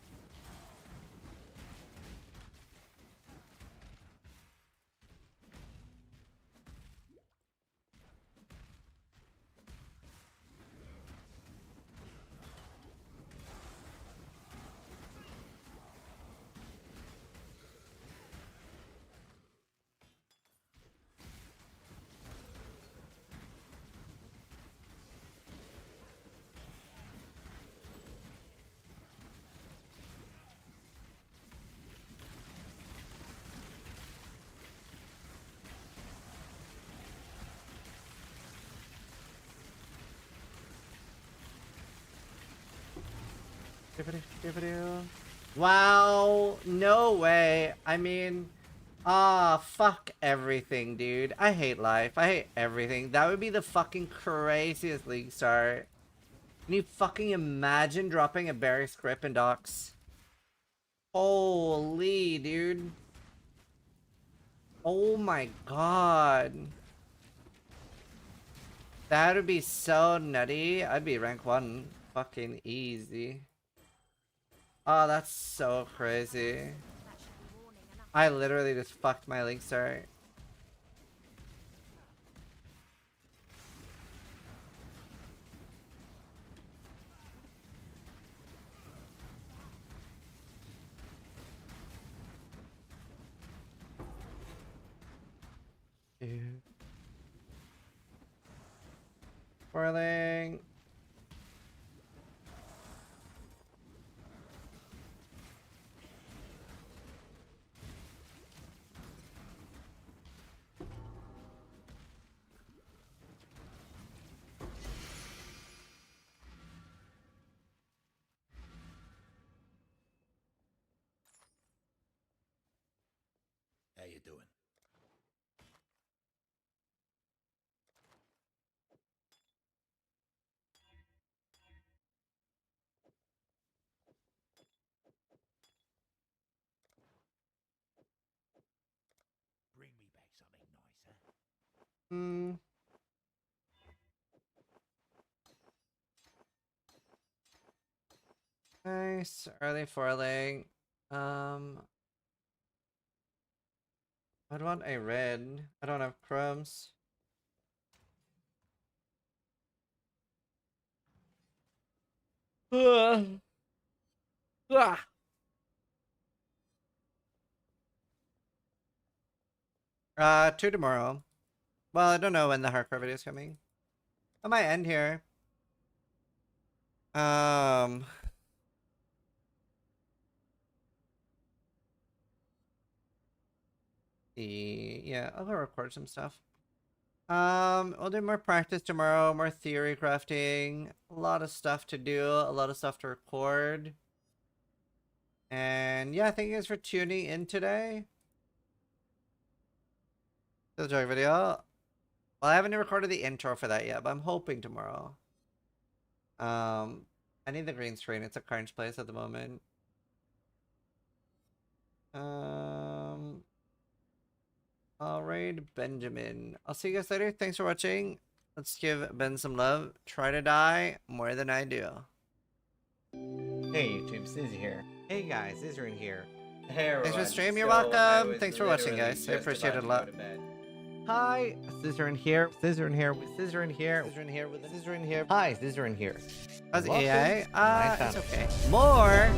Wow, no way. I mean, fuck everything, dude. I hate life. I hate everything. That would be the fucking craziest league start. Can you fucking imagine dropping a Barry script in docks? Holy, dude. Oh my god. That would be so nutty. I'd be rank 1 fucking easy. Oh, that's so crazy. I literally just fucked my league start. Whirling. How you doing? Bring me back something nice, huh? Nice. Early foiling. I'd want a red. I don't have crumbs. 2 tomorrow. Well, I don't know when the hardcore video is coming. I might end here. Yeah, I'll go record some stuff. We'll do more practice tomorrow, more theory crafting, a lot of stuff to do, a lot of stuff to record. And yeah, thank you guys for tuning in today. The joke video. Well, I haven't recorded the intro for that yet, but I'm hoping tomorrow. I need the green screen. It's a cringe place at the moment. Alright, Benjamin. I'll see you guys later. Thanks for watching. Let's give Ben some love. Try to die more than I do. Hey YouTube, Sizzy here. Hey guys, Izrin here. Hey, thanks for stream. You're welcome. Thanks for watching, guys. I appreciate it a lot. Hi, Scissorin here. Scissorin here. Scissorin here. Scissorin here with Scissorin here. Hi, Scissorin here. How's AI? It's okay. More.